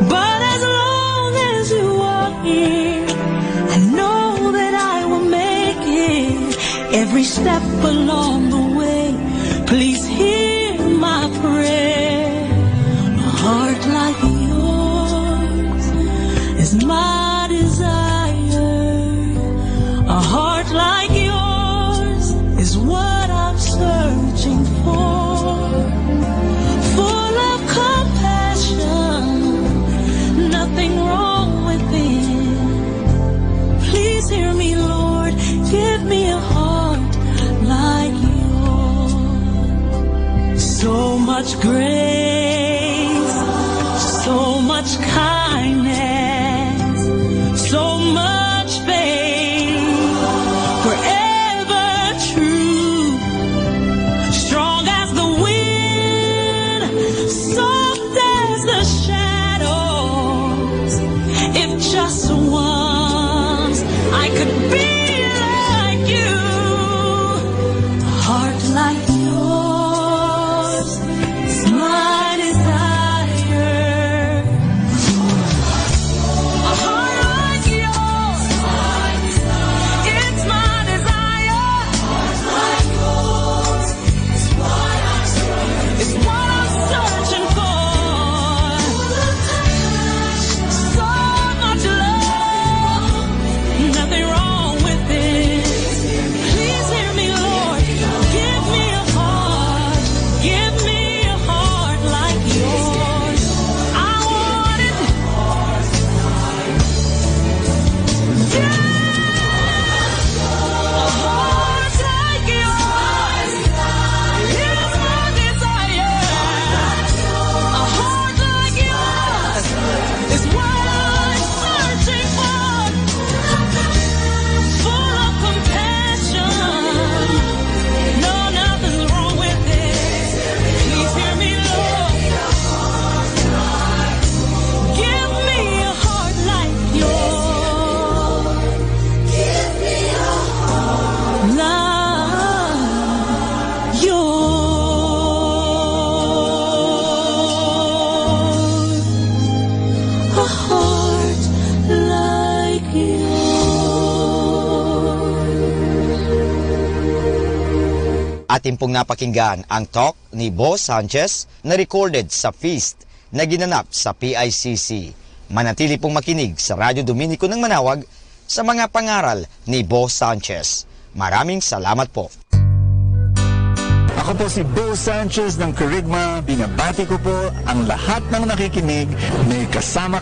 But as long as you are here, I know that I will make it. Every step along the way, please hear my prayer. A heart like yours is my desire. A heart like yours is what I'm searching for. Full of compassion, nothing wrong within. Please hear me, Lord, give me a heart like yours. So much grace, so much kindness, so much faith, forever true, strong as the wind, soft as the shadows. If just once I could be like you, a heart like yours is my desire. A heart like yours, it's my desire. It's what I'm searching for. So much love, nothing wrong with it. Please hear me, Lord. Give me a heart like yours. I want it. A heart like yours is my desire. A heart like yours is what I'm searching for. Full of compassion. No, nothing's wrong with it. Please hear me, Lord. Give me a heart like yours. Give me a heart like yours. A heart like Atin pong napakinggan ang talk ni Boss Sanchez na recorded sa feast na ginanap sa PICC. Manatili pong makinig sa Radyo Dominico ng Manawag sa mga pangaral ni Boss Sanchez. Maraming salamat po. Ako po si Bo Sanchez ng Kerygma. Binabati ko po ang lahat ng nakikinig. May kasama